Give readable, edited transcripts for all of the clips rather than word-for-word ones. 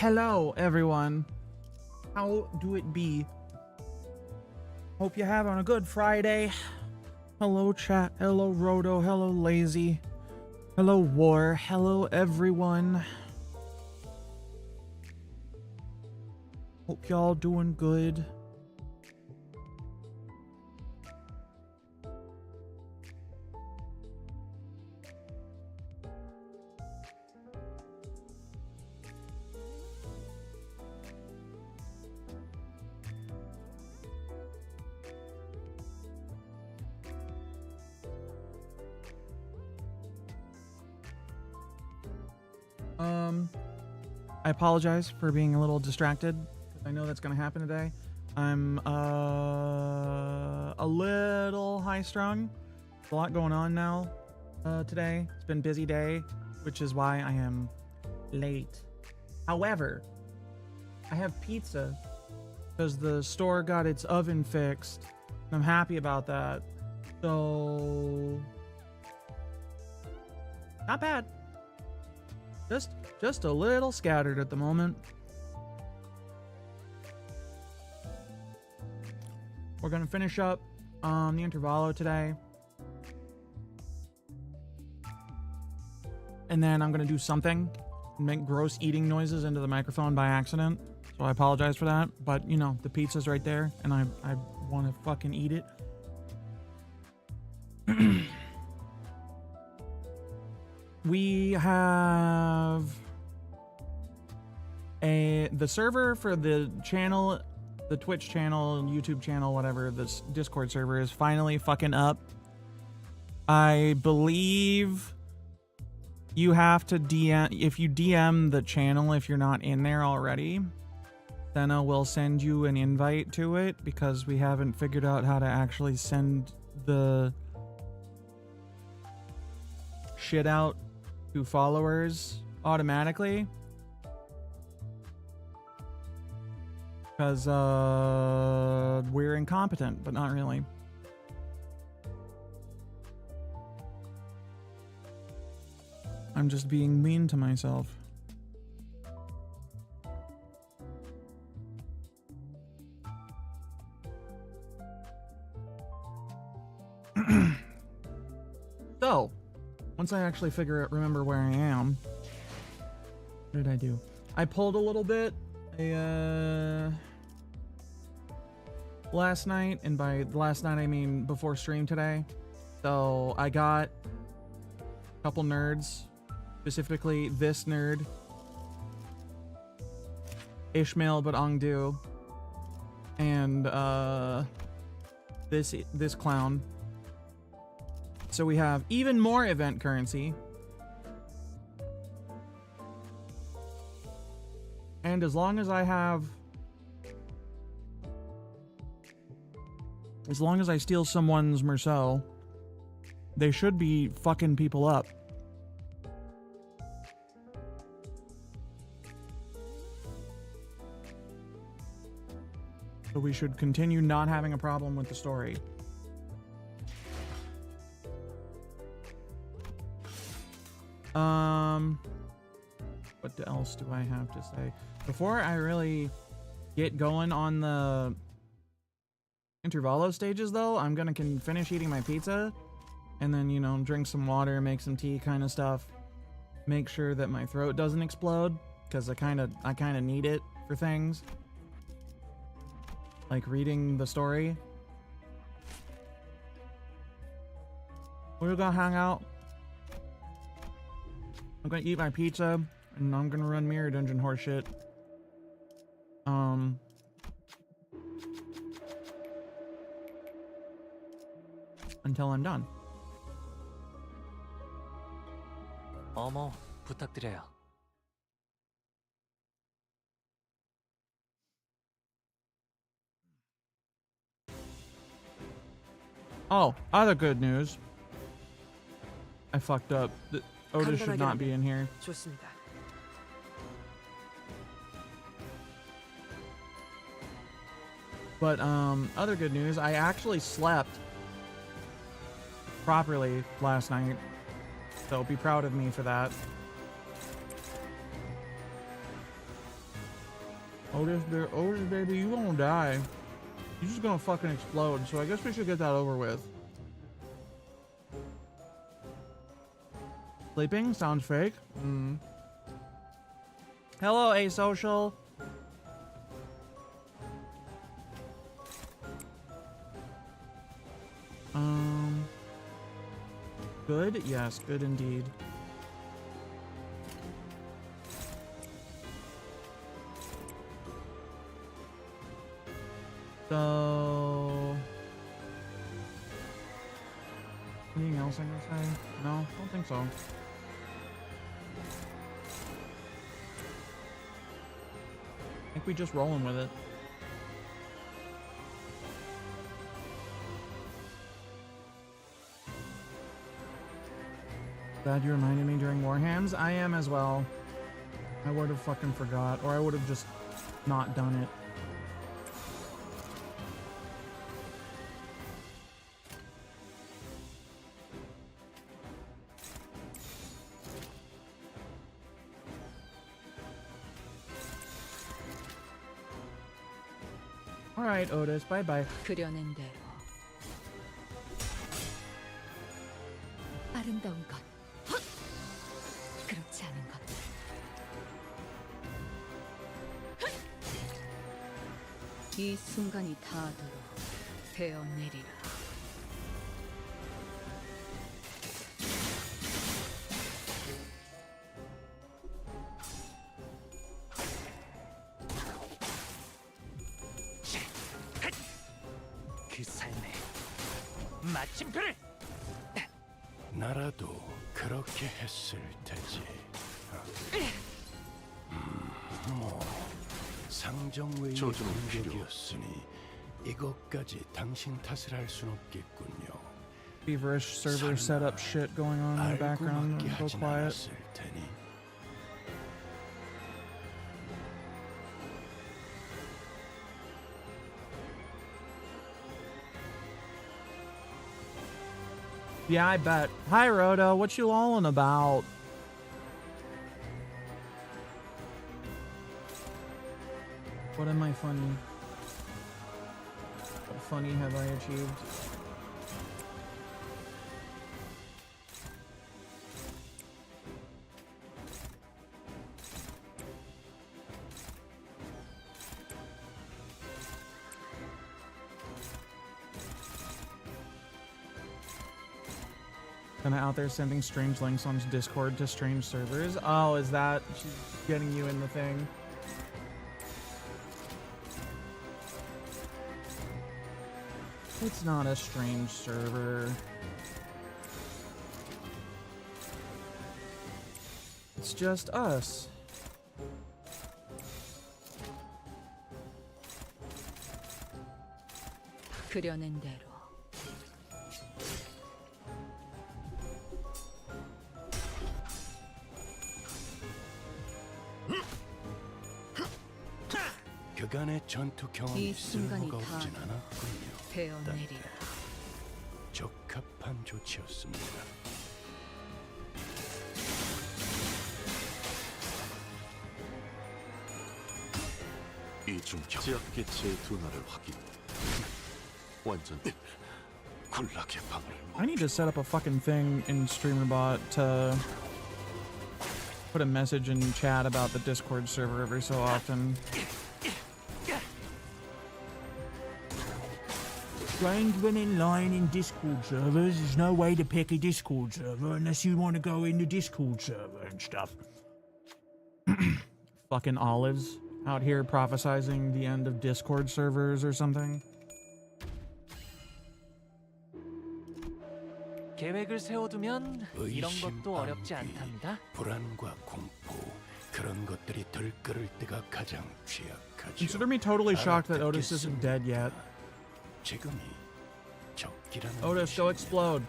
Hello, everyone. How do it be? Hope you're having a good Friday. Hello, chat. Hello, Roto. Hello, Lazy. Hello, War. Hello, everyone. Hope y'all doing good. I apologize for being a little distracted. I know that's going to happen today. I'm a little high-strung. There's a lot going on now today. It's been a busy day, which is why I am late. However, I have pizza because the store got its oven fixed, and I'm happy about that. So, not bad. Just a little scattered at the moment. We're gonna finish up the intervallo today. And then I'm gonna do something and make gross eating noises into the microphone by accident. So I apologize for that. But you know, the pizza's right there and I wanna fucking eat it. We have the server for the channel, the Twitch channel, YouTube channel, whatever, this Discord server is finally fucking up. I believe you have to DM, if you DM the channel, if you're not in there already, then I will send you an invite to it because we haven't figured out how to actually send the shit out to followers automatically. Because we're incompetent, but not really. I'm just being mean to myself. So, once I actually remember where I am, what did I do? I pulled a little bit. Last night, and by last night I mean before stream today. So I got a couple nerds, specifically this nerd, Ishmael but Ongdu, and this clown. So we have even more event currency. And as long as I steal someone's Meursault, they should be fucking people up. So we should continue not having a problem with the story. What else do I have to say? Before I really get going on the intervallo stages, though, I'm gonna finish eating my pizza and then, you know, drink some water, make some tea kind of stuff. Make sure that my throat doesn't explode, because I kind of need it for things. Like reading the story. We're gonna hang out. I'm gonna eat my pizza, and I'm gonna run Mirror Dungeon horseshit. Until I'm done. 어머, 부탁드려요. Oh, other good news. I fucked up. Otis should not be in here. 좋습니다. But other good news, I actually slept properly last night. So be proud of me for that. Otis, baby, you gonna die. You're just gonna fucking explode. So I guess we should get that over with. Sleeping sounds fake. Hello, asocial. Good? Yes, good indeed. So... anything else I'm gonna say? No, I don't think so. I think we just rolling with it. Glad you reminded me during Warhams. I am as well. I would have fucking forgot, or I would have just not done it. Alright, Otis, bye-bye. 그려낸 대로 아름다운 것 그렇지 않은 것 이 순간이 닿도록 베어내리라 그 삶의 마침표를. 나라도 그렇게 했을 테지. 뭐 상정외의 공격이었으니 이것까지 당신 탓을 할 순 없겠군요. Feverish server setup shit going on in the background. 알고 맞게 Go 하진 quiet. 않았을 테니. Yeah, I bet. Hi, Rhoda. What you lolling about? What am I funny? What funny have I achieved? Kind of out there sending strange links on Discord to strange servers. Oh, is that she's getting you in the thing? It's not a strange server. It's just us. 그려낸 대로 그간의 전투 경험이 이 순간이 쓸모가 없진 다 않았군요. 베어내리라 적합한 조치였습니다. 이중 지압기체의 둔화를 확인. 완전 굴락의 방을 I need to set up a fucking thing in StreamerBot to put a message in chat about the Discord server every so often. Strange when in line in Discord servers, there's no way to pick a Discord server unless you want to go in the Discord server and stuff. Fucking olives out here prophesizing the end of Discord servers or something. 계획을 세워두면 이런 것도 어렵지 의심, 않답니다. 불안과 공포 그런 것들이 들끓을 때가 가장 취약하죠. Consider me totally shocked that Otis isn't dead yet. 지금이 적기라는 Otis, go 것이군요. explode.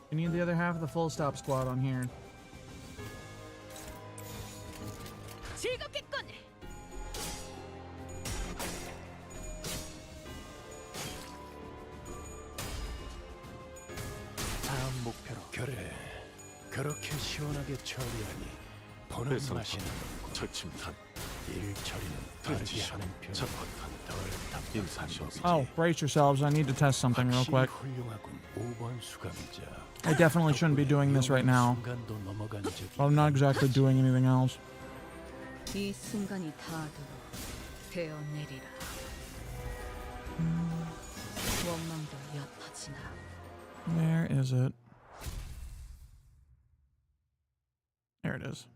You need the other half of the full stop squad on here. 그래, 그렇게 시원하게 처리하니 보는 해상탄, 맛이 나는군. 철침탄, 일 처리는 빠르게 하는 편이 자판탄, 덜 답답한 임산시험이지. Oh, brace yourselves. I need to test something real 확실히 quick. 훌륭하군. 5번 수감자. I definitely shouldn't be doing this right now. 순간도 넘어간 적이 But I'm not exactly doing anything else. 이 순간이 닿도록 베어내리라. 원망도 옅어지나. Where is it? There it is.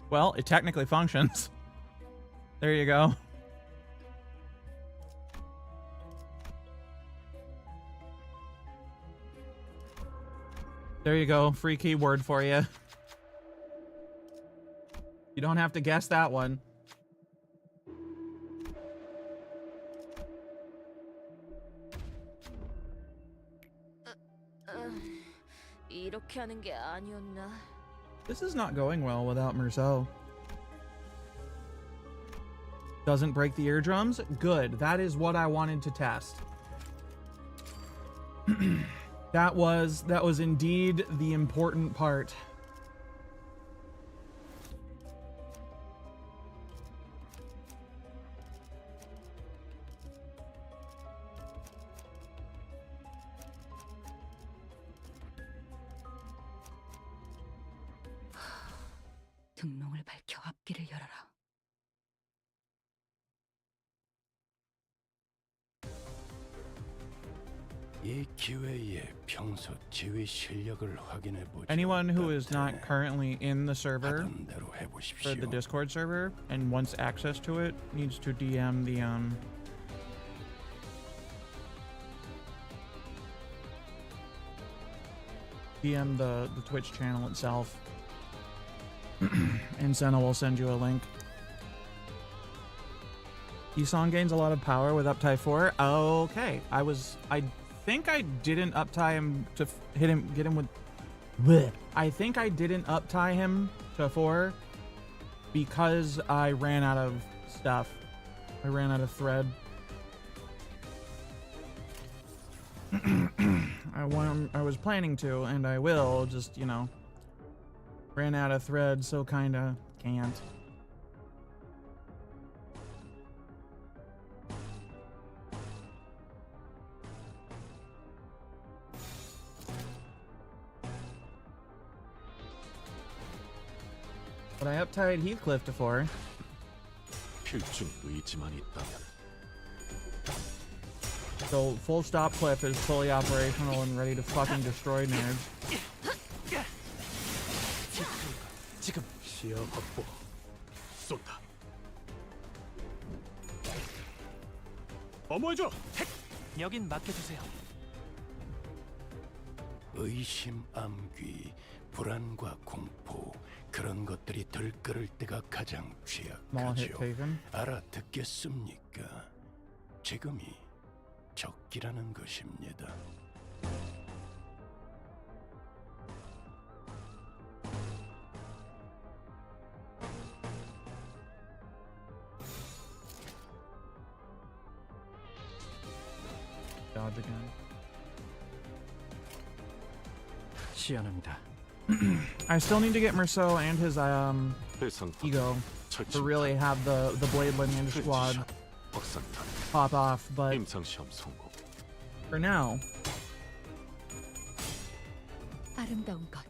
Well, it technically functions. There you go. There you go. Free keyword for you. You don't have to guess that one. 이렇게 하는 게 아니었나? This is not going well without Meursault. Doesn't break the eardrums? Good. That is what I wanted to test. That was indeed the important part. 등롱을 밝혀 앞길을 열어라. 이 기회에 평소 지휘 실력을 확인해 보자. Anyone who is not currently in the server 하던 대로 for 해보십시오. the Discord server and wants access to it needs to DM the DM the Twitch channel itself. And Senna will send you a link. Isong gains a lot of power with uptie 4. Okay, I think I didn't uptie him to get him with. Bleh. I think I didn't uptie him to 4 because I ran out of stuff. I ran out of thread. I was planning to, and I will, just, you know, ran out of thread, so kinda can't. But I uptied Heathcliff to 4. 필중 의지만 있다면 So full stop cliff is fully operational and ready to fucking destroy nerds. 지금 시야 확보. 쏜다. 어머해줘. 여긴 맡겨주세요. 의심, 암귀, 불안과 공포 그런 것들이 들끓을 때가 가장 Small hit 취약하죠. taken. 알아듣겠습니까? 지금이 적기라는 것입니다. Dodge again. 시연합니다. I still need to get Meursault and his 해상탄, ego to 철침탄, really have the blade lineage squad 프렌치샷, 확산탄, pop off, but 임상시험 성공. for now, 아름다운 것.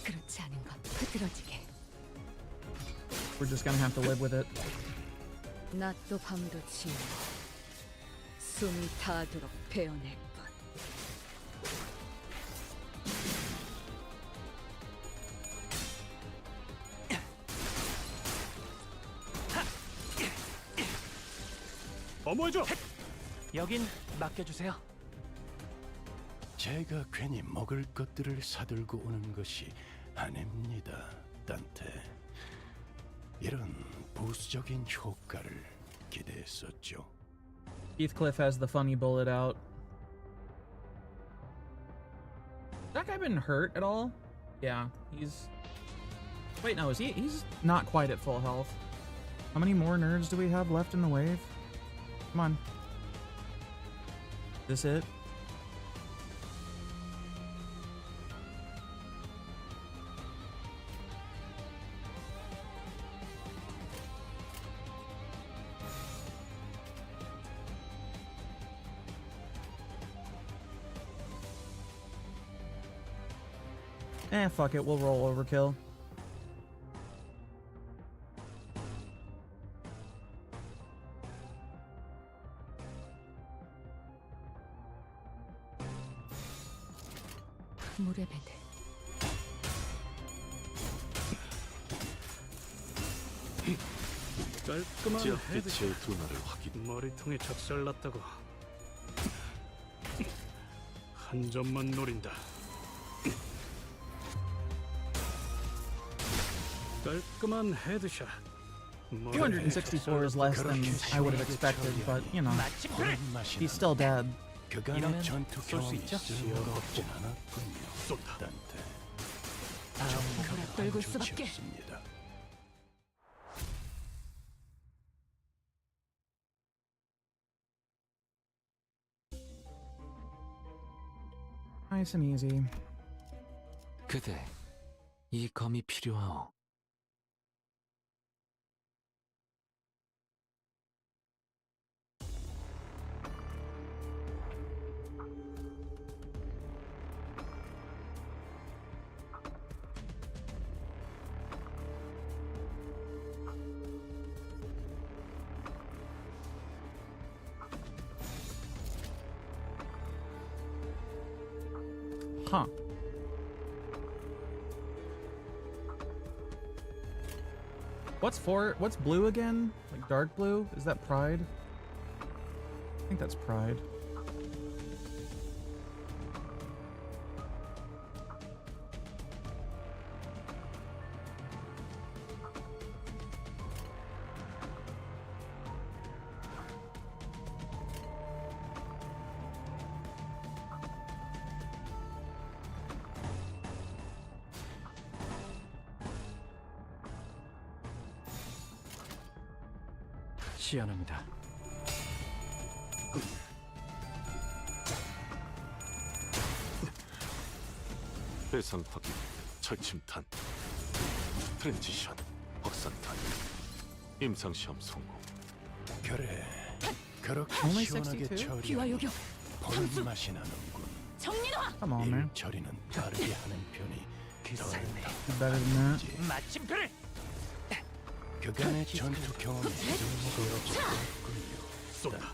그렇지 않은 것. 흐드러지게. we're just gonna have to live with it. 낮도 밤도 지우고 숨이 닿도록 베어낼 것. 어머해줘. 여긴 맡겨주세요. 제가 괜히 먹을 것들을 사들고 오는 것이 아닙니다, 단테. 이런 부수적인 효과를 기대했었죠. Heathcliff has the funny bullet out. Has that guy been hurt at all? Yeah, he's... Wait, no, he's not quite at full health. How many more nerds do we have left in the wave? Come on. This it? Fuck it, we'll roll overkill. 물에 배대. 깔끔한 지압빛의 두나를 확인. 머리통에 작살났다고. 한 점만 노린다. 깔끔한 헤드샷. 264 is less than I would have expected, but, you know, he's still dead. 그간의 전투 경험이 쓸모없진 않았군요. 쏜다. 단테. 뭐라 떨굴 수밖에. 좋지였습니다. Nice and easy. 그대, 이 검이 필요하오. Huh. What's blue again? Like dark blue? Is that pride? I think that's pride. 시연합니다. 대상 확인. 철침탄. 트랜지션. 확산탄. 임상시험 성공. 그래. 그렇게 Only 시원하게 62? 귀와 처리. 요격. 보는 맛이 나는군. 정리놔. Come on, man. 처리는 빠르게 하는 편이 더 Do better than that. 마침표를 그간의 전투 경험이 쓸모없었군요. 쏜다.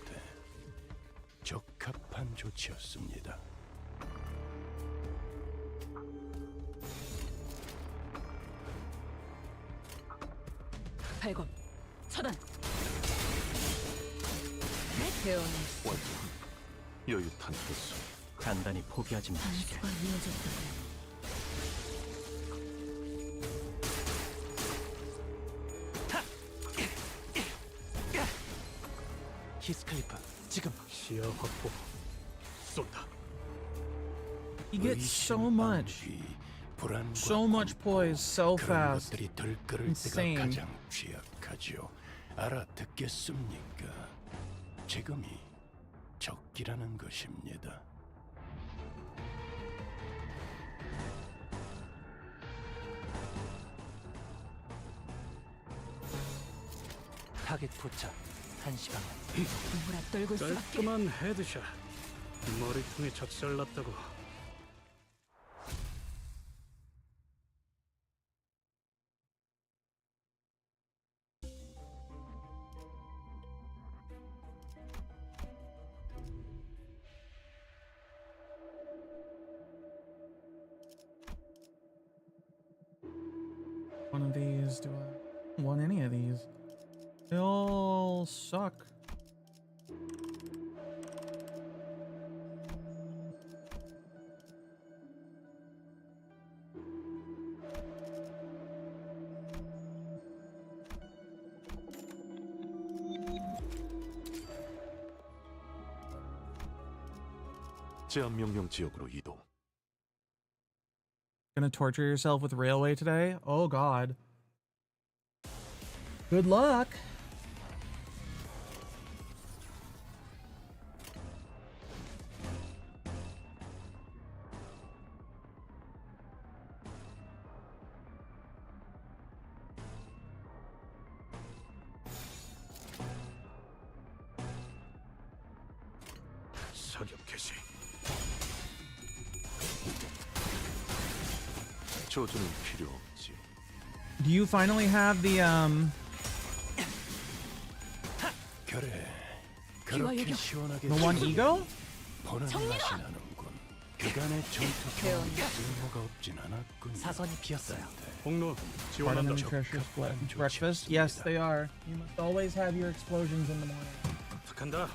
적합한 조치였습니다. 발검. 차단. 배워낼 수. 완성. 여유탄 흡수. 단단히 포기하지 마시게. 단수가 이어졌다. 히스클리프 지금. 시야 확보. 쏜다. He gets so much. So much poise so 그런 fast. 것들이 들끓을 Insane. 때가 가장 취약하죠. 알아듣겠습니까? 지금이 적기라는 것입니다. 타겟 포착. 1시 방향. 뭐라 떨굴 수밖에. 깔끔한 헤드샷. 머리통에 작살났다고. One of these, do I want any of these? They all suck. 제한 명령 지역으로 이동. Gonna torture yourself with railway today? Oh god. Good luck. 사격 개시. 조준은 필요 없지. Do you finally have the 그래. 그렇게 시원하게 the one ego? 보는 맛이 나는군. 그간의 전투 경험이 쓸모가 없진 않았군. 사선이 비었어요. 공로 Part of the 지원한다. nutritious breakfast? Yes, they are. You must always have your explosions in the morning. 간다.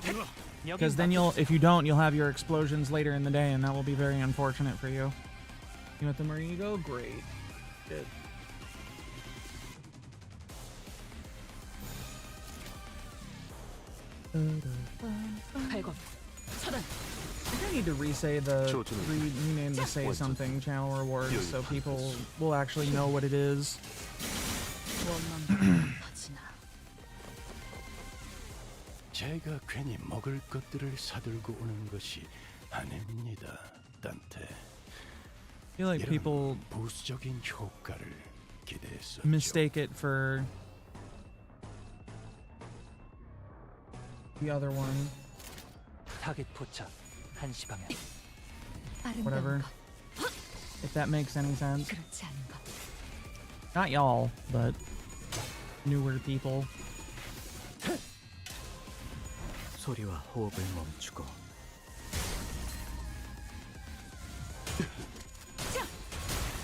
Because then if you don't, you'll have your explosions later in the day, and that will be very unfortunate for you. You want the Marigo? Great. Good. 발광. 차단. I think I need to re-say rename the Say Something channel rewards so people will actually know what it is. 원망 퍼지나. 제가 괜히 먹을 것들을 사들고 오는 것이 아닙니다, 단테. I feel like people 이런 부수적인 효과를 기대했었죠. mistake it for the other one. 타겟 포착 1시 방향. Whatever. If that makes any sense. 그렇지 않은 것. Not y'all, but newer people. 소리와 호흡을 멈추고.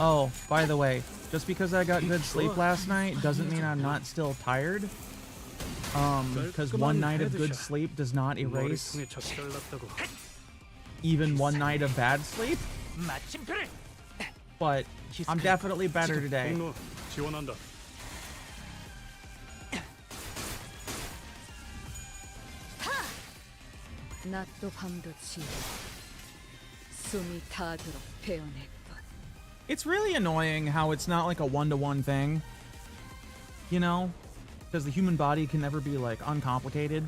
Oh, by the way, just because I got good sleep last night doesn't mean I'm not still tired. Because one night of good sleep does not erase 머리통에 젖잘났다고. even one night of bad sleep. 마침표를. But I'm definitely better today. 공로 지원한다. 낮도 밤도 지루. 숨이 닿도록 베어냈군. It's really annoying how it's not like a one-to-one thing. You know? Because the human body can never be like uncomplicated.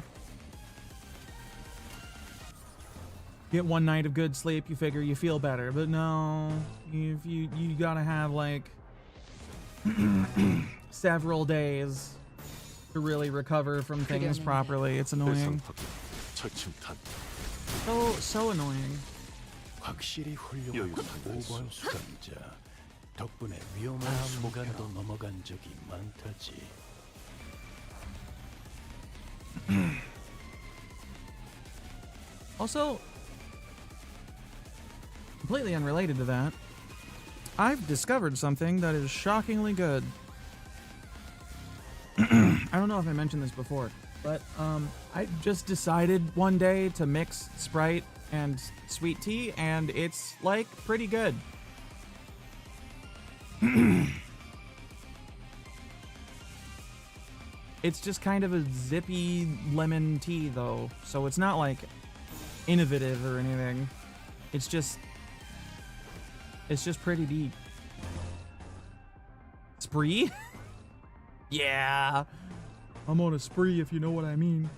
Get one night of good sleep, you figure you feel better, but no, you gotta have like several days to really recover from things properly. It's annoying. So annoying. 확실히 훌륭한 5번 수감자. 덕분에 위험한 순간도 넘어간 적이 많다지. Also, completely unrelated to that, I've discovered something that is shockingly good. I don't know if I mentioned this before, but I just decided one day to mix Sprite and sweet tea, and it's like pretty good. It's just kind of a zippy lemon tea though, so it's not like innovative or anything. It's just pretty deep. Spree? Yeah. I'm on a spree if you know what I mean.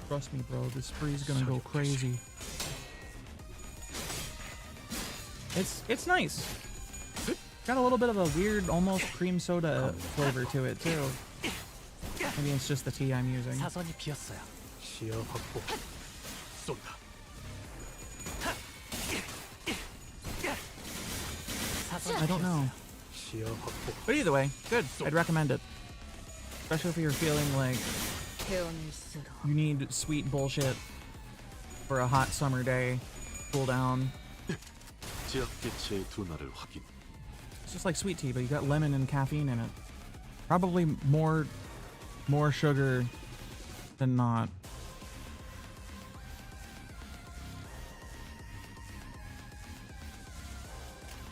Trust me, bro, this spree's gonna go crazy. It's nice. Got a little bit of a weird, almost cream soda flavor to it too. Maybe it's just the tea I'm using. 사선이 비었어요. 시야 확보. 쏜다. I don't know. 시야 확보. But either way, good. I'd recommend it. Especially if you're feeling like 베어낼수록 you need sweet bullshit for a hot summer day. Cool down. 지역 개체의 둔화를 확인. It's just like sweet tea, but you got lemon and caffeine in it. Probably more sugar than not.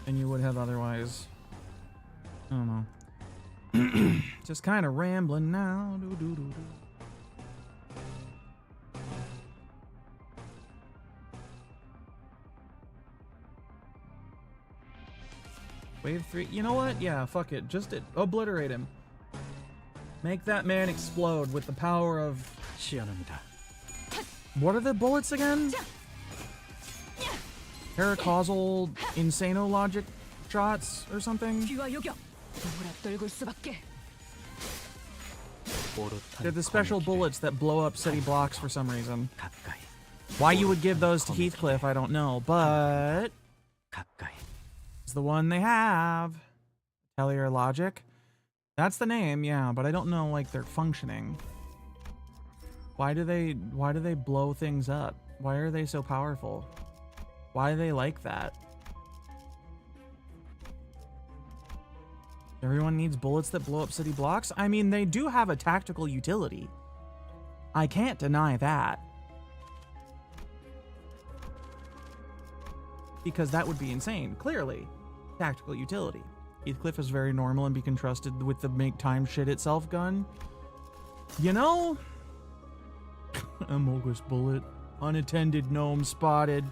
Than you would have otherwise. I don't know. Just kind of rambling now. Doo-doo-doo-doo. Wave 3. You know what? Yeah, fuck it. Just obliterate him. Make that man explode with the power of... 시연합니다. What are the bullets again? Paracausal insano logic shots or something? 귀와 요격. 몰아떨굴 수밖에. They're the special bullets that blow up city blocks for some reason. 가까이. Why you would give those to Heathcliff, I don't know, but 가까이. it's the one they have. Tellier Logic. That's the name, yeah, but I don't know like their functioning. Why do they blow things up? Why are they so powerful? Why do they like that? Everyone needs bullets that blow up city blocks? I mean, they do have a tactical utility. I can't deny that. Because that would be insane, clearly. Tactical utility. Heathcliff is very normal and be trusted with the make time shit itself gun. You know? Amogus bullet. Unattended gnome spotted.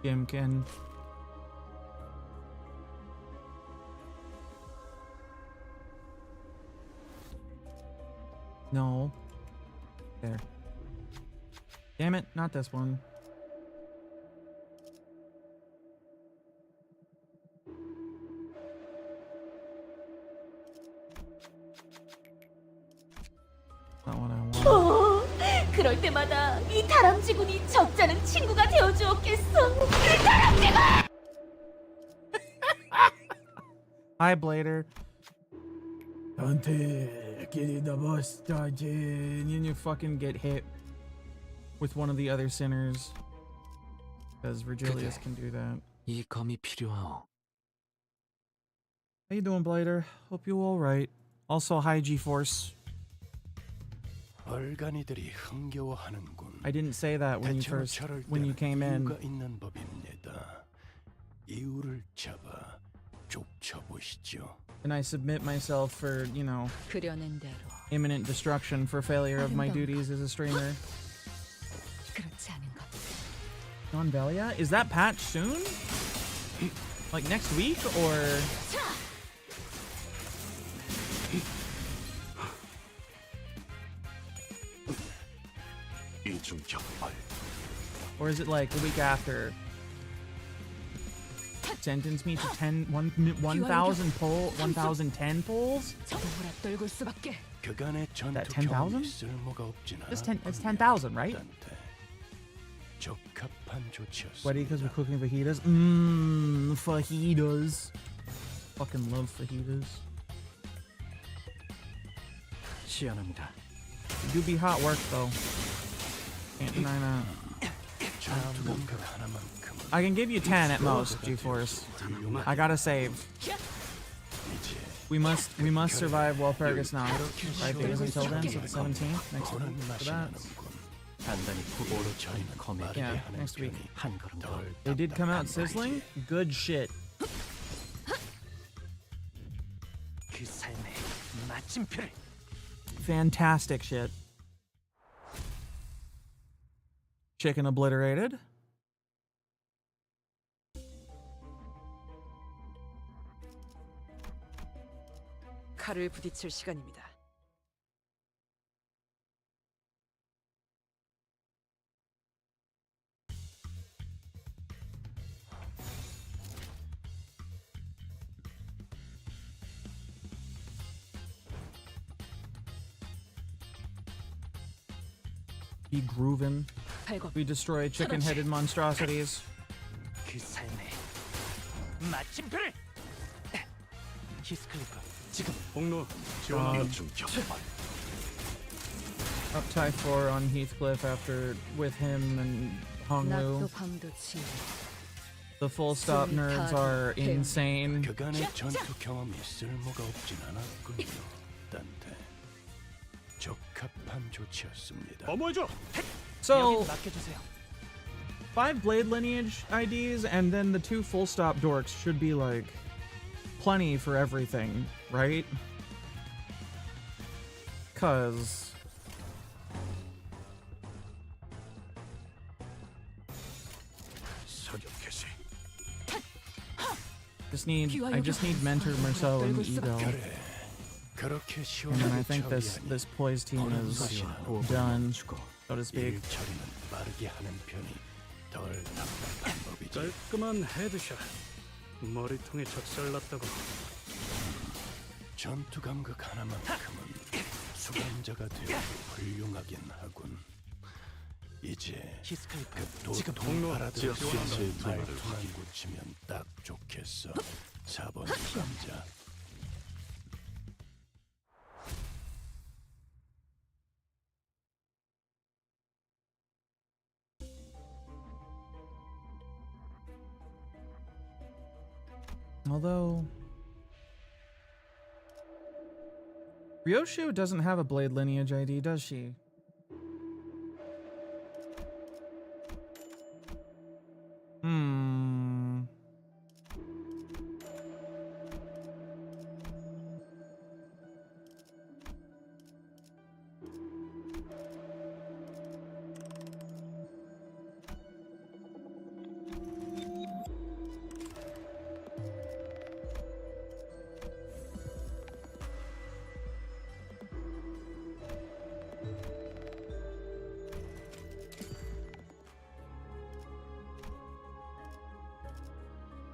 Gimkin. No. There. Damn it, not this one. Not what I want. 그럴 때마다 이 다람쥐군이 적잖은 친구가 되어주었겠어. Hi, Blader. Dante, get in the bus, Dante. And you fucking get hit with one of the other sinners. Because Virgilius can do that. 이 검이 필요하오. How you doing, Blader? Hope you alright. Also, hi, G-Force. 얼간이들이 흥겨워하는군. I didn't say that when you came in. 이유가 있는 법입니다. 이유를 잡아 쫓아보시죠. And I submit myself for, you know, 그려낸 대로. imminent destruction for failure of my duties as a streamer. 그렇지 않은 것. Non-Velia? Is that patch soon? Like next week, or...? Or is it like the week after? Sentence me to 1,000 poll, 1,010 polls? 몰아떨굴 수밖에. 그간의 That 전투 10,000? 경험이 쓸모가 없진 It's 않았군요. 10,000, right? 단테. 적합한 Sweaty because we're 조치였습니다. cooking fajitas? Fajitas. Fucking love fajitas. 시연합니다. They do be hot work though. Can't deny that. 전투 감각 하나만큼은 I can give you 10 at most, G-Force. I gotta save. 이제 We must survive while Fergus now. 5 days until then, so the 17th. Next 보는 week 맛이 for that. 나는군. 단단히 구보로 저리는 검에게 Yeah, 하는 next week. 편이 한 걸음 더. 덜 They did come out 답답한 sizzling? 말이지. Good shit. 그 삶의 마침표를. Fantastic shit. Chicken obliterated. 칼을 부딪힐 시간입니다. Be groovin'. 발광. We destroy chicken-headed monstrosities. 그 삶의 마침표를. 히스클리프 지금 폭로 지원한다. Up tie 4 on Heathcliff after with him and Honglu. 낮도 밤도 치유. The full stop nerds are insane. 그간의 전투 경험이 쓸모가 없진 않았군요. 단테. 적합한 조치였습니다. 어머해줘. So, 여긴 맡겨주세요. 5 Blade Lineage IDs and then the 2 full stop dorks should be like plenty for everything, right? cause. 사격 개시. I just need mentor Meursault and Ego. 그래. 그렇게 And then I 시원하게 think this 처리하니 poise team is done, so to speak. 일 처리는 빠르게 하는 편이 덜 답답한 법이지. 깔끔한 헤드샷. 머리통에 작살났다고. 전투 감각 하나만큼은 수감자가 되어 훌륭하긴 하군. 이제 히스카이프 그 지금 도통 알아들을 수 있는 지하철의 도마를 말투만 고치면 딱 좋겠어. 4번 수감자. Although Ryoshu doesn't have a blade lineage ID, does she? Hmm.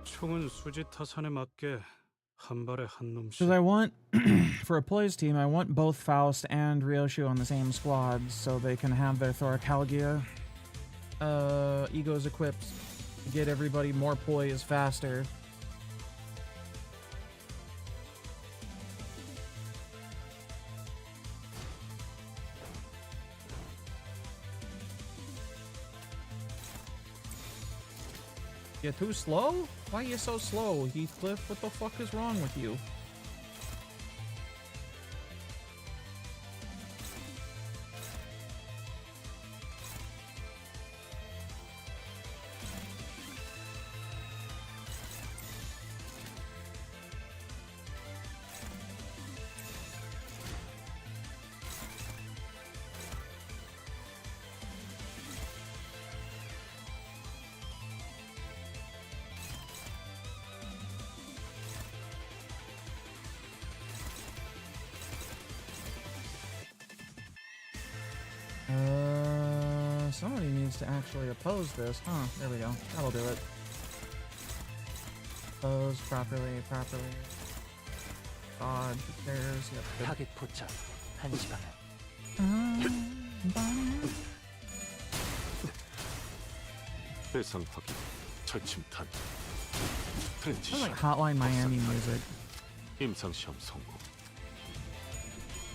총은 수지 타산에 맞게 한 발에 한 놈씩. Because I want, for a poise team, I want both Faust and Ryoshu on the same squad so they can have their Thorakalgia egos equipped to get everybody more poise faster. You too slow? Why are you so slow, Heathcliff? What the fuck is wrong with you? Somebody needs to actually oppose this. Huh, there we go. That'll do it. Oppose properly. Dodge, repairs, yep, good. 타겟 포착 1시 방향. 대상 확인. 철침탄. 트렌치 Sounds like 샷. Hotline Miami music. 임상 시험 성공.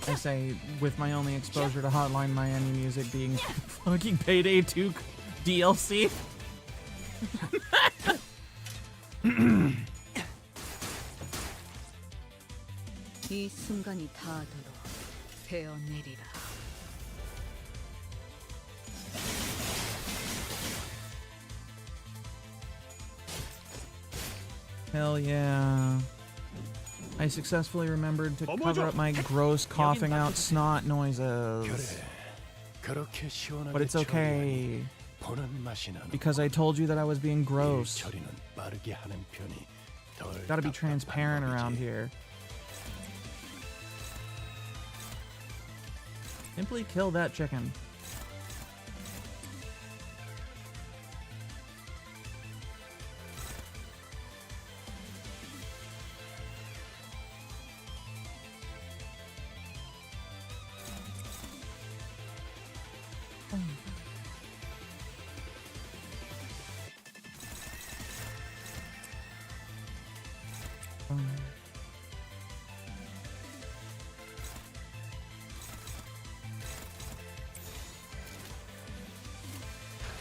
I say, with my only exposure to Hotline Miami music being fucking Payday 2 DLC. 이 순간이 닿아도록 베어내리라. Hell yeah. I successfully remembered to cover up my gross coughing out snot noises. 그렇게 시원하게 But it's okay, 보는 맛이 나는 because I told you that I was being gross. 처리는 빠르게 하는 편이 덜 Gotta be 답답한 transparent 법이지. around here. Simply kill that chicken.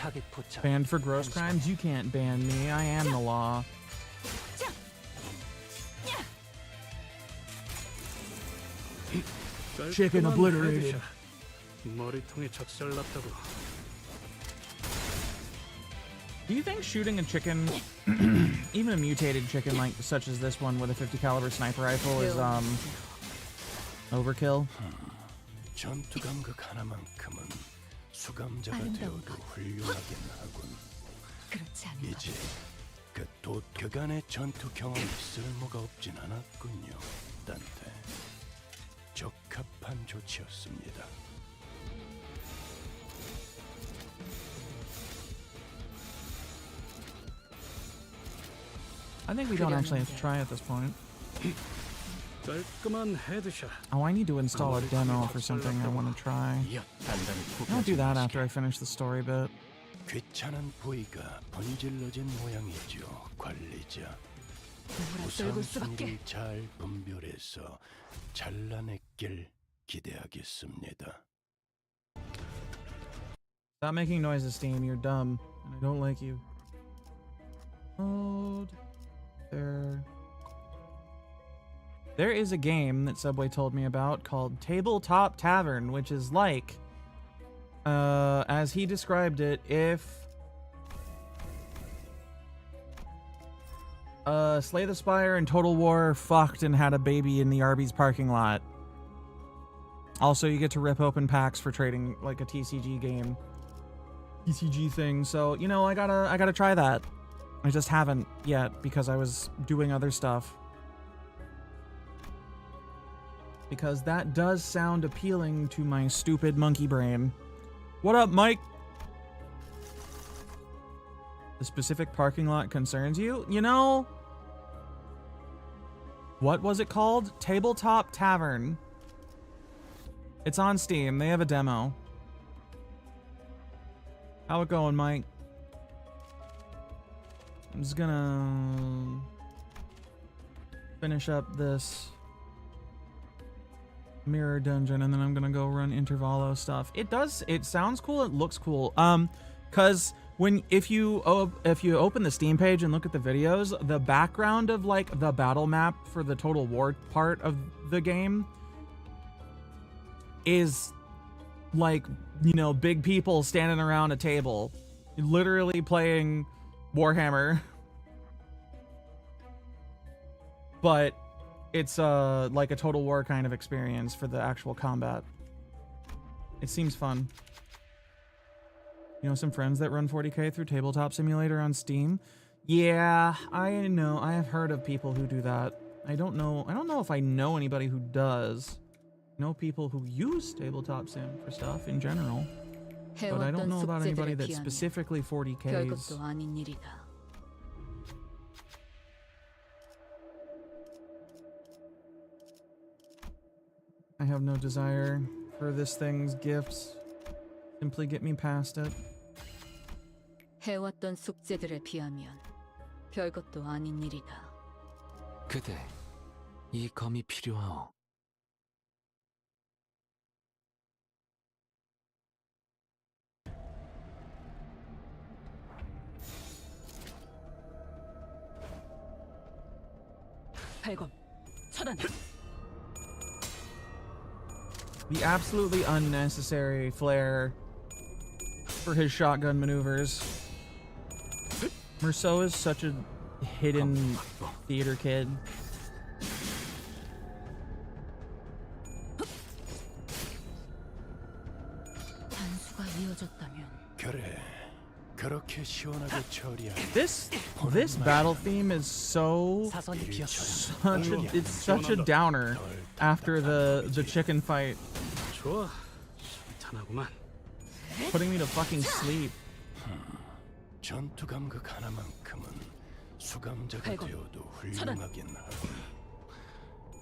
타겟 포착. Banned for gross crimes? You can't ban me. I am the law. Chicken 깔끔한 obliterated. 헤드샷. 머리통에 작살났다고. Do you think shooting a chicken, even a mutated chicken like such as this one with a 50 caliber sniper rifle, is overkill? 전투 감각 하나만큼은 수감자가 아름다운 되어도 것. 훌륭하긴 하군. 그렇지 않은 것. 이제 그간의 전투 경험이 쓸모가 없진 않았군요, 단테. 적합한 조치였습니다. I think we don't actually have to try at this point. 깔끔한 헤드샷. Oh, I need to install a demo for something I want to try. I'll do that after I finish the story bit. 귀찮은 부위가 번질러진 모양이죠, 관리자. 누구라 떨고 우선 수밖에. 순위를 잘 분별해서 잘라냈길 기대하겠습니다. Stop making noises, Steam. You're dumb, and I don't like you. Mode. There is a game that Subway told me about called Tabletop Tavern, which is like, as he described it, if Slay the Spire and Total War fucked and had a baby in the Arby's parking lot. Also, you get to rip open packs for trading like a TCG game. TCG thing. So, you know, I gotta try that. I just haven't yet because I was doing other stuff. Because that does sound appealing to my stupid monkey brain. What up, Mike? The specific parking lot concerns you? You know, what was it called? Tabletop Tavern. It's on Steam. They have a demo. How it going, Mike? I'm just gonna finish up this mirror dungeon and then I'm gonna go run Intervallo stuff. It sounds cool, it looks cool. Cause if you open the Steam page and look at the videos, the background of like the battle map for the Total War part of the game is like, you know, big people standing around a table, literally playing Warhammer. But it's like a Total War kind of experience for the actual combat. It seems fun. You know some friends that run 40k through Tabletop Simulator on Steam? Yeah, I know. I have heard of people who do that. I don't know if I know anybody who does. I know people who use Tabletop Sim for stuff in general. But I don't know about anybody that specifically 40Ks. 별것도 아닌 일이다. I have no desire for this thing's gifts. Simply get me past it. 해왔던 숙제들에 비하면 별것도 아닌 일이다. 그대, 이 검이 필요하오. 발검, 차단. The absolutely unnecessary flair for his shotgun maneuvers. Meursault is such a hidden theater kid. 단수가 이어졌다면. 그래, 그렇게 시원하게 처리한. This battle theme is such a downer after the chicken fight, 좋아. 탄하구만. putting me to fucking sleep. 전투 감각 하나만큼은 수감자가 발견. 되어도 훌륭하긴 하군.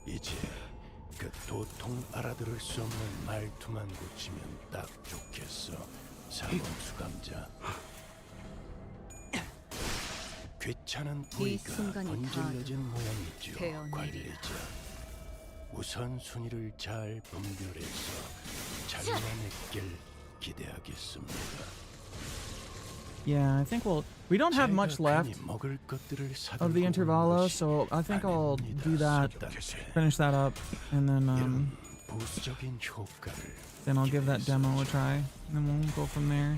이제 그 도통 알아들을 수 없는 말투만 고치면 딱 좋겠어, 사범 수감자. 귀찮은 부위가 순간이 번질러진 모양이죠, 되어내리라. 관리자. 우선 순위를 잘 분별해서 잘라냈길 기대하겠습니다. Yeah, I think we don't have much left of the Intervallo, so I think I'll do that, finish that up, and then I'll give that demo a try, and then we'll go from there.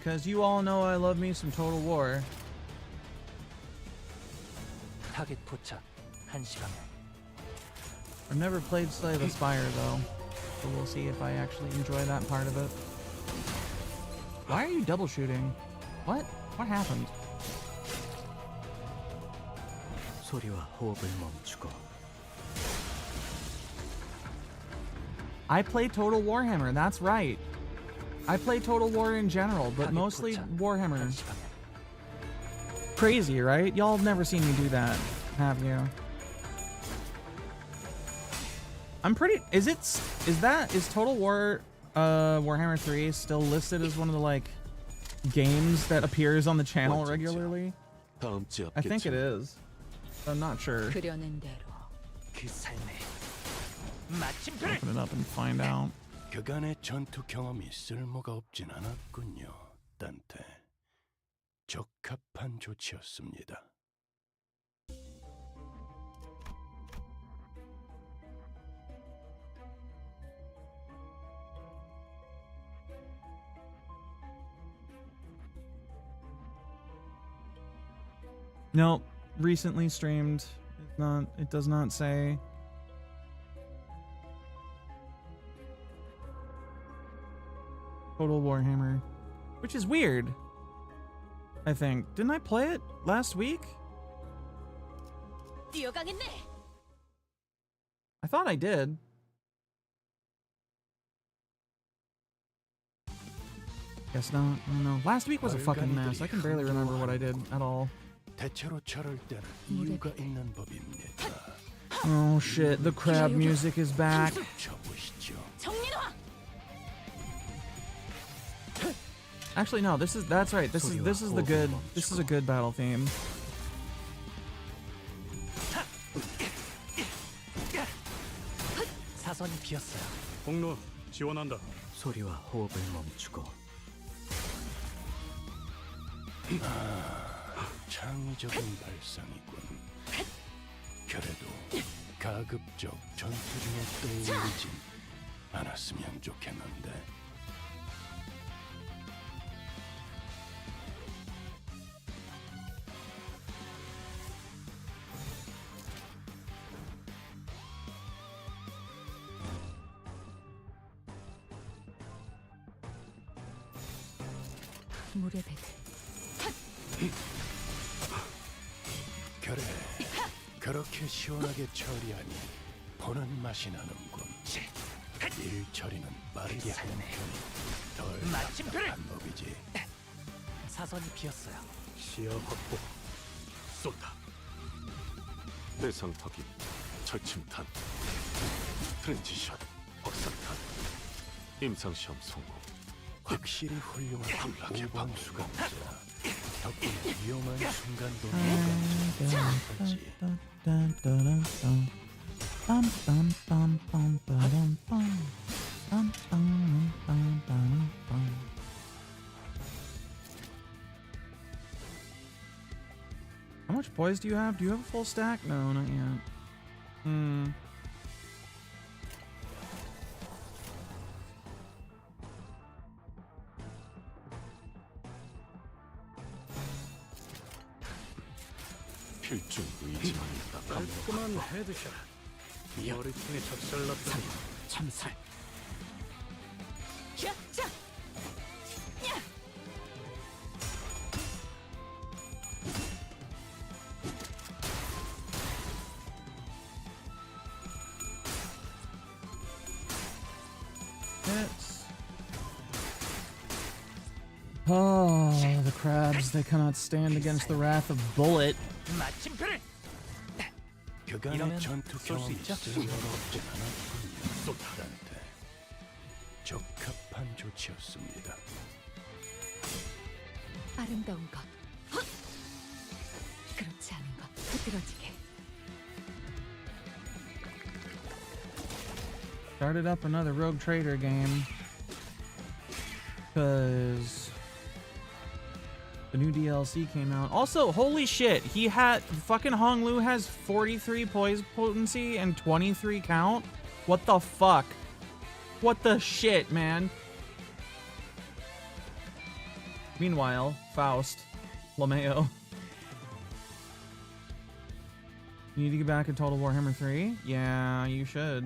because you all know I love me some Total War. 타겟 포착 1시간에 I've never played Slay the Spire though, so we'll see if I actually enjoy that part of it. Why are you double shooting? What? What happened? 소리와 호흡을 멈추고 I play Total Warhammer, that's right. I play Total War in general, but mostly Warhammer. 1시간에 Crazy, right? Y'all have never seen me do that, have you? I'm pretty... Is Total War Warhammer 3 still listed as one of the, like, games that appears on the channel regularly? 다음 주 I think it 앞겠죠. is. I'm not sure. 그려낸 대로 그 삶에 마침표를 Open it up and find out. 그간의 전투 경험이 쓸모가 없진 않았군요, 단테. 적합한 조치였습니다. Nope. Recently streamed. It does not say. Total Warhammer. Which is weird. I think. Didn't I play it last week? 뛰어가겠네. I thought I did. Guess not. I don't know. Last week was a fucking mess. I can barely remember what I did at all. 대체로 저럴 때는 이유가 있는 법입니다. Oh shit, the crab music is back. 쳐보시죠. 정민화. Actually no, that's right. This is a good battle theme. 사선이 비었어요. 공로 지원한다. 소리와 호흡을 멈추고 창의적인 발상이군. 그래도 가급적 전투 중에 떠올리진 않았으면 좋겠는데. 물의 배들 그래, 그렇게 시원하게 처리하니 보는 맛이 나는군. 일 처리는 빠르게 하는 편이 덜 답답한 법이지. 사선이 비었어요. 시야 확보. 쏜다. 대상 확인. 철침탄. 트렌치샷. 확산탄. 임상시험 성공. 확실히 훌륭한 함락의 5번 수감자. 덕분에 위험한 순간도 누감지. How much poise do you have? Do you have a full stack? No, not yet. 필중 의지만 있다. 깔끔한 헤드샷. 머리통에 작살났다. 참살. 쫙쫙. Hits. Oh, the crabs, they cannot stand against the wrath of Bullet. 마침표를 그간의 이러면 전투 쏠수 경험이 있죠? 쓸모가 없진 않았군요. 단테. 적합한 조치였습니다. 아름다운 것 그렇지 않은 것 흐트러지게 Started up another Rogue Trader game. Because the new DLC came out. Also, holy shit, fucking Hong Lu has 43 poise potency and 23 count? What the fuck? What the shit, man? Meanwhile, Faust, Lameo. You need to get back in Total Warhammer 3? Yeah, you should.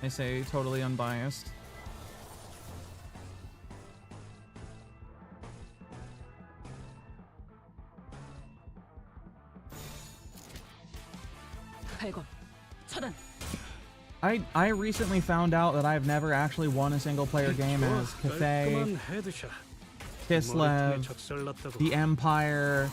I say totally unbiased. 발걸. 차단. I recently found out that I've never actually won a single player game as Cathay, 깔끔한 헤드샷. Kislev, 머리통에 작살났다고. the Empire,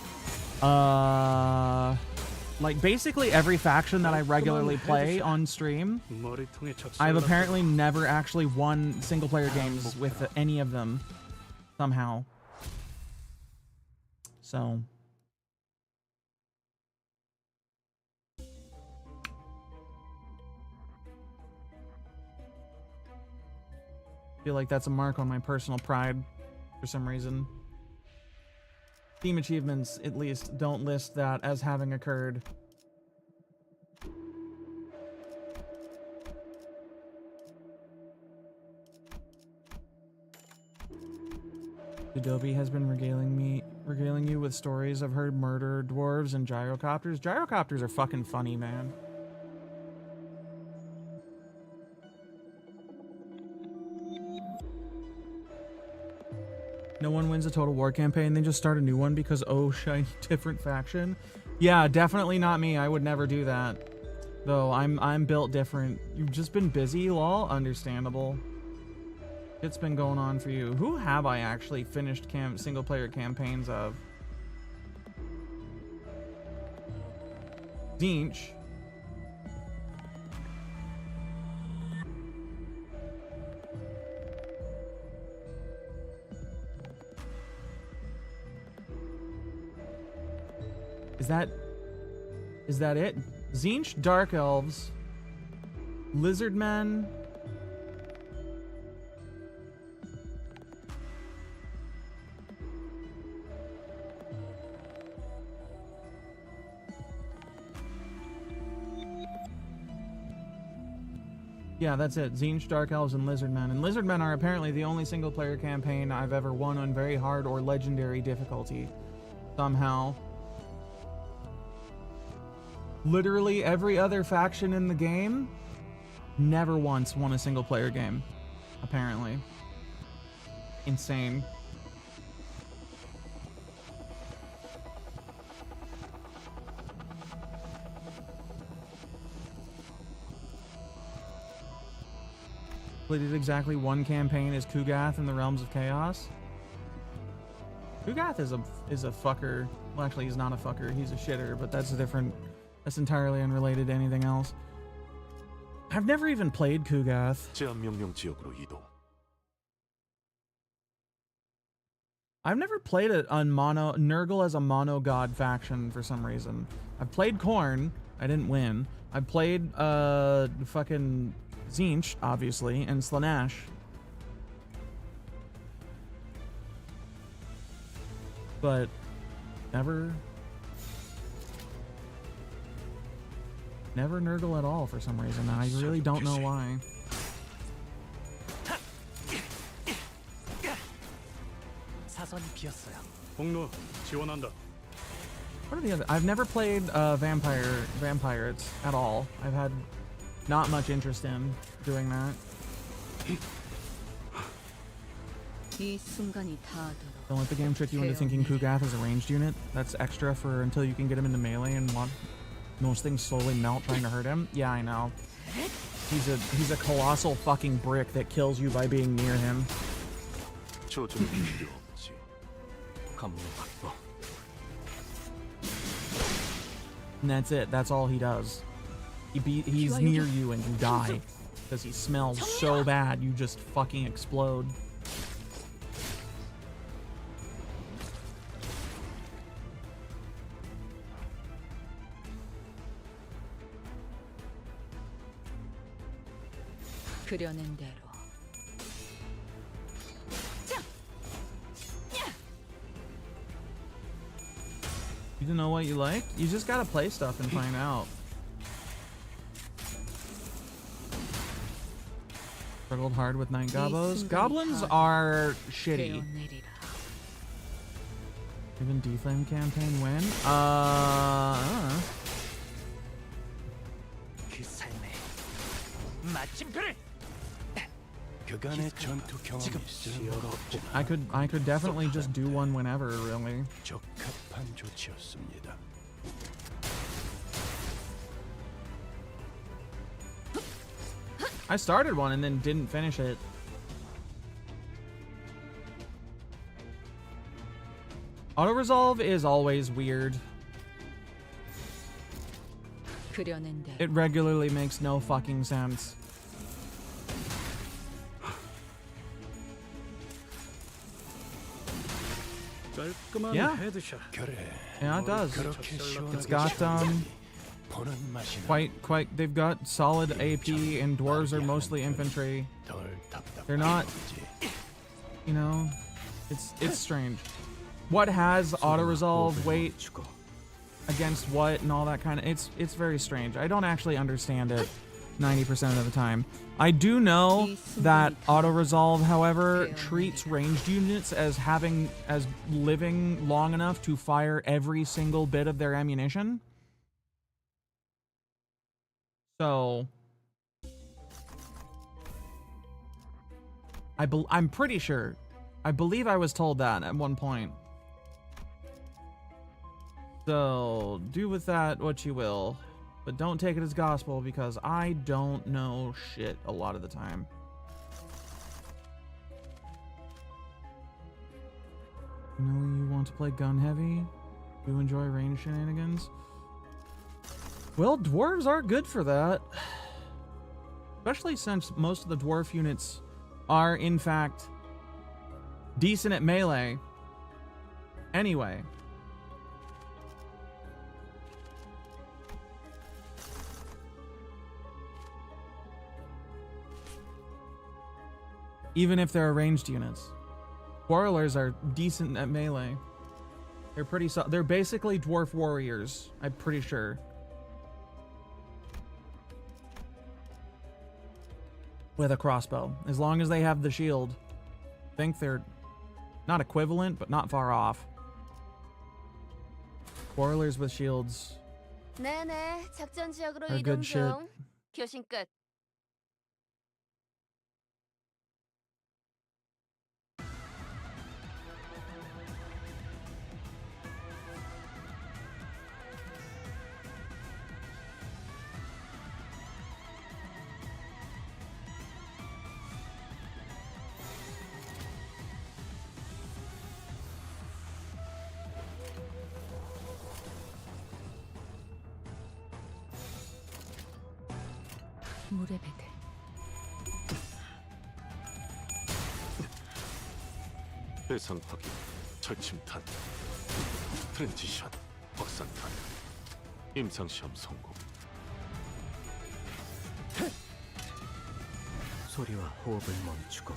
like basically every faction that I regularly play on stream. 머리통에 작살났다고. I've apparently never actually won single player games with any of them somehow. So I feel like that's a mark on my personal pride for some reason. Team achievements, at least, don't list that as having occurred. Adobe has been regaling you with stories of her murder dwarves and gyrocopters. Gyrocopters are fucking funny, man. No one wins a Total War campaign, they just start a new one because, oh, shiny different faction. Yeah, definitely not me. I would never do that. Though I'm built different. You've just been busy, lol. Understandable. It's been going on for you. Who have I actually finished single player campaigns of? Zinch. Is that it? Zinch, Dark Elves, Lizardmen. Yeah, that's it. Zinch, Dark Elves, and Lizardmen. And Lizardmen are apparently the only single player campaign I've ever won on very hard or legendary difficulty. Somehow. Literally every other faction in the game never once won a single player game, apparently. Insane. Completed exactly one campaign as Kugath in the Realms of Chaos. Kugath is a fucker. Well, actually, he's not a fucker. He's a shitter, but that's a different. That's entirely unrelated to anything else. I've never even played Kugath. 제한 명령 지역으로 이동. I've never played Nurgle as a mono god faction for some reason. I've played Khorne. I didn't win. I played fucking Zinch, obviously, and Slaanesh. But never Nurgle at all for some reason. I really don't know why. 사선이 비었어요. 공로 지원한다. What are the other? I've never played Vampirates at all. I've had not much interest in doing that. 이 순간이 닿아들어. Don't let the game trick you into thinking Kugath is a ranged unit. That's extra for until you can get him into melee and want most things slowly melt trying to hurt him. Yeah, I know. He's a colossal fucking brick that kills you by being near him. 조준이 필요 없지. 검문 확보. And that's it. That's all he does. He's near you and you die because he smells so bad you just fucking explode. 그려낸 대로. You don't know what you like? You just gotta play stuff and find out. Struggled hard with Night Gobos. Goblins are shitty. Even Deflame campaign win? I don't know. 그 삶에 마침표를 그간의 전투 경험이 쓸모가 없지만 I could definitely just do one whenever, really. 적합한 조치였습니다. I started one and then didn't finish it. Auto-resolve is always weird. 그려낸 대로 It regularly makes no fucking sense. 깔끔한 Yeah. 헤드샷. 그래. Yeah, it does. 그렇게 시원하게 It's got 보는 맛이 quite they've got solid AP and dwarves are mostly infantry. 덜 답답한 They're not, 거지. you know, it's strange. What has auto-resolve weight against what and all that kind of, it's very strange. I don't actually understand it 90% of the time. I do know that auto-resolve, however, treats ranged units as living long enough to fire every single bit of their ammunition. So I'm pretty sure. I believe I was told that at one point. So do with that what you will, but don't take it as gospel because I don't know shit a lot of the time. You know you want to play gun heavy? You enjoy range shenanigans? Well, dwarves are good for that. Especially since most of the dwarf units are, in fact, decent at melee. Anyway. Even if they're ranged units. Warlords are decent at melee. They're pretty they're basically dwarf warriors, I'm pretty sure. With a crossbow. As long as they have the shield. I think they're not equivalent, but not far off. Warlords with shields 네네, 작전 지역으로 are 이동 good shit. 중. 교신 끝. 물의 배들 대상 확인, 철침탄, 트렌치샷, 확산탄, 임상시험 성공. 소리와 호흡을 멈추고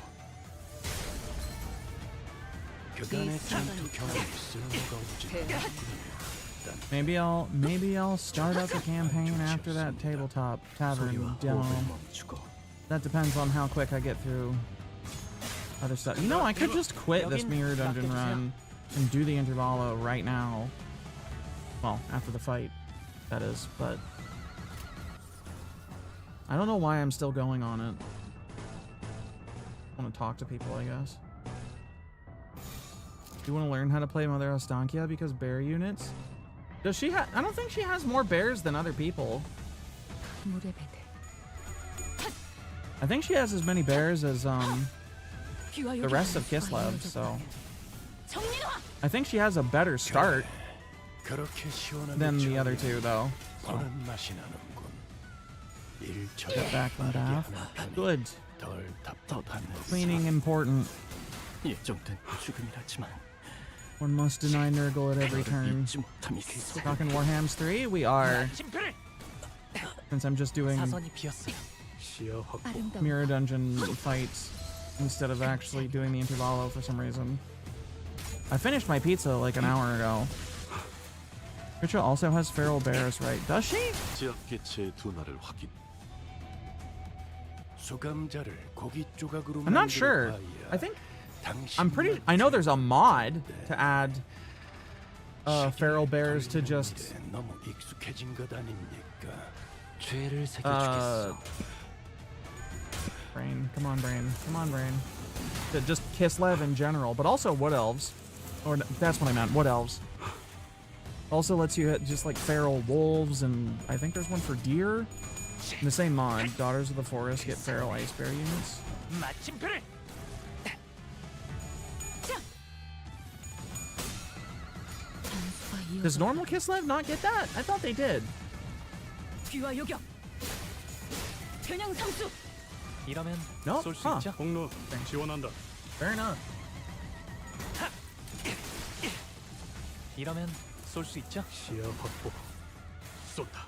그간의 전투 경험이 쓸모가 없지만 Maybe I'll start up a campaign after that tabletop tavern 소리와 demo. 호흡을 멈추고 That depends on how quick I get through other stuff. You know, I could just quit this mirror dungeon run and do the intervallo right now. Well, after the fight, that is, but I don't know why I'm still going on it. I want to talk to people, I guess. You want to learn how to play Mother Ostankia because bear units? Does she have? I don't think she has more bears than other people. 물의 배들 I think she has as many bears as the rest of Kislev, so I think she has a better start 그렇게 시원하게 than the other two, though. So, 보는 맛이 나는군. get back from bath. Good. 덜 답답한 Cleaning important. 예정된 죽음이라지만 One must deny Nurgle at every turn. 잊지 못함이 계속 Talking Warhams 3, we are. 마침표를 Since I'm just doing 사선이 비었어. 시야 확보. 아름다운 mirror dungeon fights instead of actually doing the intervallo for some reason. I finished my pizza like an hour ago. Richa also has feral bears, right? Does she? 지역 개체의 둔화를 확인. 수감자를 고기 조각으로 I'm not sure. I think I'm pretty. I know there's a mod to add feral bears to just 너무 익숙해진 것 아닙니까? 죄를 새겨주겠어. brain. Come on, brain. Come on, brain. To just Kislev in general, but also wood elves. Or that's what I meant. Wood elves. Also lets you hit just like feral wolves, and I think there's one for deer. In the same mod, Daughters of the Forest get feral ice bear units. 마침표를. Does normal Kislev not get that? I thought they did. 귀와 요격. 겨냥 상수. 이러면 No? 쏠 수 Huh. 있죠? 공로 지원한다. Fair enough. 이러면 쏠 수 있죠? 시야 확보. 쏜다.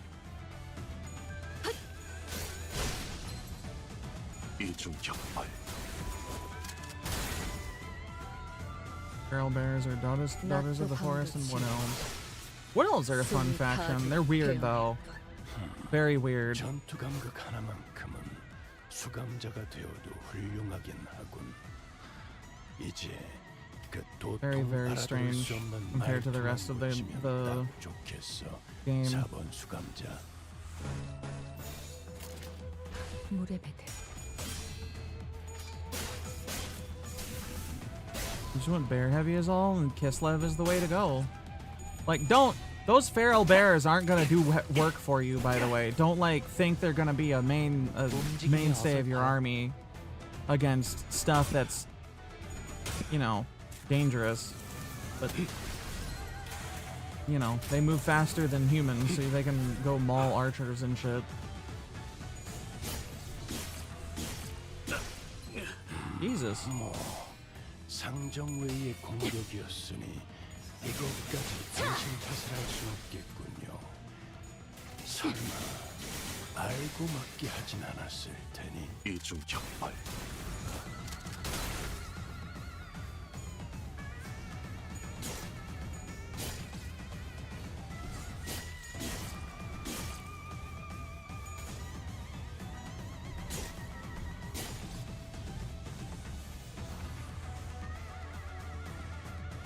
이중 격발. Feral bears are daughters of the forest and wood elves. Wood elves are a fun faction. They're weird though. Very weird. 전투 감각 하나만큼은 수감자가 되어도 훌륭하긴 하군. 이제 그 Very, 도통 very 알아들을 strange 수 없는 compared to the rest of the 말투만 고치면 딱 좋겠어. game. 4번 수감자. 물의 배들. You just want bear heavy is all, and Kislev is the way to go. Like, don't. Those feral bears aren't gonna do work for you, by the way. Don't like think they're gonna be a mainstay of your army against stuff that's, you know, dangerous. But you know, they move faster than humans, so they can go maul archers and shit. Jesus. 뭐 상정 외의 공격이었으니 이것까지 정신 탓을 할 수 없겠군요. 설마 알고 맞게 하진 않았을 테니. 이중 격발.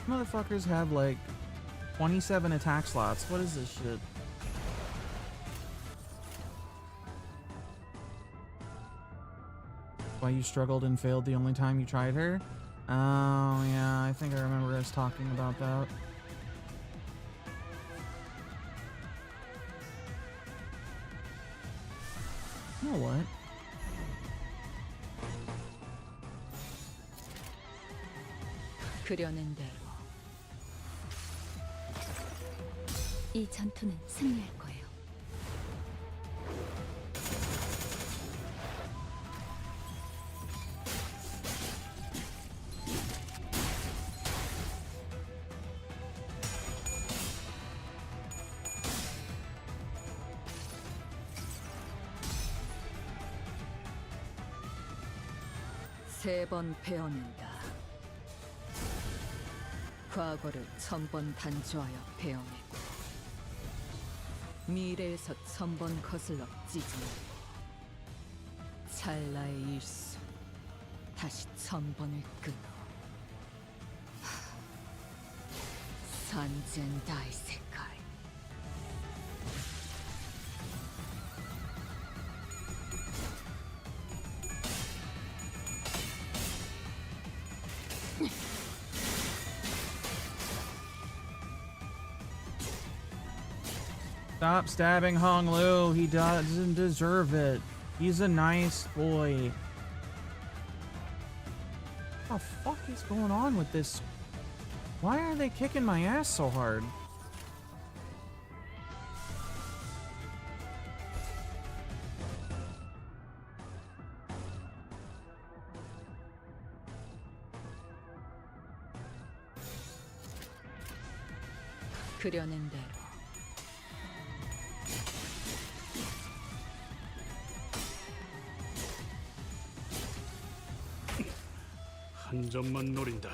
Motherfuckers have like 27 attack slots. What is this shit? Why you struggled and failed the only time you tried her? Oh yeah, I think I remember us talking about that. You know what? 그려낸 대로. 이 전투는 승리할 거예요. 세 번 베어낸다. 과거를 1000번 단조하여 베어내고 미래에서 1000번 거슬러 찢어내고 찰나의 일수 다시 1000번을 끊어 산젠다이 세카이. Stop stabbing Hong Lu. He doesn't deserve it. He's a nice boy. What the fuck is going on with this? Why are they kicking my ass so hard? 그려낸 대로. 한 점만 노린다.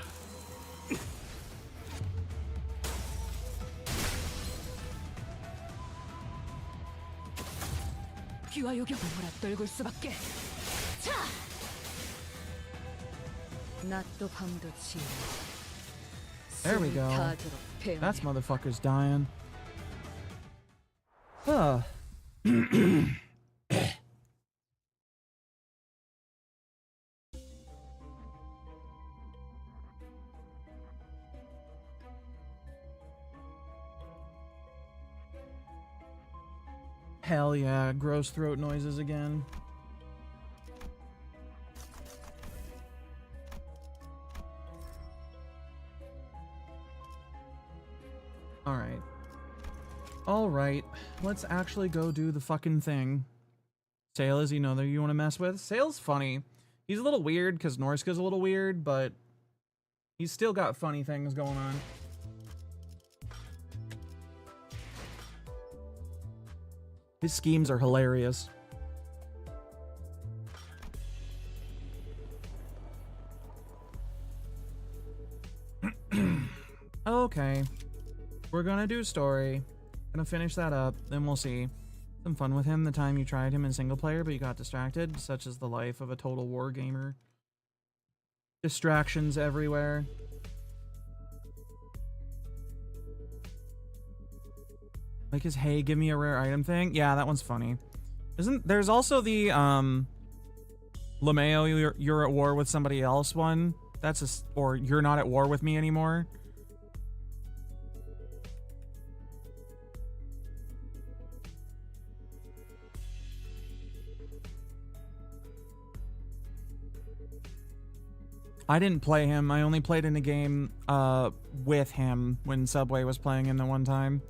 귀와 요격을 몰아떨굴 수밖에. 차! 낮도 밤도 지워. There we go. 다 들어. That's motherfucker's dying. Huh. Hell yeah, gross throat noises again. Alright. Alright, let's actually go do the fucking thing. Sale, is he know that you want to mess with? Sale's funny. He's a little weird because Norska's a little weird, but he's still got funny things going on. His schemes are hilarious. Okay. We're gonna do story. Gonna finish that up, then we'll see. Some fun with him the time you tried him in single player, but you got distracted, such as the life of a total war gamer. Distractions everywhere. Like his hey, give me a rare item thing. Yeah, that one's funny. There's also the LeMayo, you're at war with somebody else one. That's or you're not at war with me anymore. I didn't play him. I only played in a game with him when Subway was playing him the one time.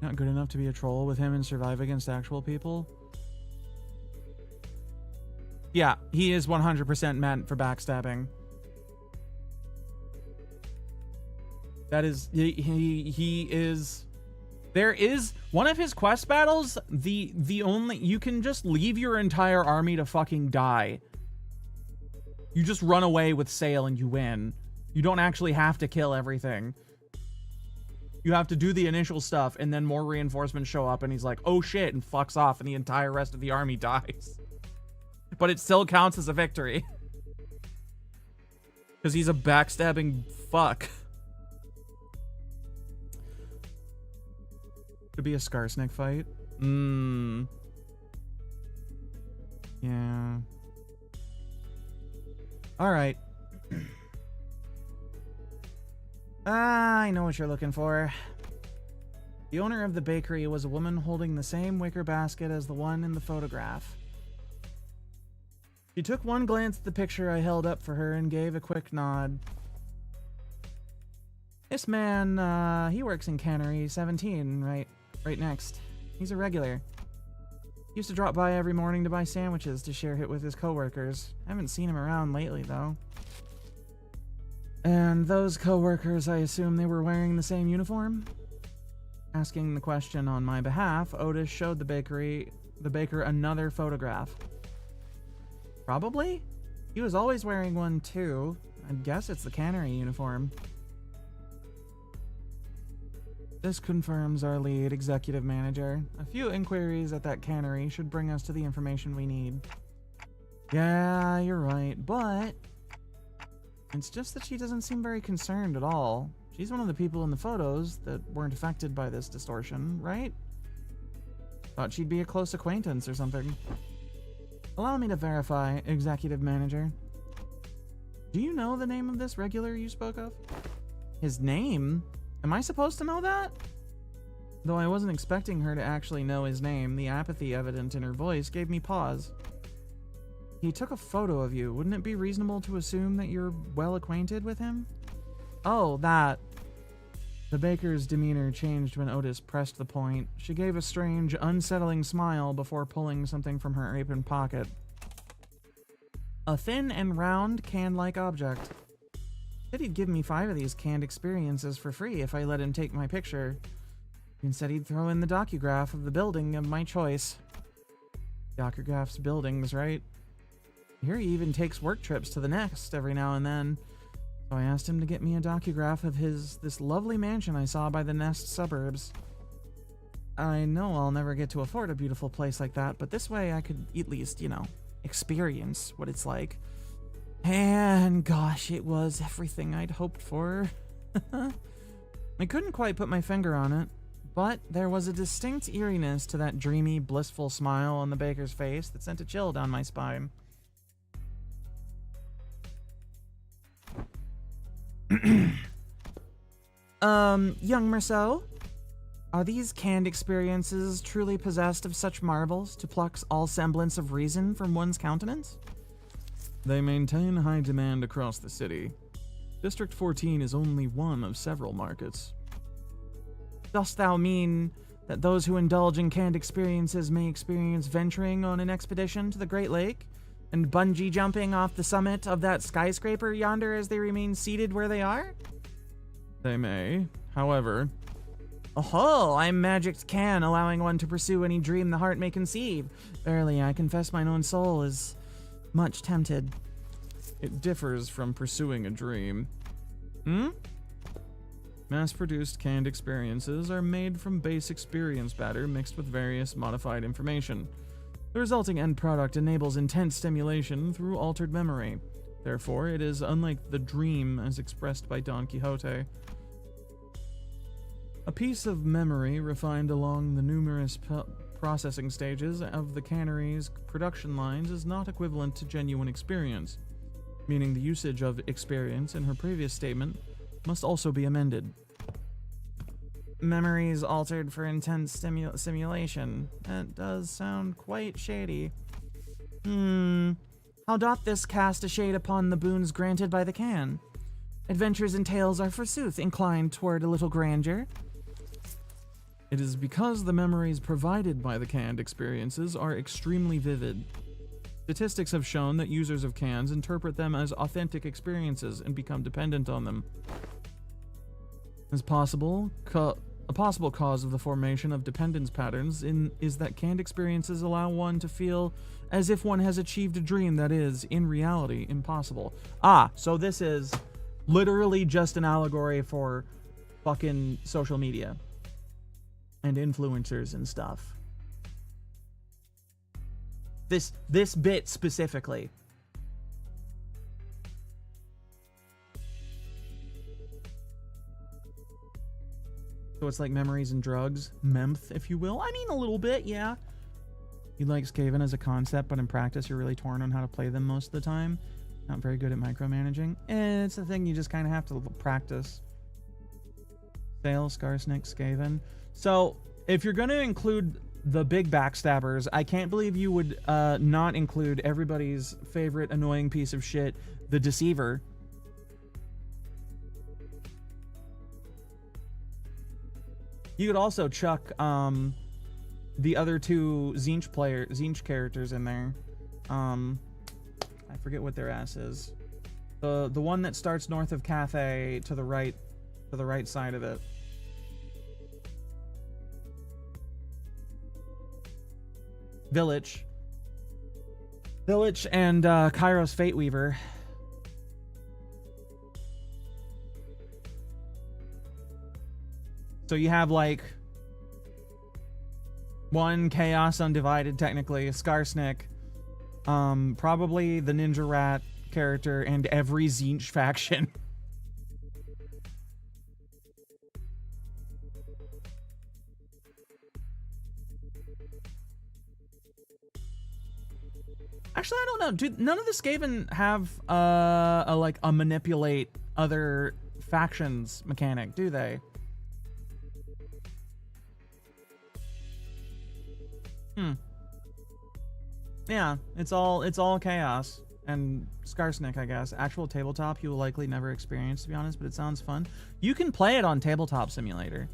Not good enough to be a troll with him and survive against actual people? Yeah, he is 100% meant for backstabbing. That is, he is... There is one of his quest battles, the only... You can just leave your entire army to fucking die. You just run away with Sale and you win. You don't actually have to kill everything. You have to do the initial stuff, and then more reinforcements show up, and he's like, oh shit, and fucks off, and the entire rest of the army dies. But it still counts as a victory. Because he's a backstabbing fuck. Could be a Skarsnik fight. Yeah. Alright. I know what you're looking for. The owner of the bakery was a woman holding the same wicker basket as the one in the photograph. She took one glance at the picture I held up for her and gave a quick nod. This man, he works in Cannery 17, right next. He's a regular. He used to drop by every morning to buy sandwiches to share it with his coworkers. Haven't seen him around lately, though. And those co-workers, I assume they were wearing the same uniform? Asking the question on my behalf, Otis showed the baker another photograph. Probably? He was always wearing one too. I guess it's the cannery uniform. This confirms our lead, executive manager. A few inquiries at that cannery should bring us to the information we need. Yeah, you're right, but... It's just that she doesn't seem very concerned at all. She's one of the people in the photos that weren't affected by this distortion, right? Thought she'd be a close acquaintance or something. Allow me to verify, executive manager. Do you know the name of this regular you spoke of? His name? Am I supposed to know that? Though I wasn't expecting her to actually know his name, the apathy evident in her voice gave me pause. He took a photo of you. Wouldn't it be reasonable to assume that you're well acquainted with him? Oh, that. The baker's demeanor changed when Otis pressed the point. She gave a strange, unsettling smile before pulling something from her apron pocket. A thin and round, can-like object. Said he'd give me 5 of these canned experiences for free if I let him take my picture. And said he'd throw in the docograph of the building of my choice. Docugraph's buildings, right? Here he even takes work trips to the Nest every now and then. So I asked him to get me a docugraph of this lovely mansion I saw by the Nest suburbs. I know I'll never get to afford a beautiful place like that, but this way I could at least, you know, experience what it's like. And gosh, it was everything I'd hoped for. I couldn't quite put my finger on it, but there was a distinct eeriness to that dreamy, blissful smile on the baker's face that sent a chill down my spine. Young Meursault, are these canned experiences truly possessed of such marvels to pluck all semblance of reason from one's countenance? They maintain high demand across the city. District 14 is only one of several markets. Dost thou mean that those who indulge in canned experiences may experience venturing on an expedition to the Great Lake and bungee jumping off the summit of that skyscraper yonder as they remain seated where they are? They may. However, oh, I'm magic can, allowing one to pursue any dream the heart may conceive. Verily, I confess mine own soul is much tempted. It differs from pursuing a dream. Mass-produced canned experiences are made from base experience matter mixed with various modified information. The resulting end product enables intense stimulation through altered memory. Therefore, it is unlike the dream as expressed by Don Quixote. A piece of memory refined along the numerous processing stages of the cannery's production lines is not equivalent to genuine experience, meaning the usage of experience in her previous statement must also be amended. Memories altered for intense simulation. That does sound quite shady. How doth this cast a shade upon the boons granted by the can? Adventures and tales are forsooth inclined toward a little grandeur. It is because the memories provided by the canned experiences are extremely vivid. Statistics have shown that users of cans interpret them as authentic experiences and become dependent on them. As possible, a possible cause of the formation of dependence patterns is that canned experiences allow one to feel as if one has achieved a dream that is, in reality, impossible. So this is literally just an allegory for fucking social media and influencers and stuff. This bit specifically. So it's like memories and drugs, memth, if you will. I mean, a little bit, yeah. You like Skaven as a concept, but in practice, you're really torn on how to play them most of the time. Not very good at micromanaging. It's a thing you just kind of have to practice. Sale, Skarsnik, Skaven. So, if you're going to include the big backstabbers, I can't believe you would not include everybody's favorite annoying piece of shit, the Deceiver. You could also chuck the other two Tzeentch characters in there. I forget what their ass is. The one that starts north of Cathay to the right side of it. Village and Kairos Fateweaver. So you have like one Chaos Undivided, technically, a Skarsnik, probably the Ninja Rat character, and every Tzeentch faction. Actually, I don't know. Do none of the Skaven have a manipulate other factions mechanic, do they? Yeah, it's all chaos and Skarsnik, I guess. Actual tabletop you will likely never experience, to be honest, but it sounds fun. You can play it on Tabletop Simulator.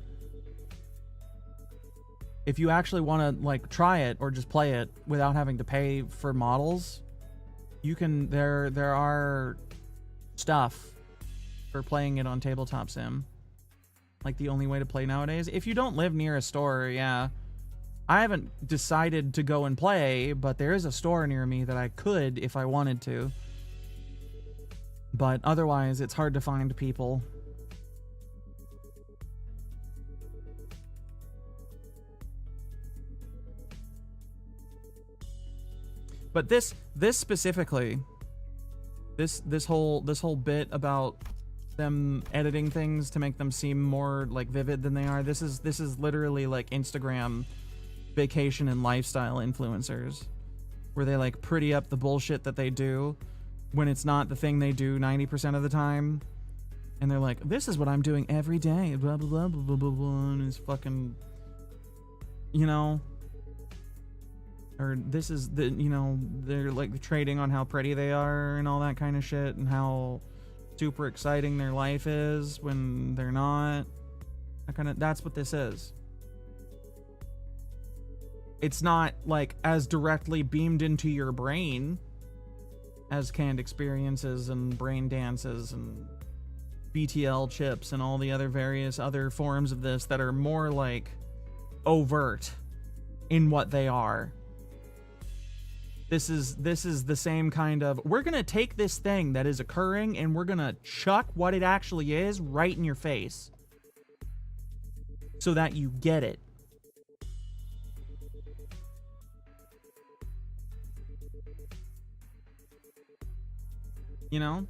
If you actually want to like try it or just play it without having to pay for models, you can. There are stuff for playing it on Tabletop Sim. Like the only way to play nowadays. If you don't live near a store, yeah. I haven't decided to go and play, but there is a store near me that I could if I wanted to. But otherwise, it's hard to find people. But this specifically, this whole bit about them editing things to make them seem more like vivid than they are. This is literally like Instagram vacation and lifestyle influencers, where they like pretty up the bullshit that they do when it's not the thing they do 90% of the time. And they're like, this is what I'm doing every day, blah blah blah blah blah blah, blah, and it's fucking, you know. Or this is the, you know, they're like trading on how pretty they are and all that kind of shit, and how super exciting their life is when they're not. That's what this is. It's not like as directly beamed into your brain as canned experiences and brain dances and BTL chips and all the other various other forms of this that are more like overt in what they are. This is the same kind of, we're gonna take this thing that is occurring and we're gonna chuck what it actually is right in your face so that you get it. You know?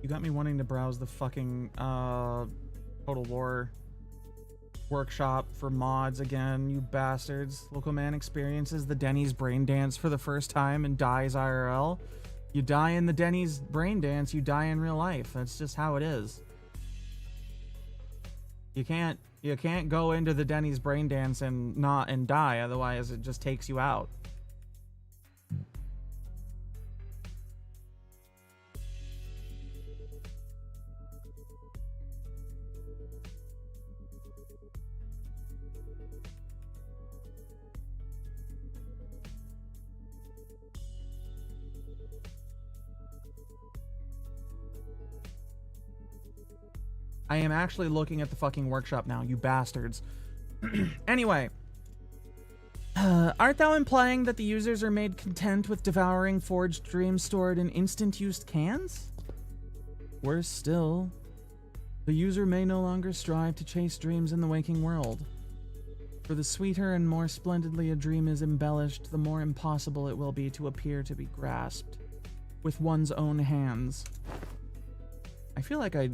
You got me wanting to browse the fucking Total War workshop for mods again, you bastards. Local man experiences the Denny's brain dance for the first time and dies IRL. You die in the Denny's brain dance, you die in real life. That's just how it is. You can't go into the Denny's brain dance and die, otherwise it just takes you out. I am actually looking at the fucking workshop now, you bastards. Anyway. Art thou implying that the users are made content with devouring forged dreams stored in instant-use cans? Worse still, the user may no longer strive to chase dreams in the waking world. For the sweeter and more splendidly a dream is embellished, the more impossible it will be to appear to be grasped with one's own hands. I feel like I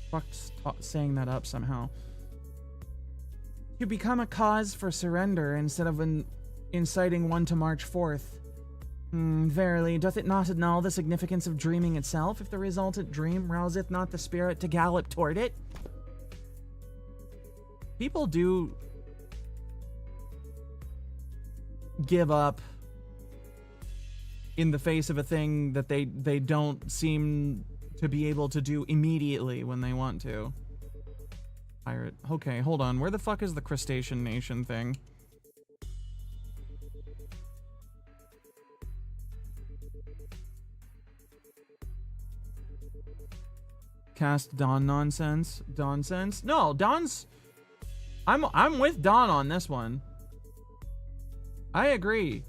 fucked saying that up somehow. To become a cause for surrender instead of inciting one to march forth. Verily, doth it not annul the significance of dreaming itself, if the resultant dream rouseth not the spirit to gallop toward it? People do give up in the face of a thing that they don't seem to be able to do immediately when they want to. Pirate. Okay, hold on. Where the fuck is the crustacean nation thing? Cast Dawn nonsense. Dawnsense? No, Dawn's... I'm with Dawn on this one. I agree.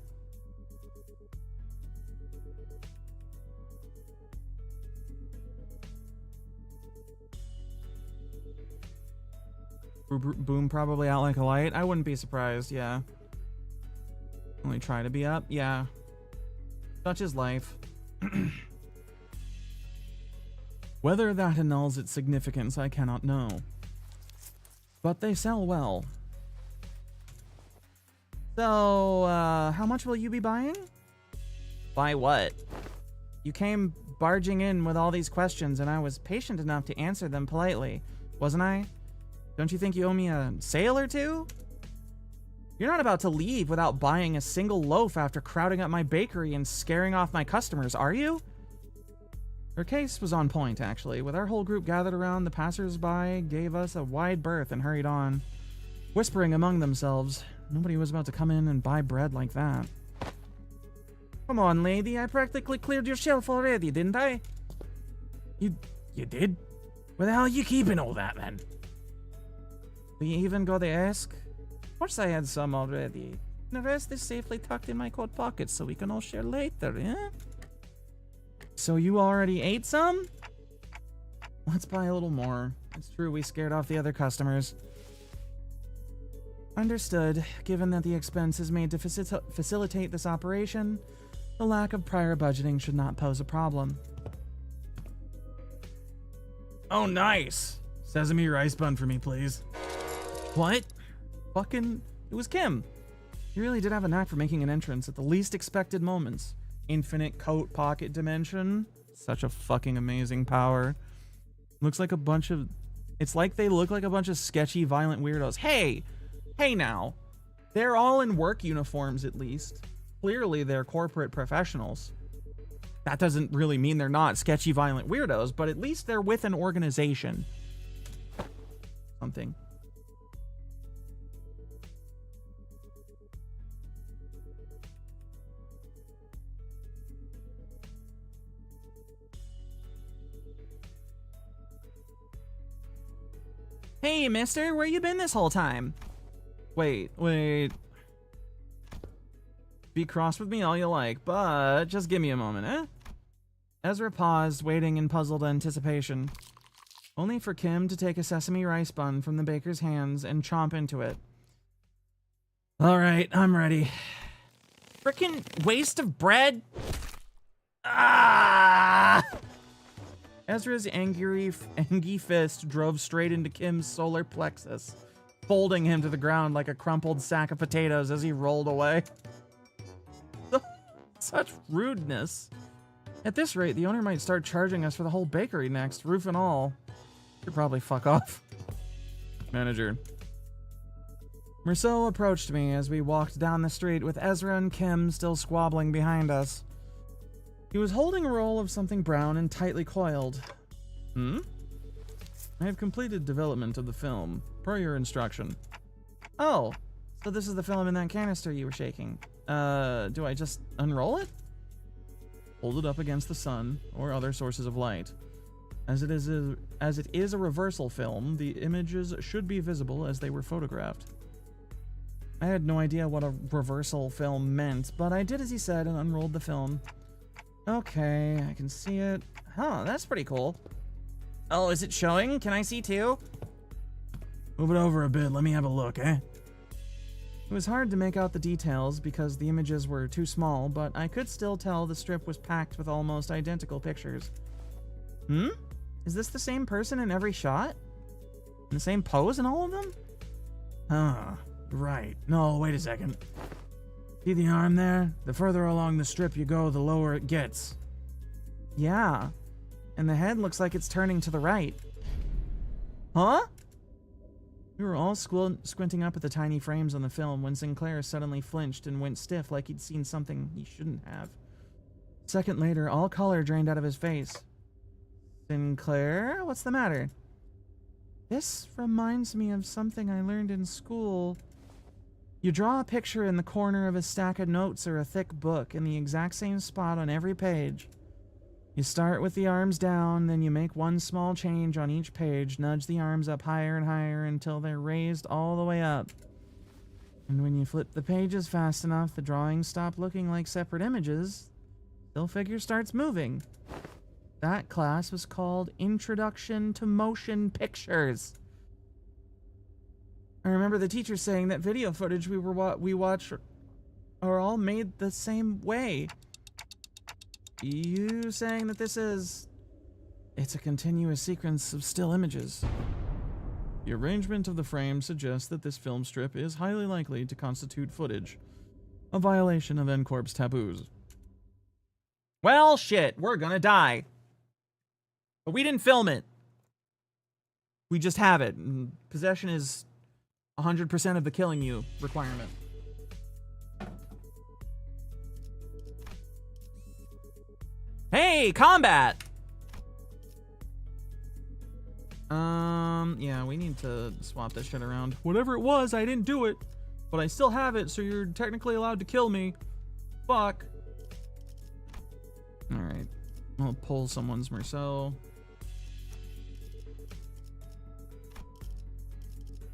Boom probably out like a light. I wouldn't be surprised, yeah. Only try to be up, yeah. Such is life. Whether that annuls its significance, I cannot know. But they sell well. So, how much will you be buying? Buy what? You came barging in with all these questions, and I was patient enough to answer them politely, wasn't I? Don't you think you owe me a sale or two? You're not about to leave without buying a single loaf after crowding up my bakery and scaring off my customers, are you? Her case was on point, actually. With our whole group gathered around, the passers-by gave us a wide berth and hurried on, whispering among themselves. Nobody was about to come in and buy bread like that. Come on, lady. I practically cleared your shelf already, didn't I? You did? Where the hell are you keeping all that, then? We even go to ask? Of course I had some already. The rest is safely tucked in my coat pocket so we can all share later, eh? So you already ate some? Let's buy a little more. It's true we scared off the other customers. Understood. Given that the expense is made to facilitate this operation, the lack of prior budgeting should not pose a problem. Oh, nice! Sesame rice bun for me, please. What? Fucking... It was Kim. He really did have a knack for making an entrance at the least expected moments. Infinite coat pocket dimension. Such a fucking amazing power. Looks like a bunch of... It's like they look like a bunch of sketchy, violent weirdos. Hey! Hey now. They're all in work uniforms, at least. Clearly, they're corporate professionals. That doesn't really mean they're not sketchy, violent weirdos, but at least they're with an organization. Something. Hey, mister, where you been this whole time? Wait. Be cross with me all you like, but just give me a moment, eh? Ezra paused, waiting in puzzled anticipation. Only for Kim to take a sesame rice bun from the baker's hands and chomp into it. Alright, I'm ready. Frickin' waste of bread! Ah! Ezra's angry fist drove straight into Kim's solar plexus, folding him to the ground like a crumpled sack of potatoes as he rolled away. Such rudeness. At this rate, the owner might start charging us for the whole bakery next, roof and all. Should probably fuck off. Manager. Meursault approached me as we walked down the street with Ezra and Kim still squabbling behind us. He was holding a roll of something brown and tightly coiled. I have completed development of the film, per your instruction. Oh, so this is the film in that canister you were shaking. Do I just unroll it? Hold it up against the sun or other sources of light. As it is a reversal film, the images should be visible as they were photographed. I had no idea what a reversal film meant, but I did as he said and unrolled the film. Okay, I can see it. Huh, that's pretty cool. Oh, is it showing? Can I see too? Move it over a bit, let me have a look, eh? It was hard to make out the details because the images were too small, but I could still tell the strip was packed with almost identical pictures. Is this the same person in every shot? In the same pose in all of them? Huh, right. No, wait a second. See the arm there? The further along the strip you go, the lower it gets. Yeah. And the head looks like it's turning to the right. Huh? We were all squinting up at the tiny frames on the film when Sinclair suddenly flinched and went stiff like he'd seen something he shouldn't have. A second later, all color drained out of his face. Sinclair? What's the matter? This reminds me of something I learned in school. You draw a picture in the corner of a stack of notes or a thick book in the exact same spot on every page. You start with the arms down, then you make one small change on each page, nudge the arms up higher and higher until they're raised all the way up. And when you flip the pages fast enough, the drawings stop looking like separate images. Still figure starts moving. That class was called Introduction to Motion Pictures. I remember the teacher saying that video footage we watch are all made the same way. You saying that it's a continuous sequence of still images. The arrangement of the frame suggests that this film strip is highly likely to constitute footage, a violation of N-Corp's taboos. Well, shit, we're gonna die. But we didn't film it. We just have it. And possession is 100% of the killing you requirement. Hey, combat! Yeah, we need to swap this shit around. Whatever it was, I didn't do it. But I still have it, so you're technically allowed to kill me. Fuck. Alright. I'll pull someone's Meursault.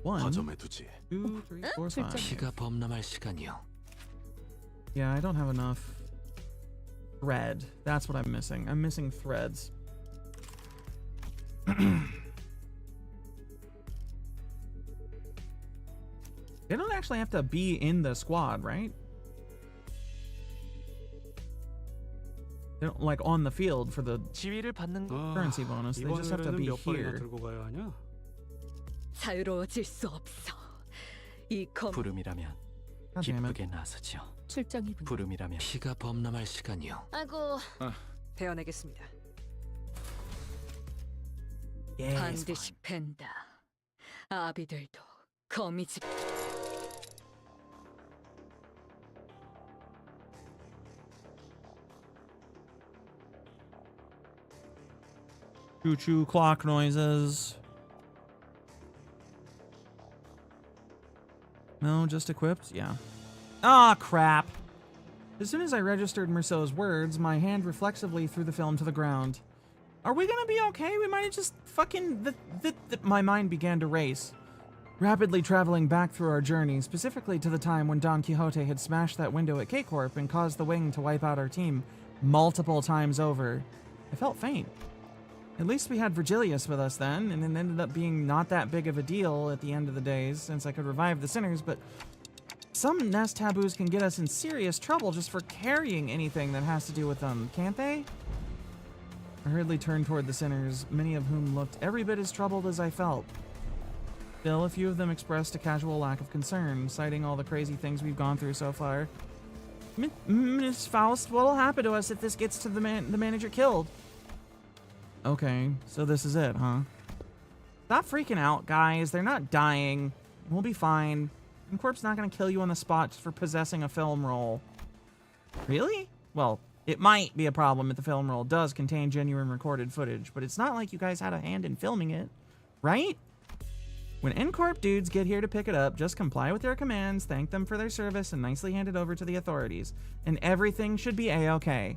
1, 화점에 두지. 2, 3, 4, 5. 피가 범람할 시간이요. Yeah, I don't have enough thread. That's what I'm missing. I'm missing threads. They don't actually have to be in the squad, right? They don't, like, on the field for the 지위를 받는 currency bonus. They just have to 이번에는 be 몇 번이나 here. 들고 가야 하냐? 자유로워질 수 없어. 이 부름이라면 God damn it. 기쁘게 나서지요. 출장이군. 부름이라면 피가 범람할 시간이요. 아이고, 베어내겠습니다. Yes. 반드시 팬다. 아비들도 거미집. Choo-choo clock noises. No, just equipped? Yeah. Ah, crap. As soon as I registered Meursault's words, my hand reflexively threw the film to the ground. Are we gonna be okay? We might have just fucking... My mind began to race. Rapidly traveling back through our journey, specifically to the time when Don Quixote had smashed that window at K-Corp and caused the wing to wipe out our team multiple times over. I felt faint. At least we had Virgilius with us then, and it ended up being not that big of a deal at the end of the days, since I could revive the sinners, but some nest taboos can get us in serious trouble just for carrying anything that has to do with them, can't they? I hurriedly turned toward the sinners, many of whom looked every bit as troubled as I felt. Still, a few of them expressed a casual lack of concern, citing all the crazy things we've gone through so far. Miss Faust, what'll happen to us if this gets to the manager killed? Okay, so this is it, huh? Stop freaking out, guys. They're not dying. We'll be fine. Corp's not gonna kill you on the spot just for possessing a film roll. Really? Well, it might be a problem if the film roll does contain genuine recorded footage, but it's not like you guys had a hand in filming it, right? When N-Corp dudes get here to pick it up, just comply with their commands, thank them for their service, and nicely hand it over to the authorities, and everything should be A-okay.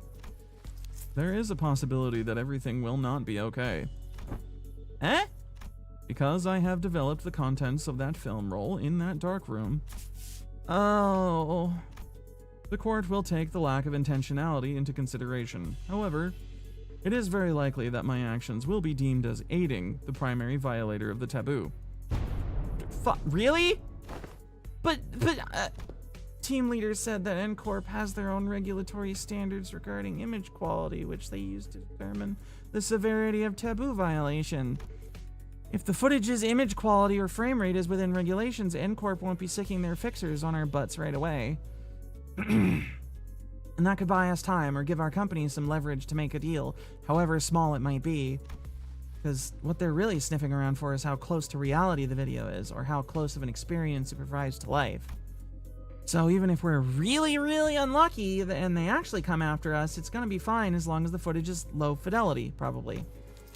There is a possibility that everything will not be okay. Eh? Because I have developed the contents of that film roll in that dark room. Oh. The court will take the lack of intentionality into consideration. However, it is very likely that my actions will be deemed as aiding the primary violator of the taboo. Really? But team leaders said that N-Corp has their own regulatory standards regarding image quality, which they use to determine the severity of taboo violation. If the footage's image quality or frame rate is within regulations, N-Corp won't be sicking their fixers on our butts right away. And that could buy us time or give our company some leverage to make a deal, however small it might be. Because what they're really sniffing around for is how close to reality the video is, or how close of an experience it provides to life. So even if we're really, really unlucky and they actually come after us, it's gonna be fine as long as the footage is low fidelity, probably.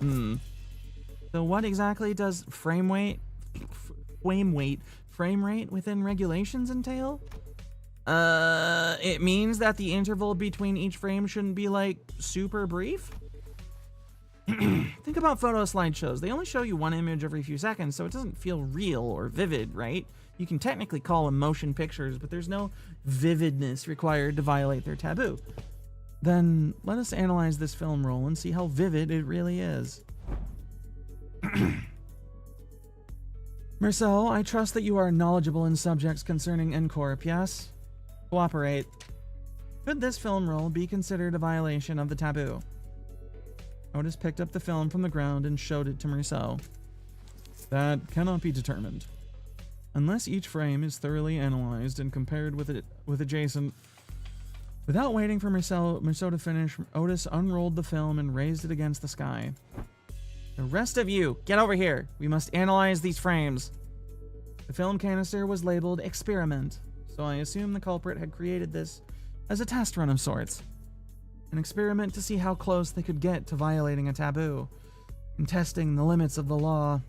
So what exactly does frame rate within regulations entail? It means that the interval between each frame shouldn't be, like, super brief? Think about photo slideshows. They only show you one image every few seconds, so it doesn't feel real or vivid, right? You can technically call them motion pictures, but there's no vividness required to violate their taboo. Then let us analyze this film roll and see how vivid it really is. Meursault, I trust that you are knowledgeable in subjects concerning N-Corp, yes? Cooperate. Could this film roll be considered a violation of the taboo? Otis picked up the film from the ground and showed it to Meursault. That cannot be determined. Unless each frame is thoroughly analyzed and compared with adjacent. Without waiting for Meursault to finish, Otis unrolled the film and raised it against the sky. The rest of you, get over here. We must analyze these frames. The film canister was labeled Experiment, so I assume the culprit had created this as a test run of sorts. An experiment to see how close they could get to violating a taboo, and testing the limits of the law.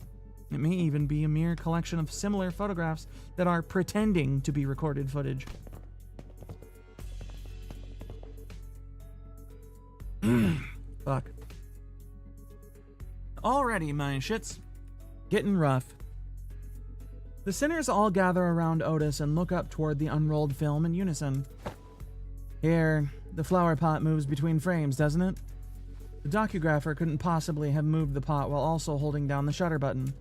It may even be a mere collection of similar photographs that are pretending to be recorded footage. Fuck. Alrighty, my shits. Getting rough. The sinners all gather around Otis and look up toward the unrolled film in unison. Here, the flower pot moves between frames, doesn't it? The docugrapher couldn't possibly have moved the pot while also holding down the shutter button.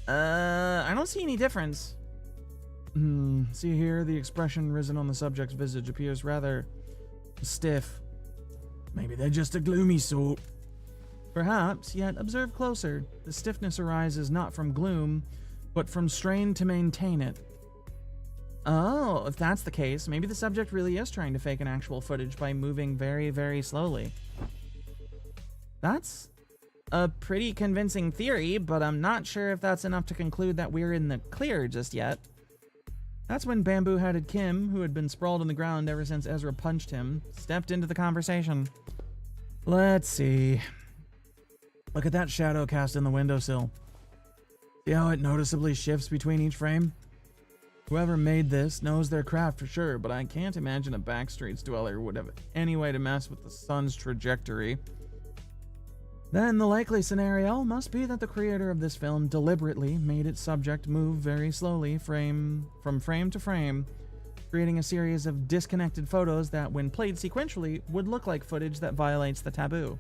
I don't see any difference. See here, the expression risen on the subject's visage appears rather stiff. Maybe they're just a gloomy sort. Perhaps, yet observe closer. The stiffness arises not from gloom, but from strain to maintain it. Oh, if that's the case, maybe the subject really is trying to fake an actual footage by moving very, very slowly. That's a pretty convincing theory, but I'm not sure if that's enough to conclude that we're in the clear just yet. That's when bamboo-headed Kim, who had been sprawled on the ground ever since Ezra punched him, stepped into the conversation. Let's see. Look at that shadow cast in the windowsill. See how it noticeably shifts between each frame? Whoever made this knows their craft for sure, but I can't imagine a backstreets dweller would have any way to mess with the sun's trajectory. Then the likely scenario must be that the creator of this film deliberately made its subject move very slowly from frame to frame, creating a series of disconnected photos that, when played sequentially, would look like footage that violates the taboo.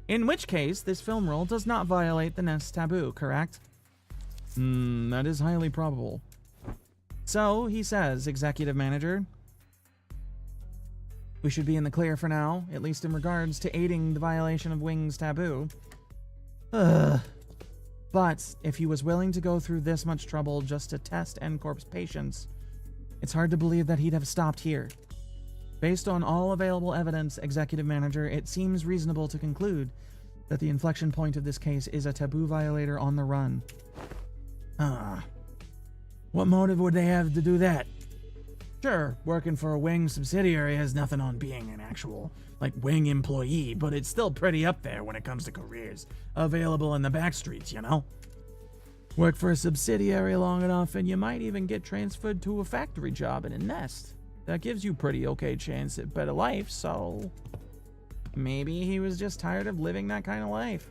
In which case, this film roll does not violate the Nest's taboo, correct? That is highly probable. So, he says, executive manager, we should be in the clear for now, at least in regards to aiding the violation of Wing's taboo. But if he was willing to go through this much trouble just to test N-Corp's patience, it's hard to believe that he'd have stopped here. Based on all available evidence, executive manager, it seems reasonable to conclude that the inflection point of this case is a taboo violator on the run. What motive would they have to do that? Sure, working for a Wing subsidiary has nothing on being an actual, Wing employee, but it's still pretty up there when it comes to careers available in the backstreets, you know? Work for a subsidiary long enough and you might even get transferred to a factory job in a Nest. That gives you pretty okay chance at better life, so maybe he was just tired of living that kind of life.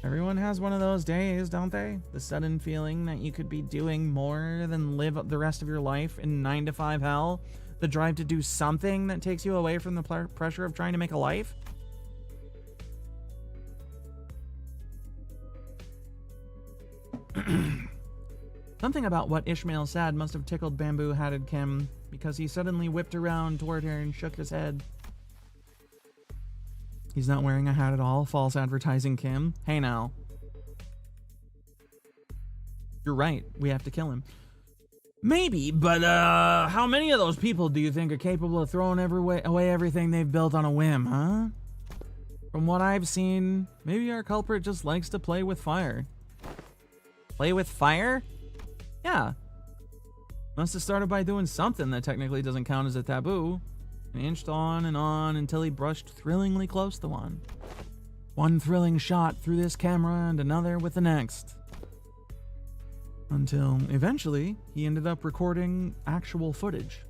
Everyone has one of those days, don't they? The sudden feeling that you could be doing more than live the rest of your life in 9-to-5 hell. The drive to do something that takes you away from the pressure of trying to make a life. Something about what Ishmael said must have tickled bamboo-hatted Kim, because he suddenly whipped around toward her and shook his head. He's not wearing a hat at all, false advertising Kim. Hey now. You're right, we have to kill him. Maybe, but how many of those people do you think are capable of throwing away everything they've built on a whim, huh? From what I've seen, maybe our culprit just likes to play with fire. Play with fire? Yeah. Must have started by doing something that technically doesn't count as a taboo. And inched on until he brushed thrillingly close to one. One thrilling shot through this camera and another with the next. Until, eventually, he ended up recording actual footage.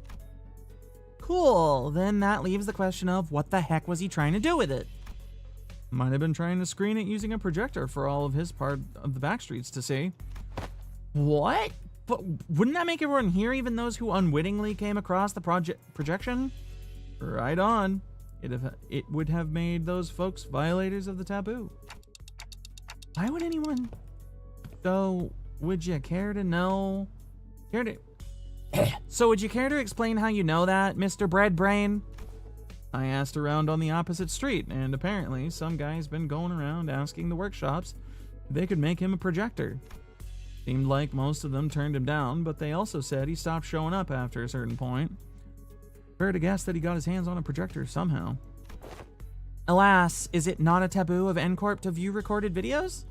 Cool, then that leaves the question of what the heck was he trying to do with it? Might have been trying to screen it using a projector for all of his part of the backstreets to see. What? But wouldn't that make everyone hear, even those who unwittingly came across the projection? Right on. It would have made those folks violators of the taboo. Why would anyone? So, would you care to know? So, would you care to explain how you know that, Mr. Breadbrain? I asked around on the opposite street, and apparently some guy's been going around asking the workshops if they could make him a projector. Seemed like most of them turned him down, but they also said he stopped showing up after a certain point. Fair to guess that he got his hands on a projector somehow. Alas, is it not a taboo of N-Corp to view recorded videos?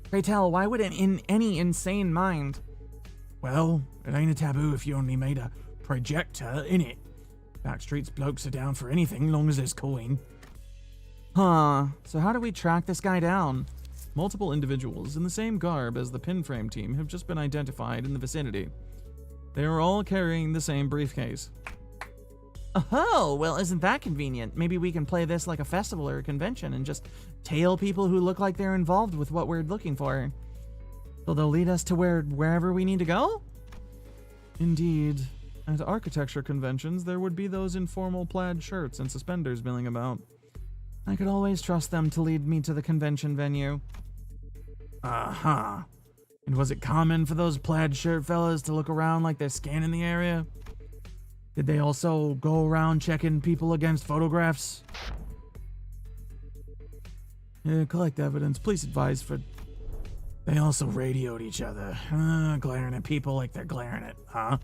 Pray tell, why would in any insane mind? Well, it ain't a taboo if you only made a projector, innit? Backstreet's blokes are down for anything long as there's coin. Huh, so how do we track this guy down? Multiple individuals in the same garb as the pinframe team have just been identified in the vicinity. They are all carrying the same briefcase. Oh, well, isn't that convenient? Maybe we can play this like a festival or a convention and just tail people who look like they're involved with what we're looking for. So they'll lead us to wherever we need to go? Indeed. At architecture conventions, there would be those informal plaid shirts and suspenders milling about. I could always trust them to lead me to the convention venue. Uh-huh. And was it common for those plaid shirt fellas to look around like they're scanning the area? Did they also go around checking people against photographs? Yeah, collect evidence. Please advise for... They also radioed each other, glaring at people like they're glaring at, huh?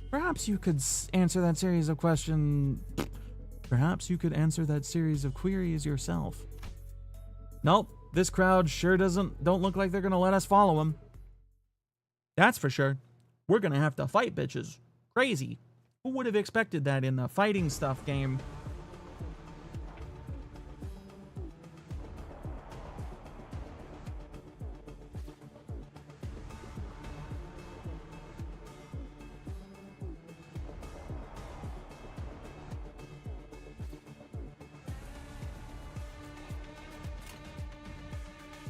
Perhaps you could answer that series of questions... Perhaps you could answer that series of queries yourself. Nope, this crowd sure don't look like they're gonna let us follow them. That's for sure. We're gonna have to fight bitches. Crazy. Who would have expected that in the fighting stuff game?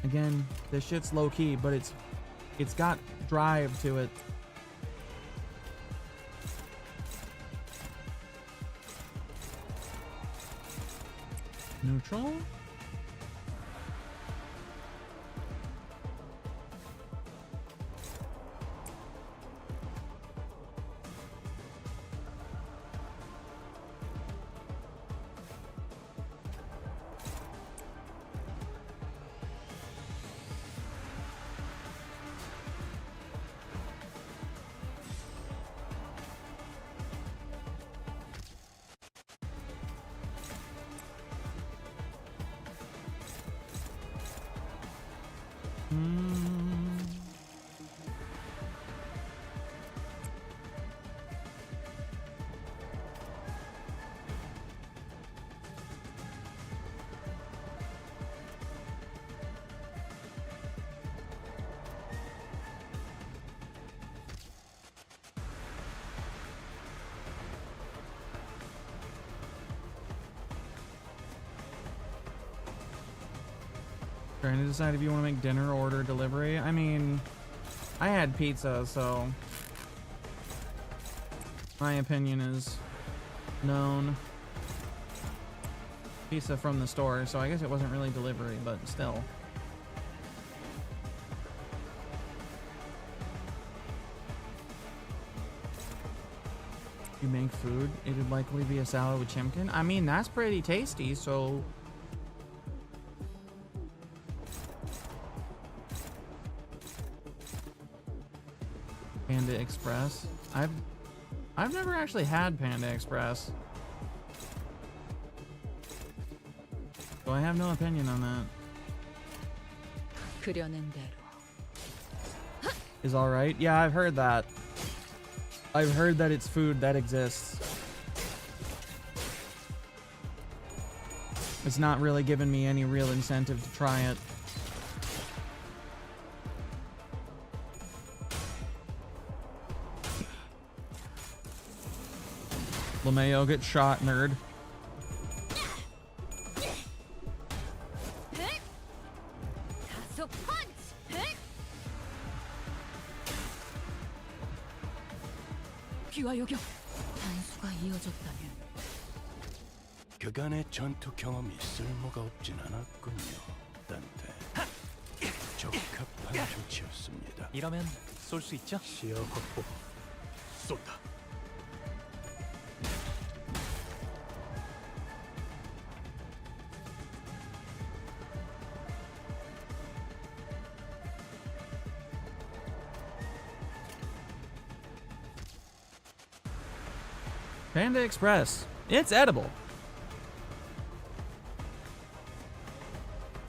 Again, this shit's low key, but it's got drive to it. Neutral? Trying to decide if you want to make dinner or order delivery. I mean, I had pizza, so my opinion is known. Pizza from the store, so I guess it wasn't really delivery, but still. You make food, it would likely be a salad with chimkin. I mean, that's pretty tasty, so... Panda Express. I've never actually had Panda Express, so I have no opinion on that. 그려낸 대로. Is all right? Yeah, I've heard that. I've heard that it's food that exists. It's not really giving me any real incentive to try it. LeMayo gets shot, nerd. 귀화요격. 단수가 이어졌다면. 그간의 전투 경험이 쓸모가 없진 않았군요, 단테. 적합한 조치였습니다. 이러면 쏠 수 있죠? 시야 확보. 쏜다. Panda Express. It's edible.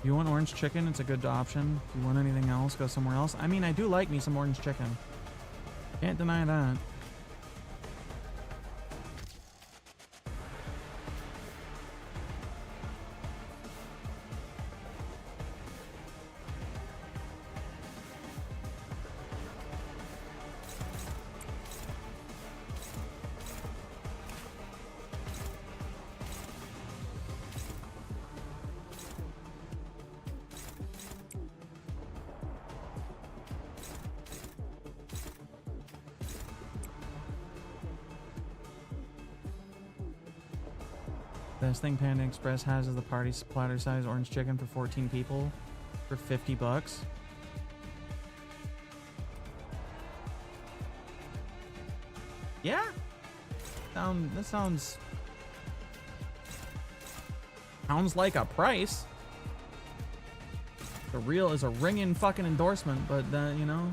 If you want orange chicken, it's a good option. If you want anything else, go somewhere else. I mean, I do like me some orange chicken. Can't deny that. Best thing Panda Express has is the party platter size orange chicken for 14 people for $50. Yeah. That sounds like a price. The real is a ringing fucking endorsement, but you know.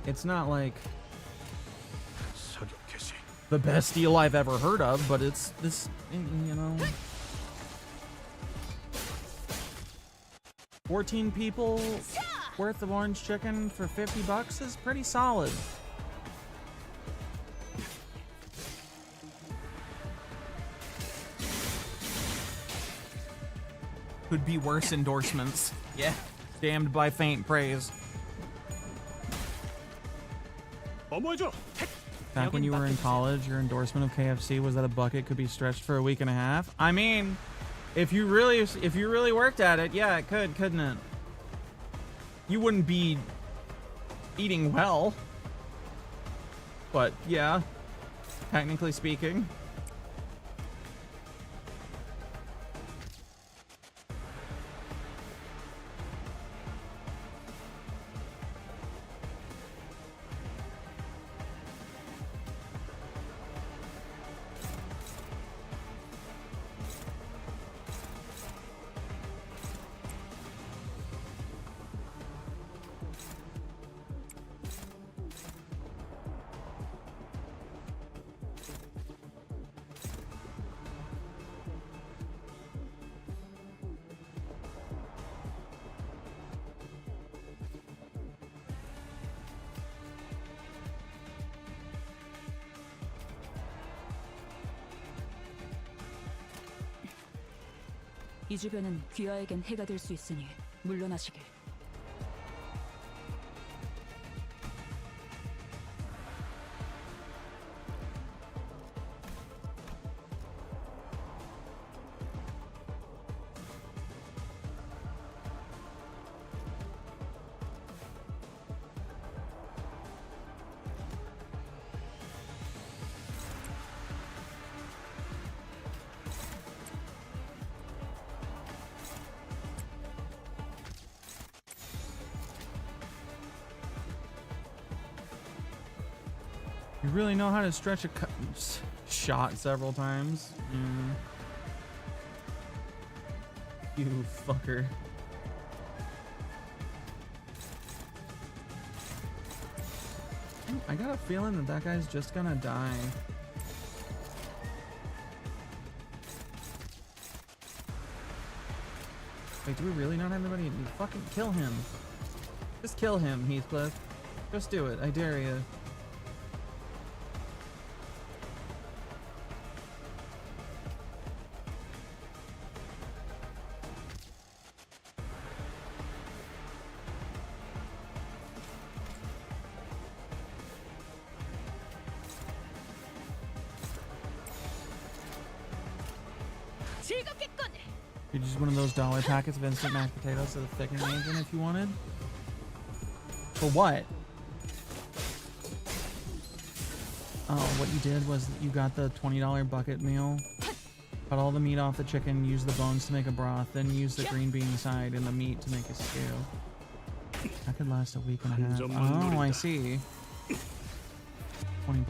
It's not like 사격 개시. the best deal I've ever heard of, but it's this, you know. 14 people worth of orange chicken for $50 is pretty solid. Could be worse endorsements. Yeah. Damned by faint praise. 어머죠. Back when you were in college, your endorsement of KFC was that a bucket could be stretched for a week and a half. I mean, if you really worked at it, yeah, it could, couldn't it? You wouldn't be eating well. But yeah, technically speaking. 이 주변은 귀하에겐 해가 될 수 있으니 물러나시길. You really know how to stretch a shot several times. You fucker. I got a feeling that that guy's just gonna die. Wait, do we really not have anybody? Fucking kill him. Just kill him, Heathcliff. Just do it. I dare you. You just one of those dollar packets of instant mashed potatoes to the thickening agent if you wanted. For what? Oh, what you did was you got the $20 bucket meal, cut all the meat off the chicken, use the bones to make a broth, then use the green bean side and the meat to make a stew. That could last a week and a half. Oh, I see. $20.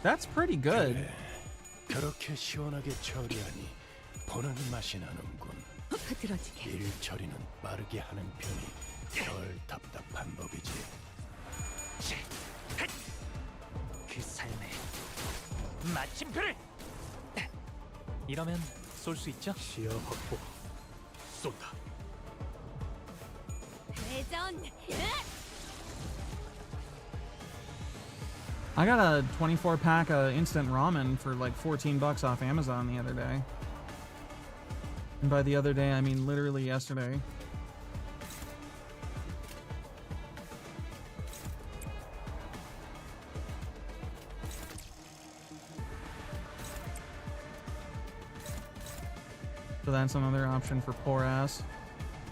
That's pretty good. 그렇게 시원하게 처리하니 보는 맛이 나는군. 일 처리는 빠르게 하는 편이 덜 답답한 법이지. 그 삶에 마침표를. 이러면 쏠 수 있죠? 시야 확보. 쏜다. 대전. I got a 24 pack of instant ramen for like $14 off Amazon the other day. And by the other day, I mean literally yesterday. So that's another option for poor ass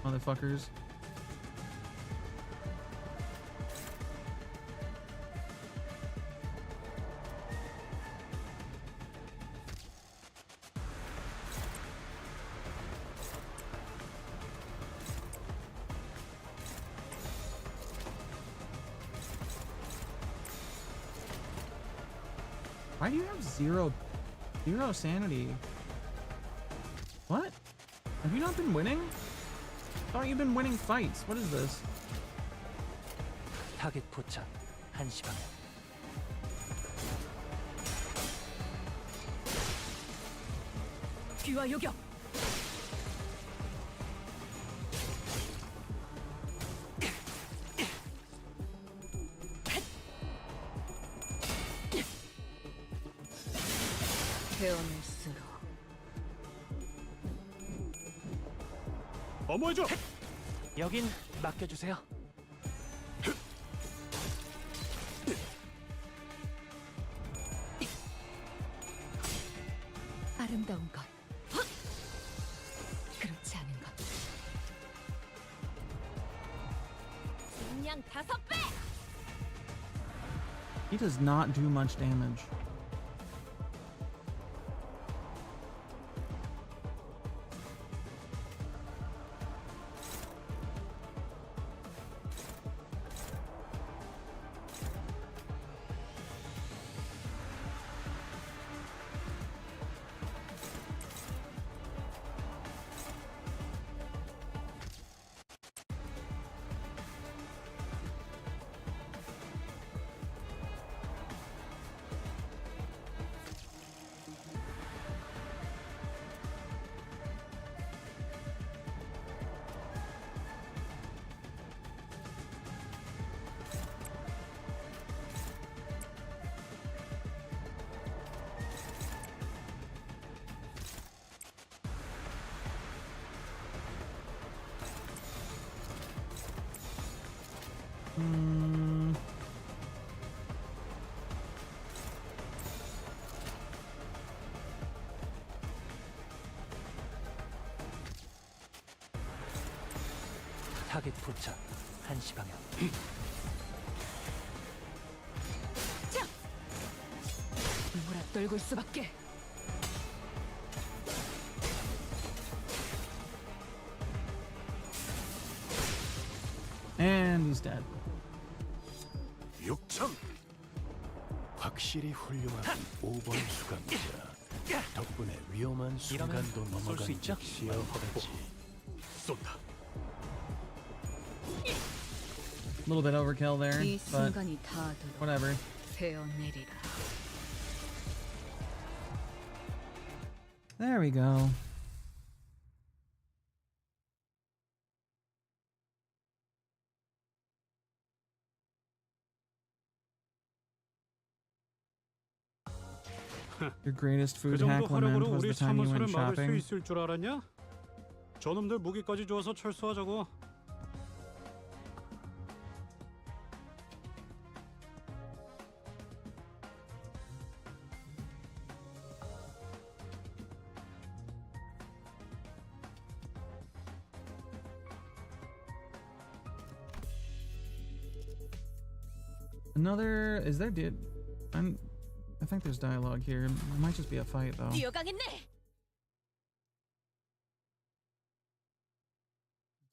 motherfuckers. Why do you have zero sanity? What? Have you not been winning? I thought you've been winning fights. What is this? 타겟 포착 1시 방향. 귀와 요격. 헤어낼수록 어머해줘. 여긴 맡겨주세요. 아름다운 것. 그렇지 않은 것. 그냥 5배. He does not do much damage. 타겟 포착 1시 방향. 몰아떨굴 수밖에. And he's dead. 6천. 확실히 훌륭한 5번 수감자. 덕분에 위험한 이러면 순간도 쏠수 넘어간 있죠? 적이 없다지. 쏜다. A little bit overkill there, 이 but 순간이 닿도록 whatever. 베어내리라. There we go. Your greatest 그 food 정도 hack lament 화력으로 was 우리 the time you 참호선을 went 막을 수 shopping. 있을 줄 알았냐? 저놈들 무기까지 주어서 철수하자고. Another, is there I think there's dialogue here. It might just be a fight though. 뛰어가겠네.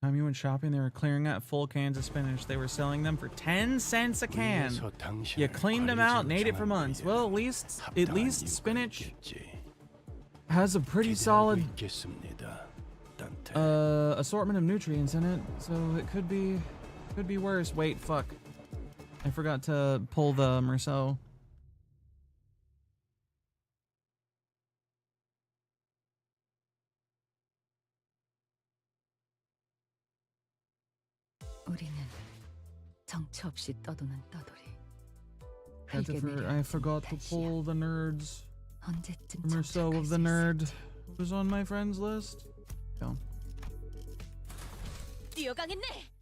Time you went shopping, they were clearing out full cans of spinach. They were selling them for 10 cents a can. 위에서 당신을 You cleaned them out and ate it for 관리자로 months. 삼았기에 Well, at 합당한 least 이유가 spinach 있겠지. has a pretty 기대하고 solid 있겠습니다, 단테. assortment of nutrients in it, so it could be worse. Wait, fuck. I forgot to pull the Meursault. 우리는 정처 없이 떠도는 떠돌이. I forgot to pull the nerds. 언제쯤 Meursault 정착할 of the 수 nerd 있을지. was on my friends list. Go. 뛰어가겠네.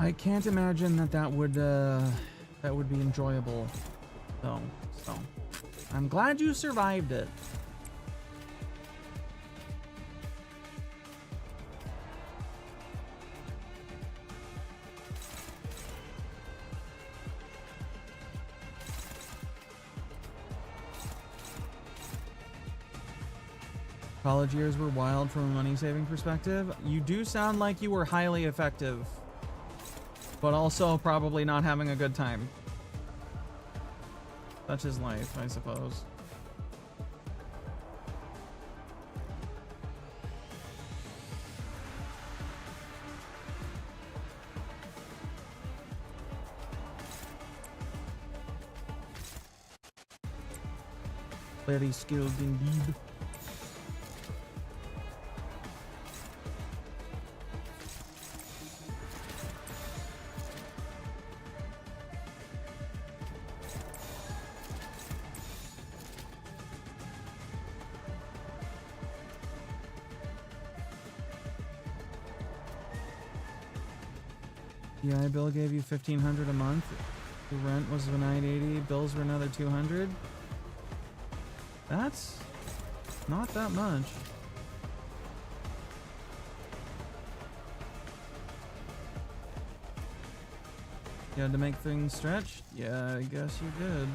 I can't imagine that would be enjoyable, though. So, I'm glad you survived it. College years were wild from a money-saving perspective. You do sound like you were highly effective, but also probably not having a good time. Such is life, I suppose. Very skilled indeed. GI Bill gave you $1,500 a month. The rent was $980. Bills were another $200. That's not that much. You had to make things stretch? Yeah, I guess you did.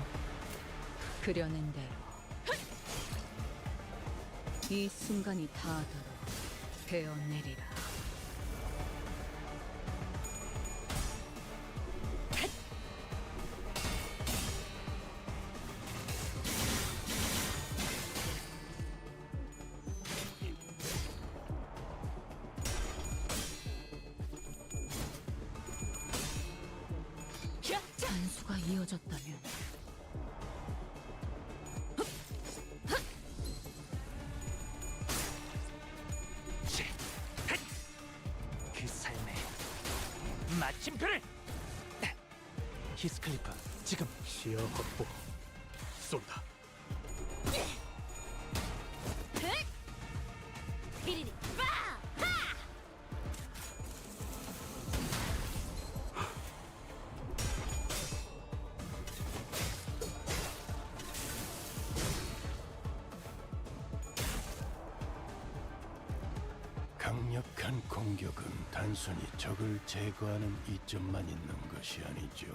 그려낸 대로 이 순간이 닿도록 베어내리라. 전수가 이어졌다면 그 삶의 마침표를! 히스클리프, 지금! 시야 확보. 쏜다. 강력한 공격은 단순히 적을 제거하는 이점만 있는 것이 아니죠.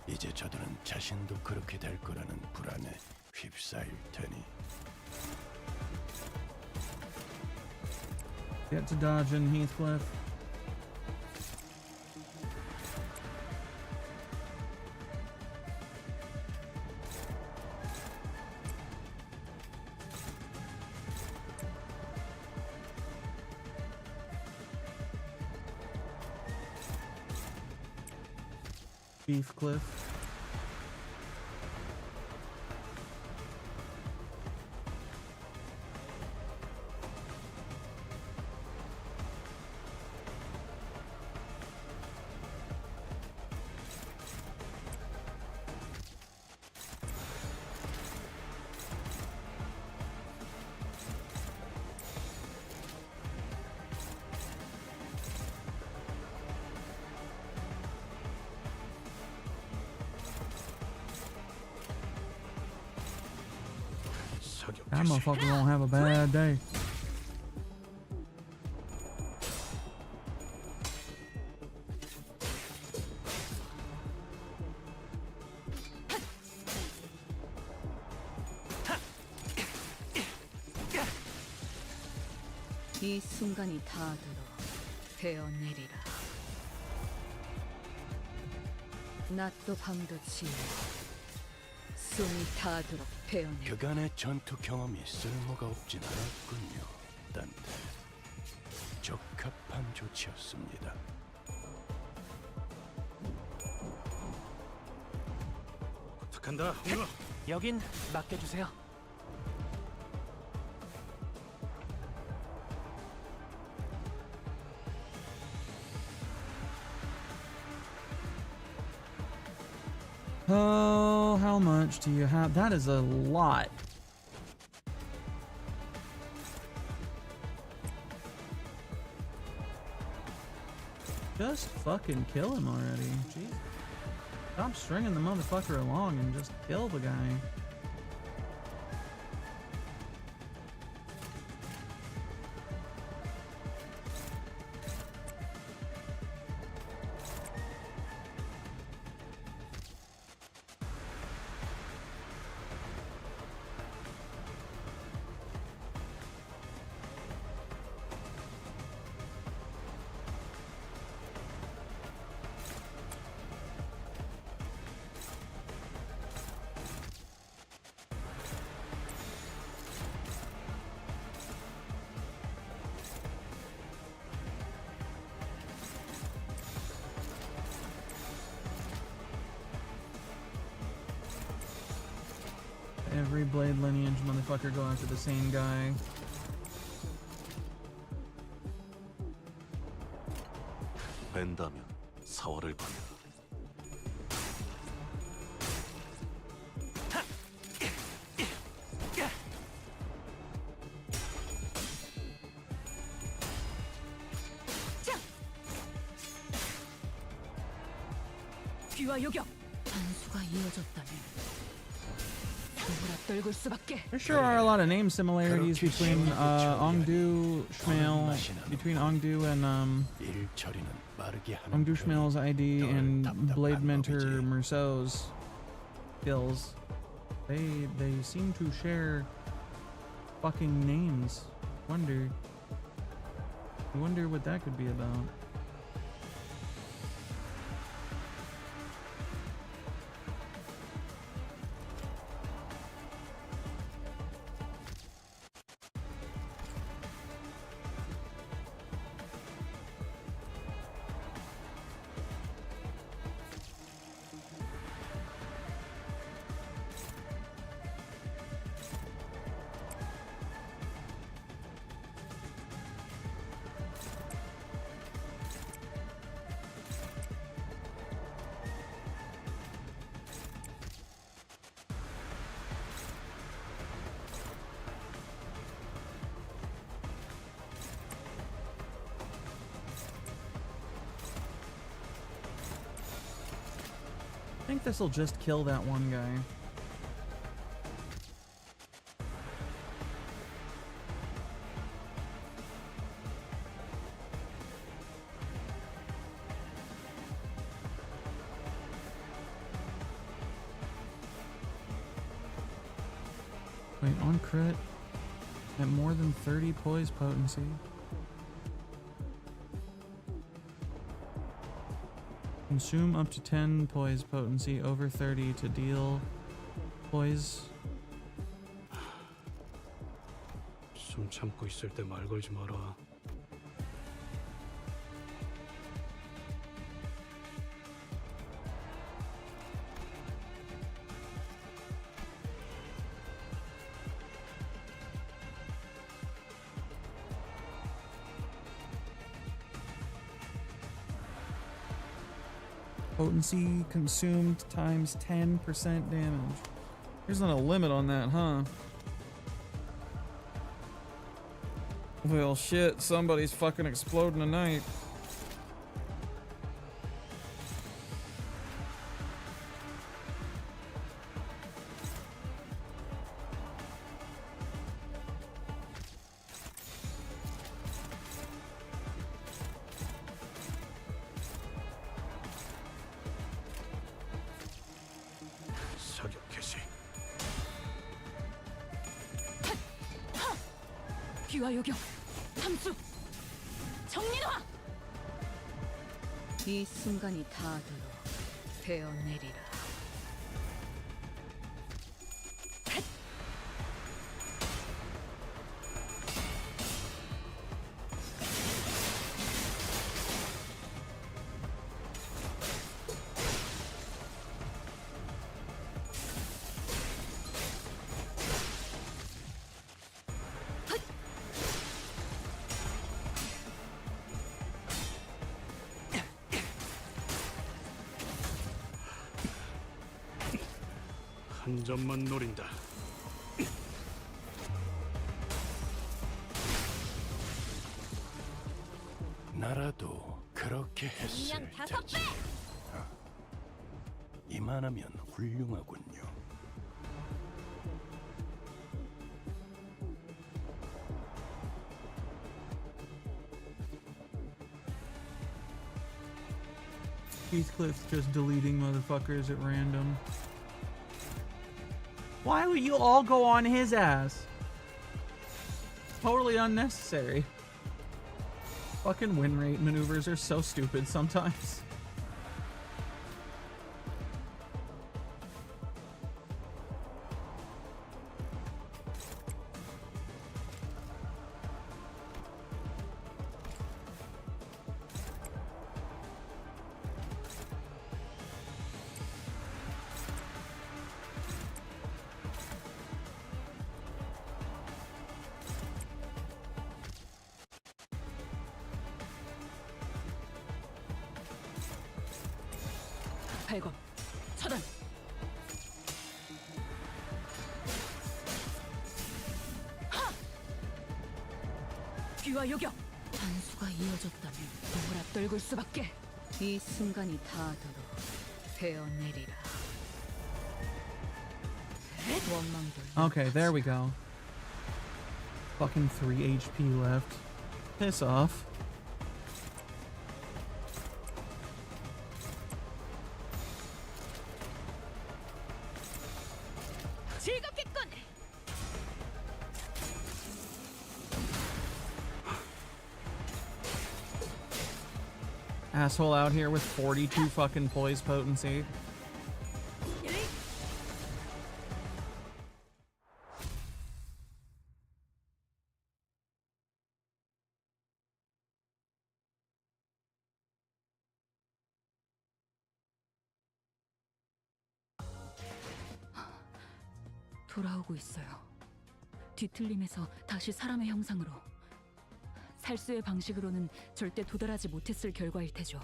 이제 저들은 자신도 그렇게 될 거라는 불안에 휩싸일 테니. Get to dodging, Heathcliff. Beefcliff. That motherfucker gonna have a bad day. 이 순간이 닿도록 베어내리라. 낮도 밤도 지워 숨이 닿도록 베어내리라. 그간의 전투 경험이 쓸모가 없진 않았군요, 단테. 적합한 조치였습니다. 부탁한다, 홍아. 여긴 맡겨주세요. Oh, how much do you have? That is a lot. Just fucking kill him already. Jeez. Stop stringing the motherfucker along and just kill the guy. Every Blade lineage motherfucker go after the same guy. 뺀다면 사활을 받는다. 귀와 요격. 단수가 이어졌다면 누구라 떨굴 수밖에. There sure are a lot of name similarities between Ongdu Shmael, between Ongdu and 일 처리는 빠르게 하는 Ongdu 편이 Shmael's ID 덜 and 답답한 Blade Mentor 법이지. Meursault's skills. They seem to share fucking names. Wonder what that could be about. I think this will just kill that one guy. Wait, on crit at more than 30 poise potency. Consume up to 10 poise potency over 30 to deal poise. 숨 참고 있을 때 말 걸지 마라. Potency consumed times 10% damage. There's not a limit on that, huh? Well, shit, somebody's fucking exploding tonight. 사격 개시. 귀와 요격. 함수. 정리화. 이 순간이 닿도록 베어내리라. 한 점만 노린다. 나라도 그렇게 그렇게 했을 테지. 이만하면 훌륭하군요. Heathcliff's just deleting motherfuckers at random. Why would you all go on his ass? Totally unnecessary. Fucking win rate maneuvers are so stupid sometimes. 발검, 차단. 하! 귀와 요격. 단수가 이어졌다면 누구라 떨굴 수밖에. 이 순간이 닿도록 베어내리라. 원망들. Okay, there we go. Fucking 3 HP left. Piss off. 즐겁겠군. Asshole out here with 42 fucking poise potency. 돌아오고 있어요. 뒤틀림에서 다시 사람의 형상으로. 살수의 방식으로는 절대 도달하지 못했을 결과일 테죠.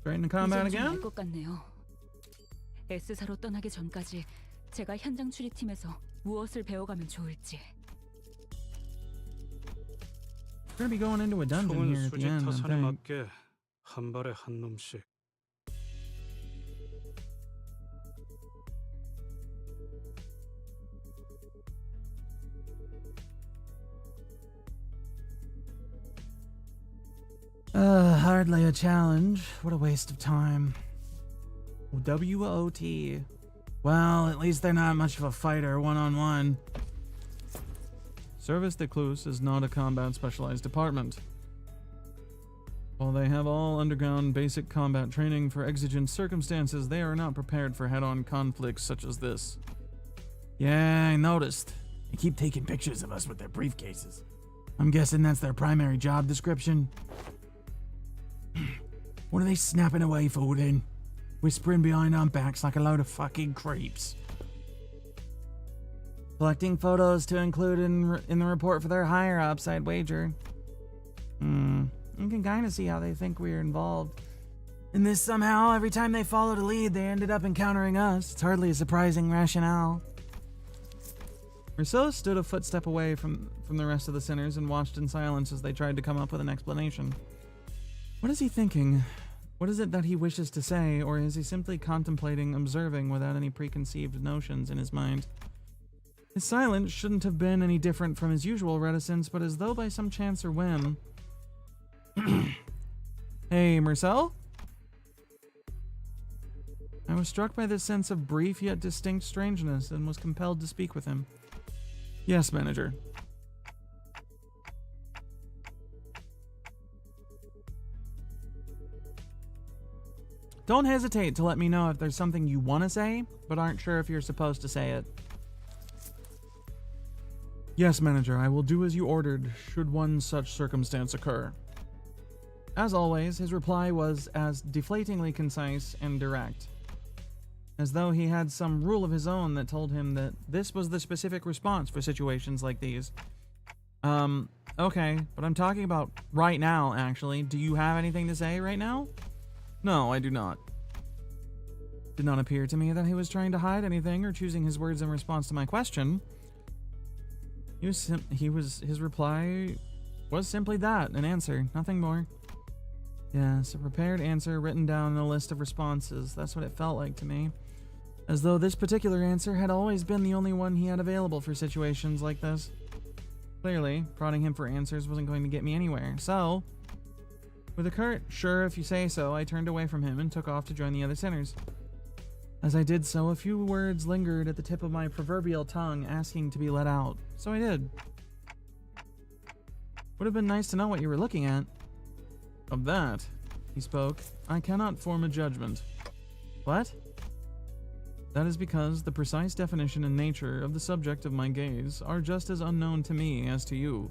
Right in combat 이젠 좀 again? 알 것 같네요. S사로 떠나기 전까지 제가 현장 추리팀에서 무엇을 배워가면 좋을지. We're gonna be going into a dungeon here 총은 at the 수직 end, I 타산에 think. 맞게 한 발에 한 놈씩. Hardly a challenge. What a waste of time. WOT. Well, at least they're not much of a fighter one-on-one. Service de Cluse is not a combat specialized department. While they have all undergone basic combat training for exigent circumstances, they are not prepared for head-on conflicts such as this. Yeah, I noticed. They keep taking pictures of us with their briefcases. I'm guessing that's their primary job description. What are they snapping away for then? Whispering behind our backs like a load of fucking creeps. Collecting photos to include in the report for their higher-ups, I'd wager. You can kind of see how they think we're involved in this somehow. Every time they followed a lead, they ended up encountering us. It's hardly a surprising rationale. Meursault stood a footstep away from the rest of the sinners and watched in silence as they tried to come up with an explanation. What is he thinking? What is it that he wishes to say, or is he simply contemplating, observing without any preconceived notions in his mind? His silence shouldn't have been any different from his usual reticence, but as though by some chance or whim... Hey, Meursault? I was struck by this sense of brief yet distinct strangeness and was compelled to speak with him. Yes, manager. Don't hesitate to let me know if there's something you want to say, but aren't sure if you're supposed to say it. Yes, manager, I will do as you ordered, should one such circumstance occur. As always, his reply was as deflatingly concise and direct, as though he had some rule of his own that told him that this was the specific response for situations like these. Okay, but I'm talking about right now, actually. Do you have anything to say right now? No, I do not. Did not appear to me that he was trying to hide anything or choosing his words in response to my question. His reply was simply that, an answer, nothing more. Yes, a prepared answer written down in a list of responses. That's what it felt like to me. As though this particular answer had always been the only one he had available for situations like this. Clearly, prodding him for answers wasn't going to get me anywhere, so... With a curt, "Sure, if you say so," I turned away from him and took off to join the other sinners. As I did so, a few words lingered at the tip of my proverbial tongue, asking to be let out. So I did. Would have been nice to know what you were looking at. Of that, he spoke, I cannot form a judgment. What? That is because the precise definition and nature of the subject of my gaze are just as unknown to me as to you.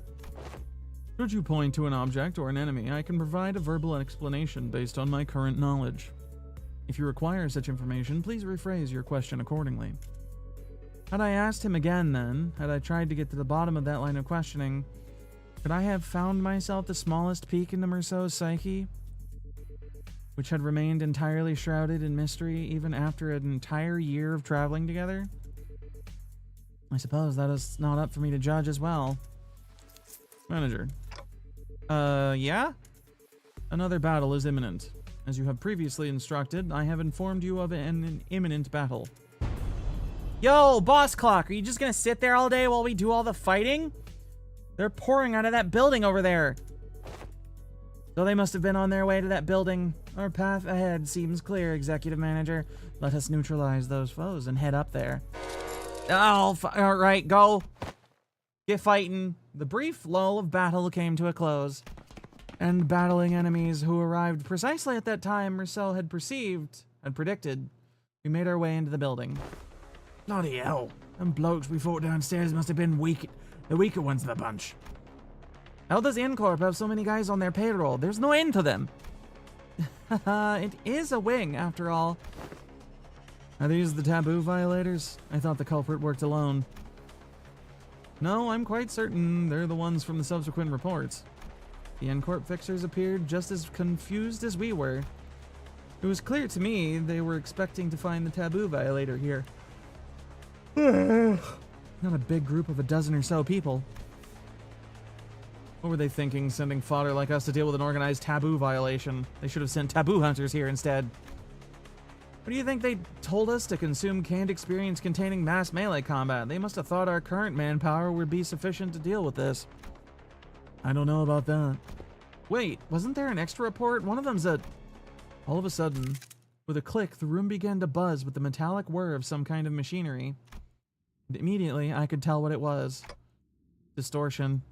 Should you point to an object or an enemy, I can provide a verbal explanation based on my current knowledge. If you require such information, please rephrase your question accordingly. Had I asked him again then, had I tried to get to the bottom of that line of questioning, could I have found myself the smallest peak into Meursault's psyche, which had remained entirely shrouded in mystery even after an entire year of traveling together? I suppose that is not up for me to judge as well. Manager. Yeah? Another battle is imminent. As you have previously instructed, I have informed you of an imminent battle. Yo, boss clock, are you just gonna sit there all day while we do all the fighting? They're pouring out of that building over there. So they must have been on their way to that building. Our path ahead seems clear, Executive Manager. Let us neutralize those foes and head up there. Oh, all right, go. Get fighting. The brief lull of battle came to a close, and battling enemies who arrived precisely at that time Meursault had predicted, we made our way into the building. Bloody hell. Them blokes we fought downstairs must have been the weaker ones of the bunch. How does Incorp have so many guys on their payroll? There's no end to them. It is a wing, after all. Are these the taboo violators? I thought the culprit worked alone. No, I'm quite certain they're the ones from the subsequent reports. The Incorp fixers appeared just as confused as we were. It was clear to me they were expecting to find the taboo violator here. Not a big group of a dozen or so people. What were they thinking, sending fodder like us to deal with an organized taboo violation? They should have sent taboo hunters here instead. What do you think they told us to consume canned experience containing mass melee combat? They must have thought our current manpower would be sufficient to deal with this. I don't know about that. Wait, wasn't there an extra report? One of them's a... All of a sudden, with a click, the room began to buzz with the metallic whir of some kind of machinery. And immediately, I could tell what it was. Distortion.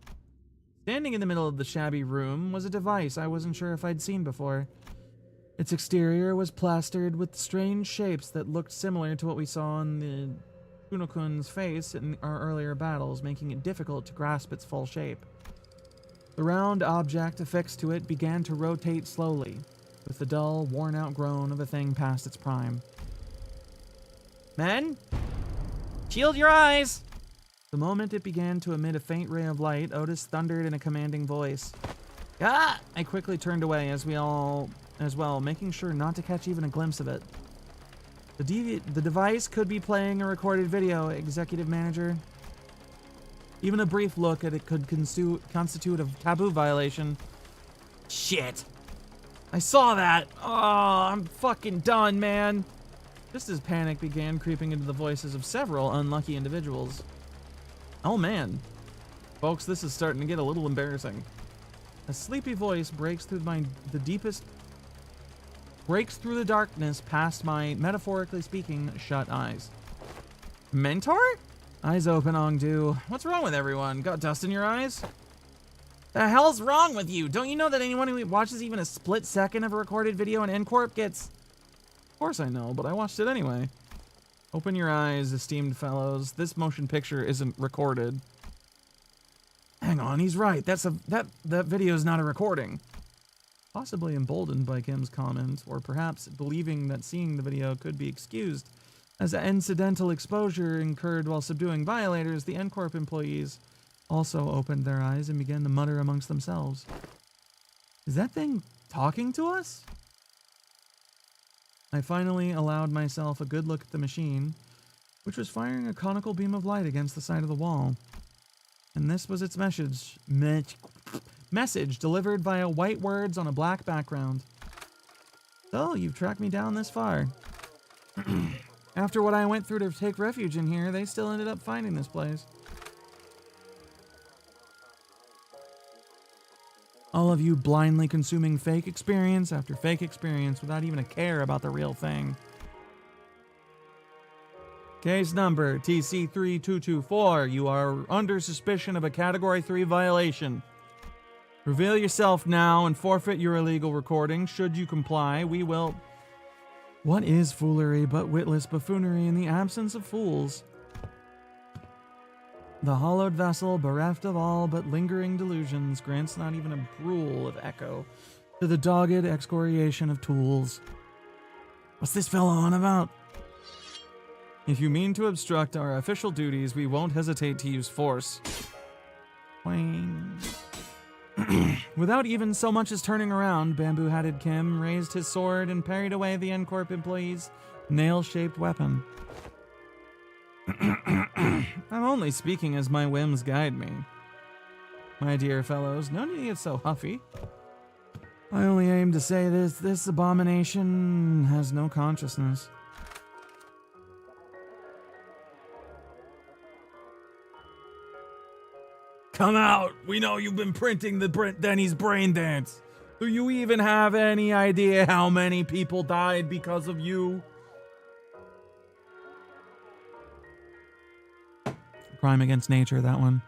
Standing in the middle of the shabby room was a device I wasn't sure if I'd seen before. Its exterior was plastered with strange shapes that looked similar to what we saw on the Kuno-kun's face in our earlier battles, making it difficult to grasp its full shape. The round object affixed to it began to rotate slowly, with the dull, worn-out groan of a thing past its prime. Men? Shield your eyes! The moment it began to emit a faint ray of light, Otis thundered in a commanding voice. Ah! I quickly turned away as well, making sure not to catch even a glimpse of it. The device could be playing a recorded video, Executive Manager. Even a brief look at it could constitute a taboo violation. Shit! I saw that! Oh, I'm fucking done, man! Just as panic began creeping into the voices of several unlucky individuals. Oh man. Folks, this is starting to get a little embarrassing. A sleepy voice breaks through the darkness past my, metaphorically speaking, shut eyes. Mentor? Eyes open, Ongdu. What's wrong with everyone? Got dust in your eyes? The hell's wrong with you? Don't you know that anyone who watches even a split second of a recorded video in Incorp gets... Of course I know, but I watched it anyway. Open your eyes, esteemed fellows. This motion picture isn't recorded. Hang on, he's right. That video's not a recording. Possibly emboldened by Kim's comment, or perhaps believing that seeing the video could be excused as incidental exposure incurred while subduing violators, the Incorp employees also opened their eyes and began to mutter amongst themselves. Is that thing talking to us? I finally allowed myself a good look at the machine, which was firing a conical beam of light against the side of the wall. And this was its message. Message delivered via white words on a black background. So, you've tracked me down this far. After what I went through to take refuge in here, they still ended up finding this place. All of you blindly consuming fake experience after fake experience without even a care about the real thing. Case number TC3224. You are under suspicion of a Category 3 violation. Reveal yourself now and forfeit your illegal recording. Should you comply, we will... What is foolery but witless buffoonery in the absence of fools? The hollowed vessel, bereft of all but lingering delusions, grants not even a brule of echo to the dogged excoriation of tools. What's this fellow on about? If you mean to obstruct our official duties, we won't hesitate to use force. Wang. Without even so much as turning around, Bamboo-Hatted Kim raised his sword and parried away the N-Corp employee's nail-shaped weapon. I'm only speaking as my whims guide me. My dear fellows, no need to get so huffy. I only aim to say this abomination has no consciousness. Come out! We know you've been printing the Denny's brain dance. Do you even have any idea how many people died because of you? Crime against nature, that one.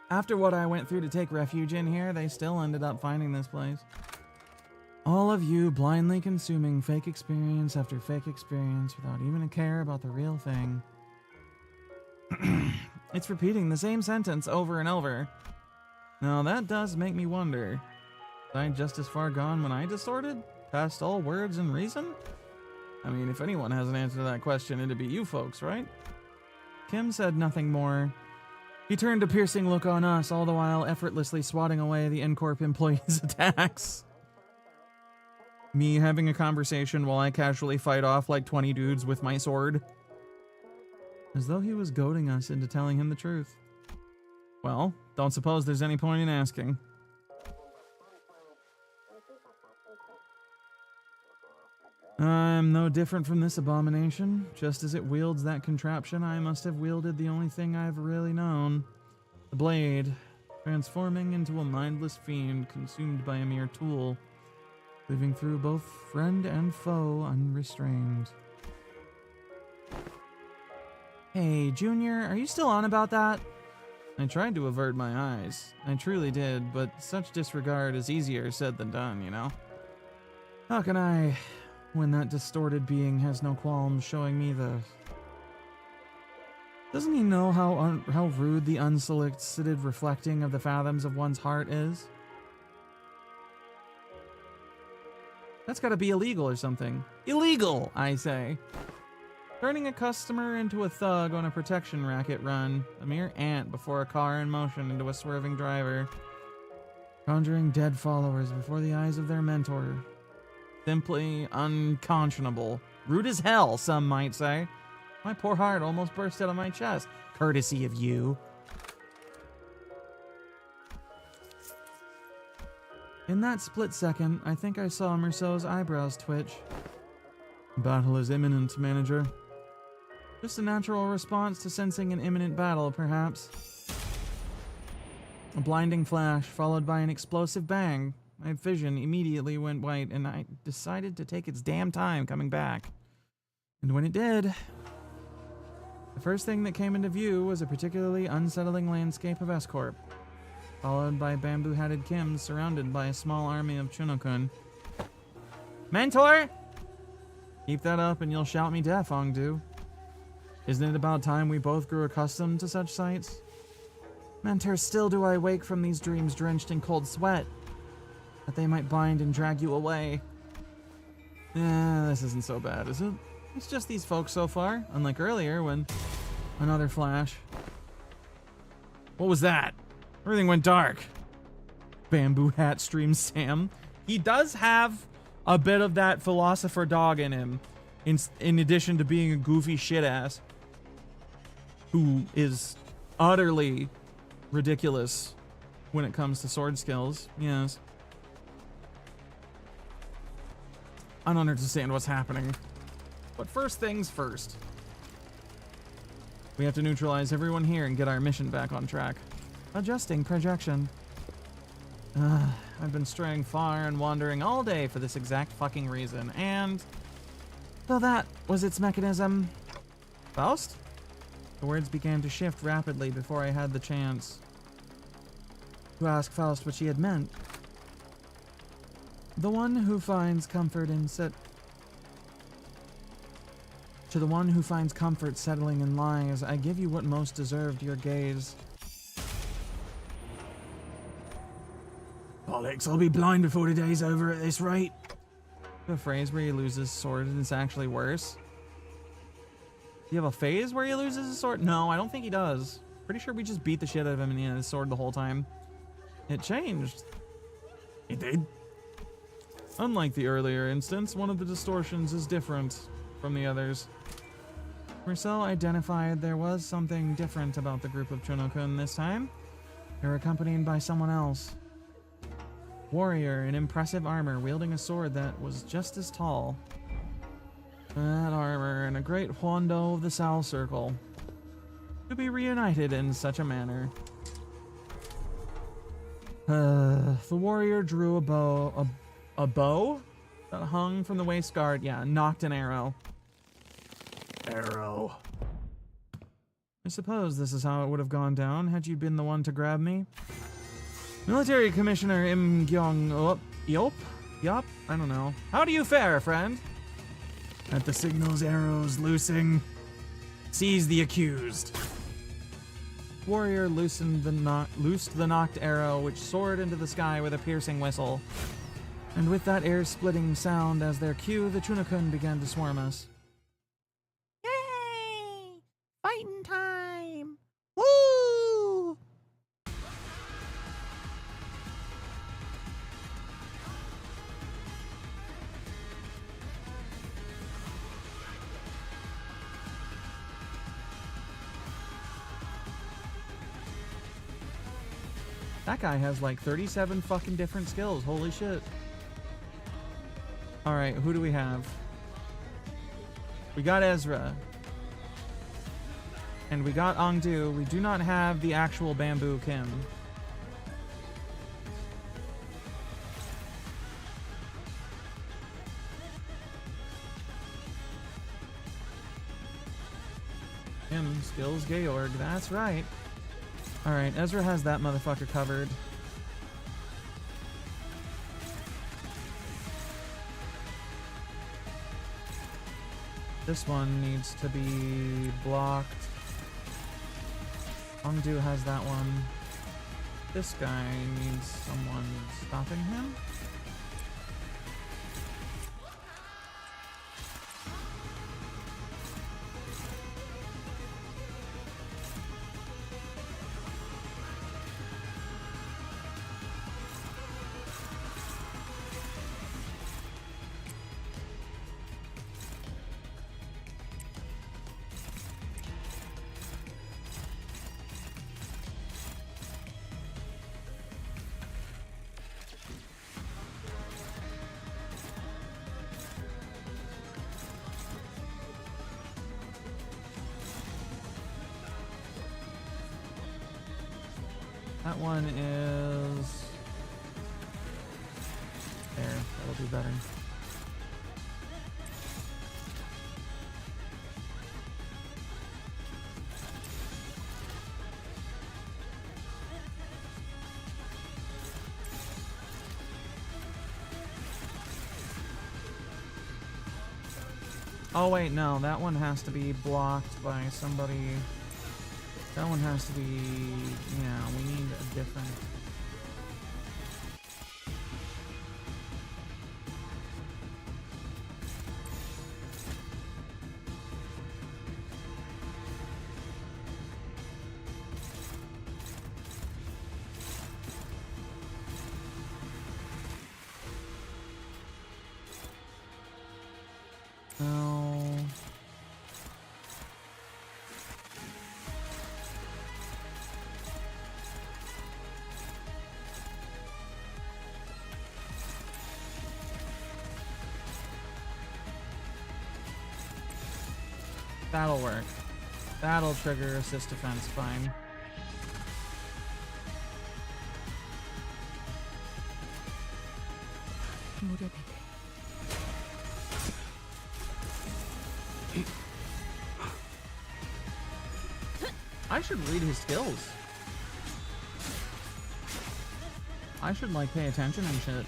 After what I went through to take refuge in here, they still ended up finding this place. All of you blindly consuming fake experience after fake experience without even a care about the real thing. It's repeating the same sentence over and over. Now that does make me wonder. Was I just as far gone when I distorted? Past all words and reason? I mean, if anyone has an answer to that question, it'd be you folks, right? Kim said nothing more. He turned a piercing look on us, all the while effortlessly swatting away the N-Corp employees' attacks. Me having a conversation while I casually fight off like 20 dudes with my sword. As though he was goading us into telling him the truth. Well, don't suppose there's any point in asking. I'm no different from this abomination. Just as it wields that contraption, I must have wielded the only thing I've really known. The blade, transforming into a mindless fiend consumed by a mere tool, living through both friend and foe unrestrained. Hey, Junior, are you still on about that? I tried to avert my eyes. I truly did, but such disregard is easier said than done, you know? How can I... when that distorted being has no qualms showing me the... Doesn't he know how rude the unsolicited reflecting of the fathoms of one's heart is? That's gotta be illegal or something. Illegal, I say. Turning a customer into a thug on a protection racket run. A mere ant before a car in motion into a swerving driver. Conjuring dead followers before the eyes of their mentor. Simply unconscionable. Rude as hell, some might say. My poor heart almost burst out of my chest. Courtesy of you. In that split second, I think I saw Meursault's eyebrows twitch. Battle is imminent, manager. Just a natural response to sensing an imminent battle, perhaps. A blinding flash, followed by an explosive bang. My vision immediately went white, and I decided to take its damn time coming back. And when it did, the first thing that came into view was a particularly unsettling landscape of S-Corp, followed by Bamboo-Hatted Kim surrounded by a small army of Chunokun. Mentor! Keep that up and you'll shout me deaf, Ongdu. Isn't it about time we both grew accustomed to such sights? Mentor, still do I wake from these dreams drenched in cold sweat, that they might bind and drag you away. This isn't so bad, is it? It's just these folks so far, unlike earlier when... Another flash. What was that? Everything went dark. Bamboo hat stream Sam. He does have a bit of that philosopher dog in him, in addition to being a goofy shit ass who is utterly ridiculous when it comes to sword skills. Yes. I don't understand what's happening. But first things first. We have to neutralize everyone here and get our mission back on track. Adjusting projection. I've been straying far and wandering all day for this exact fucking reason, and so that was its mechanism. Faust? The words began to shift rapidly before I had the chance to ask Faust what she had meant. The one who finds comfort in To the one who finds comfort settling in lies, I give you what most deserved your gaze. Bollocks, I'll be blind before the day's over at this rate. A phrase where he loses sword and it's actually worse. Do you have a phase where he loses his sword? No, I don't think he does. Pretty sure we just beat the shit out of him and he had his sword the whole time. It changed. It did. Unlike the earlier instance, one of the distortions is different from the others. Meursault identified there was something different about the group of Chunokun this time. They were accompanied by someone else. Warrior in impressive armor wielding a sword that was just as tall. That armor and a great Huando of the Sal Circle. To be reunited in such a manner. The warrior drew a bow. A bow? That hung from the waist guard. Yeah, nocked an arrow. Arrow. I suppose this is how it would have gone down had you been the one to grab me. Military Commissioner Im Gyong Yop? I don't know. How do you fare, friend? At the signal's arrows loosing. Seize the accused. Warrior loosed the knocked arrow, which soared into the sky with a piercing whistle. And with that air-splitting sound as their cue, the Chunokun began to swarm us. Yay! Fighting time! Woo! That guy has like 37 fucking different skills. Holy shit. Alright, who do we have? We got Ezra. And we got Angdu. We do not have the actual Bamboo Kim. Kim skills Georg, that's right. Alright, Ezra has that motherfucker covered. This one needs to be blocked. Angdu has that one. This guy needs someone stopping him. That one is there. That'll be better. Oh wait, no, that one has to be blocked by somebody. That one has to be, yeah, we need a different. No. That'll work. That'll trigger assist defense, fine. I should read his skills. I should like pay attention and shit.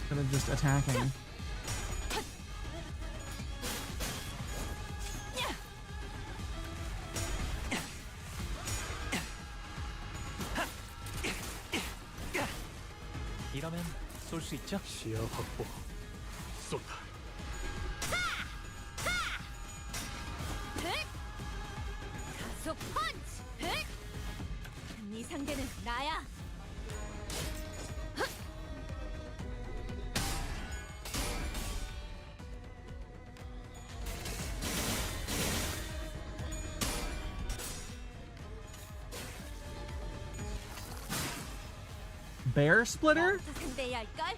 Instead of just attacking. 이러면 쏠 수 있죠? 시야 확보. 쏜다. 가속 펀치! 네 상대는 나야. Bear splitter? 나부터 상대해야 할걸?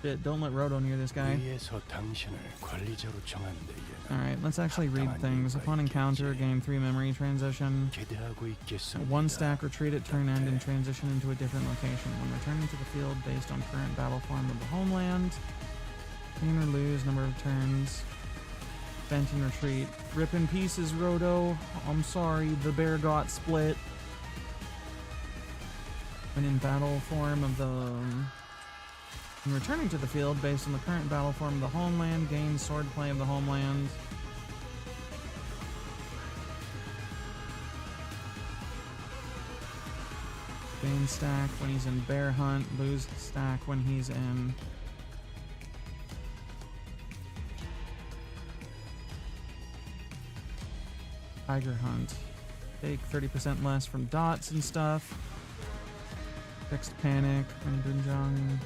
Shit, don't let Roto near this guy. 위에서 당신을 관리자로 정한 데에는 Alright, let's actually read things. Upon encounter, gain 3 memory transition. 기대하고 있겠습니다. 1 stack, retreat at turn end and transition into a different location. When returning to the field based on current battle form of the homeland. Gain or lose number of turns. Spent in retreat. Rip in pieces, Roto. I'm sorry, the bear got split. When in battle form of the... When returning to the field based on the current battle form of the homeland, gain swordplay of the homeland. Gain stack when he's in bear hunt, lose stack when he's in tiger hunt. Take 30% less from dots and stuff. Fixed panic when Bunjang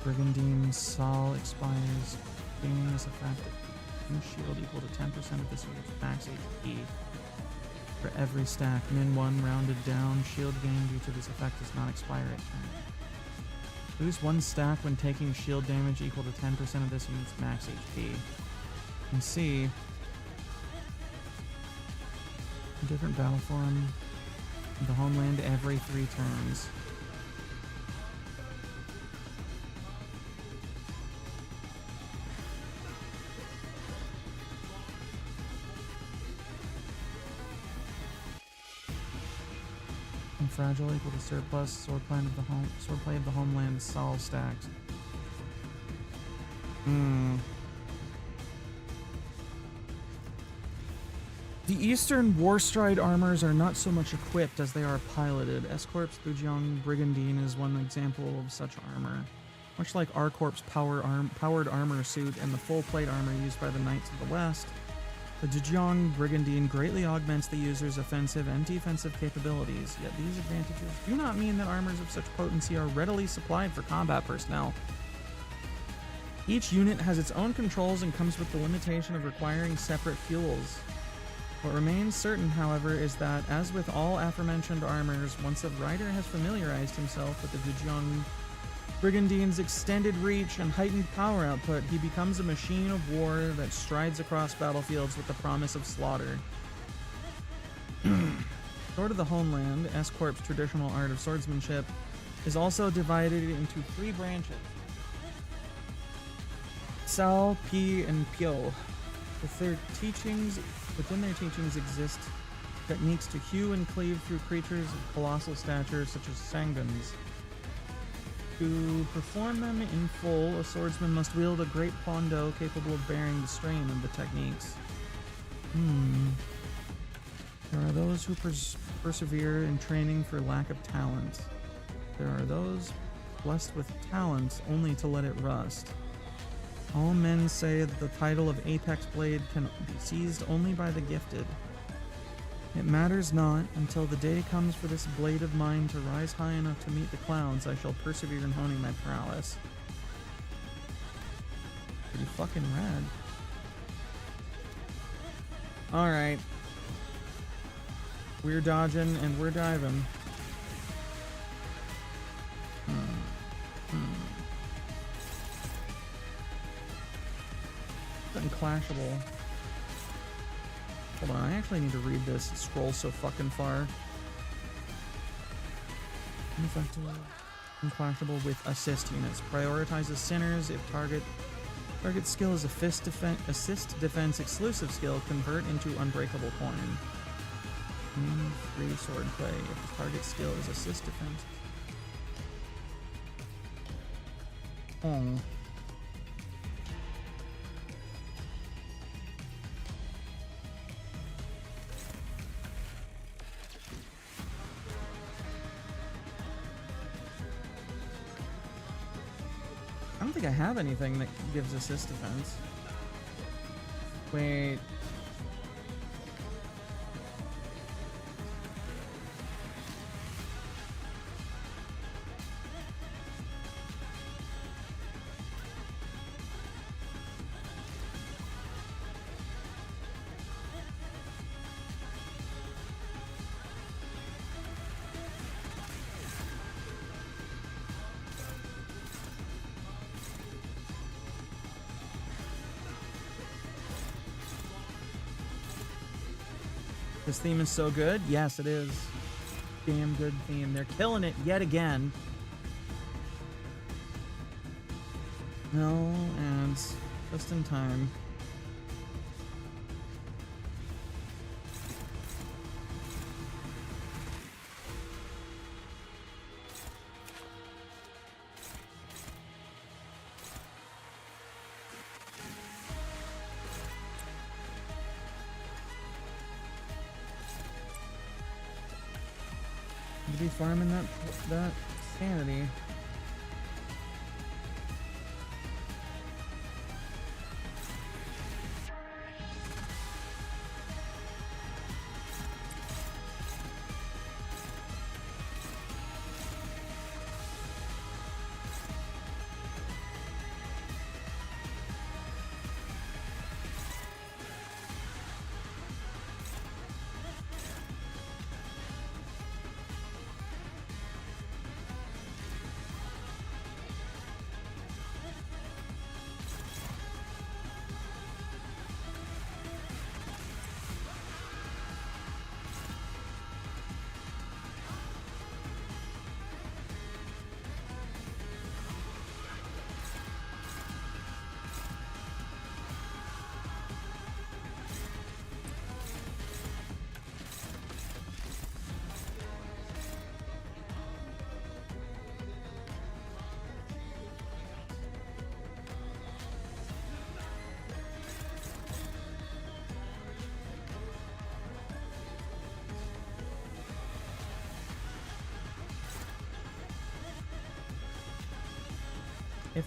Brigandine Sol expires. Gaining this effect and shield equal to 10% of this unit's max HP. For every stack, min 1 rounded down, shield gain due to this effect does not expire at turn. Lose 1 stack when taking shield damage equal to 10% of this unit's max HP. You can see a different battle form of the homeland every 3 turns. Fragile equal to surplus. Swordplay of the homeland. Sol stacked. The Eastern Warstride armors are not so much equipped as they are piloted. S-Corp's Bujang Brigandine is one example of such armor. Much like R-Corp's powered armor suit and the full plate armor used by the Knights of the West, the Zhejiang Brigandine greatly augments the user's offensive and defensive capabilities, yet these advantages do not mean that armors of such potency are readily supplied for combat personnel. Each unit has its own controls and comes with the limitation of requiring separate fuels. What remains certain, however, is that, as with all aforementioned armors, once a rider has familiarized himself with the Zhejiang Brigandine's extended reach and heightened power output, he becomes a machine of war that strides across battlefields with the promise of slaughter. Sword of the Homeland, S-Corp's traditional art of swordsmanship, is also divided into 3 branches. Sao, Pi, and Pyo. Within their teachings exist techniques to hew and cleave through creatures of colossal stature such as Sangans. To perform them in full, a swordsman must wield a great pondo capable of bearing the strain of the techniques. There are those who persevere in training for lack of talent. There are those blessed with talent only to let it rust. All men say that the title of Apex Blade can be seized only by the gifted. It matters not, until the day comes for this blade of mine to rise high enough to meet the clouds, I shall persevere in honing my prowess. Pretty fucking rad. Alright. We're dodging and we're diving. Unclashable. Hold on, I actually need to read this. It scrolls so fucking far. Ineffective. Unclashable with assist units. Prioritizes sinners if target skill is assist defense exclusive skill. Convert into unbreakable coin. Free sword play if the target skill is assist defense. Oh. I don't think I have anything that gives assist defense. Wait. This theme is so good. Yes, it is. Damn good theme. They're killing it yet again. No, and just in time. To be farming that sanity.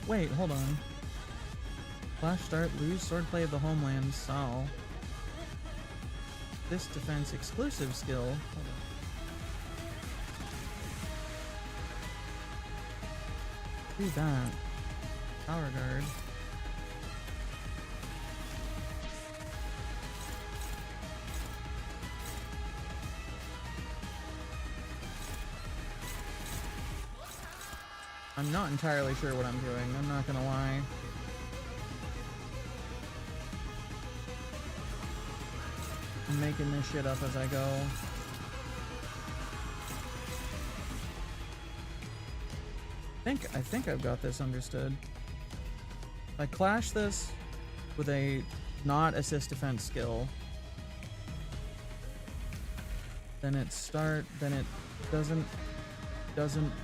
Wait, hold on. Flash start, lose swordplay of the homeland, Sal. This defense exclusive skill. Hold on. Do that. Power guard. I'm not entirely sure what I'm doing, I'm not gonna lie. I'm making this shit up as I go. I think I've got this understood. If I clash this with a not assist defense skill, then it doesn't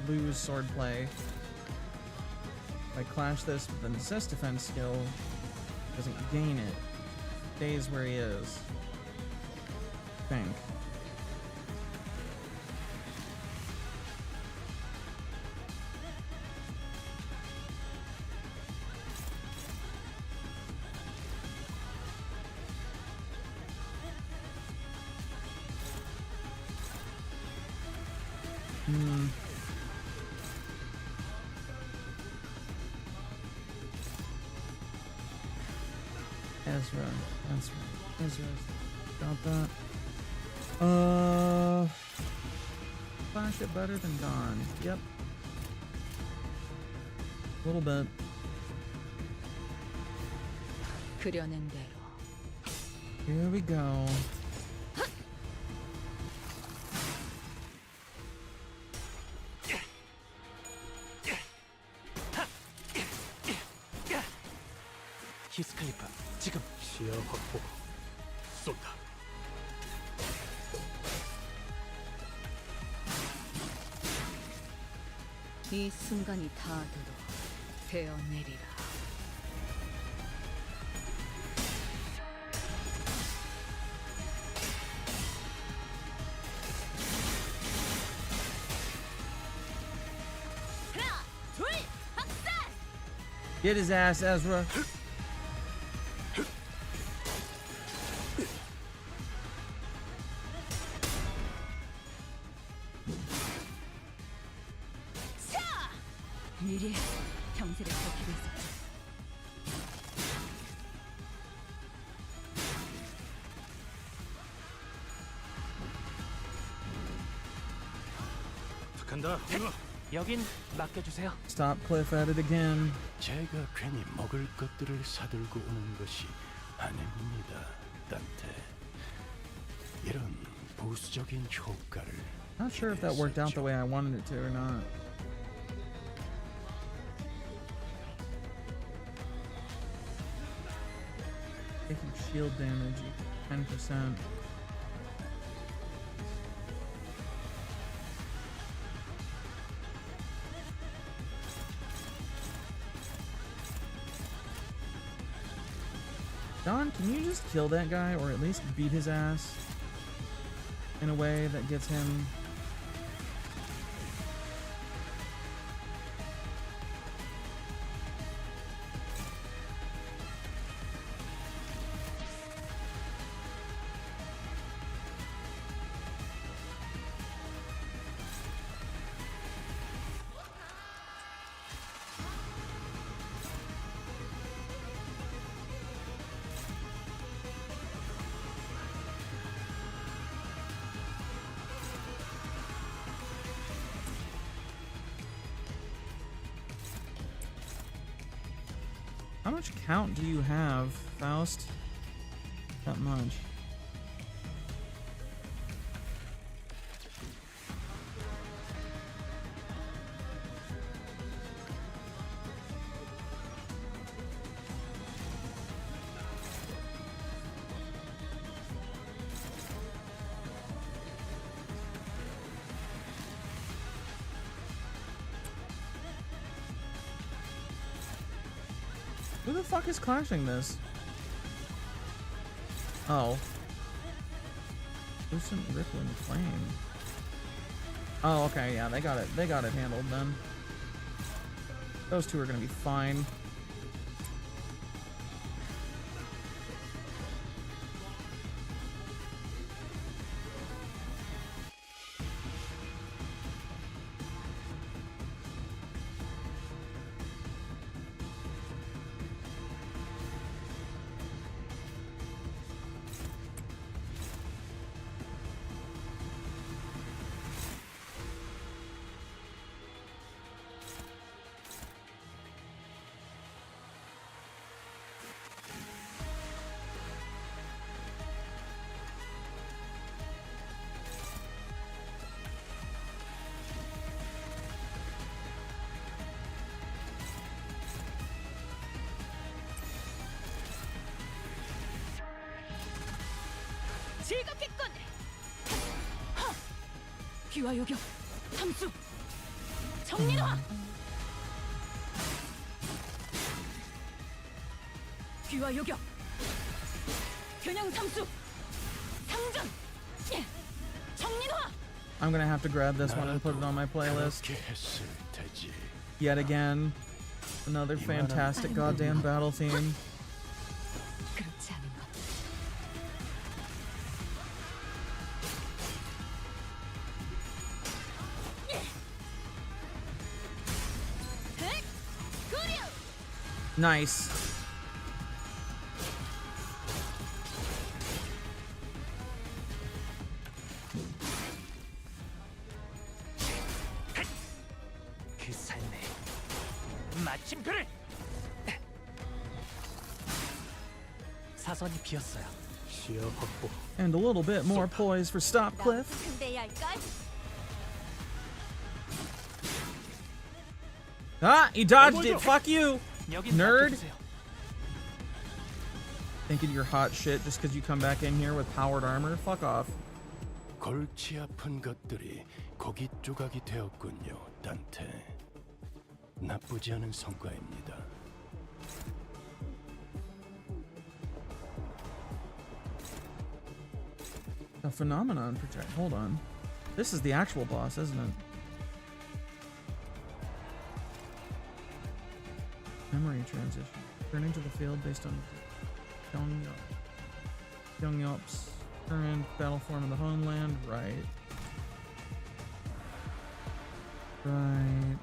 lose swordplay. If I clash this with an assist defense skill, it doesn't gain it. Stays where he is. I think. Ezra. That's right. Ezra's got that. Flash it better than Dawn. Yep. A little bit. 그려낸 대로. Here we go. 히스클리프, 지금. 시야 확보. 쏜다. 이 순간이 닿아도록 베어내리라. 하나, 둘, 박살! Get his ass, Ezra. 미리 경세를 버티고 있었지. 간다. 여긴 맡겨주세요. Stop Cliff at it again. 제가 괜히 먹을 것들을 사들고 오는 것이 아닙니다, 단테. 이런 보수적인 효과를. Not sure if that worked out the way I wanted it to or not. Taking shield damage, 10%. Don, can you just kill that guy or at least beat his ass in a way that gets him? How much count do you have, Faust? That much. Who the fuck is clashing this? Oh. Lucent Rippling Flame. Oh, okay, yeah, they got it handled then. Those two are gonna be fine. 즐겁겠군! 귀와 요격, 함수, 정리노화! 귀와 요격, 균형 삼수, 상전, 정리노화. I'm gonna have to grab this one and put it on my playlist. 그렇게 했을 테지. Yet again. Another fantastic goddamn battle theme. 그렇지 않은 것. Nice. 그 삶에 마침표를. 사선이 비었어요. 시야 확보. And a little bit more poise for Stop Cliff. 근데야 할까? Ah, he dodged it. Fuck you. 여긴 Nerd. 맡겨주세요. Thinking you're hot shit just because you come back in here with powered armor? Fuck off. 골치 아픈 것들이 고기 조각이 되었군요, 단테. 나쁘지 않은 성과입니다. A phenomenon project. Hold on. This is the actual boss, isn't it? Memory transition. Turning to the field based on Pyongyop's current battle form of the homeland. Right. Right.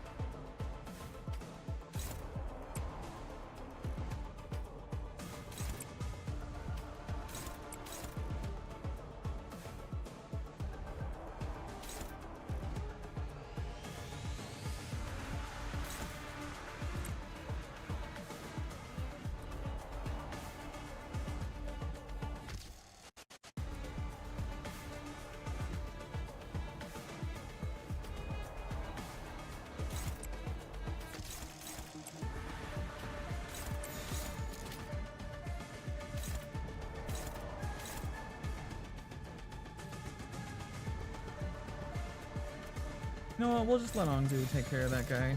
You know what? We'll just let Ongdu take care of that guy.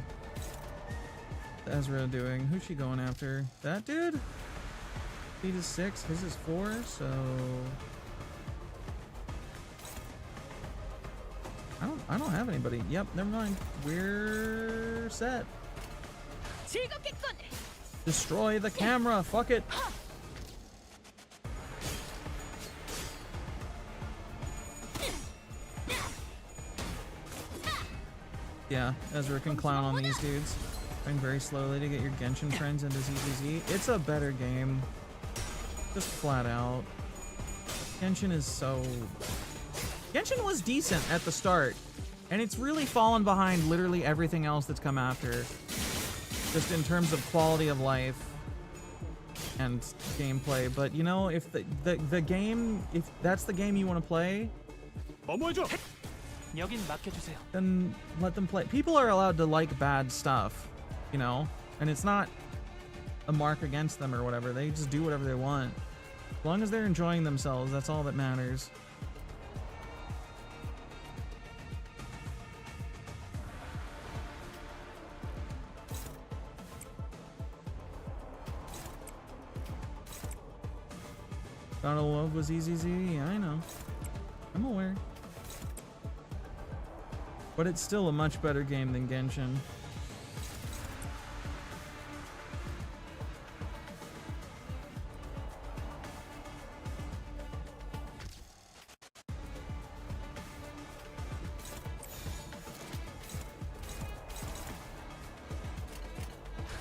What's Ezra doing? Who's she going after? That dude? Speed is 6, his is 4, so I don't have anybody. Yep, never mind. We're set. Destroy the camera. Fuck it. Yeah, Ezra can clown on these dudes. Going very slowly to get your Genshin friends into ZZZ. It's a better game. Just flat out. Genshin is so... Genshin was decent at the start. And it's really fallen behind literally everything else that's come after. Just in terms of quality of life and gameplay. But you know, if the game, if that's the game you want to play, 여긴 맡겨주세요. then let them play. People are allowed to like bad stuff, you know? And it's not a mark against them or whatever. They just do whatever they want. As long as they're enjoying themselves, that's all that matters. Battle of Love was EZZ? Yeah, I know. I'm aware. But it's still a much better game than Genshin.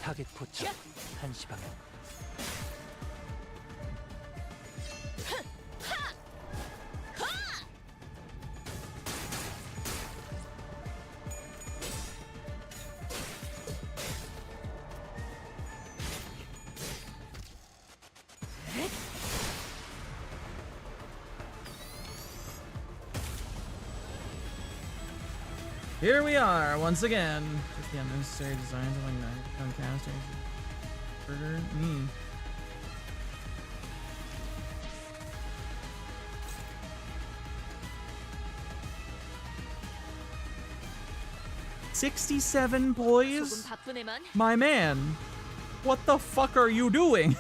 타겟 포착. 1시 방향. Here we are once again. Just the unnecessary designs of like knife on casters. Burger. 67 boys? My man, what the fuck are you doing?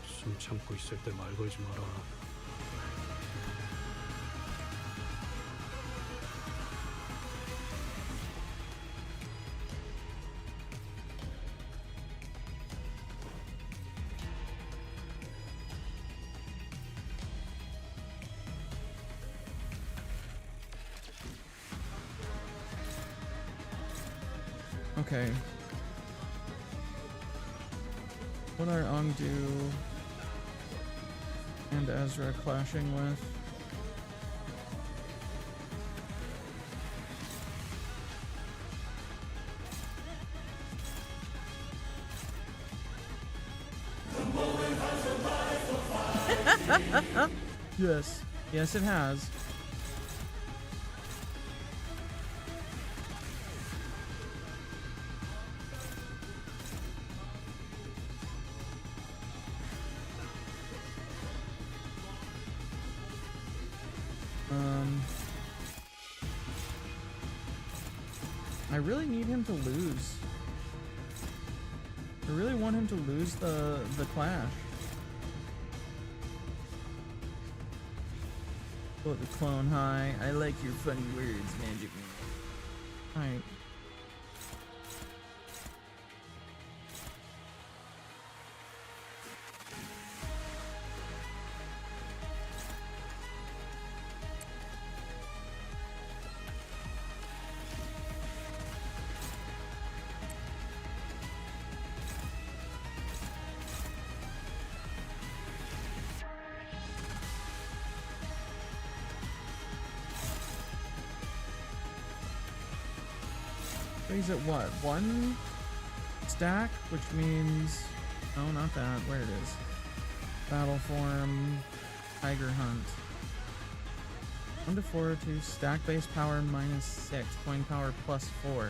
숨 참고 있을 때 말 걸지 마라. Okay. What are Ongdu and Ezra clashing with? Yes. Yes, it has. I really need him to lose. I really want him to lose the clash. What the clone high. I like your funny words, Magic Man. Alright. He's at what? 1 stack, which means... Oh, not that. Where it is. Battle form. Tiger hunt. 1 to 4 to stack base power -6. Coin power +4.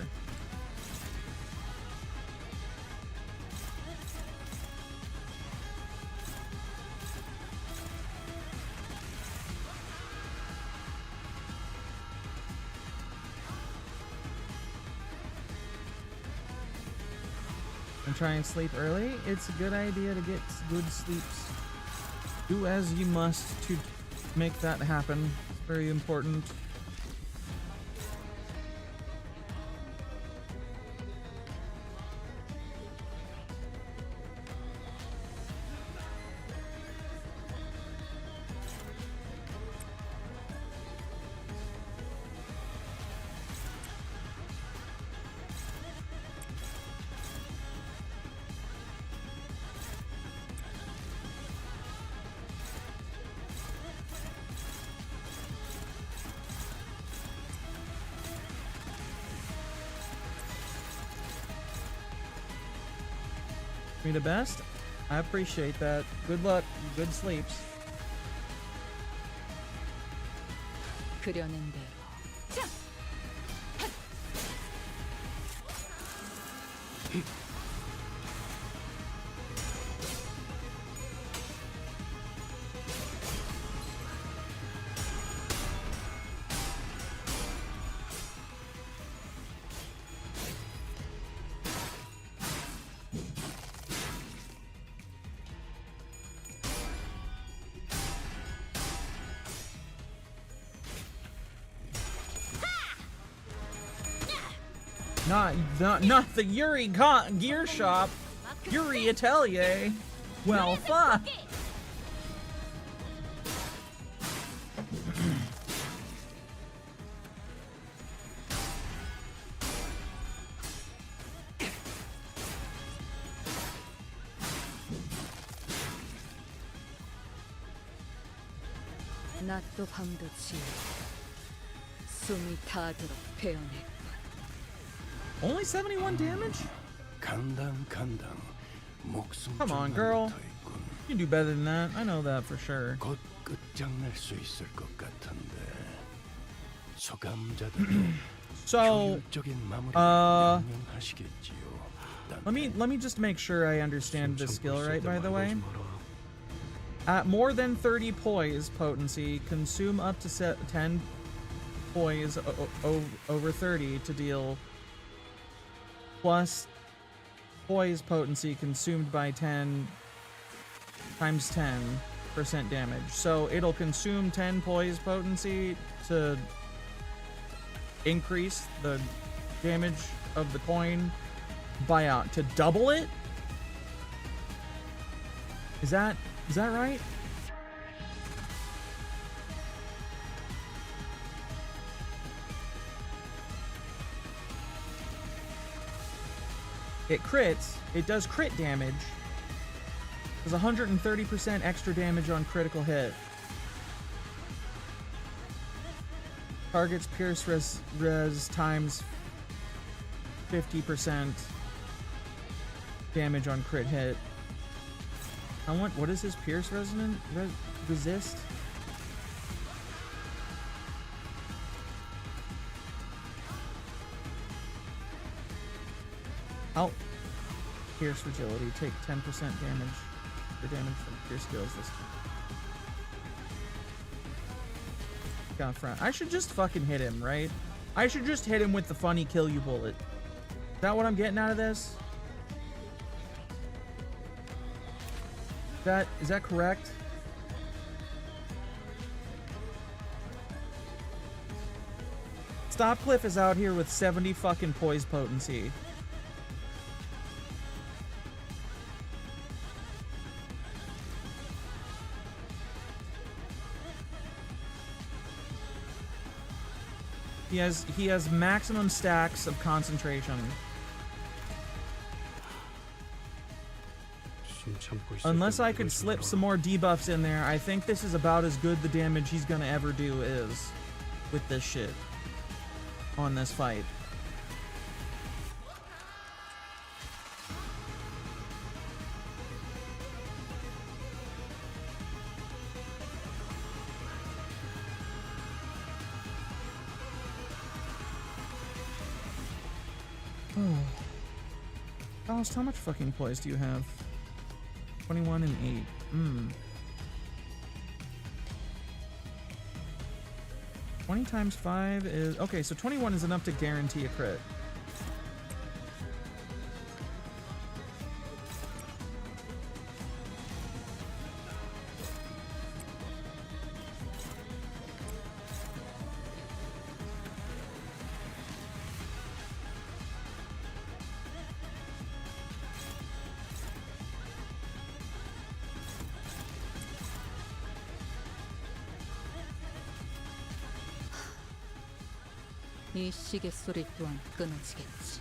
Try and sleep early. It's a good idea to get good sleeps. Do as you must to make that happen. It's very important. Me the best. I appreciate that. Good luck. Good sleeps. 그려낸 대로. Not the Yuri Gear Shop. Yuri Atelier. Well, fuck. 낮도 밤도 지우 숨이 닿도록 베어내. Only 71 damage? Come on, girl. You can do better than that. I know that for sure. So, let me just make sure I understand this skill right, by the way. At more than 30 poise potency, consume up to 10 poise over 30 to deal plus poise potency consumed by 10 times 10% damage. So it'll consume 10 poise potency to increase the damage of the coin by to double it? Is that right? It crits. It does crit damage. Does 130% extra damage on critical hit. Targets pierce res times 50% damage on crit hit. What is his pierce resist? Oh, pierce fragility. Take 10% damage. The damage from pierce skills this time. Got front. I should just fucking hit him, right? I should just hit him with the funny kill you bullet. Is that what I'm getting out of this? Is that correct? Stopcliffe is out here with 70 fucking poise potency. He has maximum stacks of concentration. Unless I could slip some more debuffs in there, I think this is about as good the damage he's gonna ever do is with this shit on this fight. Faust, how much fucking poise do you have? 21 and 8. 20 times 5 is... Okay, so 21 is enough to guarantee a crit. 이 시계 소리 또한 끊어지겠지.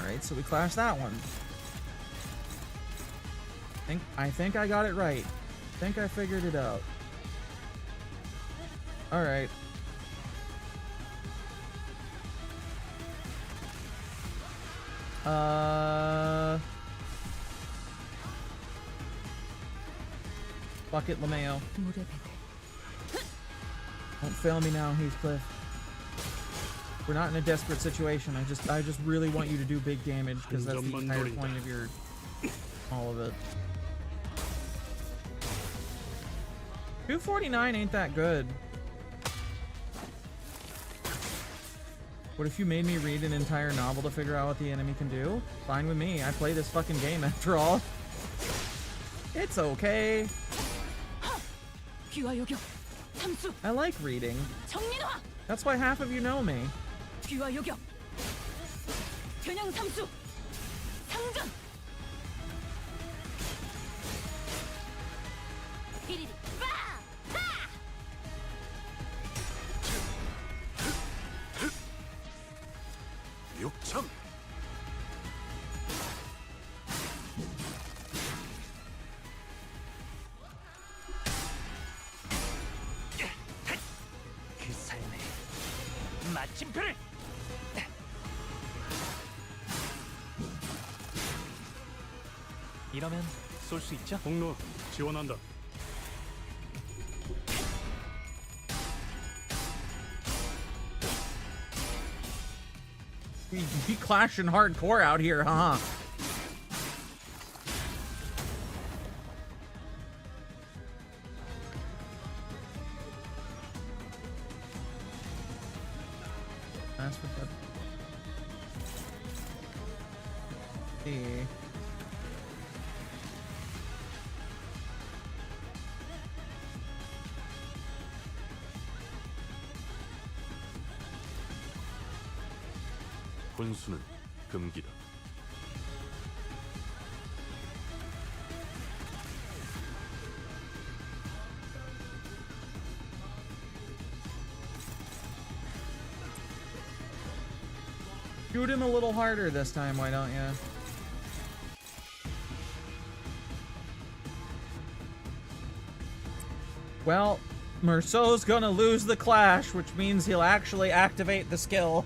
Alright, so we clashed that one. I think I got it right. I think I figured it out. Alright. Bucket LeMayo. Don't fail me now, Heathcliff. We're not in a desperate situation. I just really want you to do big damage because that's the entire point of your all of it. 249 ain't that good. What if you made me read an entire novel to figure out what the enemy can do? Fine with me. I play this fucking game after all. It's okay. I like reading. That's why half of you know me. 그 삶에 마침 그래. 이러면 쏠 수 있죠? 공로 지원한다. We be clashing hardcore out here, huh? That's what the... See. 혼수는 금기다. Shoot him a little harder this time, why don't you? Well, Meursault's gonna lose the clash, which means he'll actually activate the skill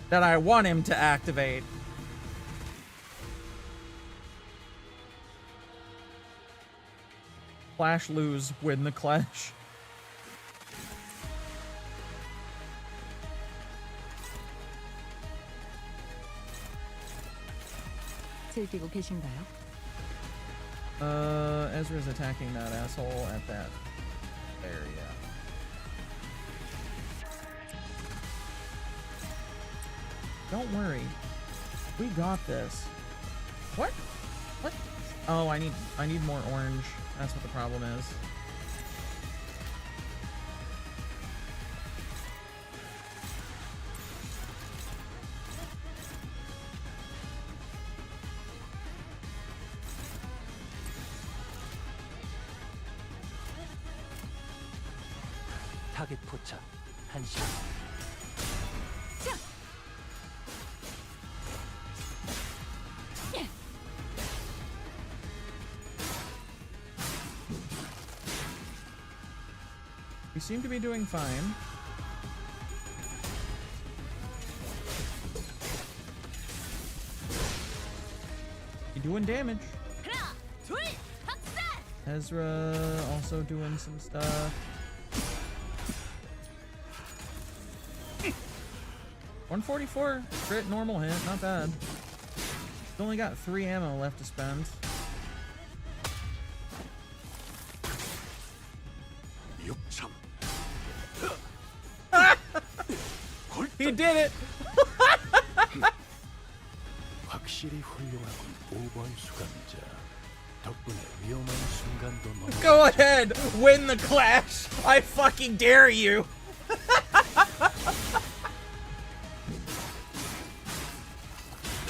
that I want him to activate. Clash, lose, win the clash. 즐기고 계신가요? Ezra's attacking that asshole at that area. Don't worry. We got this. What? What? Oh, I need more orange. That's what the problem is. 타겟 포착 1시간. We seem to be doing fine. You doing damage. Ezra also doing some stuff. 144 crit normal hit, not bad. Only got 3 ammo left to spend. He did it! 확실히 훌륭하군 5번 수감자. 덕분에 위험한 순간도 넘어. Go ahead, win the clash. I fucking dare you.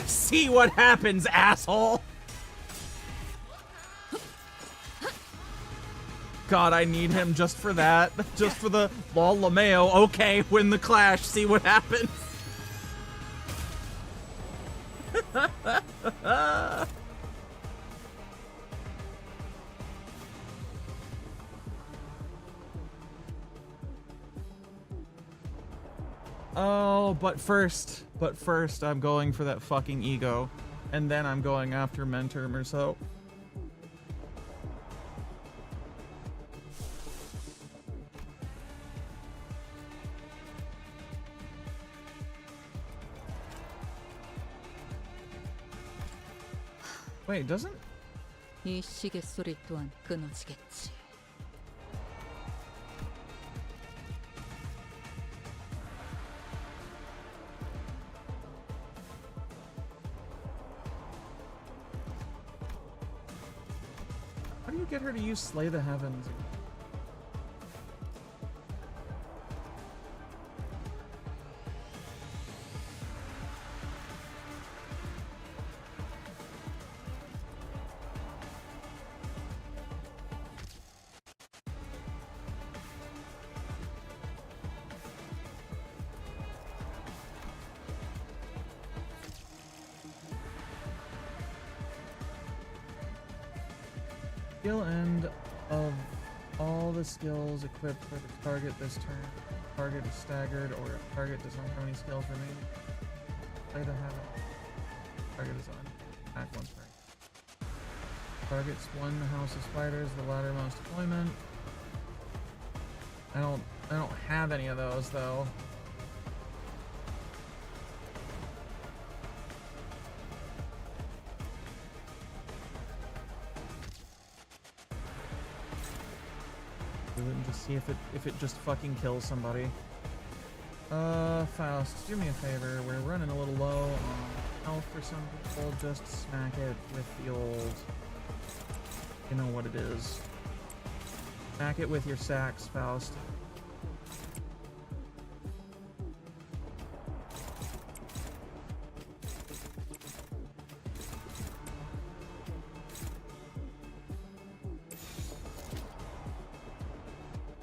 See what happens, asshole. God, I need him just for that. Just for the lol Lameo. Okay, win the clash, see what happens. Oh, but first I'm going for that fucking ego. And then I'm going after Mentor Meursault. Wait, doesn't? 이 시계 소리 또한 끊어지겠지. How do you get her to use Slay the Heavens? Skill end of all the skills equipped for the target this turn. Target is staggered, or if target does not have any skills remaining. Play the have it. Target is on. Attack once per. Targets one house of spiders, the lattermost deployment. I don't have any of those though. Do it and just see if it just fucking kills somebody. Faust, do me a favor. We're running a little low on health for some people. Just smack it with the old. You know what it is. Smack it with your sacks, Faust.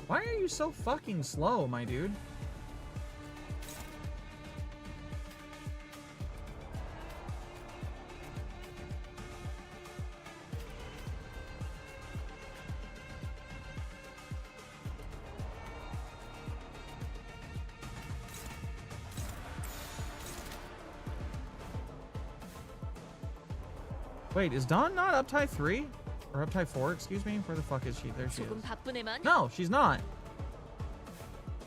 Why are you so fucking slow, my dude? Wait, is Dawn not up tie 3? Or up tie 4, excuse me? Where the fuck is she? There she is. No, she's not.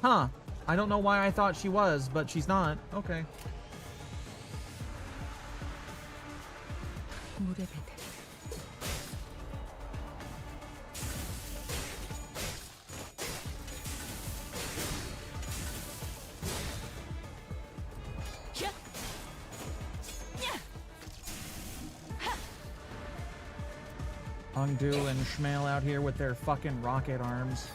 Huh. I don't know why I thought she was, but she's not. Okay. Ungdu and Schmail out here with their fucking rocket arms.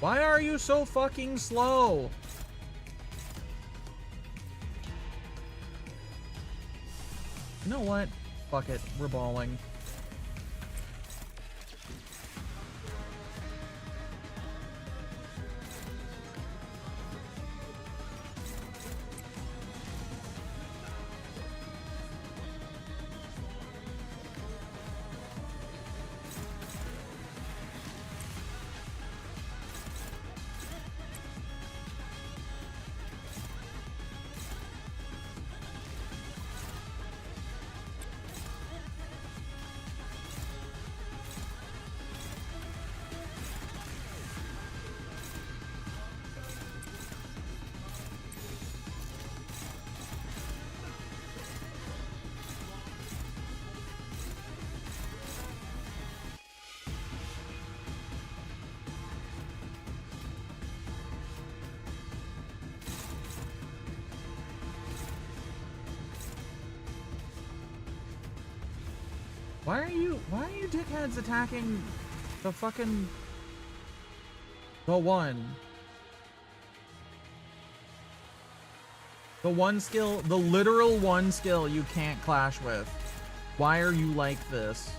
Why are you so fucking slow? You know what? Fuck it. We're balling. Why are you dickheads attacking the fucking... The one skill, the literal one skill you can't clash with. Why are you like this?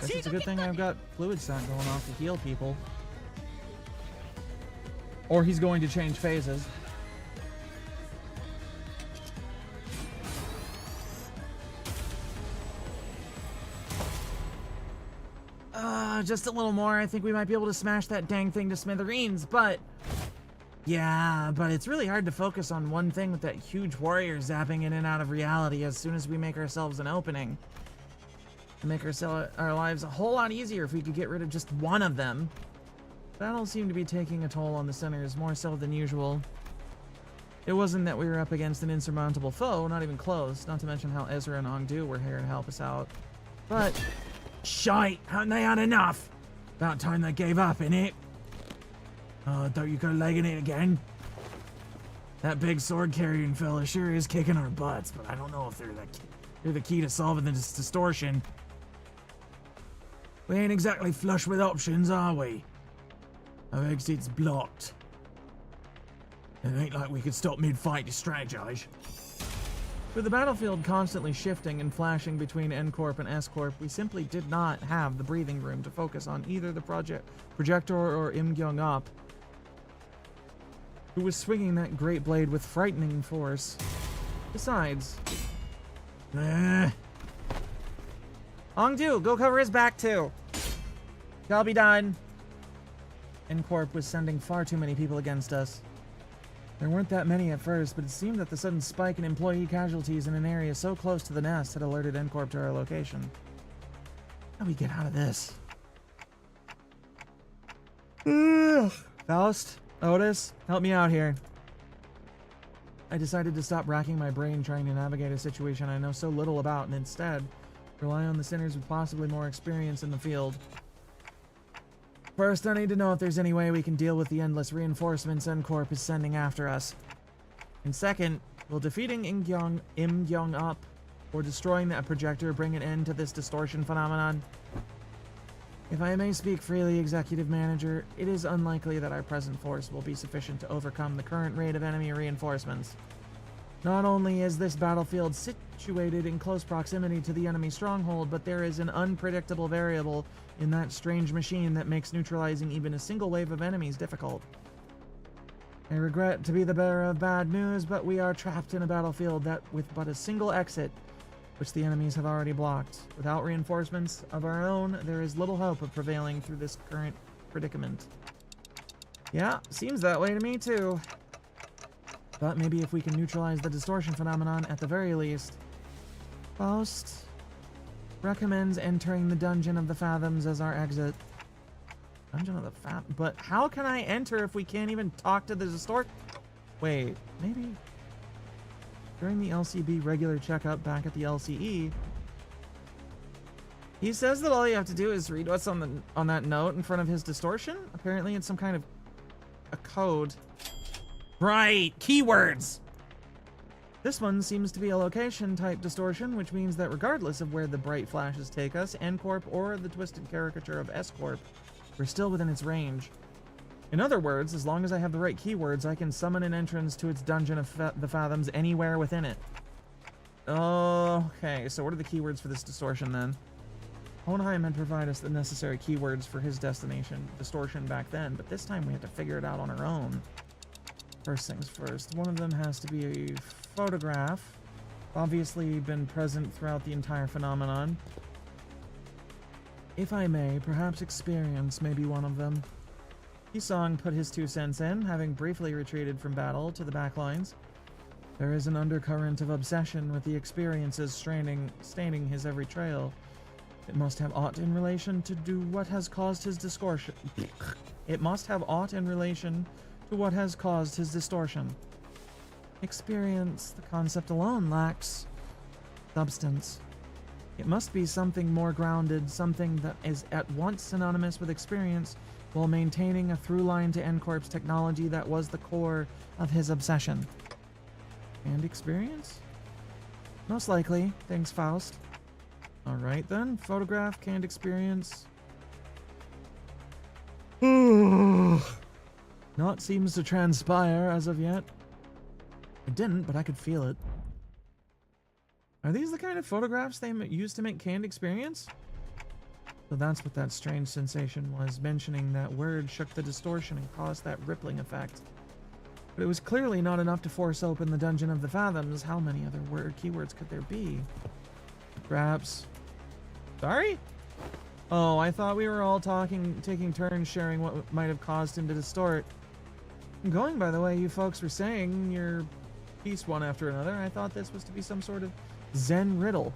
Guess it's a good thing I've got fluid sack going off to heal people. Or he's going to change phases. just a little more. I think we might be able to smash that dang thing to smithereens, but... Yeah, but it's really hard to focus on one thing with that huge warrior zapping in and out of reality as soon as we make ourselves an opening. To make our lives a whole lot easier if we could get rid of just one of them. Battle seemed to be taking a toll on the centers, more so than usual. It wasn't that we were up against an insurmountable foe, not even close, not to mention how Ezra and Ongdu were here to help us out. But... Shite! Haven't they had enough? About time they gave up, innit? Don't you go legging it again? That big sword-carrying fella sure is kicking our butts, but I don't know if they're the key to solving this distortion. We ain't exactly flush with options, are we? Our exit's blocked. It ain't like we could stop mid-fight to strategize. With the battlefield constantly shifting and flashing between N Corp and S Corp, we simply did not have the breathing room to focus on either the projector or Im Gyung Up, who was swinging that great blade with frightening force. Besides... Ongdu, go cover his back too! I'll be done. N Corp was sending far too many people against us. There weren't that many at first, but it seemed that the sudden spike in employee casualties in an area so close to the nest had alerted N Corp to our location. How do we get out of this? Faust? Otis? Help me out here. I decided to stop racking my brain trying to navigate a situation I know so little about and instead rely on the sinners with possibly more experience in the field. First, I need to know if there's any way we can deal with the endless reinforcements N Corp is sending after us. And second, will defeating Im Gyung Up or destroying that projector bring an end to this distortion phenomenon? If I may speak freely, Executive Manager, it is unlikely that our present force will be sufficient to overcome the current rate of enemy reinforcements. Not only is this battlefield situated in close proximity to the enemy stronghold, but there is an unpredictable variable in that strange machine that makes neutralizing even a single wave of enemies difficult. I regret to be the bearer of bad news, but we are trapped in a battlefield that with but a single exit, which the enemies have already blocked. Without reinforcements of our own, there is little hope of prevailing through this current predicament. Yeah, seems that way to me too. But maybe if we can neutralize the distortion phenomenon at the very least. Faust recommends entering the Dungeon of the Fathoms as our exit. Dungeon of the Fathoms? But how can I enter if we can't even talk to the distort? Wait, maybe during the LCB regular checkup back at the LCE, he says that all you have to do is read what's on that note in front of his distortion. Apparently it's some kind of a code. Right, keywords! This one seems to be a location-type distortion, which means that regardless of where the bright flashes take us, N-Corp or the twisted caricature of S-Corp, we're still within its range. In other words, as long as I have the right keywords, I can summon an entrance to its Dungeon of the Fathoms anywhere within it. Okay, so what are the keywords for this distortion then? Hohenheim had provided us the necessary keywords for his destination, distortion, back then, but this time we have to figure it out on our own. First things first, one of them has to be a photograph, obviously been present throughout the entire phenomenon. If I may, perhaps experience may be one of them. Kisong put his 2 cents in, having briefly retreated from battle to the back lines. There is an undercurrent of obsession with the experiences staining his every trail. It must have aught in relation to what has caused his distortion. It must have aught in relation to what has caused his distortion. Experience, the concept alone lacks substance. It must be something more grounded, something that is at once synonymous with experience while maintaining a through line to N-Corp's technology that was the core of his obsession. And experience? Most likely, thanks Faust. Alright then, photograph, canned experience. Not seems to transpire as of yet. It didn't, but I could feel it. Are these the kind of photographs they use to make canned experience? So that's what that strange sensation was, mentioning that word shook the distortion and caused that rippling effect. But it was clearly not enough to force open the Dungeon of the Fathoms. How many other keywords could there be? Perhaps... Sorry? Oh, I thought we were all taking turns sharing what might have caused him to distort. Going by the way you folks were saying your piece one after another, I thought this was to be some sort of Zen riddle.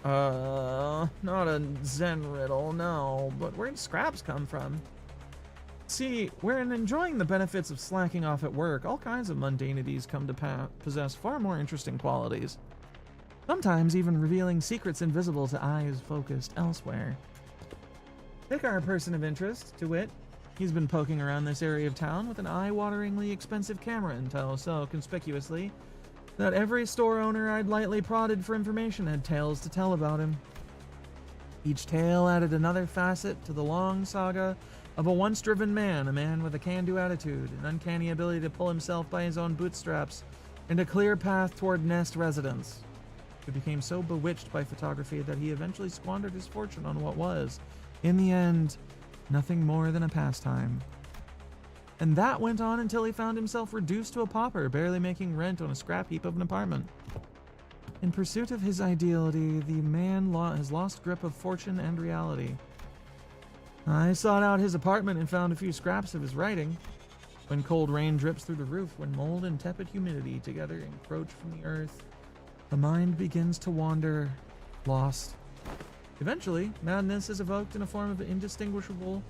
Not a Zen riddle, no. But where did scraps come from? See, when enjoying the benefits of slacking off at work, all kinds of mundanities come to possess far more interesting qualities. Sometimes even revealing secrets invisible to eyes focused elsewhere. Take our person of interest, to wit. He's been poking around this area of town with an eye-wateringly expensive camera in tow so conspicuously that every store owner I'd lightly prodded for information had tales to tell about him. Each tale added another facet to the long saga of a once-driven man, a man with a can-do attitude, an uncanny ability to pull himself by his own bootstraps, and a clear path toward Nest residence, who became so bewitched by photography that he eventually squandered his fortune on what was, in the end, nothing more than a pastime. And that went on until he found himself reduced to a pauper, barely making rent on a scrap heap of an apartment. In pursuit of his ideality, the man has lost grip of fortune and reality. I sought out his apartment and found a few scraps of his writing. When cold rain drips through the roof, when mold and tepid humidity together encroach from the earth, the mind begins to wander, lost. Eventually, madness is evoked in a form indistinguishable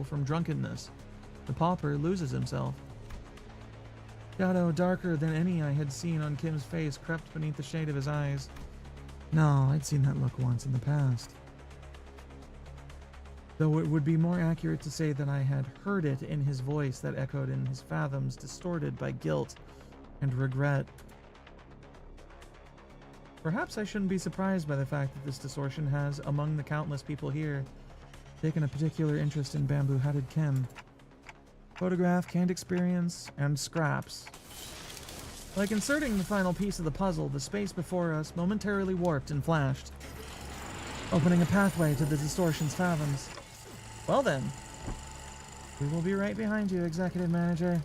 from drunkenness. The pauper loses himself. Shadow darker than any I had seen on Kim's face crept beneath the shade of his eyes. No, I'd seen that look once in the past. Though it would be more accurate to say that I had heard it in his voice that echoed in his fathoms, distorted by guilt and regret. Perhaps I shouldn't be surprised by the fact that this distortion has, among the countless people here, taken a particular interest in bamboo-hatted Kim. Photograph, canned experience, and scraps. Like inserting the final piece of the puzzle, the space before us momentarily warped and flashed, opening a pathway to the distortion's fathoms. Well then, we will be right behind you, Executive Manager.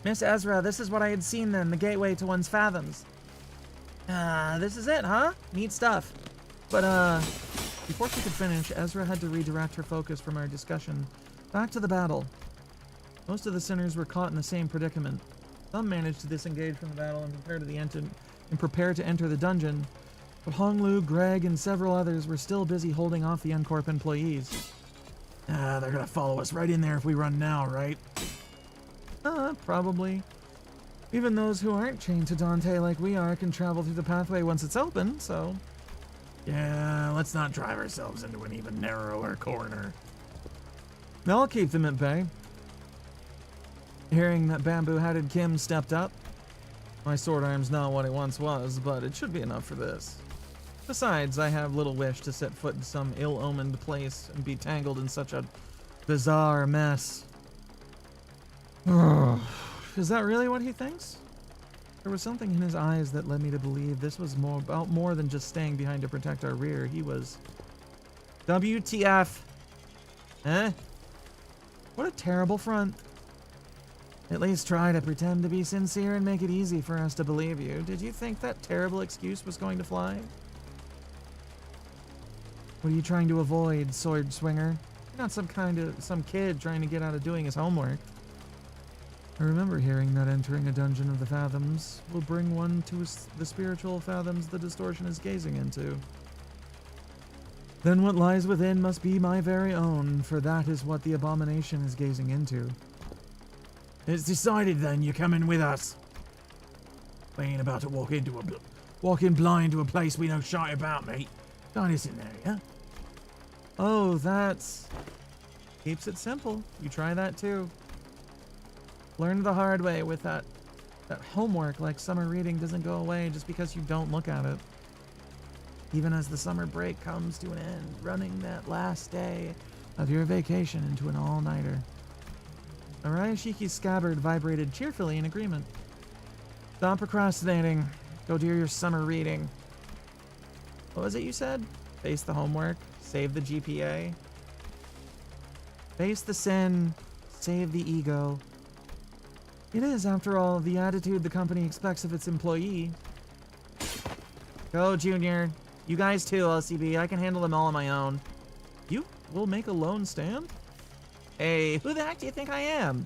Miss Ezra, this is what I had seen then, the gateway to one's fathoms. This is it, huh? Neat stuff. But, before she could finish, Ezra had to redirect her focus from our discussion back to the battle. Most of the sinners were caught in the same predicament. Some managed to disengage from the battle and prepare to enter the dungeon, but Honglu, Greg, and several others were still busy holding off the Uncorp employees. They're gonna follow us right in there if we run now, right? Probably. Even those who aren't chained to Dante like we are can travel through the pathway once it's open, so... Yeah, let's not drive ourselves into an even narrower corner. I'll keep them at bay. Hearing that bamboo-hatted Kim stepped up, my sword arm's not what it once was, but it should be enough for this. Besides, I have little wish to set foot in some ill-omened place and be tangled in such a bizarre mess. Is that really what he thinks? There was something in his eyes that led me to believe this was about more than just staying behind to protect our rear. He was... WTF? Eh? What a terrible front. At least try to pretend to be sincere and make it easy for us to believe you. Did you think that terrible excuse was going to fly? What are you trying to avoid, sword swinger? You're not some kid trying to get out of doing his homework. I remember hearing that entering a dungeon of the fathoms will bring one to the spiritual fathoms the distortion is gazing into. Then what lies within must be my very own, for that is what the abomination is gazing into. It's decided then, you're coming with us. We ain't about to walk in blind to a place we know shite about, mate. Join us in there, yeah? Oh, that's... keeps it simple. You try that too. Learn the hard way with that homework like summer reading doesn't go away just because you don't look at it. Even as the summer break comes to an end, running that last day of your vacation into an all-nighter. Arayashiki's scabbard vibrated cheerfully in agreement. Stop procrastinating. Go do your summer reading. What was it you said? Face the homework. Save the GPA. Face the sin. Save the ego. It is, after all, the attitude the company expects of its employee. Go, Junior. You guys too, LCB. I can handle them all on my own. You will make a lone stand? Hey, who the heck do you think I am?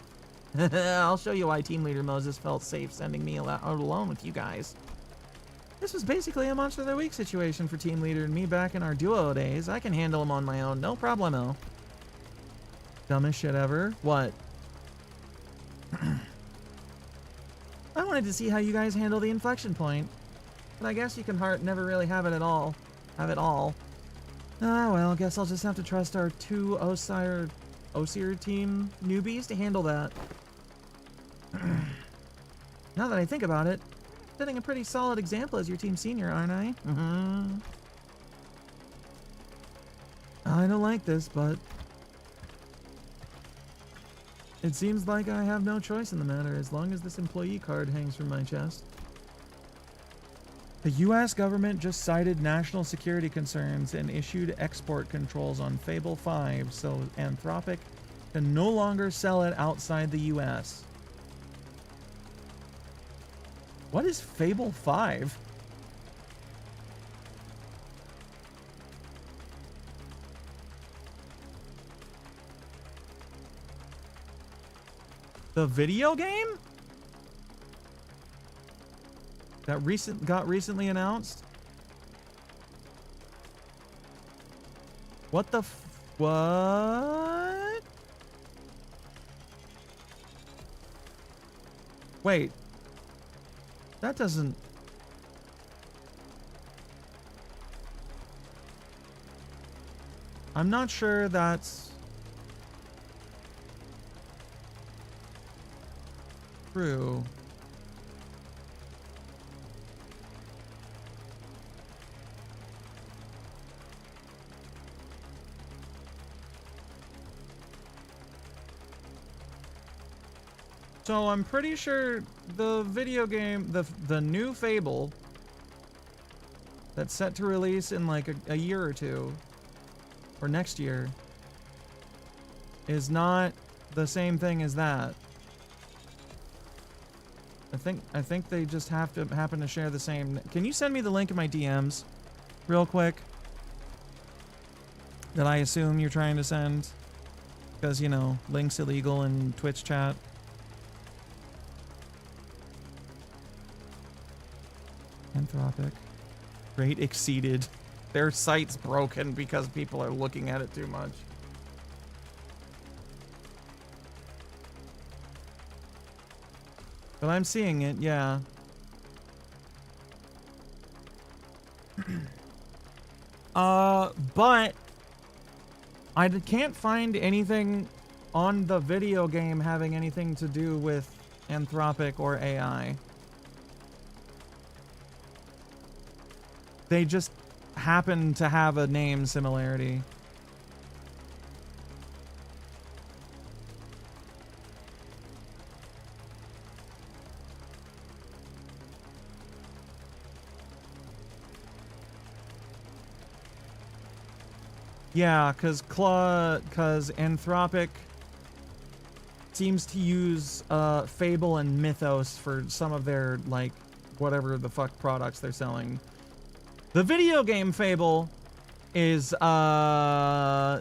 I'll show you why Team Leader Moses felt safe sending me out alone with you guys. This was basically a Monster of the Week situation for Team Leader and me back in our duo days. I can handle them on my own, no problemo. Dumbest shit ever. What? I wanted to see how you guys handle the inflection point. But I guess you can never really have it at all. Have it all. Ah, well, guess I'll just have to trust our two Osier team newbies to handle that. Now that I think about it, setting a pretty solid example as your team senior, aren't I? I don't like this, but it seems like I have no choice in the matter as long as this employee card hangs from my chest. The US government just cited national security concerns and issued export controls on Fable 5, so Anthropic can no longer sell it outside the US. What is Fable 5? The video game? That got recently announced? What the what? Wait. That doesn't... I'm not sure that's true. So I'm pretty sure the video game, the new Fable that's set to release in like a year or two, or next year, is not the same thing as that. I think they just happen to share the same. Can you send me the link in my DMs real quick? That I assume you're trying to send, because you know, links illegal in Twitch chat. Anthropic. Rate exceeded. Their site's broken because people are looking at it too much. But I'm seeing it, yeah. But I can't find anything on the video game having anything to do with Anthropic or AI. They just happen to have a name similarity. Yeah, because Anthropic seems to use Fable and Mythos for some of their, like, whatever the fuck products they're selling. The video game Fable is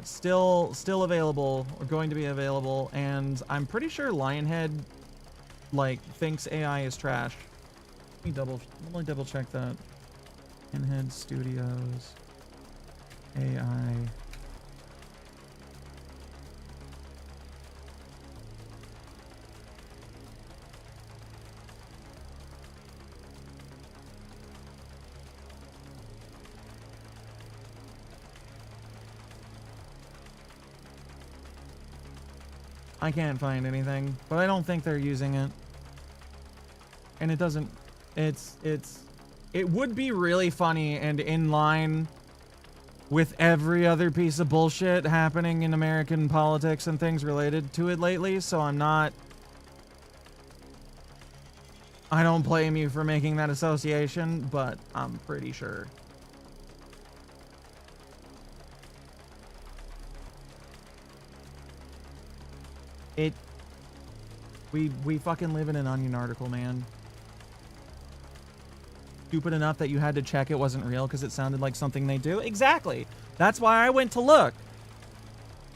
still available, or going to be available, and I'm pretty sure Lionhead like thinks AI is trash. Let me double check that. Lionhead Studios AI. I can't find anything, but I don't think they're using it. And it doesn't, it would be really funny and in line with every other piece of bullshit happening in American politics and things related to it lately, so I don't blame you for making that association, but I'm pretty sure. We fucking live in an Onion article, man. stupid enough that you had to check it wasn't real because it sounded like something they do? Exactly. That's why I went to look.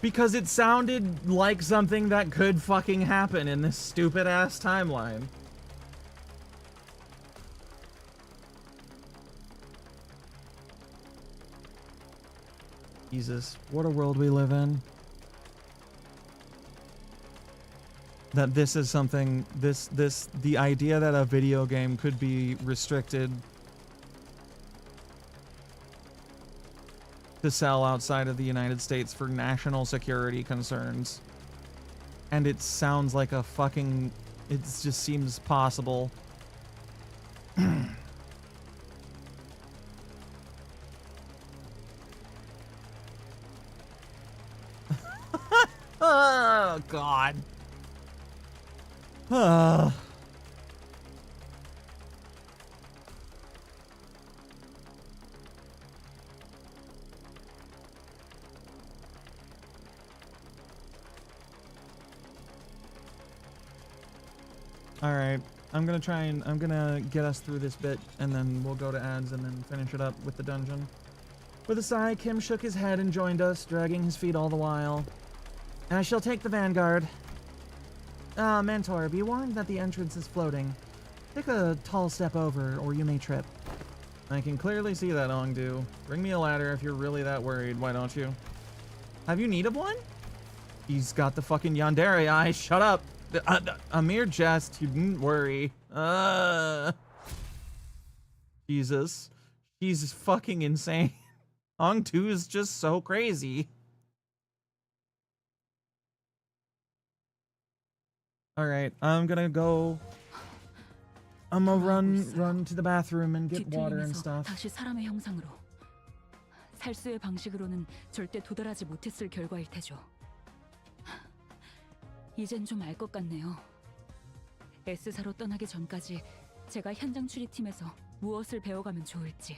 Because it sounded like something that could fucking happen in this stupid ass timeline. Jesus, what a world we live in. That this is something, the idea that a video game could be restricted to sell outside of the United States for national security concerns. And it sounds like a fucking, it just seems possible. Oh, God. Alright, I'm gonna get us through this bit, and then we'll go to ads and then finish it up with the dungeon. With a sigh, Kim shook his head and joined us, dragging his feet all the while. I shall take the vanguard. Mentor, be warned that the entrance is floating. Take a tall step over, or you may trip. I can clearly see that, Ongdu. Bring me a ladder if you're really that worried, why don't you? Have you need of one? He's got the fucking yandere eye, shut up! A mere jest, you didn't worry. Jesus. She's fucking insane. Ongdu is just so crazy. Alright, I'm gonna run to the bathroom and get water and stuff. 다시 사람의 형상으로. 살수의 방식으로는 절대 도달하지 못했을 결과일 테죠. 이젠 좀 알 것 같네요. S사로 떠나기 전까지 제가 현장 추리팀에서 무엇을 배워가면 좋을지.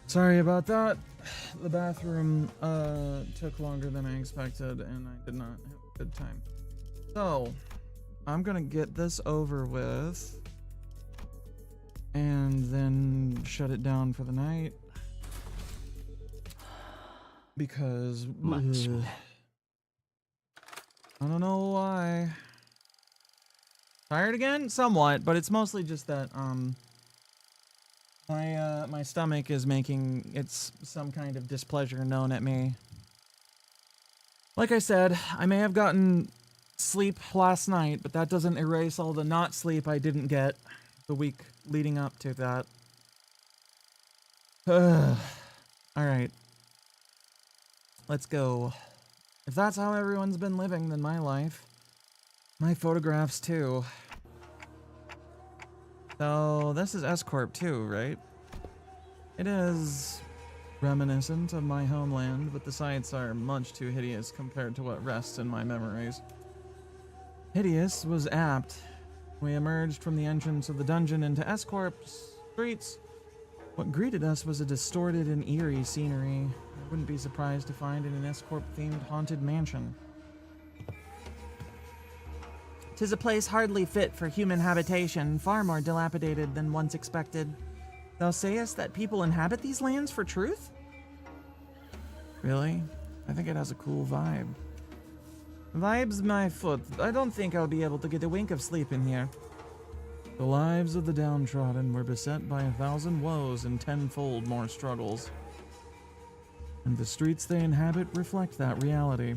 Sorry about that. The bathroom took longer than I expected, and I did not have a good time. So, I'm gonna get this over with, and then shut it down for the night. Because 마침내 I don't know why. Tired again? Somewhat, but it's mostly just that my stomach is making its some kind of displeasure known at me. Like I said, I may have gotten sleep last night, but that doesn't erase all the not sleep I didn't get the week leading up to that. Alright. Let's go. If that's how everyone's been living, then my life. My photographs too. So, this is S-Corp too, right? It is reminiscent of my homeland, but the sights are much too hideous compared to what rests in my memories. Hideous was apt. We emerged from the entrance of the dungeon into S-Corp's streets. What greeted us was a distorted and eerie scenery I wouldn't be surprised to find in an S-Corp-themed haunted mansion. 'Tis a place hardly fit for human habitation, far more dilapidated than once expected. Thou sayest that people inhabit these lands for truth? Really? I think it has a cool vibe. Vibes my foot. I don't think I'll be able to get a wink of sleep in here. The lives of the downtrodden were beset by 1,000 woes and tenfold more struggles. And the streets they inhabit reflect that reality.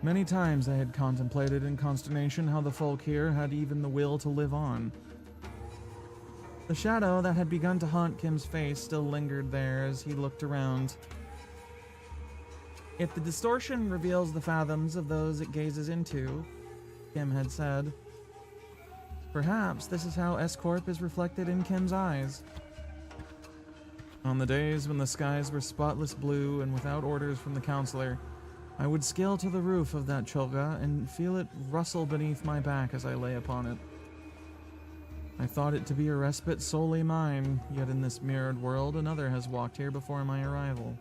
Many times I had contemplated in consternation how the folk here had even the will to live on. The shadow that had begun to haunt Kim's face still lingered there as he looked around. If the distortion reveals the fathoms of those it gazes into, Kim had said, perhaps this is how S-Corp is reflected in Kim's eyes. On the days when the skies were spotless blue and without orders from the counselor, I would scale to the roof of that choga and feel it rustle beneath my back as I lay upon it. I thought it to be a respite solely mine, yet in this mirrored world another has walked here before my arrival.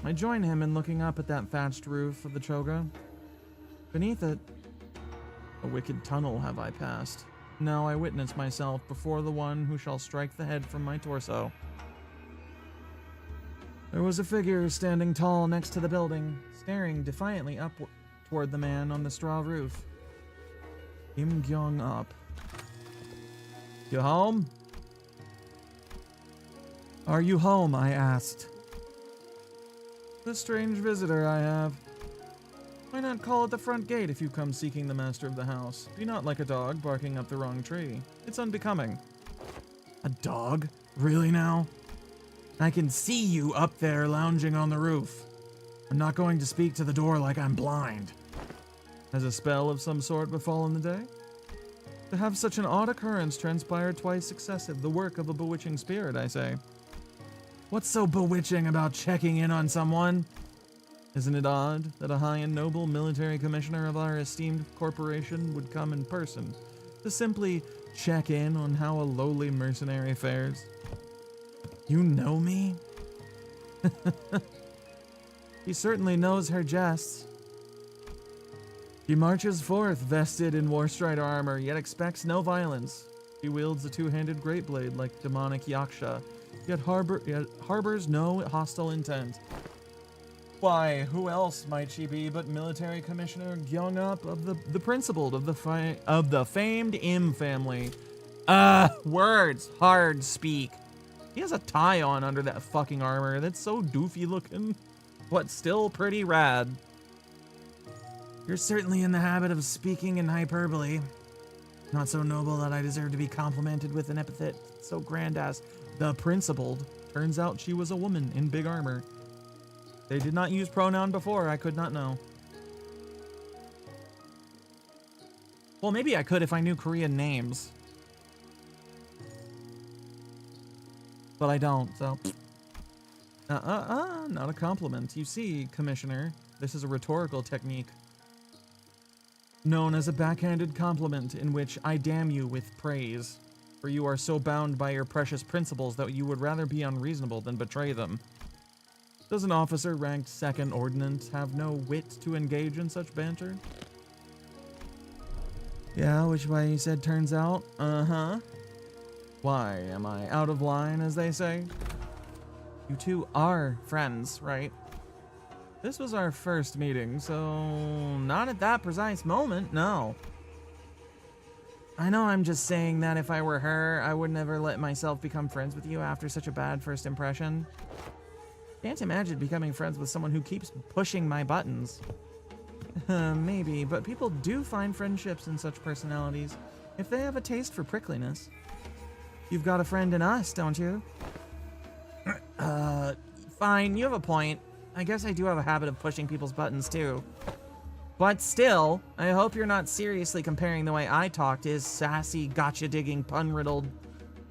I join him in looking up at that thatched roof of the choga. Beneath it, a wicked tunnel have I passed. Now I witness myself before the one who shall strike the head from my torso. There was a figure standing tall next to the building, staring defiantly up toward the man on the straw roof. Kim Gyong-up. You home? Are you home? I asked. The strange visitor I have. Why not call at the front gate if you come seeking the master of the house? Be not like a dog barking up the wrong tree. It's unbecoming. A dog? Really now? I can see you up there lounging on the roof. I'm not going to speak to the door like I'm blind. Has a spell of some sort befallen the day? To have such an odd occurrence transpire twice successive, the work of a bewitching spirit, I say. What's so bewitching about checking in on someone? Isn't it odd that a high and noble military commissioner of our esteemed corporation would come in person to simply check in on how a lowly mercenary fares? You know me? He certainly knows her jests. He marches forth vested in war-stride armor, yet expects no violence. He wields a two-handed great blade like demonic yaksha, yet harbors no hostile intent. Why, who else might she be but Military Commissioner Gyong-up of the principled of the famed Im family? Words, hard speak. He has a tie on under that fucking armor. That's so doofy looking, but still pretty rad. You're certainly in the habit of speaking in hyperbole. Not so noble that I deserve to be complimented with an epithet so grand as the principled. Turns out she was a woman in big armor. They did not use pronoun before, I could not know. Well, maybe I could if I knew Korean names. But I don't, so... not a compliment. You see, Commissioner, this is a rhetorical technique known as a backhanded compliment in which I damn you with praise. For you are so bound by your precious principles that you would rather be unreasonable than betray them. Does an officer ranked 2nd Ordnance have no wit to engage in such banter? Yeah, which way you said turns out? Uh-huh. Why, am I out of line, as they say? You two are friends, right? This was our first meeting, so not at that precise moment, no. I know I'm just saying that if I were her, I would never let myself become friends with you after such a bad first impression. Can't imagine becoming friends with someone who keeps pushing my buttons. Maybe, but people do find friendships in such personalities if they have a taste for prickliness. You've got a friend in us, don't you? Fine, you have a point. I guess I do have a habit of pushing people's buttons too. But still, I hope you're not seriously comparing the way I talk to his sassy, gotcha-digging, pun-riddled...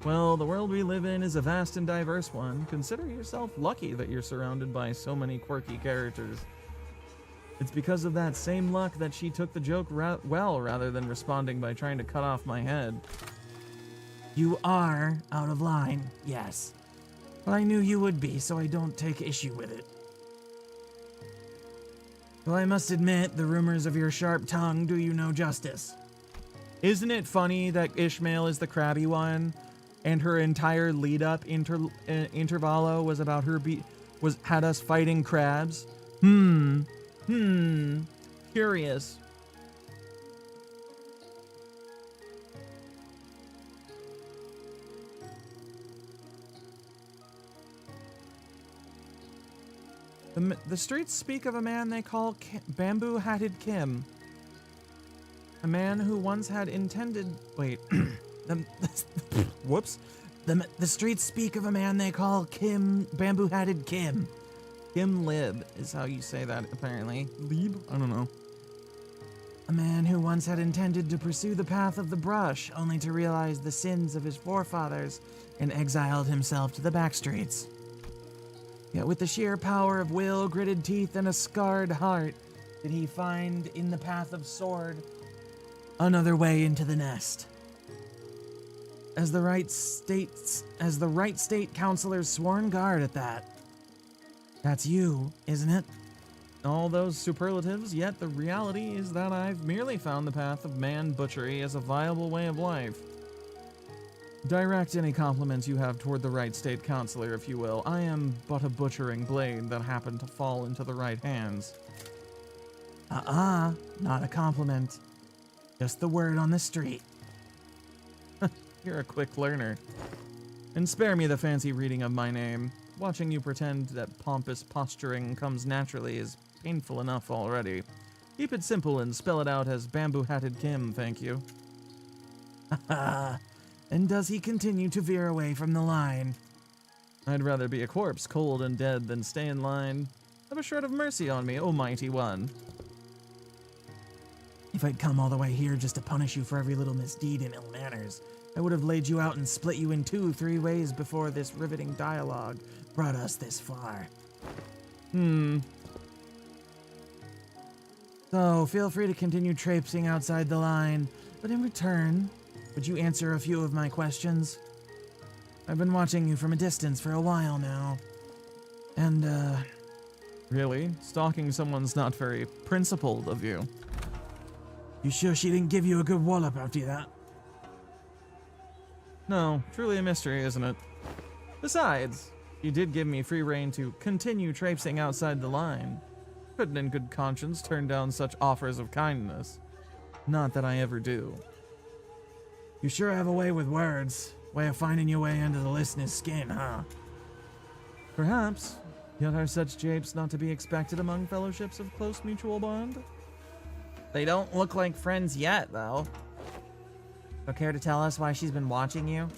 Well, the world we live in is a vast and diverse one. Consider yourself lucky that you're surrounded by so many quirky characters. It's because of that same luck that she took the joke well rather than responding by trying to cut off my head. You are out of line, yes. But I knew you would be, so I don't take issue with it. Well, I must admit, the rumors of your sharp tongue do you no justice. Isn't it funny that Ishmael is the crabby one, and her entire lead-up intervallo was about her had us fighting crabs? Curious. The streets speak of a man they call Bamboo-Hatted Kim. A man who once had intended... Wait. Whoops. The streets speak of a man they call Bamboo-Hatted Kim. Kim Lib is how you say that, apparently. Lib? I don't know. A man who once had intended to pursue the path of the brush, only to realize the sins of his forefathers, and exiled himself to the back streets. Yet with the sheer power of will, gritted teeth, and a scarred heart, did he find in the path of sword another way into the nest. As the right state councilor's sworn guard at that. That's you, isn't it? All those superlatives, yet the reality is that I've merely found the path of man butchery as a viable way of life. Direct any compliments you have toward the right state councilor, if you will. I am but a butchering blade that happened to fall into the right hands. Not a compliment. Just the word on the street. You're a quick learner. And spare me the fancy reading of my name. Watching you pretend that pompous posturing comes naturally is painful enough already. Keep it simple and spell it out as Bamboo-Hatted Kim, thank you. Haha. And does he continue to veer away from the line? I'd rather be a corpse, cold and dead, than stay in line. Have a shred of mercy on me, O mighty one. If I'd come all the way here just to punish you for every little misdeed and ill manners, I would have laid you out and split you in 2-3 ways before this riveting dialogue brought us this far. So, feel free to continue traipsing outside the line, but in return, would you answer a few of my questions? I've been watching you from a distance for a while now. And, Really? Stalking someone's not very principled of you. You sure she didn't give you a good wallop after that? No, truly a mystery, isn't it? Besides, you did give me free rein to continue traipsing outside the line. Couldn't in good conscience turn down such offers of kindness. Not that I ever do. You sure have a way with words. Way of finding your way under the listener's skin, huh? Perhaps. Yet are such japes not to be expected among fellowships of close mutual bond? They don't look like friends yet, though. So care to tell us why she's been watching you?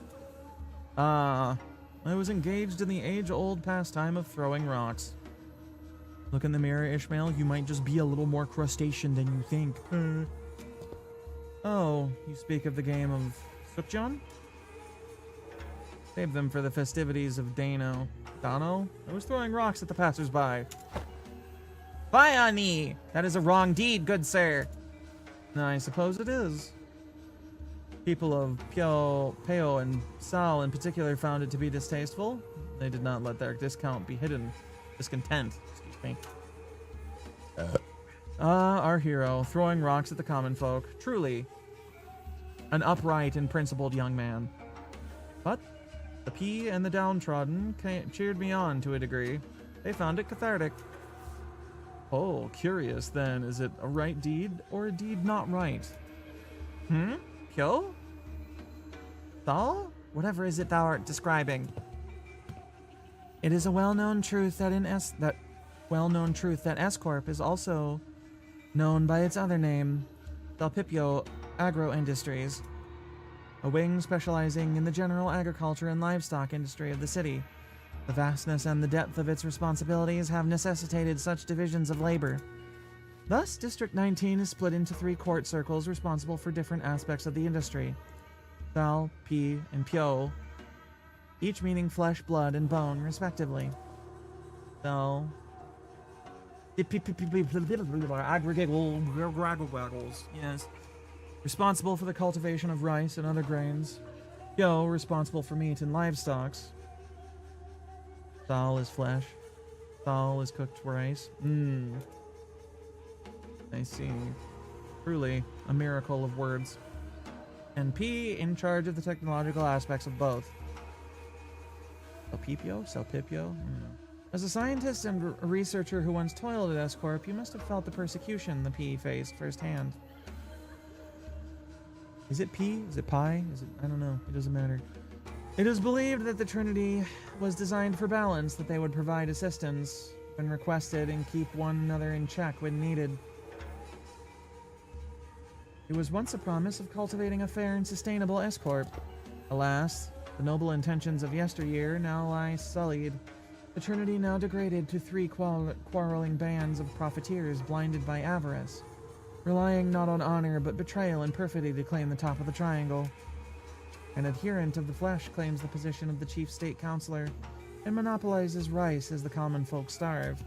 I was engaged in the age-old pastime of throwing rocks. Look in the mirror, Ishmael. You might just be a little more crustacean than you think. Oh, you speak of the game of Sukjon? Save them for the festivities of Dano. Dano? I was throwing rocks at the passers-by. Fie on me! That is a wrong deed, good sir. I suppose it is. People of Peo and Sal in particular found it to be distasteful. They did not let their discontent, excuse me. Our hero, throwing rocks at the common folk. Truly, an upright and principled young man. But the P and the downtrodden cheered me on to a degree. They found it cathartic. Oh, curious then, is it a right deed or a deed not right? Kyo? Thal? Whatever is it thou art describing? It is a well-known truth that S-Corp is also known by its other name, Dalpipio Agro Industries, a wing specializing in the general agriculture and livestock industry of the city. The vastness and the depth of its responsibilities have necessitated such divisions of labor. Thus, District 19 is split into 3 court circles responsible for different aspects of the industry. Dal, Pi, and Pyo, each meaning flesh, blood, and bone, respectively. Dal, aggregates, yes, responsible for the cultivation of rice and other grains. Pyo, responsible for meat and livestock. Dal is flesh. Dal is cooked rice. I see. Truly, a miracle of words. And P in charge of the technological aspects of both. Selpipio? As a scientist and a researcher who once toiled at S-Corp, you must have felt the persecution the P faced firsthand. Is it P? Is it Pi? Is it? I don't know. It doesn't matter. It is believed that the Trinity was designed for balance, that they would provide assistance when requested and keep one another in check when needed. It was once a promise of cultivating a fair and sustainable S-Corp. Alas, the noble intentions of yesteryear now lie sullied. The Trinity now degraded to 3 quarreling bands of profiteers blinded by avarice, relying not on honor but betrayal and perfidy to claim the top of the triangle. An adherent of the flesh claims the position of the chief state counselor and monopolizes rice as the common folk starve.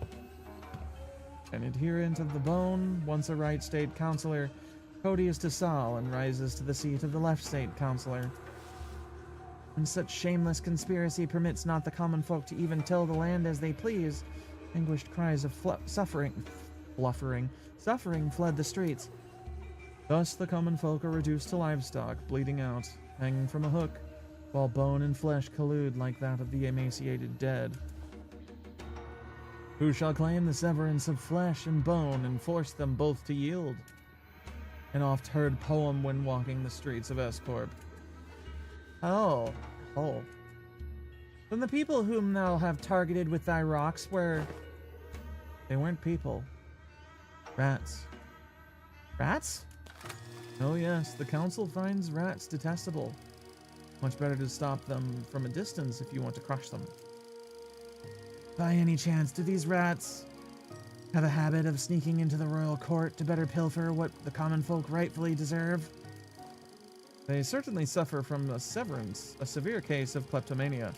An adherent of the bone, once a right state counselor, courteous to Sal and rises to the seat of the left state counselor. And such shameless conspiracy permits not the common folk to even till the land as they please. Anguished cries of suffering fled the streets. Thus the common folk are reduced to livestock, bleeding out, hanging from a hook, while bone and flesh collude like that of the emaciated dead. Who shall claim the severance of flesh and bone and force them both to yield? An oft-heard poem when walking the streets of S-Corp. Oh. Then the people whom thou have targeted with thy rocks were... They weren't people. Rats. Rats? Oh yes, the council finds rats detestable. Much better to stop them from a distance if you want to crush them. By any chance, do these rats have a habit of sneaking into the royal court to better pilfer what the common folk rightfully deserve? They certainly suffer from a severe case of kleptomania.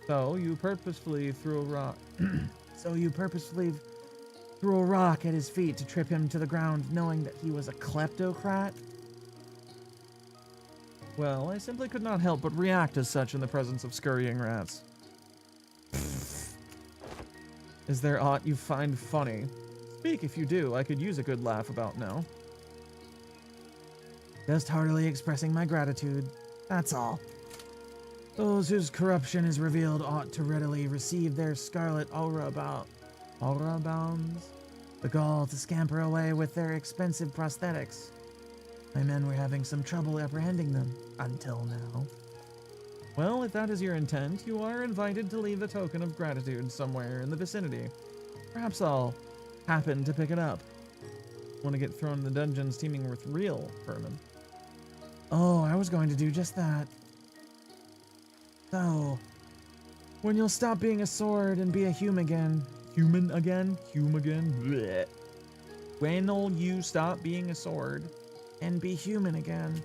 So you purposefully threw a rock at his feet to trip him to the ground, knowing that he was a kleptocrat? Well, I simply could not help but react as such in the presence of scurrying rats. Is there aught you find funny? Speak if you do, I could use a good laugh about now. Just heartily expressing my gratitude, that's all. Those whose corruption is revealed ought to readily receive their scarlet aura bounds, the gall to scamper away with their expensive prosthetics. My men were having some trouble apprehending them, until now. Well, if that is your intent, you are invited to leave a token of gratitude somewhere in the vicinity. Perhaps I'll happen to pick it up. Want to get thrown in the dungeons teeming with real vermin. Oh, I was going to do just that. So, when you'll stop being a sword and be a human again. Blech. When'll you stop being a sword and be human again?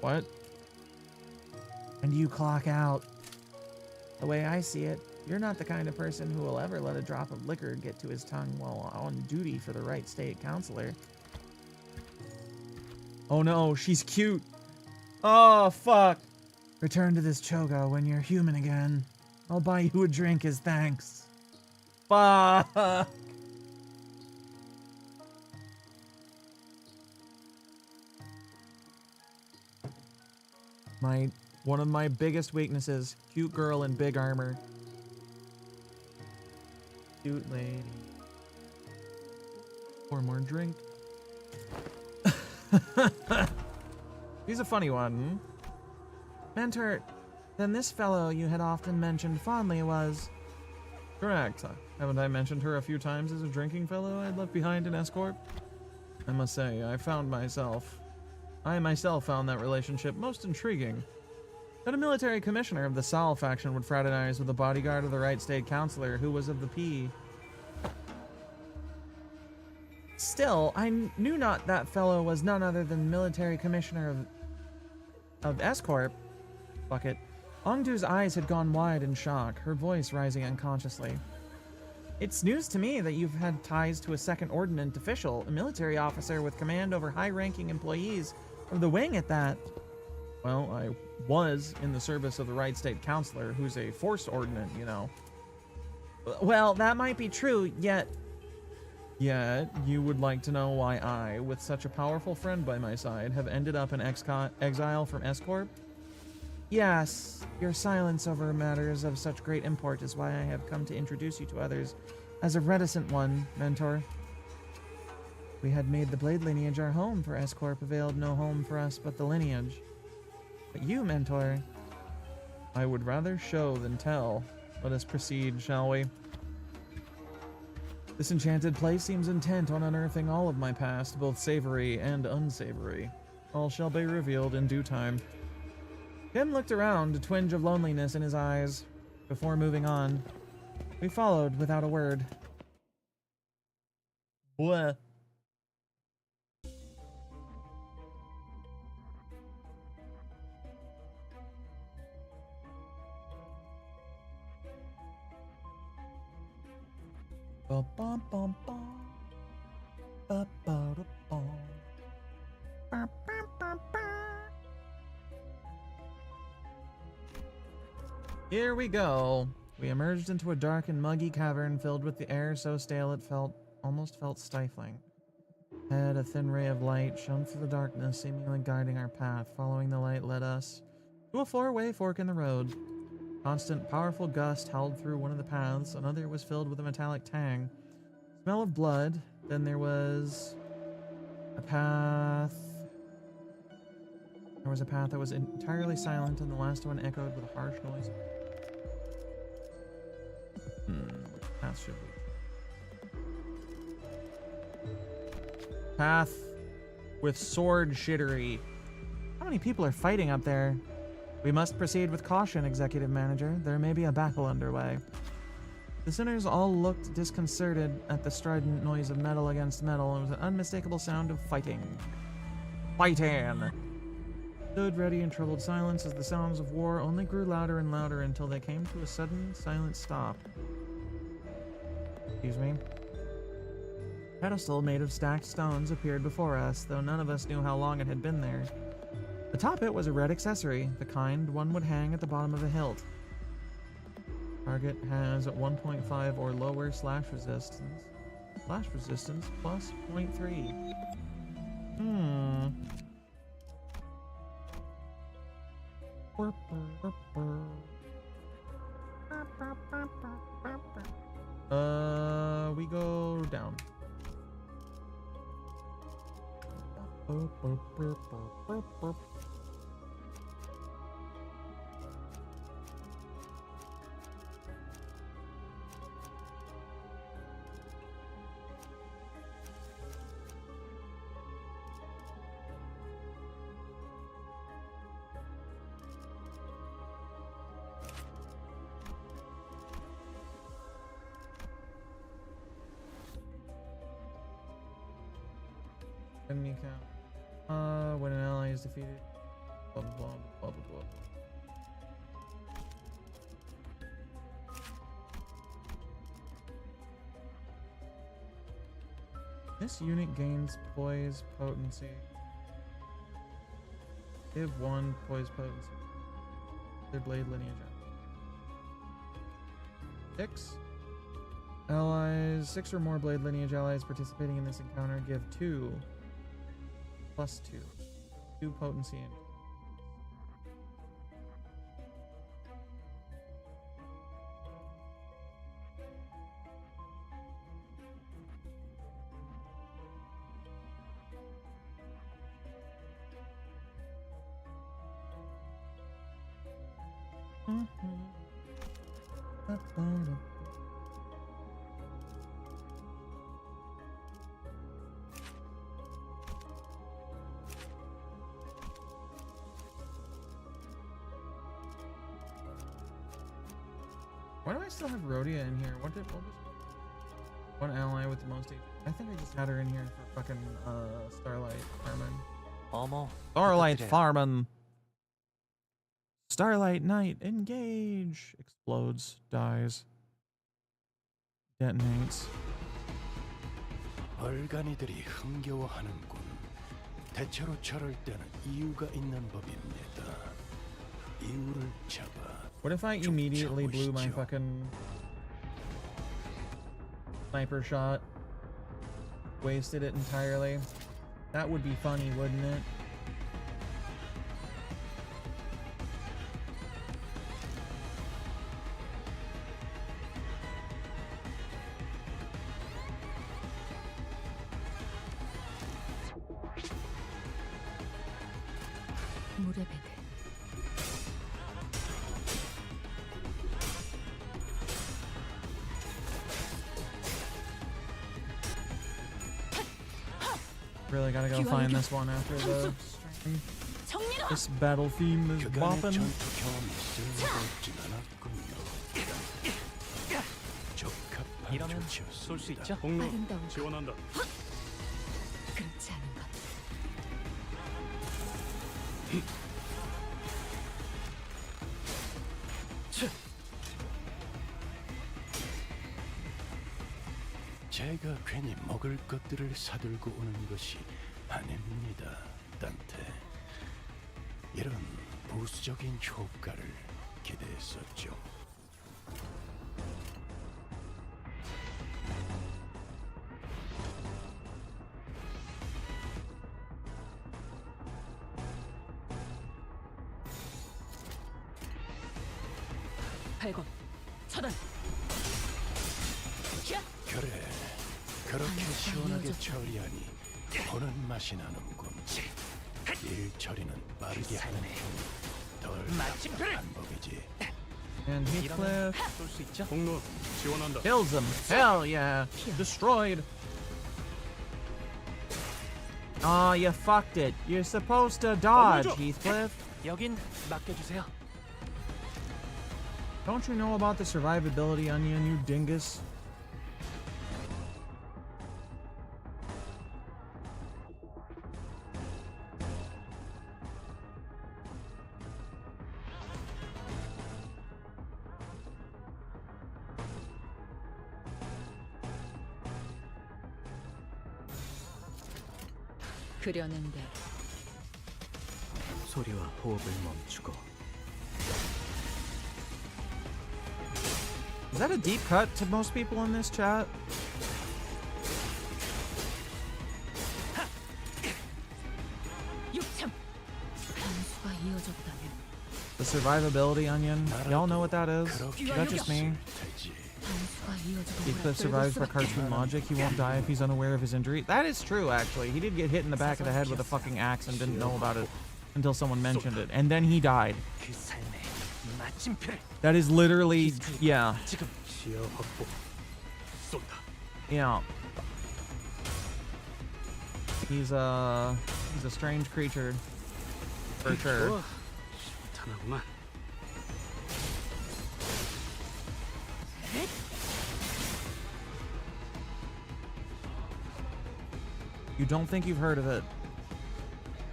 What? And you clock out. The way I see it, you're not the kind of person who will ever let a drop of liquor get to his tongue while on duty for the right state counselor. Oh no, she's cute. Oh, fuck. Return to this Choga when you're human again. I'll buy you a drink as thanks. Fuck. One of my biggest weaknesses, cute girl in big armor. Cute lady. Pour more drink. He's a funny one. Mentor, then this fellow you had often mentioned fondly was... Correct. Haven't I mentioned her a few times as a drinking fellow I'd left behind in S-Corp? I must say, I myself found that relationship most intriguing. That a military commissioner of the Sal faction would fraternize with a bodyguard of the right state councilor who was of the P. Still, I knew not that fellow was none other than military commissioner of S-Corp. Fuck it. Ongdu's eyes had gone wide in shock, her voice rising unconsciously. It's news to me that you've had ties to a second ordnance official, a military officer with command over high-ranking employees of the wing at that. Well, I was in the service of the right state councilor, who's a forced ordnance, you know. Well, that might be true, yet you would like to know why I, with such a powerful friend by my side, have ended up in exile from S-Corp? Yes, your silence over matters of such great import is why I have come to introduce you to others as a reticent one, Mentor. We had made the Blade lineage our home, for S-Corp availed no home for us but the lineage. But you, Mentor... I would rather show than tell. Let us proceed, shall we? This enchanted place seems intent on unearthing all of my past, both savory and unsavory. All shall be revealed in due time. Kim looked around, a twinge of loneliness in his eyes. Before moving on, we followed without a word. What? Here we go. We emerged into a dark and muggy cavern filled with the air so stale it almost felt stifling. Ahead, a thin ray of light shone through the darkness, seemingly guiding our path. Following the light led us to a four-way fork in the road. Constant, powerful gust howled through one of the paths. Another was filled with a metallic tang. Smell of blood. Then there was a path. There was a path that was entirely silent, and the last one echoed with a harsh noise. Which path should we? Path with sword shittery. How many people are fighting up there? We must proceed with caution, Executive Manager. There may be a battle underway. The sinners all looked disconcerted at the strident noise of metal against metal, and it was an unmistakable sound of fighting. Fighting! Stood ready in troubled silence as the sounds of war only grew louder and louder until they came to a sudden, silent stop. Excuse me. A pedestal made of stacked stones appeared before us, though none of us knew how long it had been there. Atop it was a red accessory, the kind one would hang at the bottom of a hilt. Target has 1.5 or lower slash resistance. Slash resistance plus 0.3. We go down. Enemy count. When an ally is defeated. Blah blah blah blah blah blah. This unit gains poise, potency. Give 1 poise potency. Their blade lineage. 6 allies, 6 or more blade lineage allies participating in this encounter give 2 plus 2. 2 potency and why do I still have Rhodia in here? What was one ally with the most HP? I think I just had her in here for fucking Starlight Farming. 어머. Starlight 부탁드려요. Farming. Starlight Knight, engage! Explodes, dies, detonates. 얼간이들이 흥겨워하는군. 대체로 저럴 때는 이유가 있는 법입니다. 이유를 잡아. What if I immediately blew my fucking sniper shot? Wasted it entirely? That would be funny, wouldn't it? 물의 배들. Really gotta go find this one after the stream. 정리로. This battle theme is 그간의 bopping. 전투 경험이 쓸모없진 않았군요. 적합한 이러면 쏠 수 조치였습니다. 있죠? 공로 아름다운 지원한다. 그렇지 않은 것. 제가 괜히 먹을 것들을 사들고 오는 것이 아닙니다, 단테. 이런 부수적인 효과를 기대했었죠. 발권. 차단. 그래, 그렇게 시원하게 처리하니 보는 맛이 나는군. 일 처리는 빠르게 하는 편이 덜 답답한 법이지. And Heathcliff 쏠 수 있죠? 공로 지원한다. kills him. Hell yeah. Destroyed. Aw, you fucked it. You're supposed to dodge, Heathcliff. 여긴 맡겨주세요. Don't you know about the survivability onion, you dingus? 그려는데 소리와 호흡을 멈추고 Is that a deep cut to most people in this chat? 육참. 단수가 이어졌다면 The survivability onion? Y'all know what that is? Is that just me? 단수가 이어지고 Heathcliff survives for cartoon logic. He won't die if he's unaware of his injury. That is true, actually. He did get hit in the back of the head with a fucking axe and didn't know about it until someone mentioned it. And then he died. 그 삶의 마침표를 That is literally, yeah, 지금 시야 확보. 쏜다. yeah. He's a strange creature, for sure. 시원하구만. You don't think you've heard of it.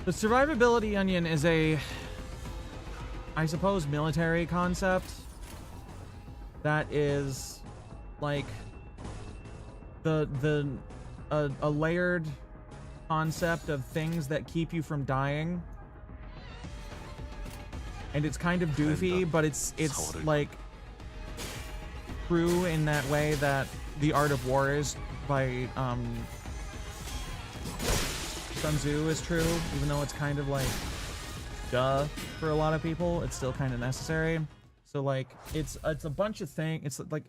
The survivability onion is a, I suppose, military concept that is like a layered concept of things that keep you from dying And it's kind of doofy, but it's like true in that way that The Art of War is by Sun Tzu is true, even though it's kind of like duh for a lot of people, it's still kind of necessary. So like it's a bunch of things. It's like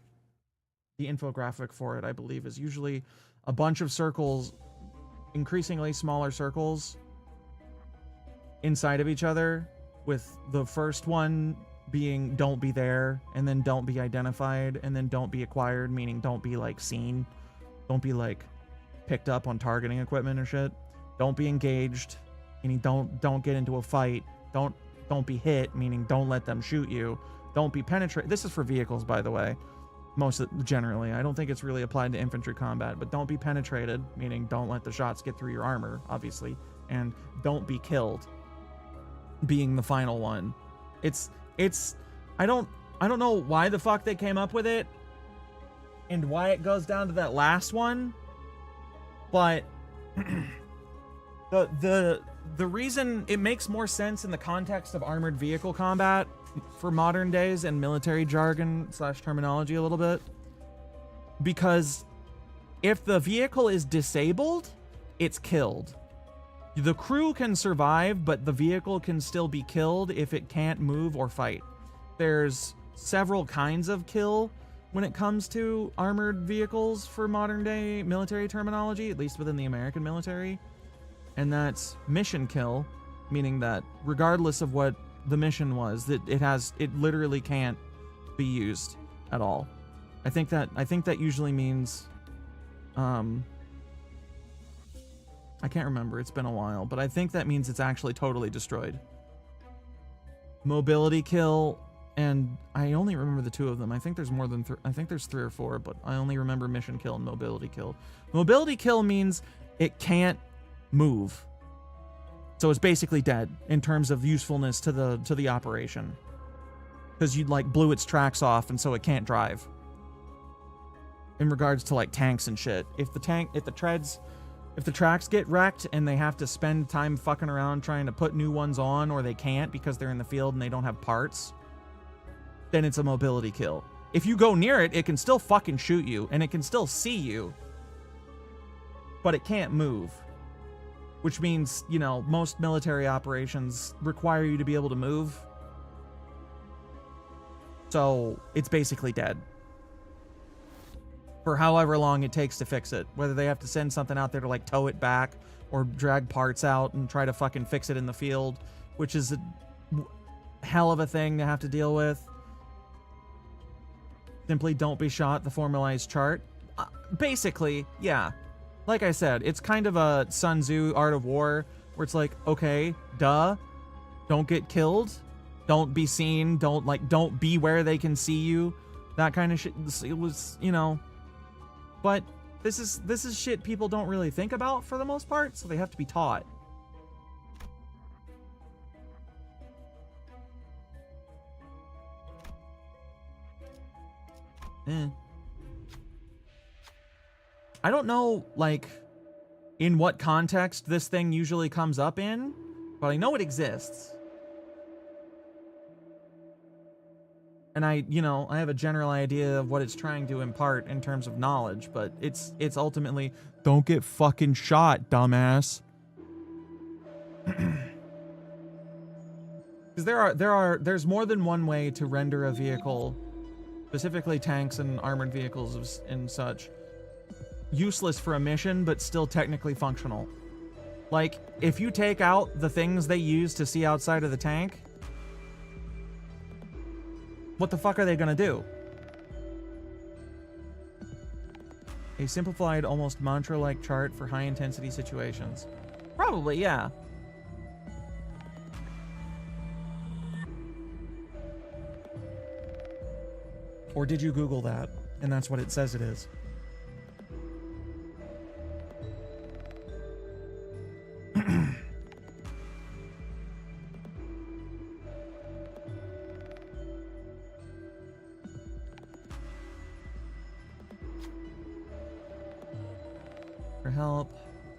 the infographic for it, I believe, is usually a bunch of circles, increasingly smaller circles inside of each other, with the first one being don't be there, and then don't be identified, and then don't be acquired, meaning don't be like seen, don't be like picked up on targeting equipment or shit, don't be engaged, meaning don't get into a fight, don't be hit, meaning don't let them shoot you, don't be penetrated. This is for vehicles, by the way, generally. I don't think it's really applied to infantry combat, but don't be penetrated, meaning don't let the shots get through your armor, obviously, and don't be killed being the final one. It's I don't know why the fuck they came up with it and why it goes down to that last one, but the reason it makes more sense in the context of armored vehicle combat for modern days and military jargon / terminology a little bit, because if the vehicle is disabled, it's killed. The crew can survive, but the vehicle can still be killed if it can't move or fight. There's several kinds of kill when it comes to armored vehicles for modern day military terminology, at least within the American military. And that's mission kill, meaning that regardless of what the mission was, that it literally can't be used at all. I think that usually means I can't remember, it's been a while, but I think that means it's actually totally destroyed. Mobility kill, and I only remember the two of them. I think there's more than I think there's 3 or 4, but I only remember mission kill and mobility kill. Mobility kill means it can't move, so it's basically dead in terms of usefulness to the operation, because you like blew its tracks off and so it can't drive. In regards to like tanks and shit, if the tracks get wrecked and they have to spend time fucking around trying to put new ones on, or they can't because they're in the field and they don't have parts, then it's a mobility kill. If you go near it, it can still fucking shoot you and it can still see you, but it can't move. Which means, you know, most military operations require you to be able to move. So it's basically dead for however long it takes to fix it. Whether they have to send something out there to like tow it back or drag parts out and try to fucking fix it in the field, which is a hell of a thing to have to deal with. Simply don't be shot, the formalized chart. Basically, yeah. Like I said, it's kind of a Sun Tzu Art of War, where it's like, okay, duh, don't get killed, don't be seen, don't be where they can see you, that kind of shit. It was, you know, but this is shit people don't really think about for the most part, so they have to be taught. I don't know, like, in what context this thing usually comes up in, but I know it exists. And I have a general idea of what it's trying to impart in terms of knowledge, but it's ultimately, don't get fucking shot, dumbass. Because there's more than one way to render a vehicle, specifically tanks and armored vehicles and such, useless for a mission, but still technically functional. Like, if you take out the things they use to see outside of the tank, what the fuck are they gonna do? A simplified, almost mantra-like chart for high-intensity situations. Probably, yeah. Or did you Google that, and that's what it says it is? For help,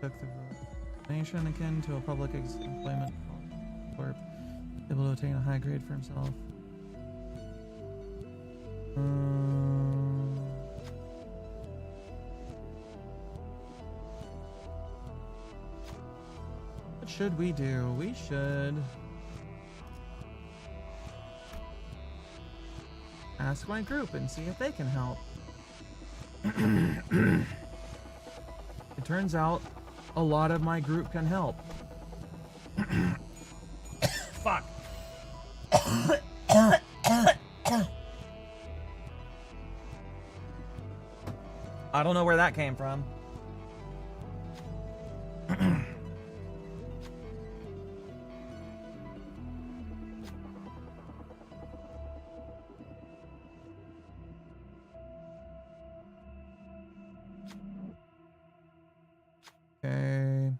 took the nation akin to a public employment corp. Able to attain a high grade for himself. What should we do? We should ask my group and see if they can help. It turns out a lot of my group can help. Fuck. I don't know where that came from. Okay.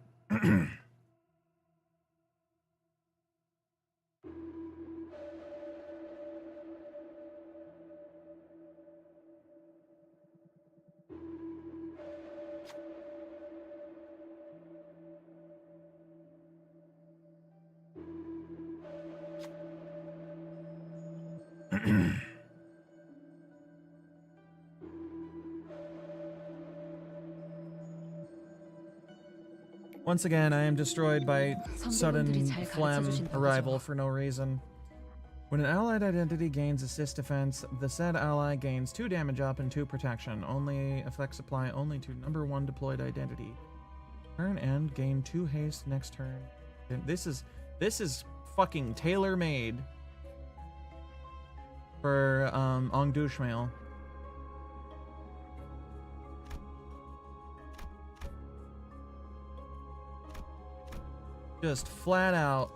Once again, I am destroyed by sudden phlegm arrival for no reason. When an allied identity gains assist defense, the said ally gains 2 damage up and 2 protection. Only effects apply only to number 1 deployed identity. Turn end, gain 2 haste next turn. And this is fucking tailor-made for Ongdushmail. Just flat out.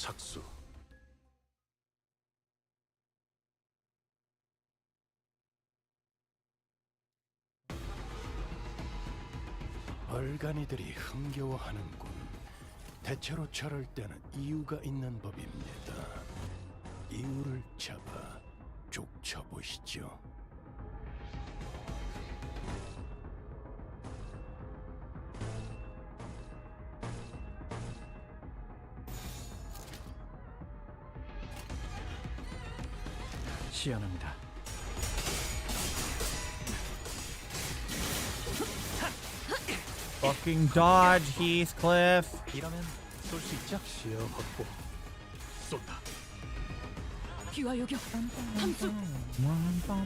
착수. 얼간이들이 흥겨워하는군. 대체로 저럴 때는 이유가 있는 법입니다. 이유를 잡아 족쳐보시죠. 시연합니다. Fucking dodge, Heathcliff. 이러면 쏠 수 있죠? 시야 확보. 쏜다. 귀와 요격 함수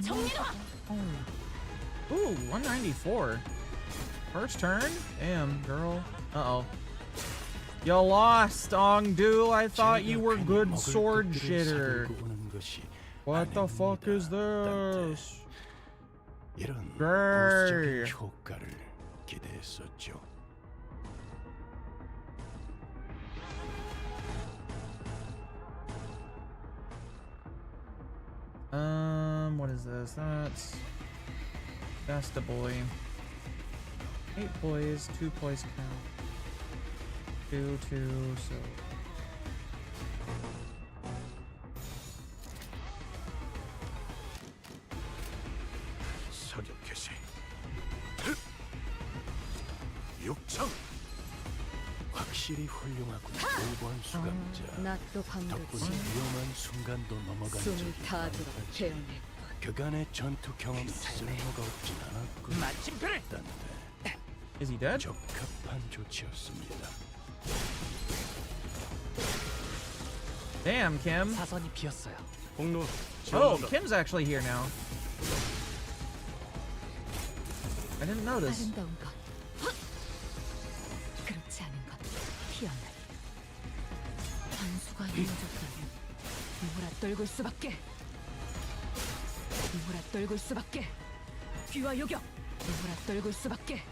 정리라. Ooh, 194. First turn? Damn, girl. Uh-oh. You lost, Ongdu. I thought you were good sword shitter. What the fuck is this? 이런 Grr. 부수적인 효과를 기대했었죠. What is this? That's a boy. 8 boys, 2 boys count. 2, so. 사격 개시. 육창. 확실히 훌륭하군. 오버한 수감자. 낫도 덕분에 방긋이 위험한 순간도 넘어간 적이 숨을 다하도록 많았지. 배우네. 그간의 전투 경험이 쓸모가 없진 않았군. 마침표를. 딴데 Is he dead? 적합한 조치였습니다. Damn, Kim. 사선이 비었어요. 공로. Oh, Kim's actually here now. I didn't notice. 아름다운 것 그렇지 않은 것 피어나. 한수가 이어졌다면 몰아떨굴 수밖에. 몰아떨굴 수밖에. 귀와 요격 몰아떨굴 수밖에.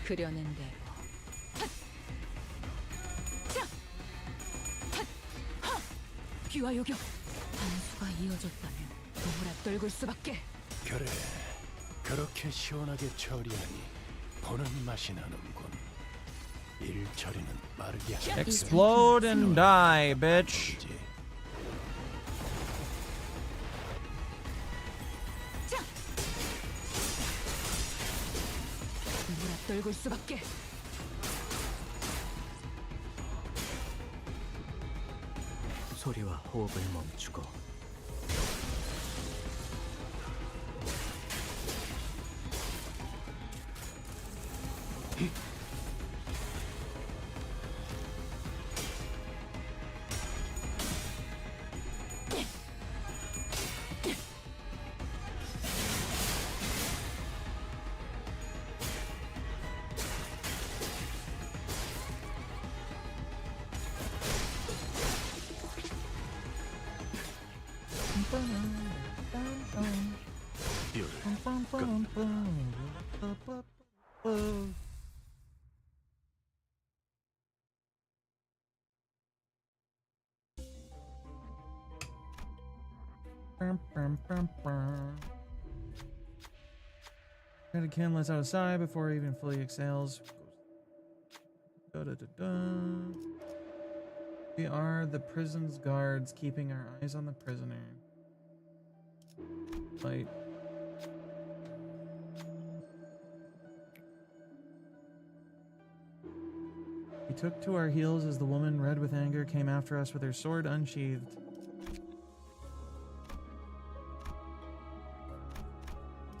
그려낸 대로. 자! 비와 요격! 반수가 이어졌다면 몰아떨굴 수밖에. 그래, 그렇게 시원하게 처리하니 보는 맛이 나는군. 일 처리는 빠르게 하지. Explode and die, bitch. 몰아떨굴 수밖에. 소리와 호흡을 멈추고 Red can lets out a sigh before he even fully exhales. We are the prison's guards, keeping our eyes on the prisoner. Light. We took to our heels as the woman, red with anger, came after us with her sword unsheathed.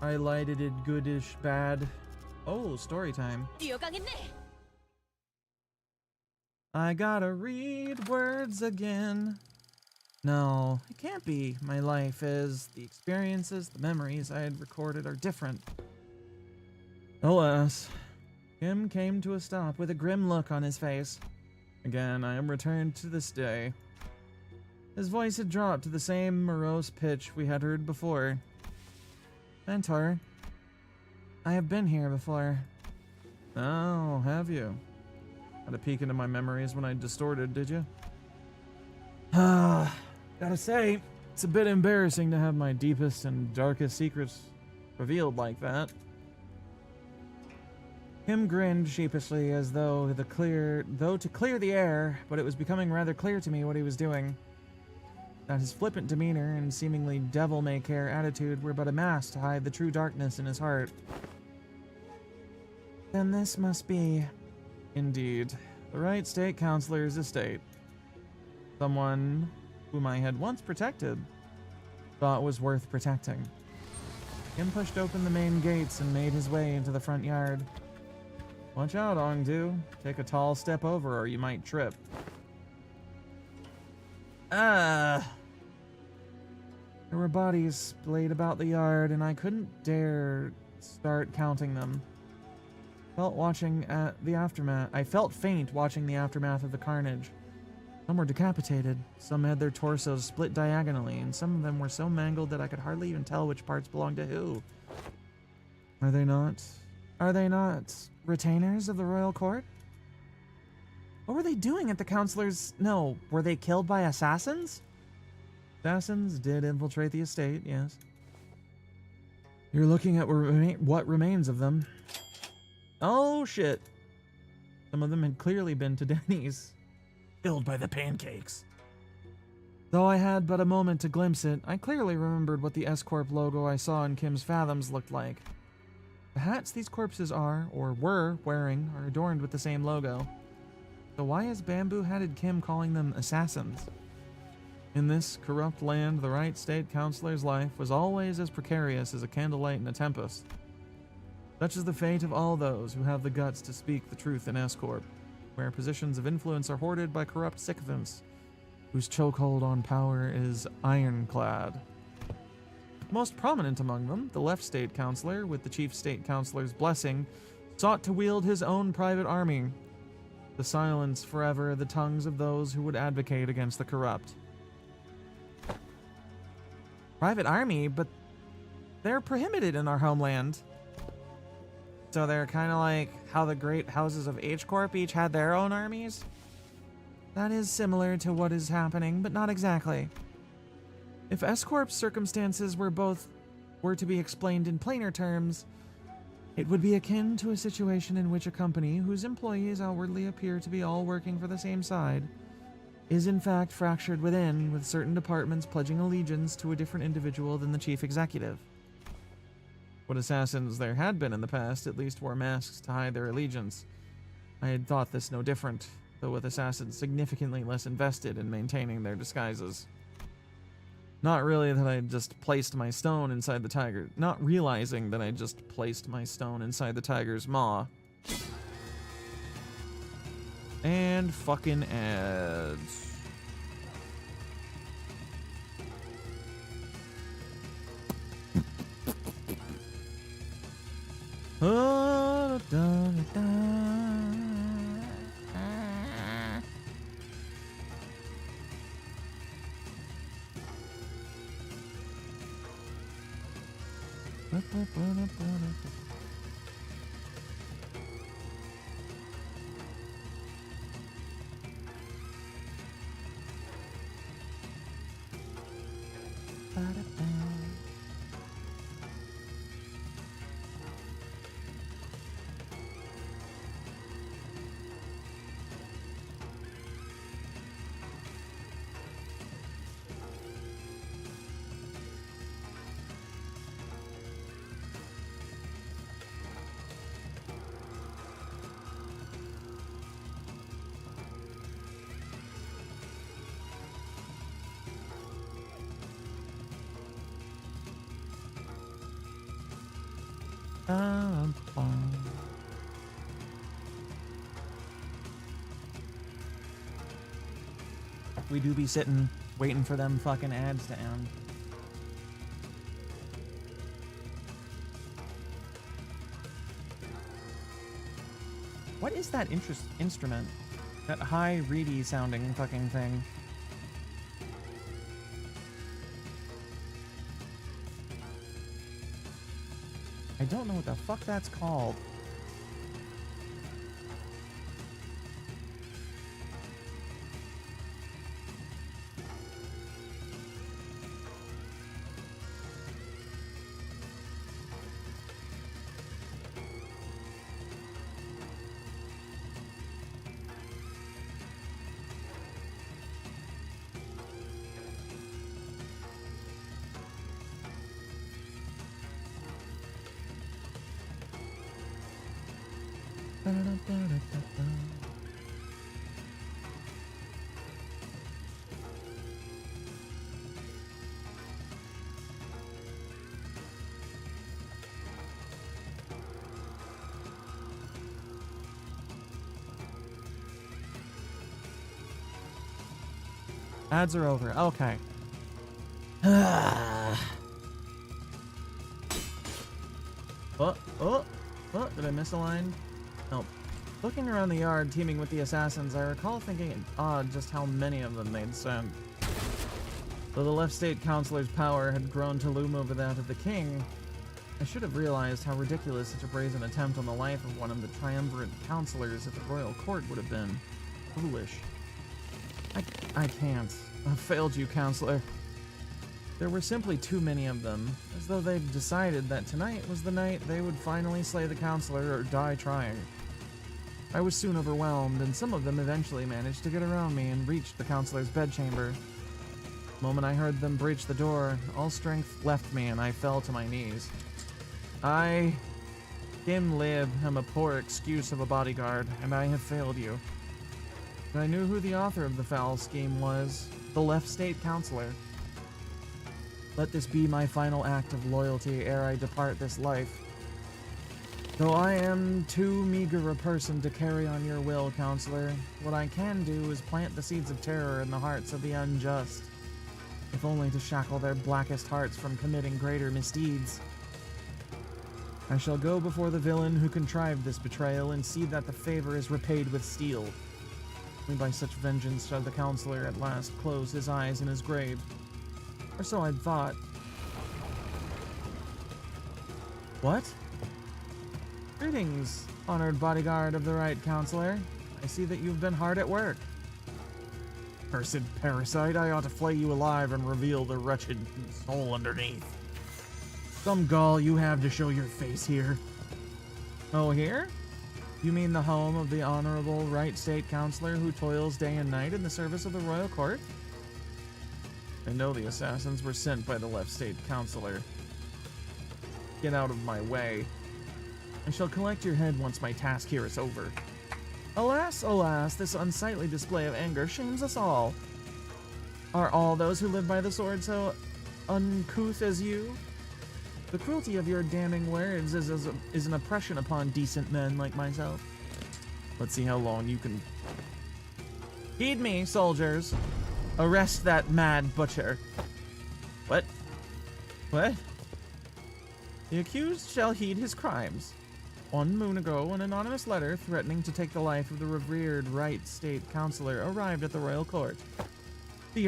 I lighted it goodish bad. Oh, story time. I gotta read words again. No, it can't be. My life is. The experiences, the memories I had recorded are different. Alas. Kim came to a stop with a grim look on his face. Again, I am returned to this day. His voice had dropped to the same morose pitch we had heard before. Mentor, I have been here before. Oh, have you? Had a peek into my memories when I distorted, did you? Gotta say, it's a bit embarrassing to have my deepest and darkest secrets revealed like that. Kim grinned sheepishly as though to clear the air, but it was becoming rather clear to me what he was doing. That his flippant demeanor and seemingly devil-may-care attitude were but a mask to hide the true darkness in his heart. Then this must be, indeed, the right state counselor's estate. Someone whom I had once protected, thought was worth protecting. Kim pushed open the main gates and made his way into the front yard. Watch out, Ongdu. Take a tall step over or you might trip. There were bodies splayed about the yard, and I couldn't dare start counting them. I felt faint watching the aftermath of the carnage. Some were decapitated, some had their torsos split diagonally, and some of them were so mangled that I could hardly even tell which parts belonged to who. Are they not retainers of the royal court? What were they doing at the counselor's? No, were they killed by assassins? Assassins did infiltrate the estate, yes. You're looking at what remains of them. Oh, shit. Some of them had clearly been to Denny's. Killed by the pancakes. Though I had but a moment to glimpse it, I clearly remembered what the S-Corp logo I saw in Kim's Fathoms looked like. The hats these corpses are, or were, wearing are adorned with the same logo. So why is bamboo-hatted Kim calling them assassins? In this corrupt land, the right state counselor's life was always as precarious as a candlelight in a tempest. Such is the fate of all those who have the guts to speak the truth in S-Corp, where positions of influence are hoarded by corrupt sycophants, whose chokehold on power is ironclad. Most prominent among them, the left state counselor, with the chief state counselor's blessing, sought to wield his own private army, to silence forever the tongues of those who would advocate against the corrupt. Private army, but they're prohibited in our homeland. So they're kind of like how the great houses of H Corp each had their own armies. That is similar to what is happening, but not exactly. If S Corp's circumstances were to be explained in plainer terms, it would be akin to a situation in which a company whose employees outwardly appear to be all working for the same side is in fact fractured within, with certain departments pledging allegiance to a different individual than the chief executive. What assassins there had been in the past at least wore masks to hide their allegiance. I had thought this no different, though with assassins significantly less invested in maintaining their disguises. Not really that I just placed my stone inside the tiger. Not realizing that I just placed my stone inside the tiger's maw. And fucking ads. Oh, da, da, da. We do be sitting, waiting for them fucking ads to end. What is that instrument? That high, reedy sounding fucking thing. I don't know what the fuck that's called. Ads are over. Okay. Did I miss a line? Nope. Looking around the yard teeming with the assassins, I recall thinking it odd just how many of them they'd sent. Though the left state councilor's power had grown to loom over that of the king, I should have realized how ridiculous such a brazen attempt on the life of one of the triumvirate councilors at the royal court would have been. Foolish. I can't. I've failed you, counselor. There were simply too many of them, as though they'd decided that tonight was the night they would finally slay the counselor or die trying. I was soon overwhelmed, and some of them eventually managed to get around me and reached the counselor's bedchamber. The moment I heard them breach the door, all strength left me and I fell to my knees. I, Kim Lib, am a poor excuse of a bodyguard, and I have failed you. But I knew who the author of the foul scheme was, the left state counselor. Let this be my final act of loyalty ere I depart this life. Though I am too meager a person to carry on your will, counselor, what I can do is plant the seeds of terror in the hearts of the unjust, if only to shackle their blackest hearts from committing greater misdeeds. I shall go before the villain who contrived this betrayal and see that the favor is repaid with steel. Only by such vengeance shall the counselor at last close his eyes in his grave. Or so I'd thought. What? Greetings, honored bodyguard of the right counselor. I see that you've been hard at work. Cursed parasite, I ought to flay you alive and reveal the wretched soul underneath. Some gall you have to show your face here. Oh, here? You mean the home of the honorable right state counselor who toils day and night in the service of the royal court? I know the assassins were sent by the left state counselor. Get out of my way. I shall collect your head once my task here is over. Alas, alas, this unsightly display of anger shames us all. Are all those who live by the sword so uncouth as you? The cruelty of your damning words is an oppression upon decent men like myself. Let's see how long you can... Heed me, soldiers. Arrest that mad butcher. What? What? The accused shall heed his crimes. 1 moon ago, an anonymous letter threatening to take the life of the revered right state counselor arrived at the royal court. This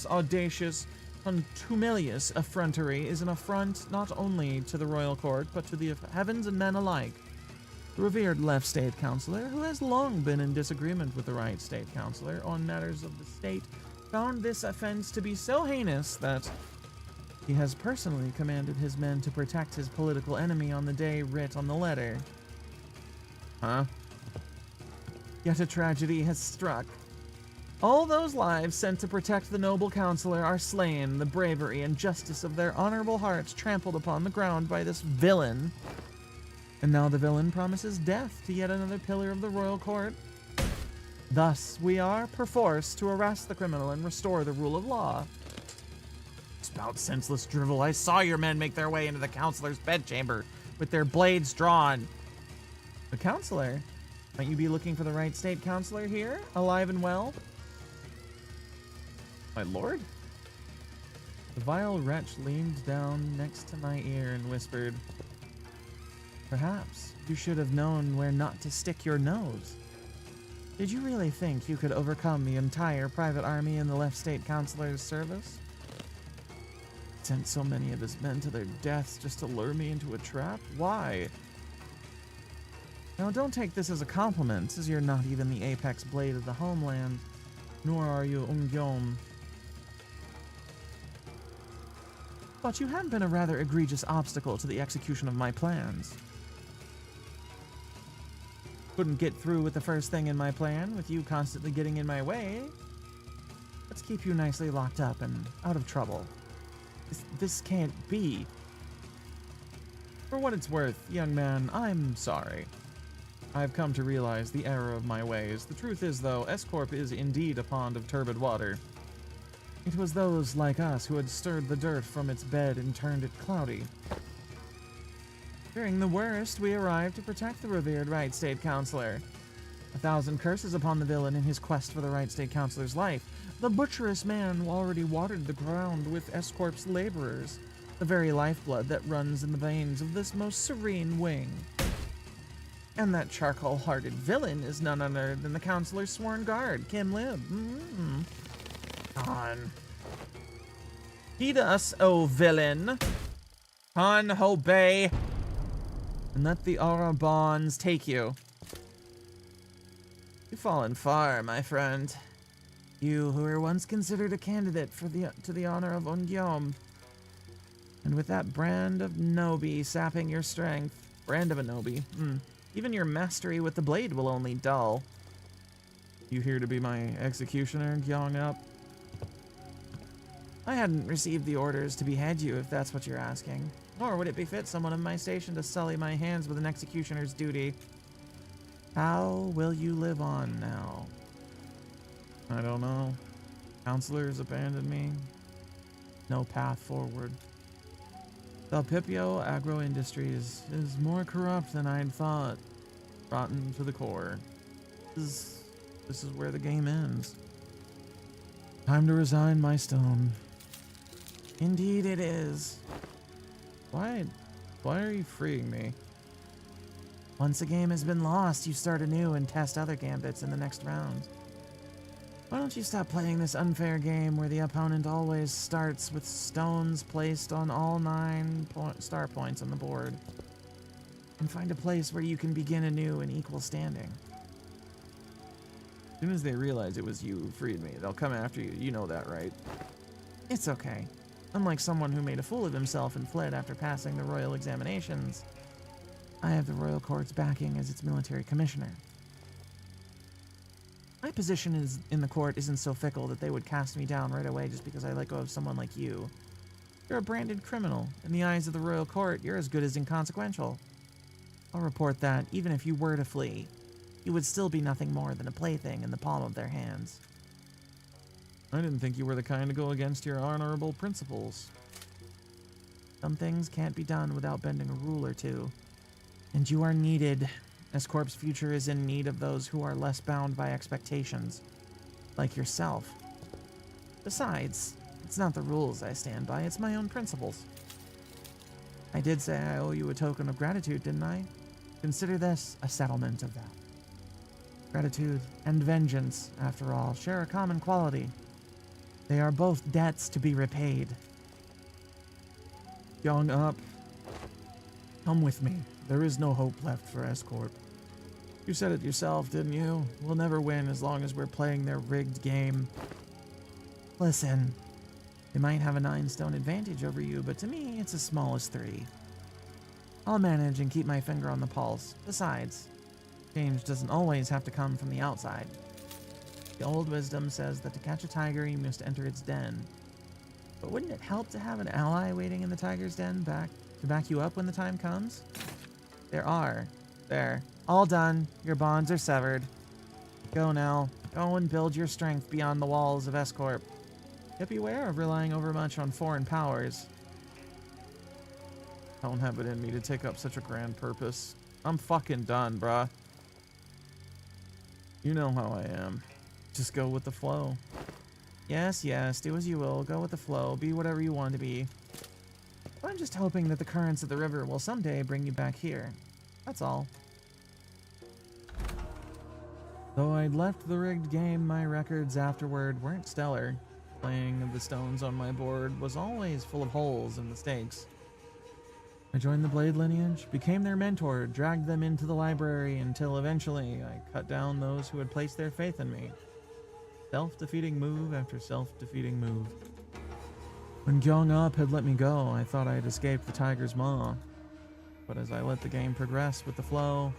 audacious, contumelious effrontery is an affront not only to the royal court, but to the heavens and men alike. The revered left state counselor, who has long been in disagreement with the right state counselor on matters of the state, found this offense to be so heinous that he has personally commanded his men to protect his political enemy on the day writ on the letter. Huh? Yet a tragedy has struck. All those lives sent to protect the noble counselor are slain, the bravery and justice of their honorable hearts trampled upon the ground by this villain. And now the villain promises death to yet another pillar of the royal court. Thus, we are, perforce, to arrest the criminal and restore the rule of law. Spout senseless drivel. I saw your men make their way into the counselor's bedchamber with their blades drawn. The counselor? Might you be looking for the right state counselor here, alive and well? My lord? The vile wretch leaned down next to my ear and whispered, perhaps you should have known where not to stick your nose. Did you really think you could overcome the entire private army in the left state counselor's service? Sent so many of his men to their deaths just to lure me into a trap? Why? Now don't take this as a compliment, as you're not even the apex blade of the homeland, nor are you Ungyom. But you have been a rather egregious obstacle to the execution of my plans. Couldn't get through with the first thing in my plan, with you constantly getting in my way. Let's keep you nicely locked up and out of trouble. This can't be. For what it's worth, young man, I'm sorry. I've come to realize the error of my ways. The truth is, though, S-Corp is indeed a pond of turbid water. It was those like us who had stirred the dirt from its bed and turned it cloudy. During the worst, we arrived to protect the revered right state counselor. 1,000 curses upon the villain in his quest for the right state counselor's life. The butcherous man already watered the ground with S-Corp's laborers, the very lifeblood that runs in the veins of this most serene wing. And that charcoal-hearted villain is none other than the counselor's sworn guard, Kim Lib. On. Heed us, O villain. On, obey. And let the Arabons take you. You've fallen far, my friend. You who were once considered a candidate for to the honor of Ungyom. And with that brand of Nobi sapping your strength. Brand of a Nobi. Even your mastery with the blade will only dull. You here to be my executioner, Gyong Up? I hadn't received the orders to behead you, if that's what you're asking. Nor would it befit someone of my station to sully my hands with an executioner's duty. How will you live on now? I don't know. Counselors abandoned me. No path forward. Dalpipio Agro Industries is more corrupt than I'd thought. Rotten to the core. This is where the game ends. Time to resign my stone. Indeed it is. Why are you freeing me? Once a game has been lost, you start anew and test other gambits in the next round. Why don't you stop playing this unfair game where the opponent always starts with stones placed on all 9 star points on the board? and find a place where you can begin anew in equal standing. As soon as they realize it was you who freed me, they'll come after you. You know that, right? It's okay. Unlike someone who made a fool of himself and fled after passing the royal examinations, I have the royal court's backing as its military commissioner. My position in the court isn't so fickle that they would cast me down right away just because I let go of someone like you. You're a branded criminal. In the eyes of the royal court, you're as good as inconsequential. I'll report that, even if you were to flee, you would still be nothing more than a plaything in the palm of their hands. I didn't think you were the kind to go against your honorable principles. Some things can't be done without bending a rule or two. And you are needed. Escorp's future is in need of those who are less bound by expectations, like yourself. Besides, it's not the rules I stand by, it's my own principles. I did say I owe you a token of gratitude, didn't I? Consider this a settlement of that. Gratitude and vengeance, after all, share a common quality. They are both debts to be repaid. Young up. Come with me. There is no hope left for Escorp. You said it yourself, didn't you? We'll never win as long as we're playing their rigged game. Listen, they might have a 9-stone advantage over you, but to me, it's as small as 3. I'll manage and keep my finger on the pulse. Besides, change doesn't always have to come from the outside. The old wisdom says that to catch a tiger, you must enter its den. But wouldn't it help to have an ally waiting in the tiger's den to back you up when the time comes? There are. There. All done. Your bonds are severed. Go now. Go and build your strength beyond the walls of Escorp. Yet beware of relying overmuch on foreign powers. I don't have it in me to take up such a grand purpose. I'm fucking done, bruh. You know how I am. Just go with the flow. Yes, yes, do as you will. Go with the flow. Be whatever you want to be. I'm just hoping that the currents of the river will someday bring you back here. That's all. Though I'd left the rigged game, my records afterward weren't stellar. Playing of the stones on my board was always full of holes and mistakes. I joined the Blade lineage, became their mentor, dragged them into the library until eventually I cut down those who had placed their faith in me. Self-defeating move after self-defeating move. When Gyeong Up had let me go, I thought I had escaped the tiger's maw. But as I let the game progress with the flow,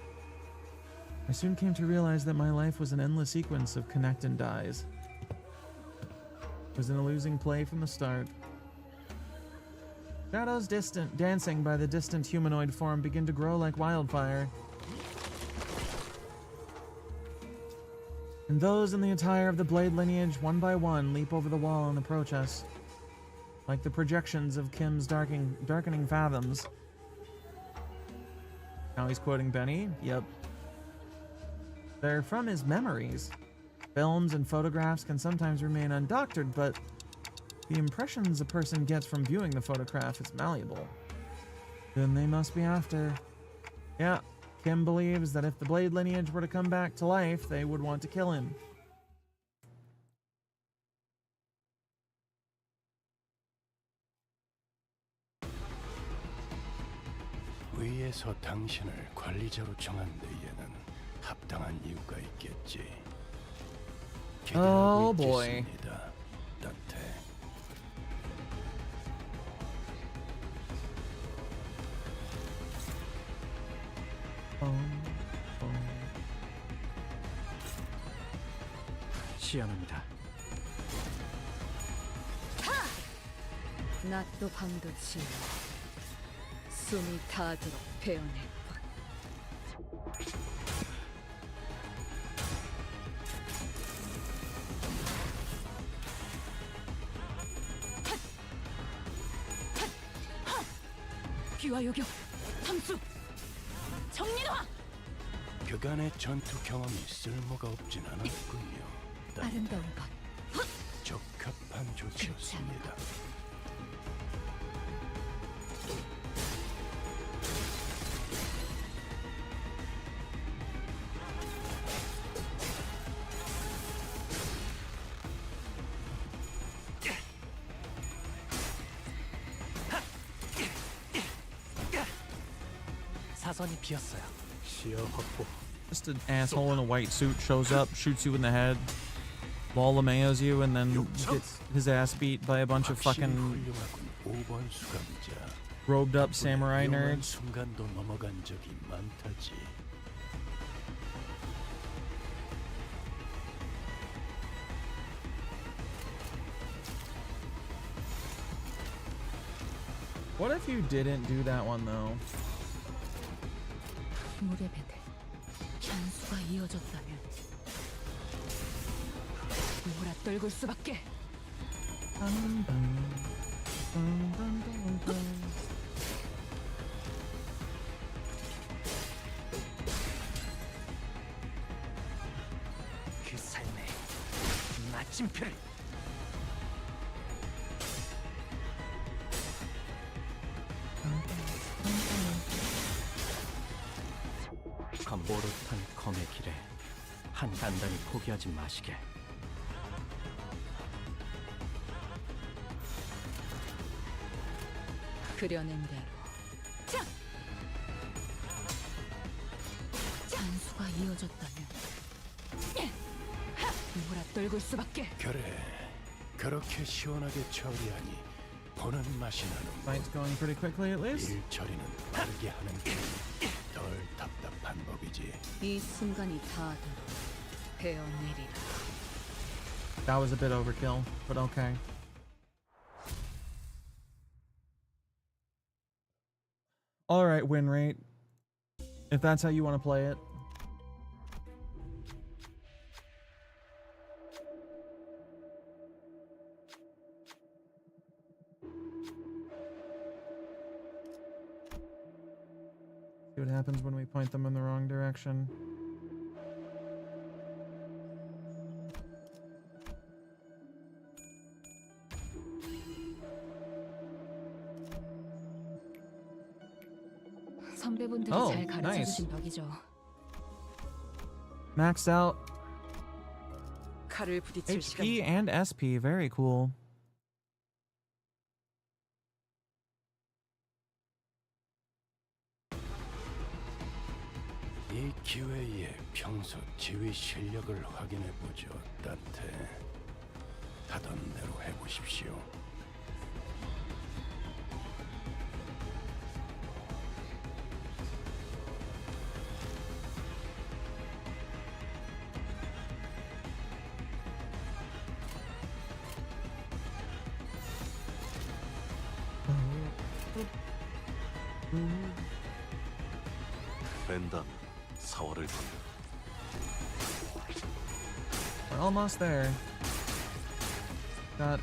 I soon came to realize that my life was an endless sequence of connect and dies. It was in a losing play from the start. Shadows dancing by the distant humanoid form begin to grow like wildfire. And those in the attire of the Blade lineage, one by one, leap over the wall and approach us. Like the projections of Kim's darkening fathoms. Now he's quoting Benny? Yep. They're from his memories. Films and photographs can sometimes remain undoctored, but the impressions a person gets from viewing the photograph is malleable. Then they must be after. Yeah, Kim believes that if the Blade lineage were to come back to life, they would want to kill him. 위에서 당신을 관리자로 정한 데에는 합당한 이유가 있겠지. Oh boy. 있겠습니다, 단테. 시연합니다. 낮도 밤도 지어 숨이 닿도록 베어낼 것. 비와 요격, 함수, 정리노화. 그간의 전투 경험이 쓸모가 없진 않았군요. 아름다운 것. 적합한 조치였습니다. 사선이 비었어요. 시야 확보. Just an asshole in a white suit shows up, shoots you in the head, Lolamayo's you, and then gets his ass beat by a bunch of 확실히 fucking 훌륭하군. 5번 수감자. robed up samurai 위험한 nerds. 순간도 넘어간 적이 많다지. What if you didn't do that one though? 물의 배들 현수가 이어졌다면 몰아떨굴 수밖에. 그 삶의 마침표를. 오롯한 검의 길에 단단히 포기하지 마시게. 그려낸 대로. 자! 잔수가 이어졌다면 몰아떨굴 수밖에. 그래, 그렇게 시원하게 처리하니 보는 맛이 나는. Fight's going pretty quickly at least. 일 처리는 빠르게 하는 게 덜 답답한 법이지. 이 순간이 다 베어내리라. That was a bit overkill, but okay. Alright, win rate. If that's how you want to play it. See what happens when we point them in the wrong direction. 선배분들이 Oh, 잘 가르쳐 nice. 주신 덕이죠. Maxed out 칼을 부딪힐 시간. HP and SP. Very cool. 이 기회에 평소 지휘 실력을 확인해 보죠, 따태. 하던 대로 해보십시오. 벤담 4월을 건너. We're almost there. Got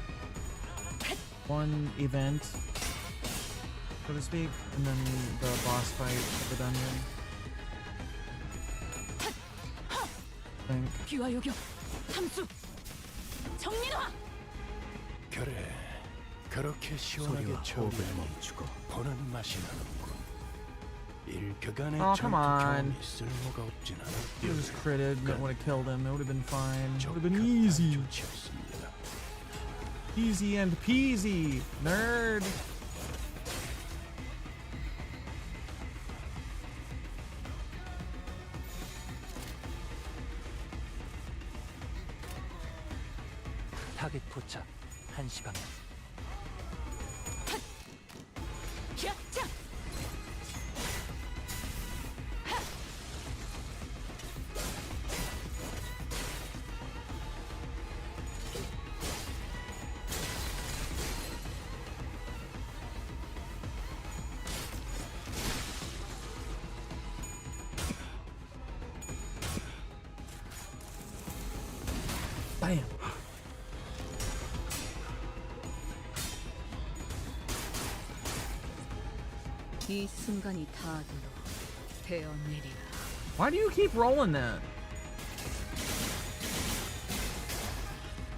one event, so to speak, and then the boss fight of the dungeon. I think. 귀와 요격, 함수, 정민화. 그래, 그렇게 시원하게 소리와 호흡을 처리하니 멈추고. 보는 맛이 나는군. 일그간의 Oh, come 전투 on. 경험이 쓸모가 없진 않아. He was critted, and it would have killed him. It would have been fine. It would have been 적합한 easy. 조치였습니다. Easy and peasy, nerd. 타겟 포착 1시 방향. 자! Bam. 이 순간이 다 베어내리라. Why do you keep rolling that?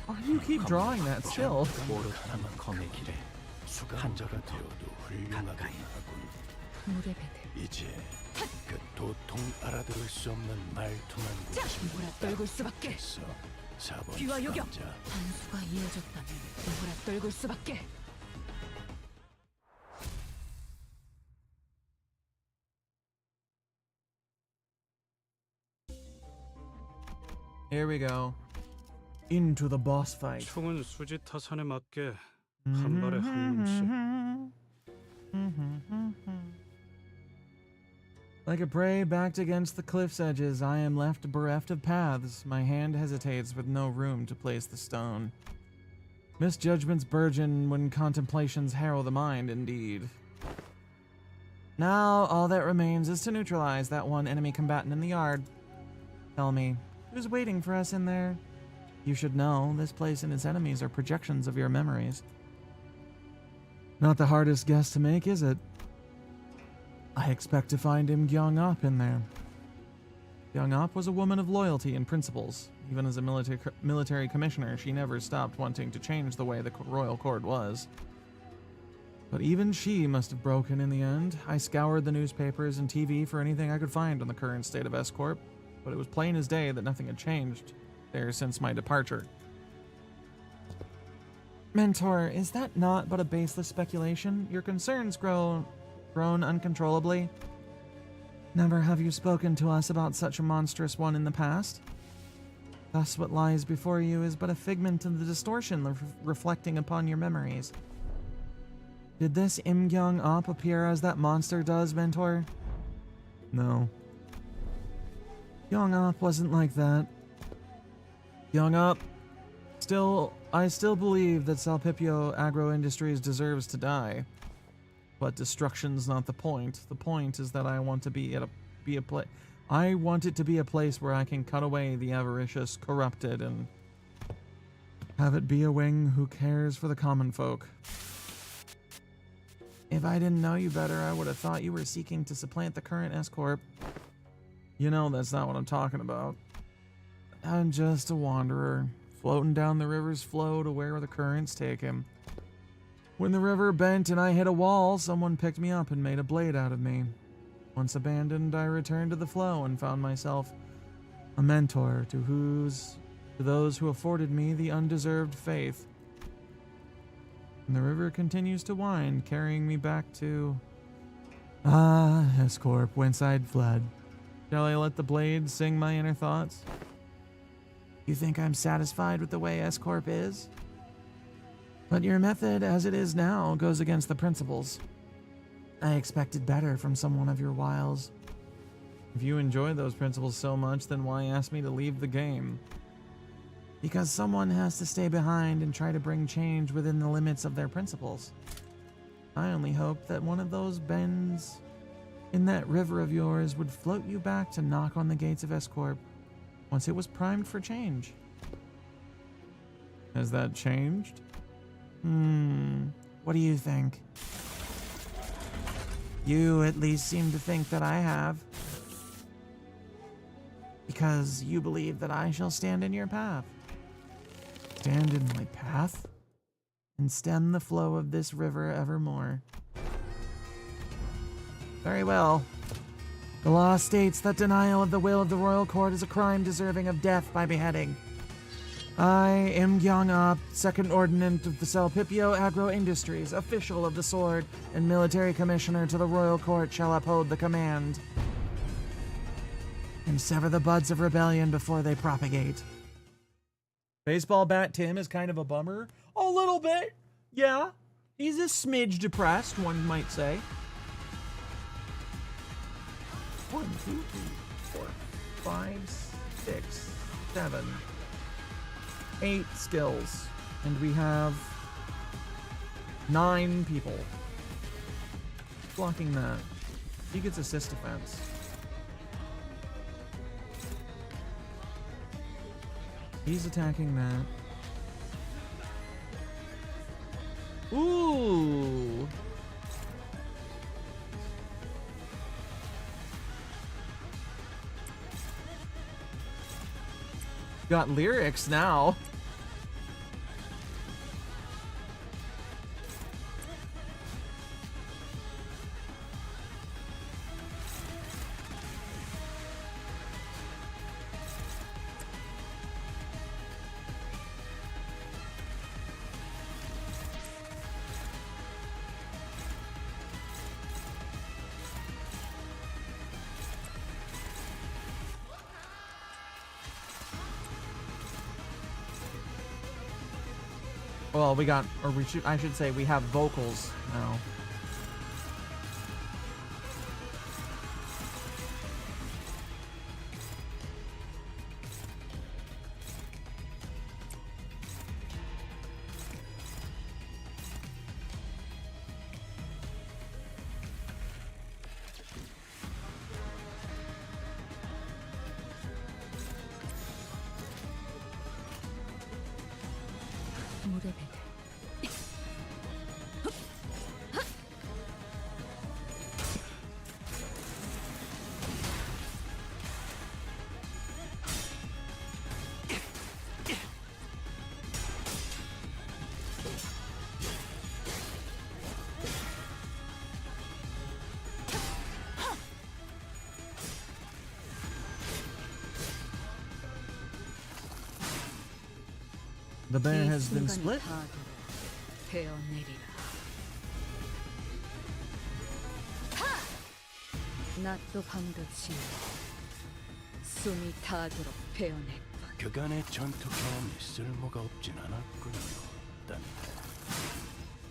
Why do you keep drawing that still? 오롯한 검의 길에 수감자가 되어도 훌륭하긴 가까이. 하군. 물의 배들. 이제 그 도통 알아들을 수 없는 말투만 몰아떨굴 수밖에. 됐어. 4번 귀와 요격. 수감자. 한수가 이어졌다면 몰아떨굴 수밖에. Here we go. Into the boss fight. 총은 수지 타산에 맞게 한 발에 한 놈씩. Like a prey backed against the cliff's edges, I am left bereft of paths. My hand hesitates with no room to place the stone. Misjudgments burgeon when contemplations harrow the mind, indeed. Now, all that remains is to neutralize that one enemy combatant in the yard. Tell me, who's waiting for us in there? You should know, this place and its enemies are projections of your memories. Not the hardest guess to make, is it? I expect to find Im Gyong-up in there. Gyong-up was a woman of loyalty and principles. Even as a military commissioner, she never stopped wanting to change the way the royal court was. But even she must have broken in the end. I scoured the newspapers and TV for anything I could find on the current state of S-Corp, but it was plain as day that nothing had changed there since my departure. Mentor, is that not but a baseless speculation? Your concerns grown uncontrollably. Never have you spoken to us about such a monstrous one in the past. Thus what lies before you is but a figment of the distortion reflecting upon your memories. Did this Im Gyong-up appear as that monster does, Mentor? No. Gyong-up wasn't like that. Gyong-up, I still believe that Salpipio Agro Industries deserves to die. But destruction's not the point. The point is that I want to I want it to be a place where I can cut away the avaricious, corrupted, and have it be a wing who cares for the common folk. If I didn't know you better, I would have thought you were seeking to supplant the current S-Corp. You know that's not what I'm talking about. I'm just a wanderer, floating down the river's flow to where the currents take him. When the river bent and I hit a wall, someone picked me up and made a blade out of me. Once abandoned, I returned to the flow and found myself a mentor to those who afforded me the undeserved faith. And the river continues to wind, carrying me back to S-Corp, whence I'd fled. Shall I let the blade sing my inner thoughts? You think I'm satisfied with the way S-Corp is? But your method, as it is now, goes against the principles. I expected better from someone of your wiles. If you enjoy those principles so much, then why ask me to leave the game? Because someone has to stay behind and try to bring change within the limits of their principles. I only hoped that one of those bends in that river of yours would float you back to knock on the gates of S-Corp once it was primed for change. Has that changed? What do you think? You at least seem to think that I have. Because you believe that I shall stand in your path. Stand in my path? And stem the flow of this river evermore. Very well. The law states that denial of the will of the royal court is a crime deserving of death by beheading. I, Im Gyong-up, Second Ordinant of the Salpipio Agro Industries, official of the sword, and military commissioner to the royal court, shall uphold the command and sever the buds of rebellion before they propagate. Baseball bat Tim is kind of a bummer. A little bit, yeah. He's a smidge depressed, one might say. 1, 2, 3, 4, 5, 6, 7, 8 skills, and we have 9 people blocking that. He gets assist defense. He's attacking that. Ooh! Got lyrics now. Well, we got, or I should say we have vocals now. 무릎에 The bear has been split. 베어내리라. 낫도 반듯이 숨이 닿도록 베어낼 것. 그간의 전투 경험이 쓸모가 없진 않았군요. 단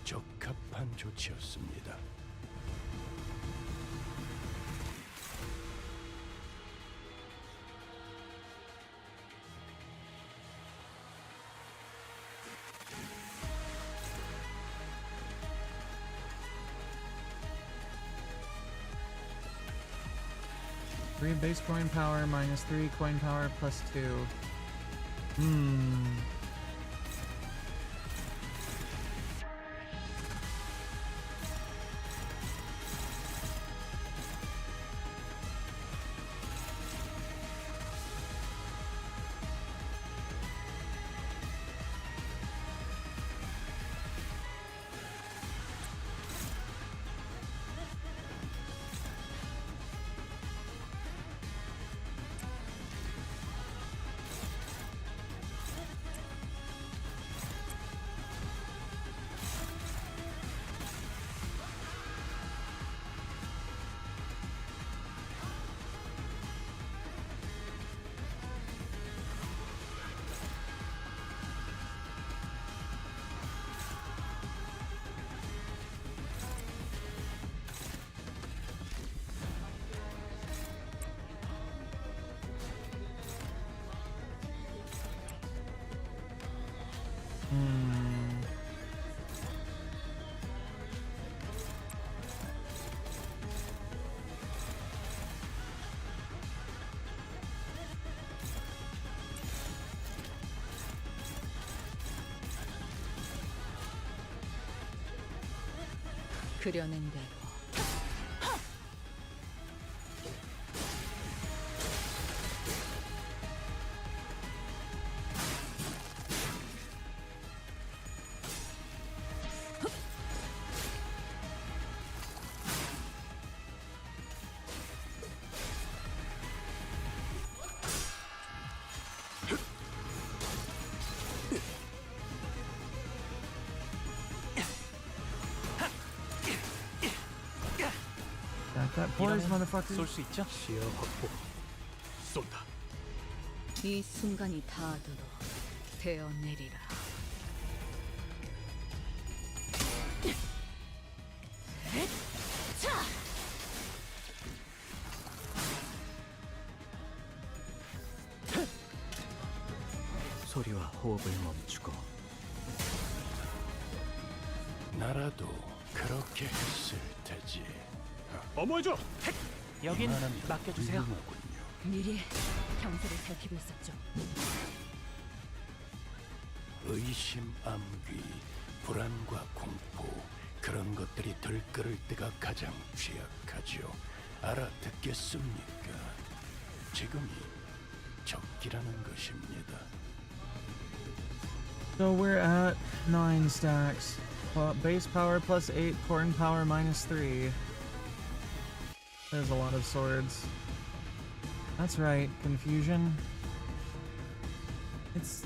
적합한 조치였습니다. Three base coin power minus 3 coin power plus 2. 그려낸 대로. That poise, motherfucker. 쏠 수 있죠? 시야 확보. 쏜다. 이 순간이 닿도록 베어내리라. 소리와 호흡을 멈추고 나라도 그렇게 했을 테지. 어머해줘. 여긴 이만하면 맡겨주세요. 훌륭하군요. 미리 경세를 살피고 있었죠. 의심, 암귀, 불안과 공포 그런 것들이 들끓을 때가 가장 취약하죠. 알아듣겠습니까? 지금이 적기라는 것입니다. So we're at 9 stacks. Base power plus 8, coin power minus 3. There's a lot of swords. That's right, confusion. It's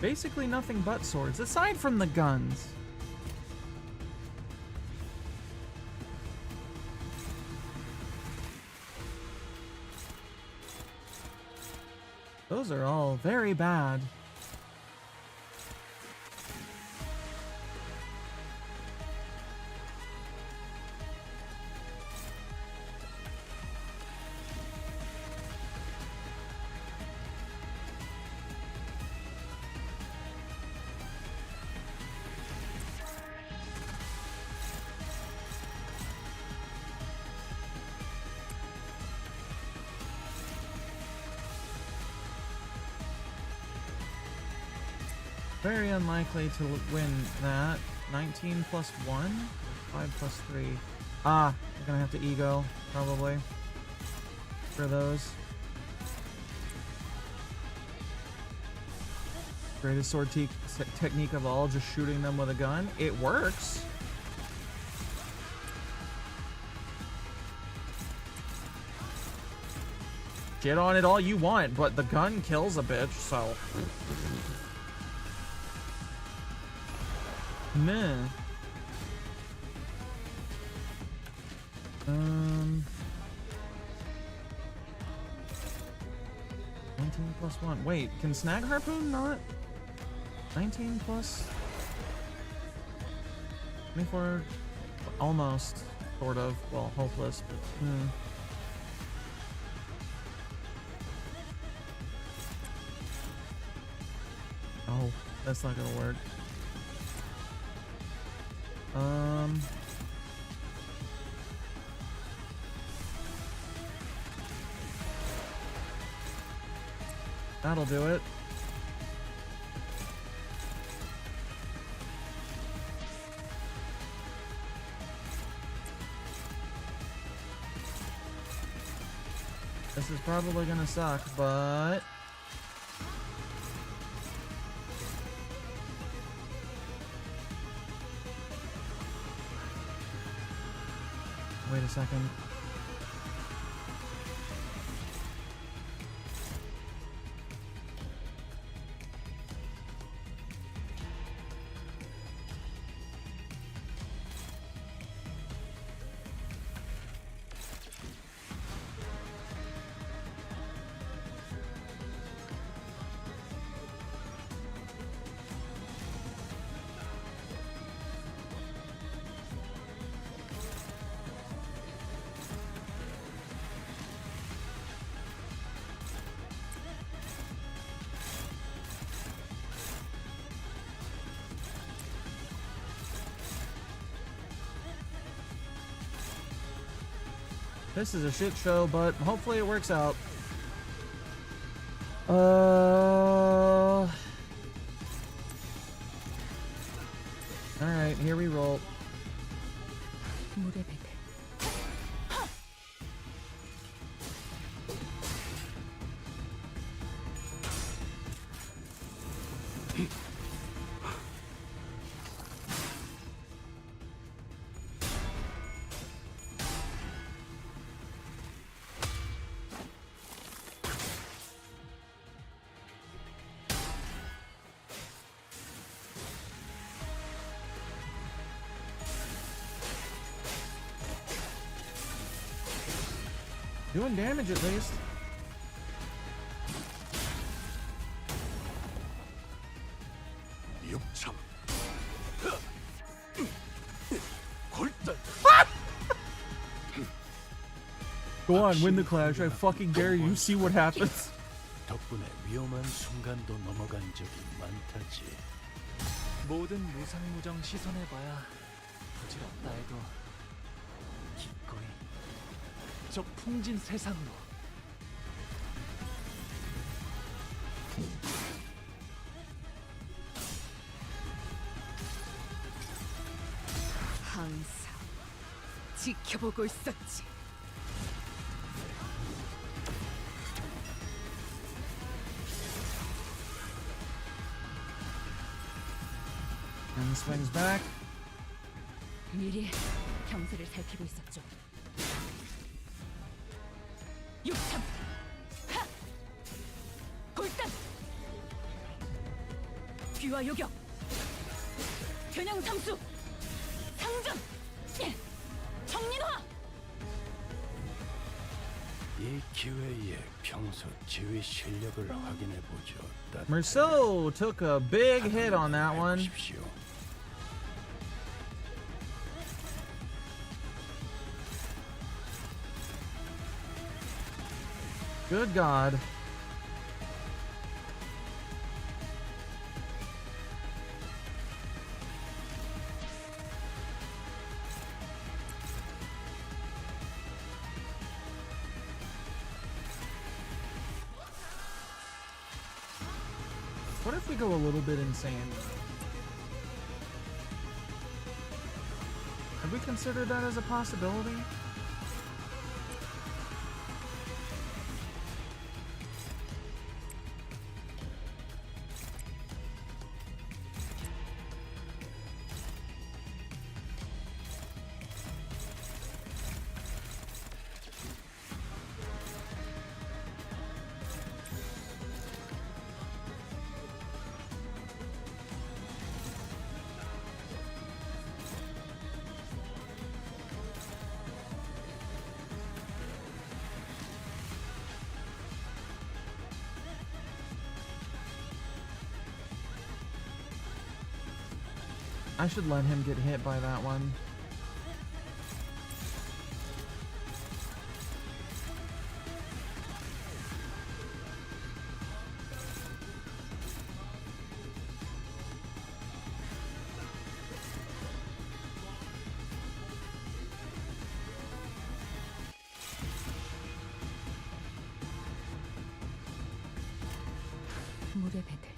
basically nothing but swords, aside from the guns. Those are all very bad. Very unlikely to win that. 19 plus 1? 5 plus 3. Ah, I'm gonna have to ego, probably. For those. Greatest sword technique of all, just shooting them with a gun. It works. Shit on it all you want, but the gun kills a bitch, so. Meh. 19 plus 1. Wait, can Snag Harpoon not? 19 plus 24. Almost. Sort of. Well, hopeless, but. Oh, that's not gonna work. That'll do it. This is probably gonna suck, but wait a second. This is a shit show, but hopefully it works out. Alright, here we roll. Doing damage at least. Go on, win the clash. I fucking dare you. See what happens. 덕분에 위험한 순간도 넘어간 적이 많다지. 모든 무상무정 시선해봐야 부질없다 해도 기꺼이 저 풍진 세상으로. 항상 지켜보고 있었지. And swings back. 미리 경세를 살피고 있었죠. 육참, 하, 골단, 귀와 요격, 겨냥 삼수, 상전, 정린화. 이 기회에 평소 지휘 실력을 확인해 보죠. Meursault took a big hit on that one. Good God. What if we go a little bit insane? Have we considered that as a possibility? I should let him get hit by that one. 물의 배들.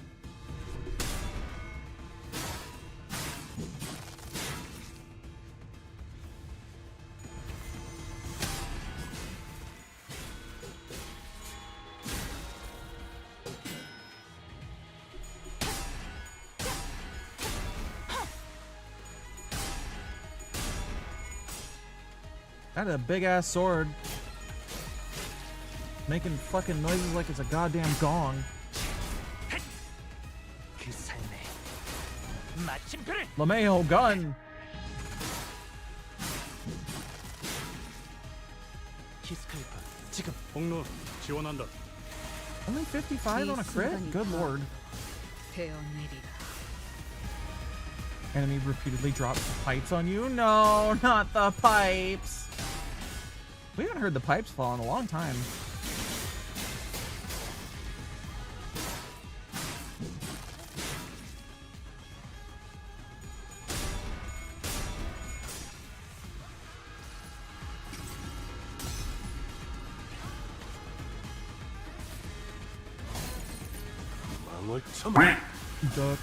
That a big ass sword. Making fucking noises like it's a goddamn gong. 그 삶의 마침표를 LeMayo gun. 키스카이프 지금 폭로 지원한다. Only 55 on a crit? Good lord. 되어내리라. Enemy repeatedly drops pipes on you? No, not the pipes. We haven't heard the pipes fall in a long time. 망을 쳐봐. Duck.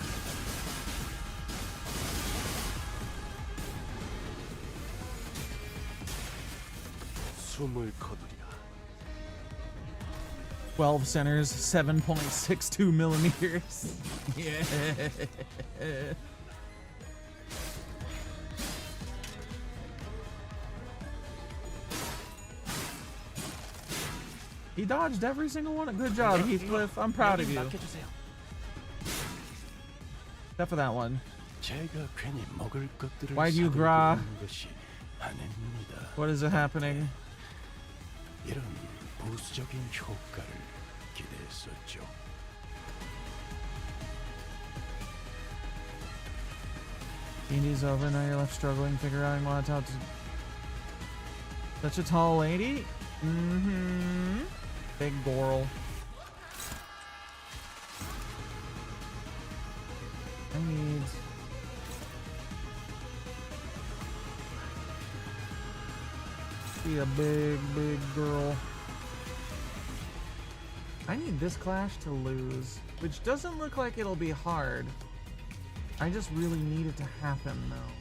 숨을 거두리라. 12 centers, 7.62 millimeters. Yeah. He dodged every single one. Good job, Heathcliff. I'm proud of you. 맡겨주세요. Except for that one. 제가 괜히 먹을 것들을 Why do you 사들고 gra? 있는 것이 아닙니다. What is happening? 이런 부수적인 효과를 기대했었죠. D&D's over, now you're left struggling, figure out how to... Such a tall lady? Mm-hmm. Big Goral. I need... Be a big, big girl. I need this clash to lose, which doesn't look like it'll be hard. I just really need it to happen, though.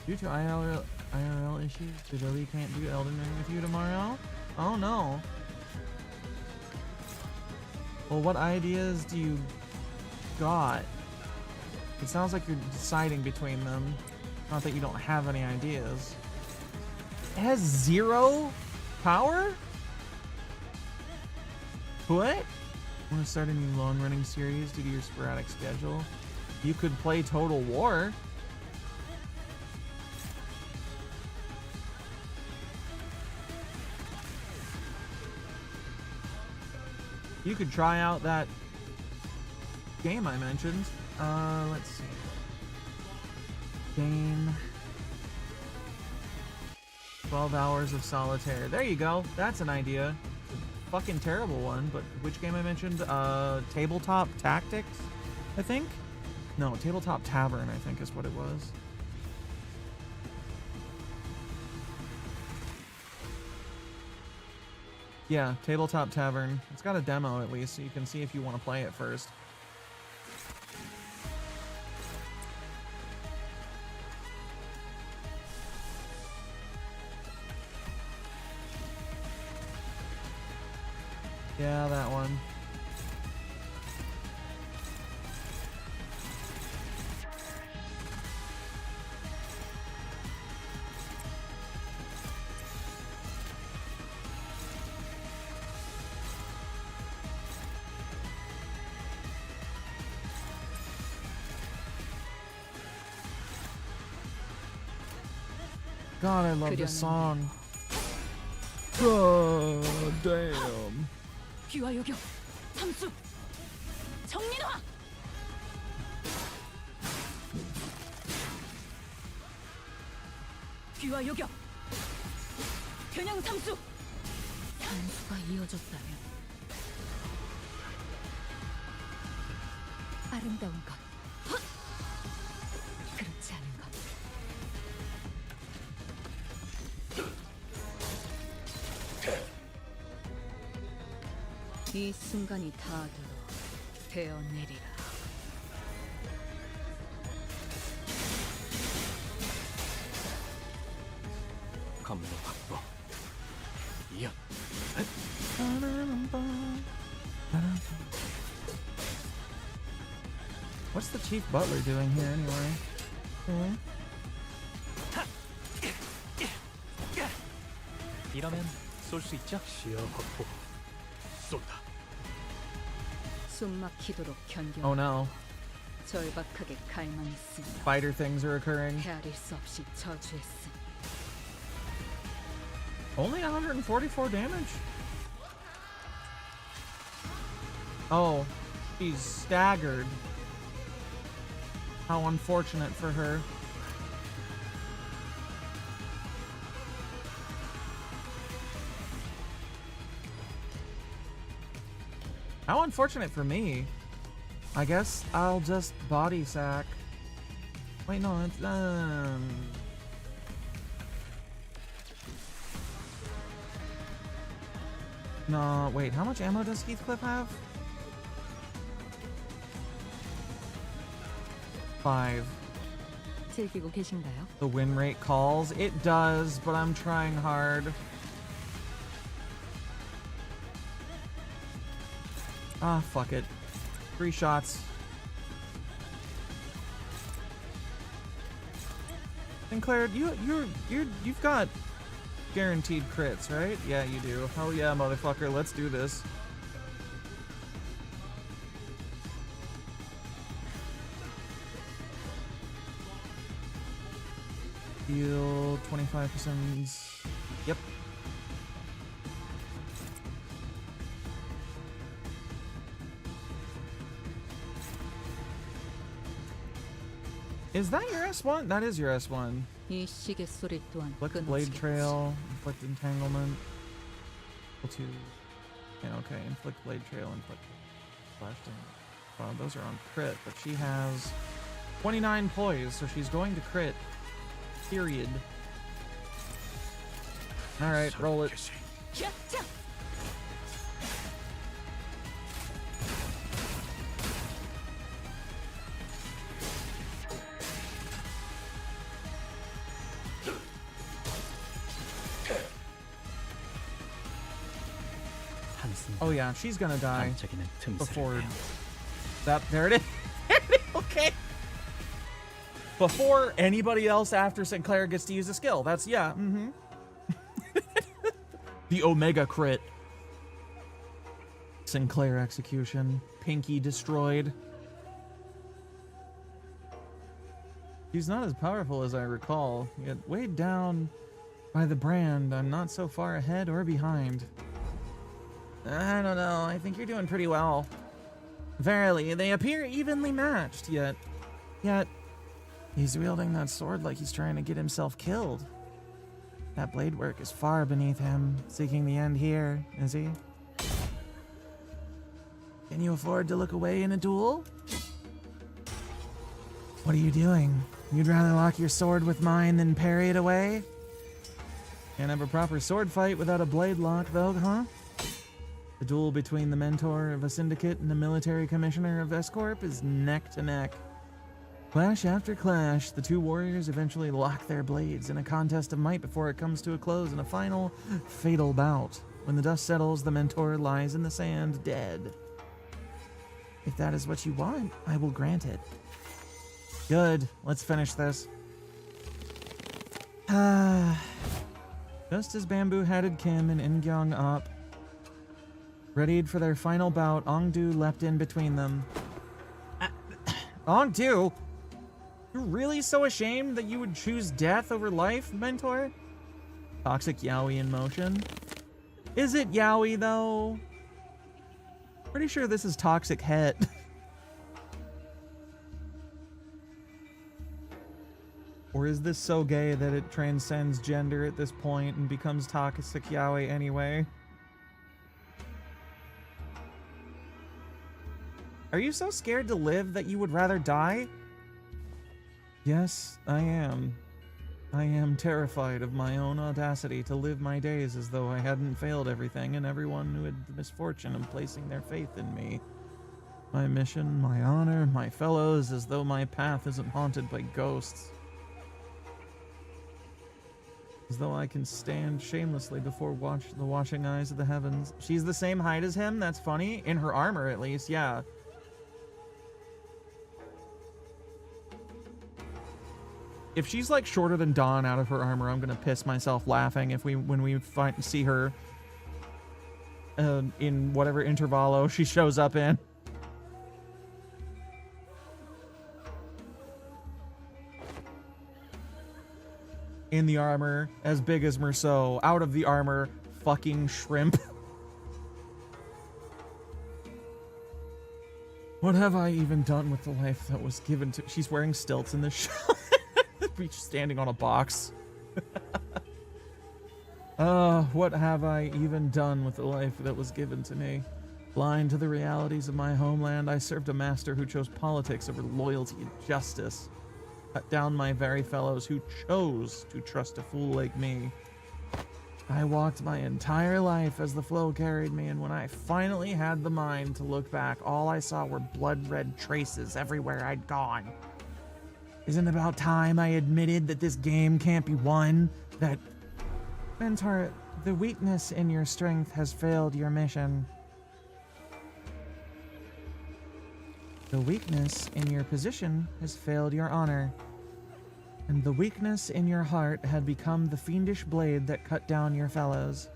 Due to IRL issues, Adobe can't do Elden Ring with you tomorrow? Oh no. Well, what ideas do you got? It sounds like you're deciding between them. Not that you don't have any ideas. It has 0 power? What? Want to start a new long-running series due to your sporadic schedule? You could play Total War. You could try out that game I mentioned. Let's see. Game. 12 hours of solitaire. There you go. That's an idea. Fucking terrible one, but which game I mentioned? Tabletop Tactics, I think? No, Tabletop Tavern, I think is what it was. Yeah, Tabletop Tavern. It's got a demo at least, so you can see if you want to play it first. Yeah, that one. God, I love this song. Oh, damn. 귀와 요격, 함수, 정민화. 귀와 요격, 겨냥 삼수. 산수가 이어졌다면 아름다운 것, 헛! 그렇지 않은 것. 이 순간이 다 되어내리라. 검로 확보. 이어. What's the Chief Butler doing here anyway? 이러면 쏠 수 있죠? 시야 확보. 쏜다. 숨막히도록 견뎌. Oh no. 절박하게 갈망했으며 Spider things are occurring. 헤아릴 수 없이 저주했으니. Only 144 damage? Oh, she's staggered. How unfortunate for her. How unfortunate for me. I guess I'll just body sack. Wait, no, it's no, wait, how much ammo does Heathcliff have? 5. 즐기고 계신가요? The win rate calls. It does, but I'm trying hard. Ah, fuck it. 3 shots. Sinclair, you've got guaranteed crits, right? Yeah, you do. Hell yeah, motherfucker. Let's do this. Heal 25%. Yep. Is that your S1? That is your S1. 이 시계 소리 또한 Inflict Blade Trail, Inflict Entanglement. Equal to... Yeah, okay. Inflict Blade Trail, Inflict Flash damage. Those are on crit, but she has 29 poise, so she's going to crit. Period. Alright, roll it. Oh yeah, she's gonna die before that. There it is. Okay. Before anybody else after Sinclair gets to use a skill. That's, yeah, The Omega crit. Sinclair execution. Pinky destroyed. He's not as powerful as I recall, yet weighed down by the brand. I'm not so far ahead or behind. I don't know, I think you're doing pretty well. Verily, they appear evenly matched, yet he's wielding that sword like he's trying to get himself killed. That blade work is far beneath him, seeking the end here, is he? Can you afford to look away in a duel? What are you doing? You'd rather lock your sword with mine than parry it away? Can't have a proper sword fight without a blade lock, though, huh? The duel between the mentor of a syndicate and the military commissioner of S-Corp is neck to neck. Clash after clash, the two warriors eventually lock their blades in a contest of might before it comes to a close in a final, fatal bout. When the dust settles, the mentor lies in the sand, dead. If that is what you want, I will grant it. Good. Let's finish this. Just as Bamboo headed Kim and In-kyung up, readied for their final bout, Ong-do leapt in between them. Ong-do? You're really so ashamed that you would choose death over life, mentor? Toxic yaoi in motion. Is it yaoi, though? Pretty sure this is toxic het. Or is this so gay that it transcends gender at this point and becomes toxic yaoi anyway? Are you so scared to live that you would rather die? Yes, I am. I am terrified of my own audacity to live my days as though I hadn't failed everything and everyone who had the misfortune of placing their faith in me. My mission, my honor, my fellows, as though my path isn't haunted by ghosts. As though I can stand shamelessly before the watching eyes of the heavens. She's the same height as him? That's funny. In her armor, at least, yeah. If she's like shorter than Dawn out of her armor, I'm gonna piss myself laughing when we see her in whatever intervalo she shows up in. In the armor, as big as Meursault. Out of the armor, fucking shrimp. What have I even done with the life that was given to... She's wearing stilts in this show. She's standing on a box. What have I even done with the life that was given to me? Blind to the realities of my homeland, I served a master who chose politics over loyalty and justice. Cut down my very fellows who chose to trust a fool like me. I walked my entire life as the flow carried me, and when I finally had the mind to look back, all I saw were blood-red traces everywhere I'd gone. Isn't it about time I admitted that this game can't be won? That... Mentor, the weakness in your strength has failed your mission. The weakness in your position has failed your honor. And the weakness in your heart had become the fiendish blade that cut down your fellows.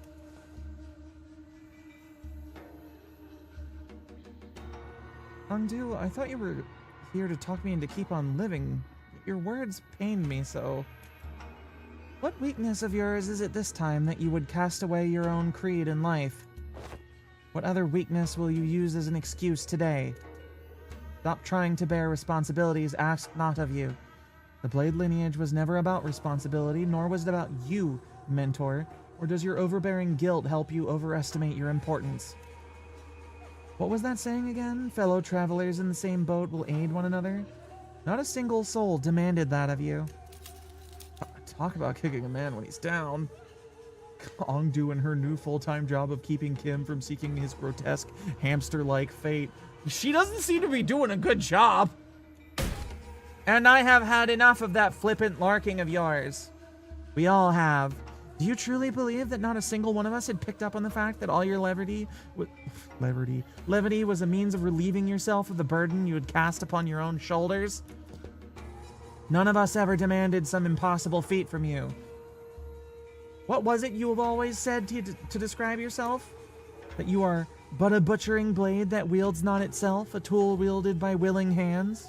Ong-do, I thought you were here to talk me into keep on living. Your words pained me so. What weakness of yours is it this time that you would cast away your own creed in life? What other weakness will you use as an excuse today? Stop trying to bear responsibilities asked not of you. The Blade lineage was never about responsibility, nor was it about you, mentor. Or does your overbearing guilt help you overestimate your importance? What was that saying again? Fellow travelers in the same boat will aid one another? Not a single soul demanded that of you. Talk about kicking a man when he's down. Ong-do and her new full-time job of keeping Kim from seeking his grotesque, hamster-like fate. She doesn't seem to be doing a good job. And I have had enough of that flippant larking of yours. We all have. Do you truly believe that not a single one of us had picked up on the fact that all your levity was a means of relieving yourself of the burden you had cast upon your own shoulders? None of us ever demanded some impossible feat from you. What was it you have always said to describe yourself? That you are but a butchering blade that wields not itself, a tool wielded by willing hands?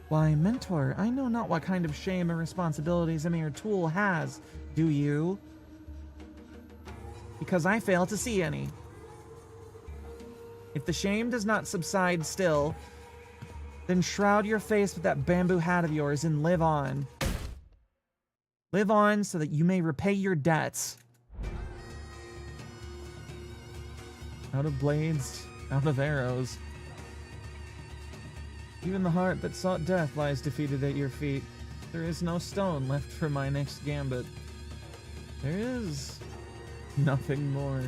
Why, mentor, I know not what kind of shame or responsibilities a mere tool has, do you? Because I fail to see any. If the shame does not subside still, then shroud your face with that bamboo hat of yours and live on. Live on so that you may repay your debts. Out of blades, out of arrows. Even the heart that sought death lies defeated at your feet. There is no stone left for my next gambit. There is nothing more.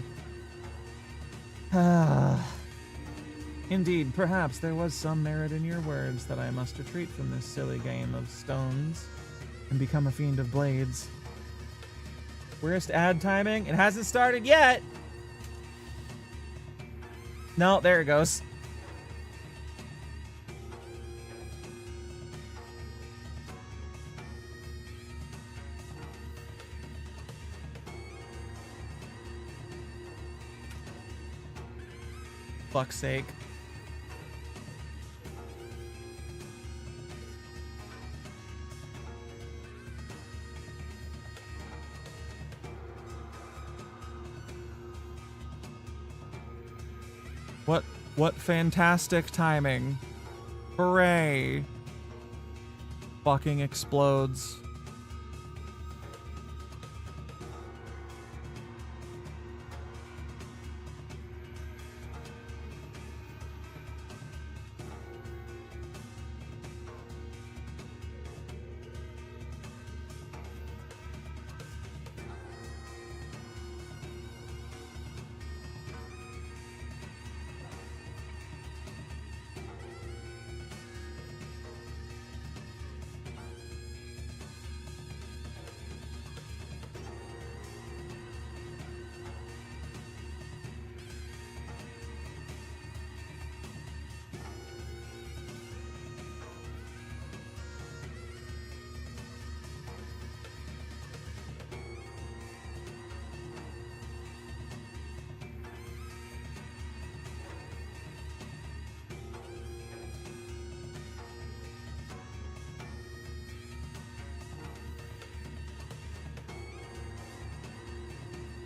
Indeed, perhaps there was some merit in your words that I must retreat from this silly game of stones and become a fiend of blades. Worst ad timing? It hasn't started yet! No, there it goes. Fuck's sake. What fantastic timing. Hooray. Fucking explodes.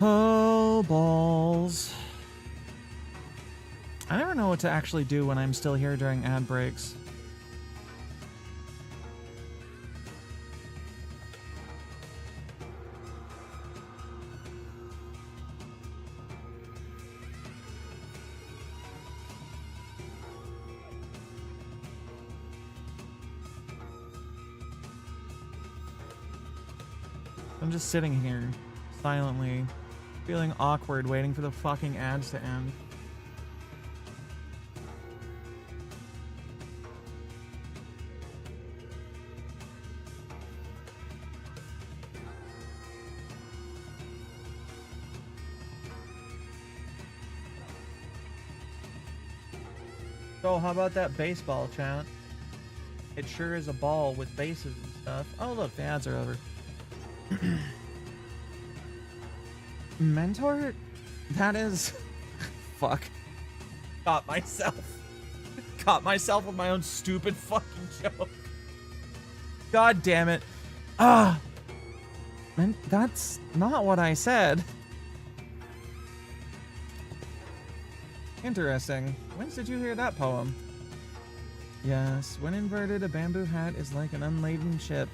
Oh, balls. I never know what to actually do when I'm still here during ad breaks. I'm just sitting here, silently, feeling awkward, waiting for the fucking ads to end. So how about that baseball, chat? It sure is a ball with bases and stuff. Oh look, the ads are over. Mentor? That is... Fuck. Caught myself. Caught myself with my own stupid fucking joke. God damn it. Ah! Man, that's not what I said. Interesting. Whence did you hear that poem? Yes, when inverted, a bamboo hat is like an unladen ship.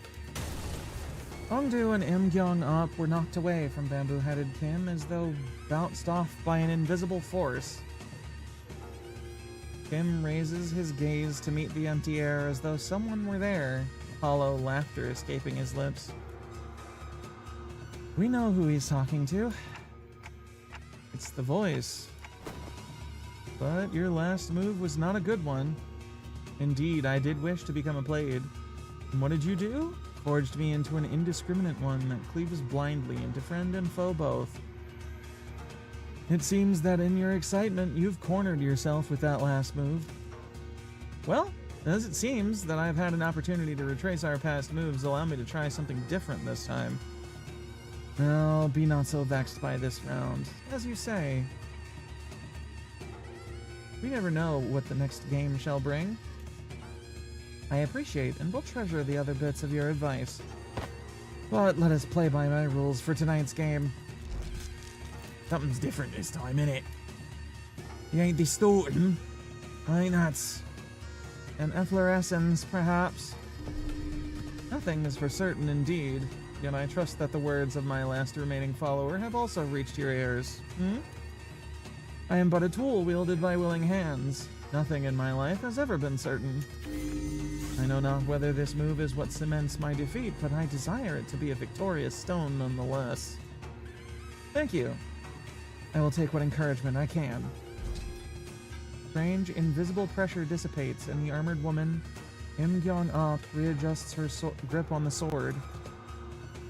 Ongdu and Imgyong Up were knocked away from bamboo-headed Kim as though bounced off by an invisible force. Kim raises his gaze to meet the empty air as though someone were there, hollow laughter escaping his lips. We know who he's talking to. It's the voice. But your last move was not a good one. Indeed, I did wish to become a blade. And what did you do? Forged me into an indiscriminate one that cleaves blindly into friend and foe both. It seems that in your excitement, you've cornered yourself with that last move. Well, as it seems that I've had an opportunity to retrace our past moves, allow me to try something different this time. Well, be not so vexed by this round. As you say, we never know what the next game shall bring. I appreciate and will treasure the other bits of your advice. But let us play by my rules for tonight's game. Something's different this time, innit? You ain't distorting. Ain't that an efflorescence, perhaps? Nothing is for certain indeed, yet I trust that the words of my last remaining follower have also reached your ears. I am but a tool wielded by willing hands. Nothing in my life has ever been certain. I know not whether this move is what cements my defeat, but I desire it to be a victorious stone nonetheless. Thank you. I will take what encouragement I can. Strange invisible pressure dissipates, and the armored woman, Im Gyeong-up, readjusts her grip on the sword.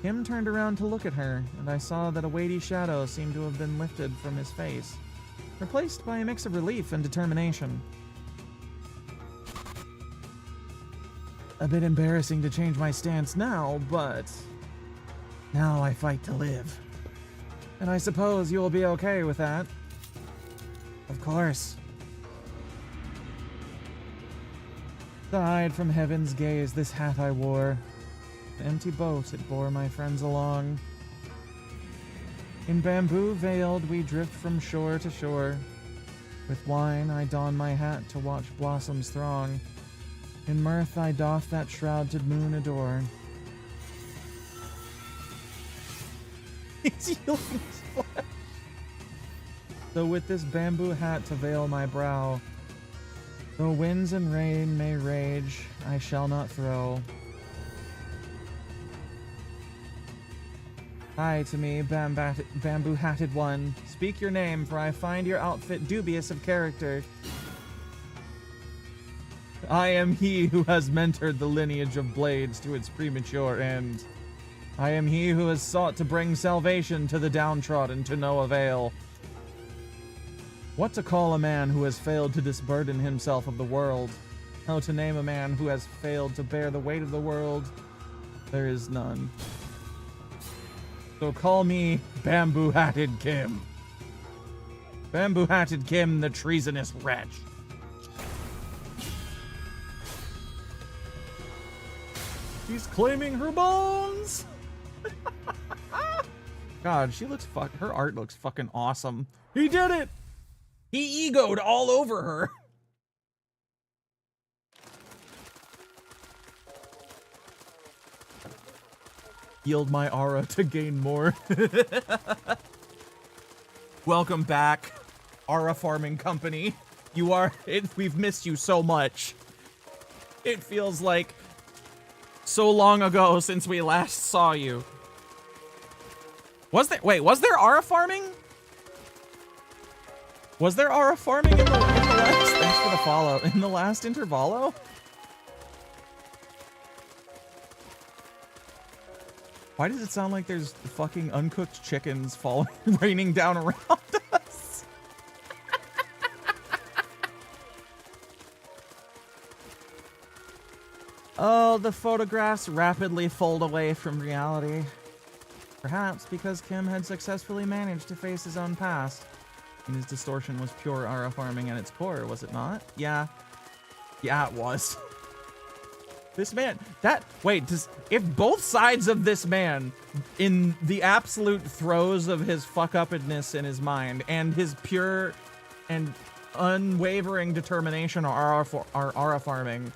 Kim turned around to look at her, and I saw that a weighty shadow seemed to have been lifted from his face, replaced by a mix of relief and determination. A bit embarrassing to change my stance now, but now I fight to live. And I suppose you will be okay with that. Of course. To hide from heaven's gaze, this hat I wore. An empty boat, it bore my friends along. In bamboo veiled, we drift from shore to shore. With wine, I don my hat to watch blossoms throng. In mirth, I doff that shrouded moon adore. He's healing his flesh. So with this bamboo hat to veil my brow, though winds and rain may rage, I shall not throw. Hi to me, bamboo-hatted one. Speak your name, for I find your outfit dubious of character. I am he who has mentored the lineage of blades to its premature end. I am he who has sought to bring salvation to the downtrodden to no avail. What to call a man who has failed to disburden himself of the world? How to name a man who has failed to bear the weight of the world? There is none. So call me Bamboo-Hatted Kim. Bamboo-Hatted Kim, the treasonous wretch. She's claiming her bones! God, she looks her art looks fucking awesome. He did it! He egoed all over her. Yield my aura to gain more. Welcome back, Aura Farming Company. You are we've missed you so much. It feels like so long ago since we last saw you. Was there aura farming? Was there aura farming in the last? Thanks for the follow. In the last intervallo? Why does it sound like there's fucking uncooked chickens raining down around us? Oh, the photographs rapidly fold away from reality. Perhaps because Kim had successfully managed to face his own past. And his distortion was pure aura farming at its core, was it not? Yeah. Yeah, it was. This man, if both sides of this man, in the absolute throes of his fuck-uppedness in his mind, and his pure and unwavering determination are aura farming,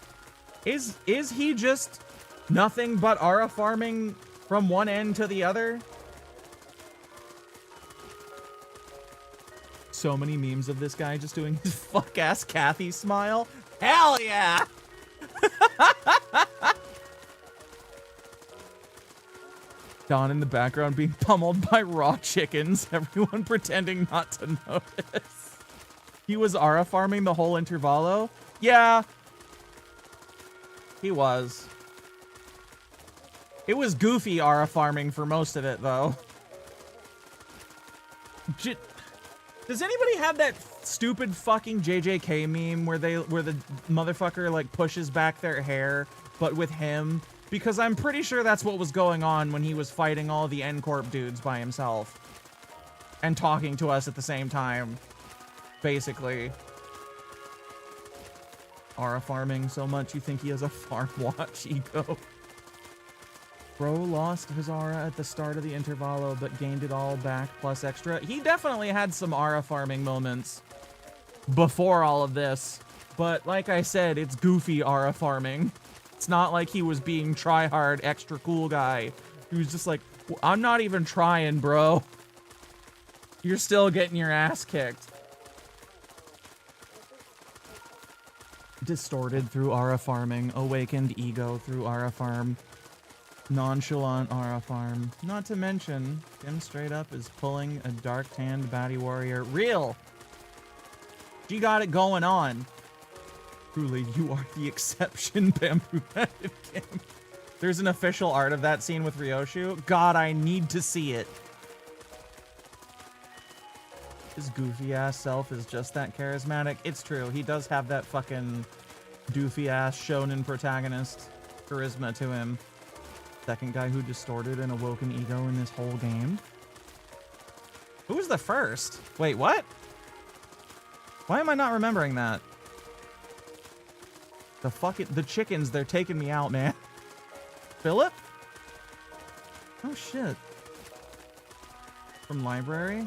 is he just nothing but aura farming from one end to the other? So many memes of this guy just doing his fuck-ass Kathy smile. Hell yeah! Don in the background being pummeled by raw chickens, everyone pretending not to notice. He was aura farming the whole intervallo? Yeah. He was. It was goofy aura farming for most of it, though. Does anybody have that stupid fucking JJK meme where the motherfucker like pushes back their hair, but with him? Because I'm pretty sure that's what was going on when he was fighting all the N-Corp dudes by himself. And talking to us at the same time. Basically. Aura farming so much you think he has a farm watch ego. Bro lost his aura at the start of the intervallo, but gained it all back plus extra. He definitely had some aura farming moments before all of this. But like I said, it's goofy aura farming. It's not like he was being try-hard, extra cool guy. He was just like, I'm not even trying, bro. You're still getting your ass kicked. Distorted through aura farming. Awakened ego through aura farm. Nonchalant aura farm. Not to mention, Kim straight up is pulling a dark-tanned baddie warrior. Real! She got it going on. Truly, you are the exception, bamboo-headed Kim. There's an official art of that scene with Ryoshu. God, I need to see it. His goofy-ass self is just that charismatic. It's true. He does have that fucking doofy-ass shonen protagonist charisma to him. Second guy who distorted an awoken ego in this whole game. Who was the first? Wait, what? Why am I not remembering that? The chickens, they're taking me out, man. Philip? Oh, shit. From library?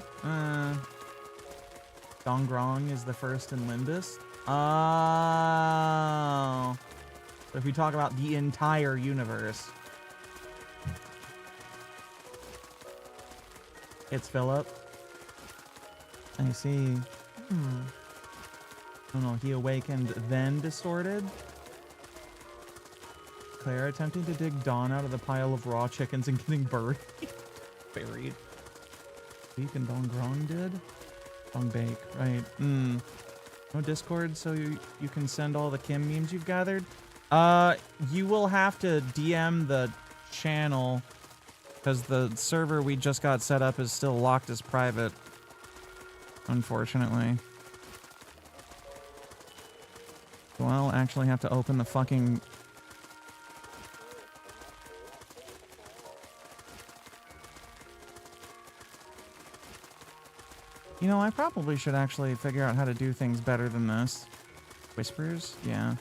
Dongrong is the first in Limbus. Oh. So if we talk about the entire universe, it's Philip. I see. Oh no, he awakened, then distorted. Claire attempting to dig Dawn out of the pile of raw chickens and getting buried. Buried. Week and Dongrong did? Dongbake, right. No Discord, so you can send all the Kim memes you've gathered? You will have to DM the channel, because the server we just got set up is still locked as private. Unfortunately. So I'll actually have to open the fucking... You know, I probably should actually figure out how to do things better than this. Whispers? Yeah.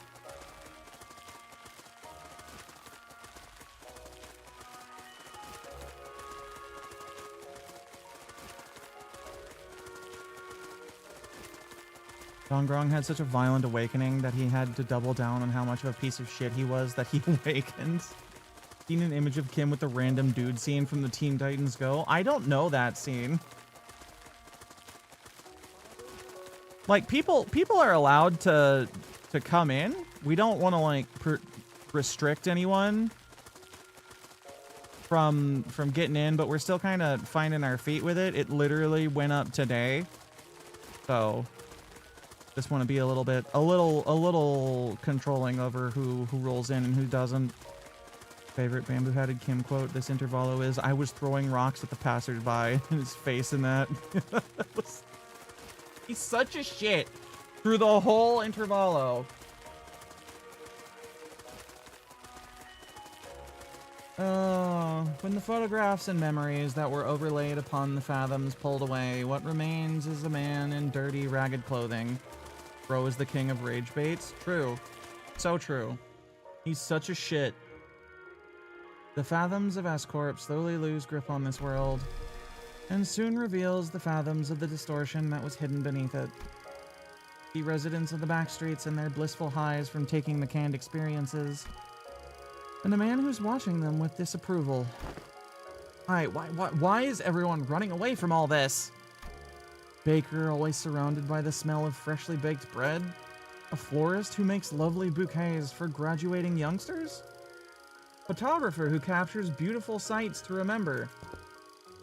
Dongrong had such a violent awakening that he had to double down on how much of a piece of shit he was that he awakened. Seen an image of Kim with the random dude scene from the Teen Titans Go? I don't know that scene. Like, people are allowed to come in. We don't want to, like, restrict anyone from getting in, but we're still kind of finding our feet with it. It literally went up today. So... just want to be a little controlling over who rolls in and who doesn't. Favorite bamboo-headed Kim quote this intervalo is, "I was throwing rocks at the passersby," and his face in that. He's such a shit through the whole intervalo. Oh, when the photographs and memories that were overlaid upon the fathoms pulled away, what remains is a man in dirty, ragged clothing. Bro is the king of rage baits. True. So true. He's such a shit. The fathoms of S-Corp slowly lose grip on this world, and soon reveals the fathoms of the distortion that was hidden beneath it. The residents of the backstreets and their blissful highs from taking the canned experiences, and a man who's watching them with disapproval. Why is everyone running away from all this? Baker always surrounded by the smell of freshly baked bread? A florist who makes lovely bouquets for graduating youngsters? Photographer who captures beautiful sights to remember?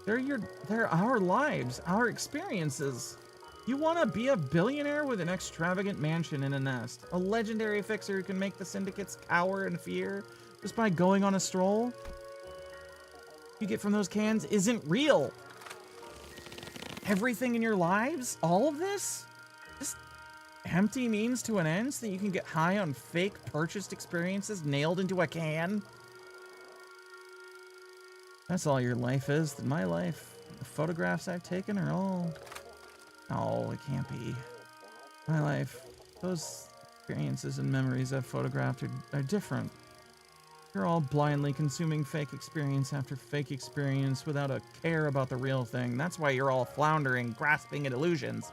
They're our lives, our experiences. You want to be a billionaire with an extravagant mansion in a nest? A legendary fixer who can make the syndicates cower in fear just by going on a stroll? You get from those cans isn't real. Everything in your lives? All of this? Just empty means to an end so that you can get high on fake purchased experiences nailed into a can? That's all your life is. My life, the photographs I've taken are all... Oh, it can't be. My life, those experiences and memories I've photographed are different. You're all blindly consuming fake experience after fake experience without a care about the real thing. That's why you're all floundering, grasping at illusions.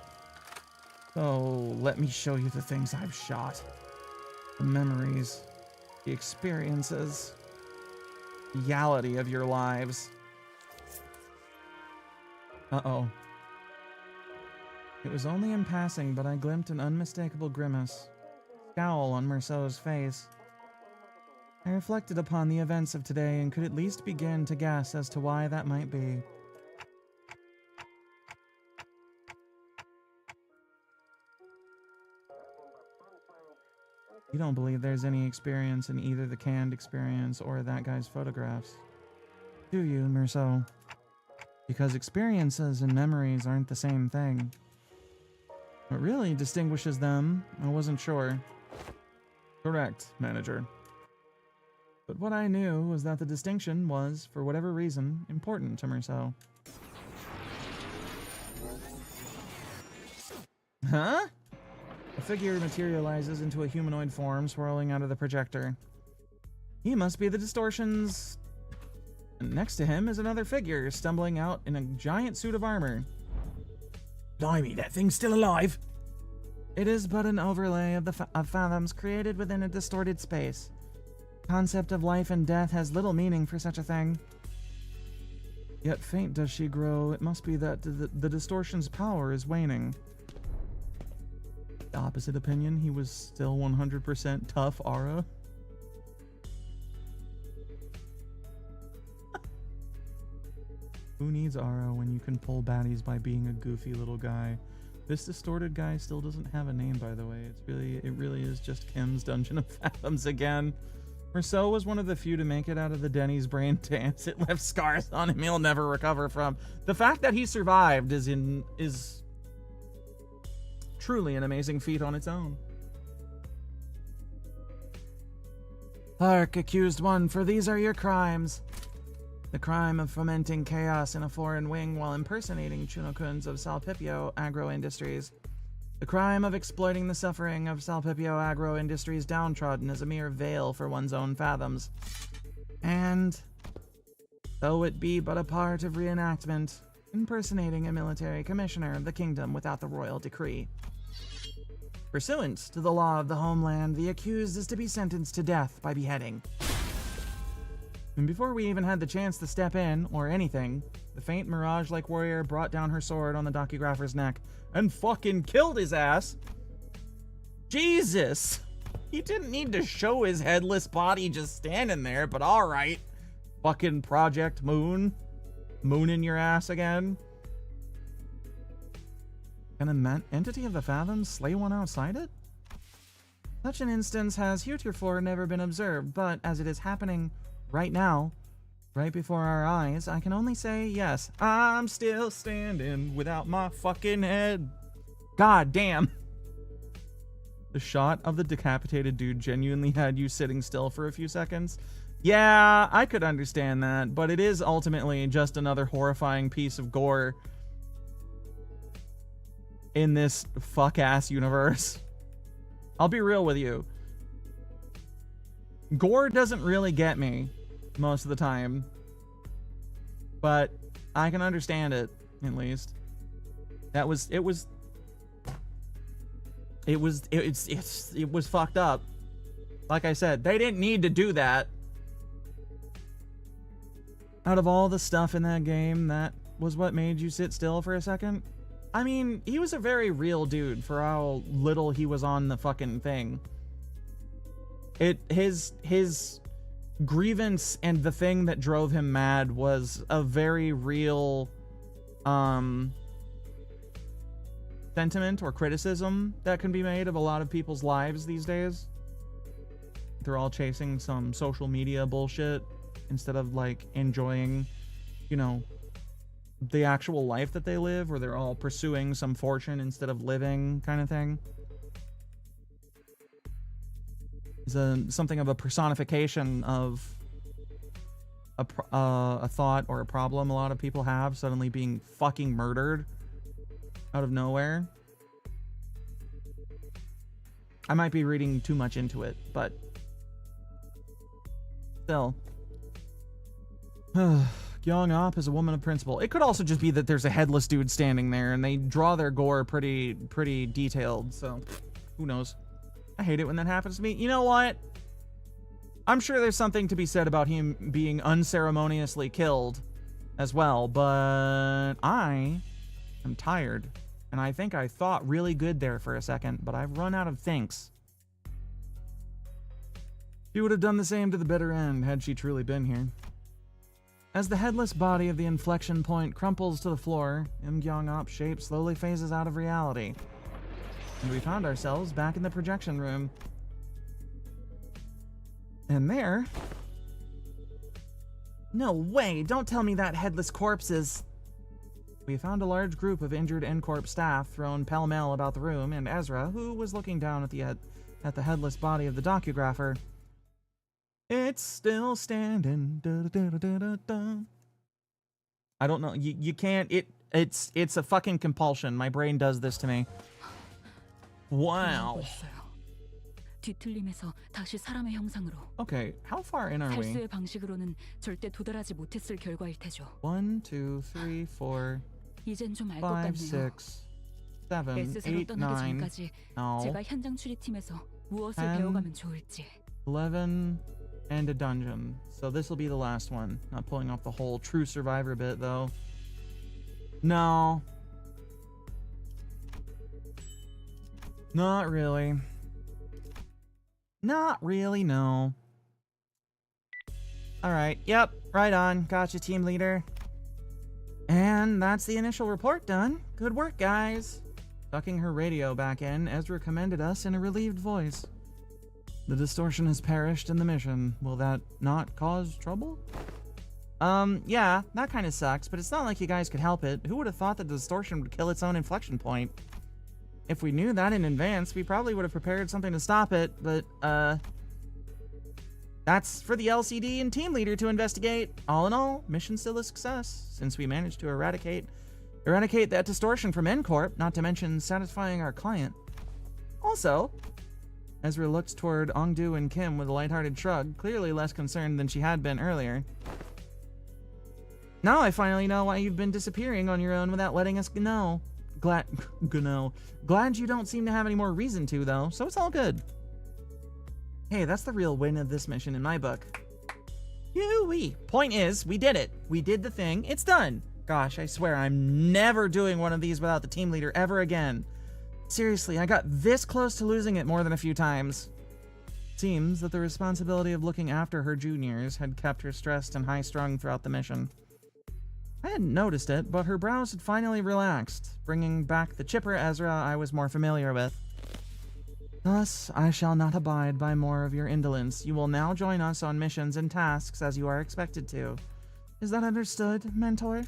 So, let me show you the things I've shot. The memories, the experiences, the reality of your lives. Uh-oh. It was only in passing, but I glimpsed an unmistakable grimace. Scowl on Meursault's face. I reflected upon the events of today and could at least begin to guess as to why that might be. You don't believe there's any experience in either the canned experience or that guy's photographs, do you, Meursault? Because experiences and memories aren't the same thing. What really distinguishes them, I wasn't sure. Correct, manager. But what I knew was that the distinction was, for whatever reason, important to Meursault. Huh? A figure materializes into a humanoid form swirling out of the projector. He must be the distortion's... Next to him is another figure, stumbling out in a giant suit of armor. Blimey, that thing's still alive! It is but an overlay of the of fathoms created within a distorted space. Concept of life and death has little meaning for such a thing. Yet faint does she grow, it must be that the distortion's power is waning. The opposite opinion, he was still 100% tough aura. Who needs aura when you can pull baddies by being a goofy little guy? This distorted guy still doesn't have a name, by the way. It really is just Kim's Dungeon of Fathoms again. Meursault was one of the few to make it out of the Denny's brain dance. It left scars on him he'll never recover from. The fact that he survived is truly an amazing feat on its own. Hark, accused one, for these are your crimes. The crime of fomenting chaos in a foreign wing while impersonating Chunokuns of Salpipio Agro Industries. The crime of exploiting the suffering of Salpipio Agro Industries downtrodden as a mere veil for one's own fathoms. And, though it be but a part of reenactment, impersonating a military commissioner of the kingdom without the royal decree. Pursuant to the law of the homeland, the accused is to be sentenced to death by beheading. And before we even had the chance to step in, or anything, the faint mirage-like warrior brought down her sword on the docugrapher's neck and fucking killed his ass. Jesus! He didn't need to show his headless body just standing there, but alright. Fucking Project Moon. Mooning your ass again. Can an entity of the Fathoms slay one outside it? Such an instance has heretofore never been observed, but as it is happening right now, right before our eyes, I can only say yes. I'm still standing without my fucking head. God damn. The shot of the decapitated dude genuinely had you sitting still for a few seconds. Yeah, I could understand that, but it is ultimately just another horrifying piece of gore in this fuck-ass universe. I'll be real with you. Gore doesn't really get me most of the time, but I can understand it, at least. It was fucked up. Like I said, they didn't need to do that. Out of all the stuff in that game, that was what made you sit still for a second? I mean, he was a very real dude for how little he was on the fucking thing. His grievance and the thing that drove him mad was a very real sentiment or criticism that can be made of a lot of people's lives these days. They're all chasing some social media bullshit instead of like enjoying, you know, the actual life that they live, or they're all pursuing some fortune instead of living kind of thing. It's something of a personification of a thought or a problem a lot of people have, suddenly being fucking murdered out of nowhere. I might be reading too much into it, but still. Gyeong Op is a woman of principle. It could also just be that there's a headless dude standing there and they draw their gore pretty detailed, so who knows. I hate it when that happens to me. You know what? I'm sure there's something to be said about him being unceremoniously killed as well, but I am tired. And I think I thought really good there for a second, but I've run out of thinks. She would have done the same to the bitter end had she truly been here. As the headless body of the inflection point crumples to the floor, Gyeong-op's shape slowly phases out of reality. And we found ourselves back in the projection room. And there... No way! Don't tell me that headless corpse is... We found a large group of injured N-Corp staff thrown pell-mell about the room, and Ezra, who was looking down at the headless body of the docographer. It's still standing. Da, da, da, da, da, da. I don't know. You can't... It's a fucking compulsion. My brain does this to me. Wow. 뒤틀림에서 다시 사람의 형상으로. Okay, how far in are we? 살수의 방식으로는 절대 도달하지 못했을 결과일 테죠. 1, 2, 3, 4, 이젠 좀 알 것 5, 같네요. 6, 7, 8, S사로 떠나기 9, 전까지 no, 제가 현장 추리팀에서 무엇을 10, 배워가면 좋을지. 11, and a dungeon. So this will be the last one. Not pulling off the whole true survivor bit, though. No. Not really. Not really, no. Alright, yep, right on. Gotcha, team leader. And that's the initial report done. Good work, guys. Tucking her radio back in, Ezra commended us in a relieved voice. The distortion has perished in the mission. Will that not cause trouble? Yeah, that kind of sucks, but it's not like you guys could help it. Who would have thought that the distortion would kill its own inflection point? If we knew that in advance, we probably would have prepared something to stop it, but, that's for the LCD and team leader to investigate. All in all, mission still a success, since we managed to eradicate that distortion from N-Corp, not to mention satisfying our client. Also, Ezra looked toward Ongdu and Kim with a lighthearted shrug, clearly less concerned than she had been earlier. Now I finally know why you've been disappearing on your own without letting us know. Glad you don't seem to have any more reason to, though, so it's all good. Hey, that's the real win of this mission in my book. Yoo-wee. Point is, we did it. We did the thing. It's done. Gosh, I swear I'm never doing one of these without the team leader ever again. Seriously, I got this close to losing it more than a few times. Seems that the responsibility of looking after her juniors had kept her stressed and high-strung throughout the mission. I hadn't noticed it, but her brows had finally relaxed, bringing back the chipper Ezra I was more familiar with. Thus, I shall not abide by more of your indolence. You will now join us on missions and tasks as you are expected to. Is that understood, Mentor?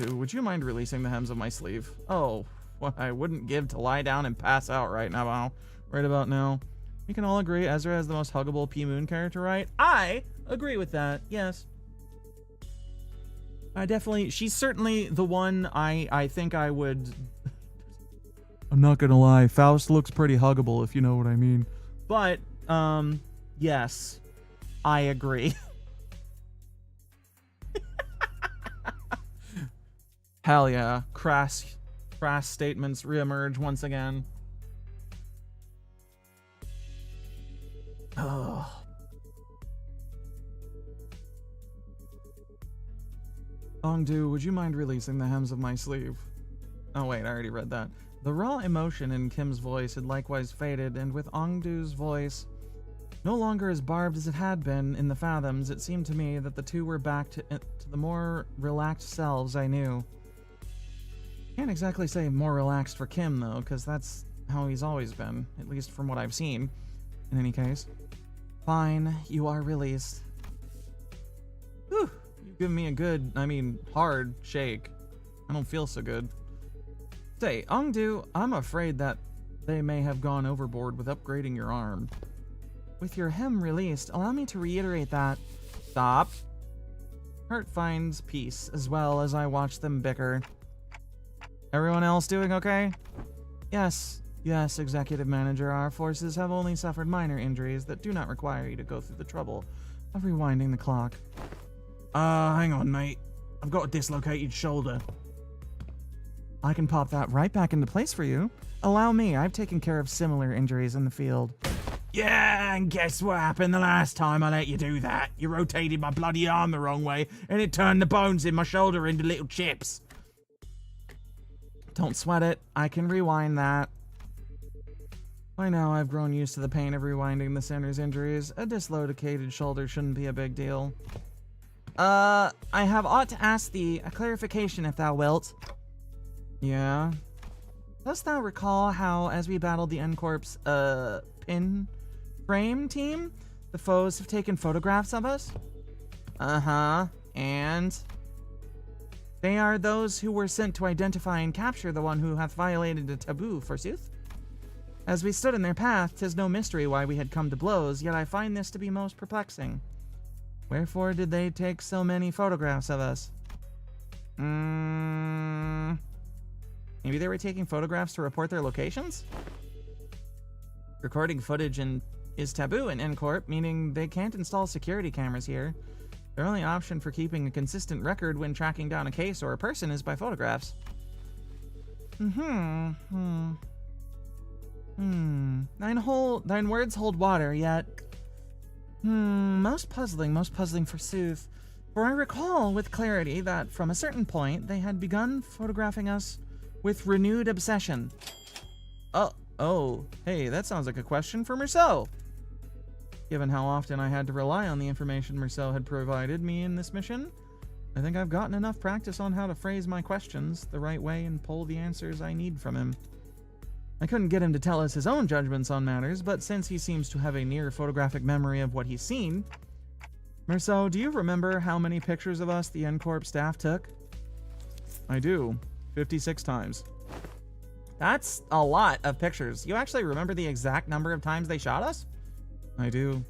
Would you mind releasing the hems of my sleeve? Oh, what I wouldn't give to lie down and pass out right about now. We can all agree Ezra is the most huggable P-Moon character, right? I agree with that, yes. She's certainly the one I think I would... I'm not gonna lie, Faust looks pretty huggable, if you know what I mean. But, yes, I agree. Hell yeah, crass statements reemerge once again. Ugh. Ongdu, would you mind releasing the hems of my sleeve? Oh wait, I already read that. The raw emotion in Kim's voice had likewise faded, and with Ongdu's voice no longer as barbed as it had been in the Fathoms, it seemed to me that the two were back to the more relaxed selves I knew. Can't exactly say more relaxed for Kim, though, because that's how he's always been, at least from what I've seen. In any case. Fine, you are released. Whew. You've given me a good, hard shake. I don't feel so good. Say, Ongdu, I'm afraid that they may have gone overboard with upgrading your arm. With your hem released, allow me to reiterate that... Stop. Hurt finds peace, as well as I watch them bicker. Everyone else doing okay? Yes, Executive Manager, our forces have only suffered minor injuries that do not require you to go through the trouble of rewinding the clock. Hang on, mate. I've got a dislocated shoulder. I can pop that right back into place for you. Allow me, I've taken care of similar injuries in the field. Yeah, and guess what happened the last time I let you do that? You rotated my bloody arm the wrong way, and it turned the bones in my shoulder into little chips. Don't sweat it. I can rewind that. By now, I've grown used to the pain of rewinding the sinner's injuries. A dislocated shoulder shouldn't be a big deal. I have ought to ask thee a clarification, if thou wilt. Yeah? Dost thou recall how, as we battled the N-Corp's, pin frame team? The foes have taken photographs of us? Uh-huh. And? They are those who were sent to identify and capture the one who hath violated a taboo, forsooth. As we stood in their path, 'tis no mystery why we had come to blows, yet I find this to be most perplexing. Wherefore did they take so many photographs of us? Maybe they were taking photographs to report their locations? Recording footage is taboo in N-Corp, meaning they can't install security cameras here. Their only option for keeping a consistent record when tracking down a case or a person is by photographs. Thine words hold water, yet... most puzzling forsooth. For I recall with clarity that from a certain point they had begun photographing us with renewed obsession. Oh, hey, that sounds like a question for Meursault. Given how often I had to rely on the information Meursault had provided me in this mission, I think I've gotten enough practice on how to phrase my questions the right way and pull the answers I need from him. I couldn't get him to tell us his own judgments on matters, but since he seems to have a near photographic memory of what he's seen... Meursault, do you remember how many pictures of us the N-Corp staff took? I do. 56 times. That's a lot of pictures. You actually remember the exact number of times they shot us? I do.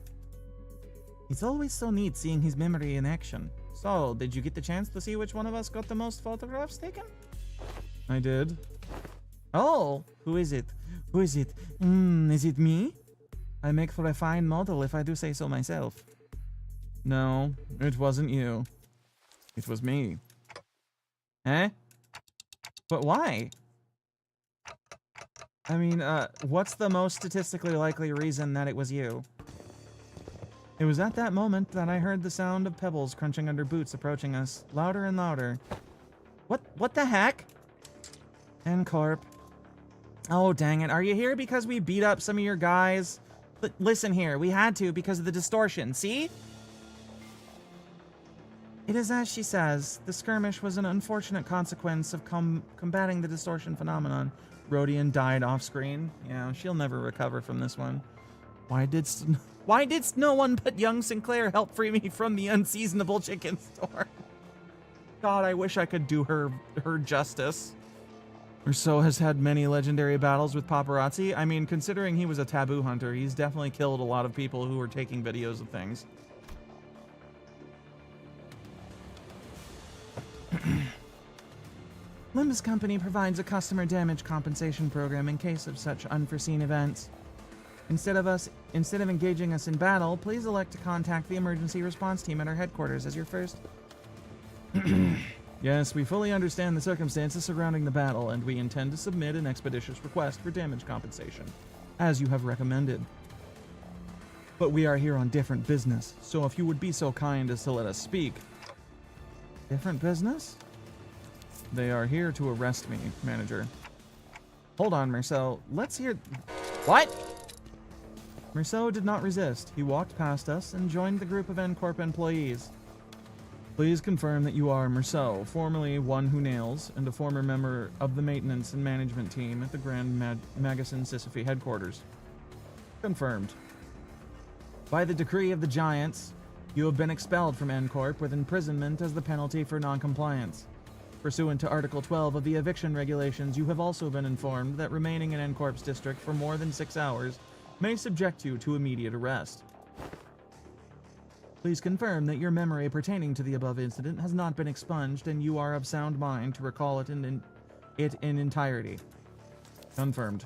It's always so neat seeing his memory in action. So, did you get the chance to see which one of us got the most photographs taken? I did. Oh, who is it? Who is it? Is it me? I make for a fine model if I do say so myself. No, it wasn't you. It was me. Eh? But why? I mean, what's the most statistically likely reason that it was you? It was at that moment that I heard the sound of pebbles crunching under boots approaching us, louder and louder. What the heck? N-Corp. Oh, dang it. Are you here because we beat up some of your guys? Listen here, we had to because of the distortion, see? It is as she says, the skirmish was an unfortunate consequence of combating the distortion phenomenon. Rodian died off-screen. Yeah, she'll never recover from this one. Why did no one but young Sinclair help free me from the unseasonable chicken store? God, I wish I could do her justice. Meursault has had many legendary battles with paparazzi. I mean, considering he was a taboo hunter, he's definitely killed a lot of people who were taking videos of things. Limbus Company provides a customer damage compensation program in case of such unforeseen events. Instead of engaging us in battle, please elect to contact the emergency response team at our headquarters as your first... Yes, we fully understand the circumstances surrounding the battle, and we intend to submit an expeditious request for damage compensation, as you have recommended. But we are here on different business, so if you would be so kind as to let us speak. Different business? They are here to arrest me, manager. Hold on, Meursault. Let's hear... What? Meursault did not resist. He walked past us and joined the group of N-Corp employees. Please confirm that you are Meursault, formerly One Who Nails, and a former member of the maintenance and management team at the Grand Magasin Sisyphe headquarters. Confirmed. By the decree of the Giants, you have been expelled from N-Corp with imprisonment as the penalty for non-compliance. Pursuant to Article 12 of the eviction regulations, you have also been informed that remaining in N-Corp's district for more than 6 hours may subject you to immediate arrest. Please confirm that your memory pertaining to the above incident has not been expunged and you are of sound mind to recall it in entirety. Confirmed.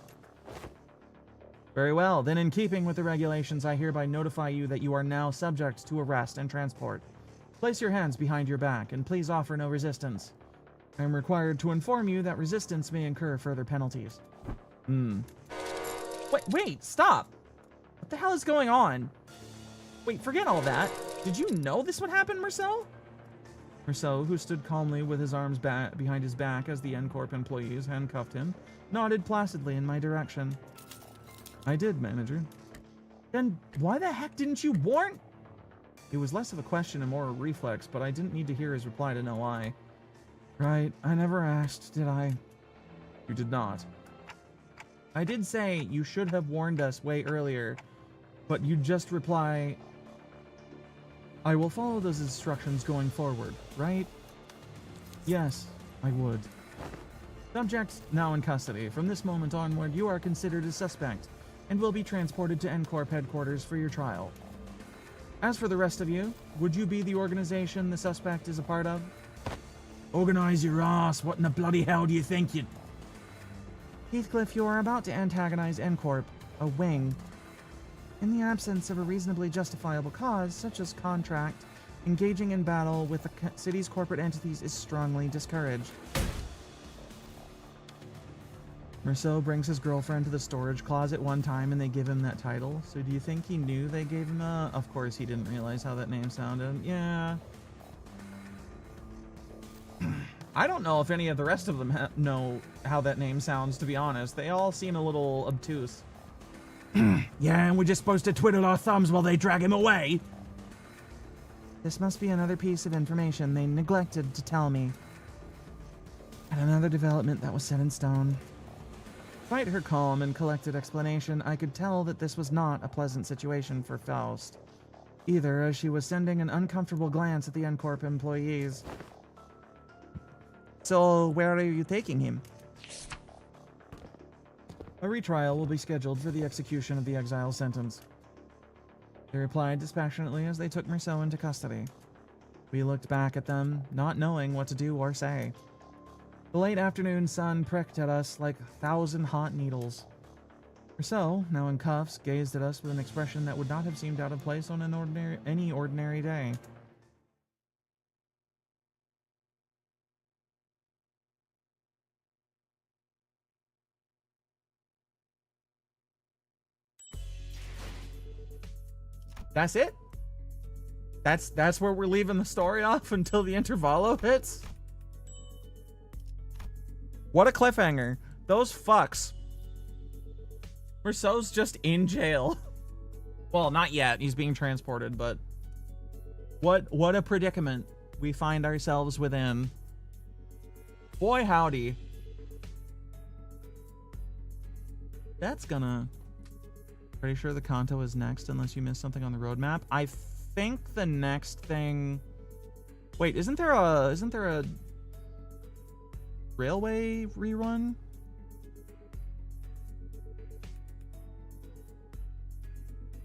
Very well, then in keeping with the regulations, I hereby notify you that you are now subject to arrest and transport. Place your hands behind your back and please offer no resistance. I am required to inform you that resistance may incur further penalties. Wait, stop! What the hell is going on? Wait, forget all that. Did you know this would happen, Meursault? Meursault, who stood calmly with his arms behind his back as the N-Corp employees handcuffed him, nodded placidly in my direction. I did, manager. Then why the heck didn't you warn? It was less of a question and more a reflex, but I didn't need to hear his reply to know why. Right, I never asked, did I? You did not. I did say you should have warned us way earlier. But you just reply, I will follow those instructions going forward, right? Yes, I would. Subject now in custody. From this moment onward, you are considered a suspect and will be transported to N-Corp headquarters for your trial. As for the rest of you, would you be the organization the suspect is a part of? Organize your ass. What in the bloody hell do you think you... Heathcliff, you are about to antagonize N-Corp, a wing. In the absence of a reasonably justifiable cause, such as contract, engaging in battle with the city's corporate entities is strongly discouraged. Meursault brings his girlfriend to the storage closet one time and they give him that title. So do you think he knew they gave him a... Of course he didn't realize how that name sounded. Yeah. I don't know if any of the rest of them know how that name sounds, to be honest. They all seem a little obtuse. Yeah, and we're just supposed to twiddle our thumbs while they drag him away. This must be another piece of information they neglected to tell me. And another development that was set in stone. Despite her calm and collected explanation, I could tell that this was not a pleasant situation for Faust. Either, as she was sending an uncomfortable glance at the N-Corp employees. So, where are you taking him? A retrial will be scheduled for the execution of the exile sentence. They replied dispassionately as they took Meursault into custody. We looked back at them, not knowing what to do or say. The late afternoon sun pricked at us like 1,000 hot needles. Meursault, now in cuffs, gazed at us with an expression that would not have seemed out of place on any ordinary day. That's it? That's where we're leaving the story off until the intervallo hits? What a cliffhanger. Those fucks. Meursault's just in jail. Well, not yet. He's being transported, but what a predicament we find ourselves within. Boy howdy. That's gonna... Pretty sure the Kanto is next unless you missed something on the roadmap. I think the next thing... Wait, isn't there a railway rerun?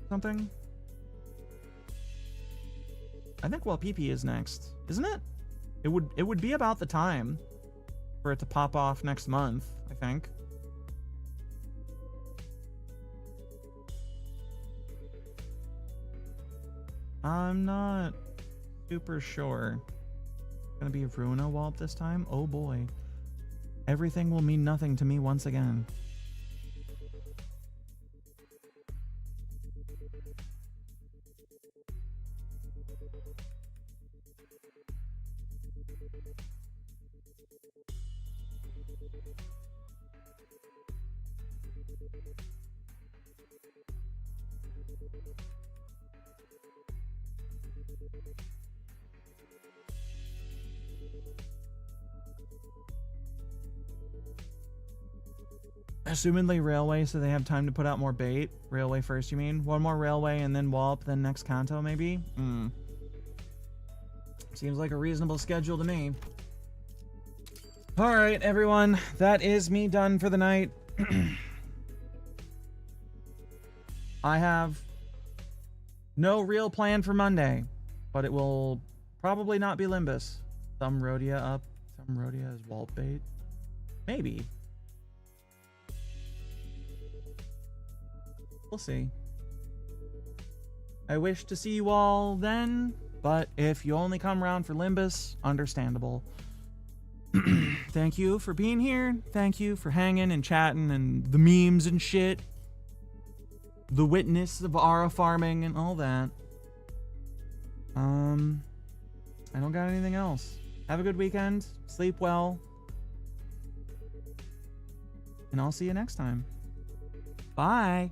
Something? I think Walpipi is next, isn't it? It would be about the time for it to pop off next month, I think. I'm not super sure. Gonna be Runa Walp this time? Oh boy. Everything will mean nothing to me once again. Assumedly railway, so they have time to put out more bait. Railway first, you mean? One more railway and then Walp, then next Kanto, maybe? Seems like a reasonable schedule to me. Alright, everyone. That is me done for the night. I have no real plan for Monday, but it will probably not be Limbus. Thumb Rhodia up. Thumb Rhodia is Walp bait. Maybe. We'll see. I wish to see you all then, but if you only come around for Limbus, understandable. Thank you for being here. Thank you for hanging and chatting and the memes and shit. The witness of Ara farming and all that. I don't got anything else. Have a good weekend. Sleep well. And I'll see you next time. Bye.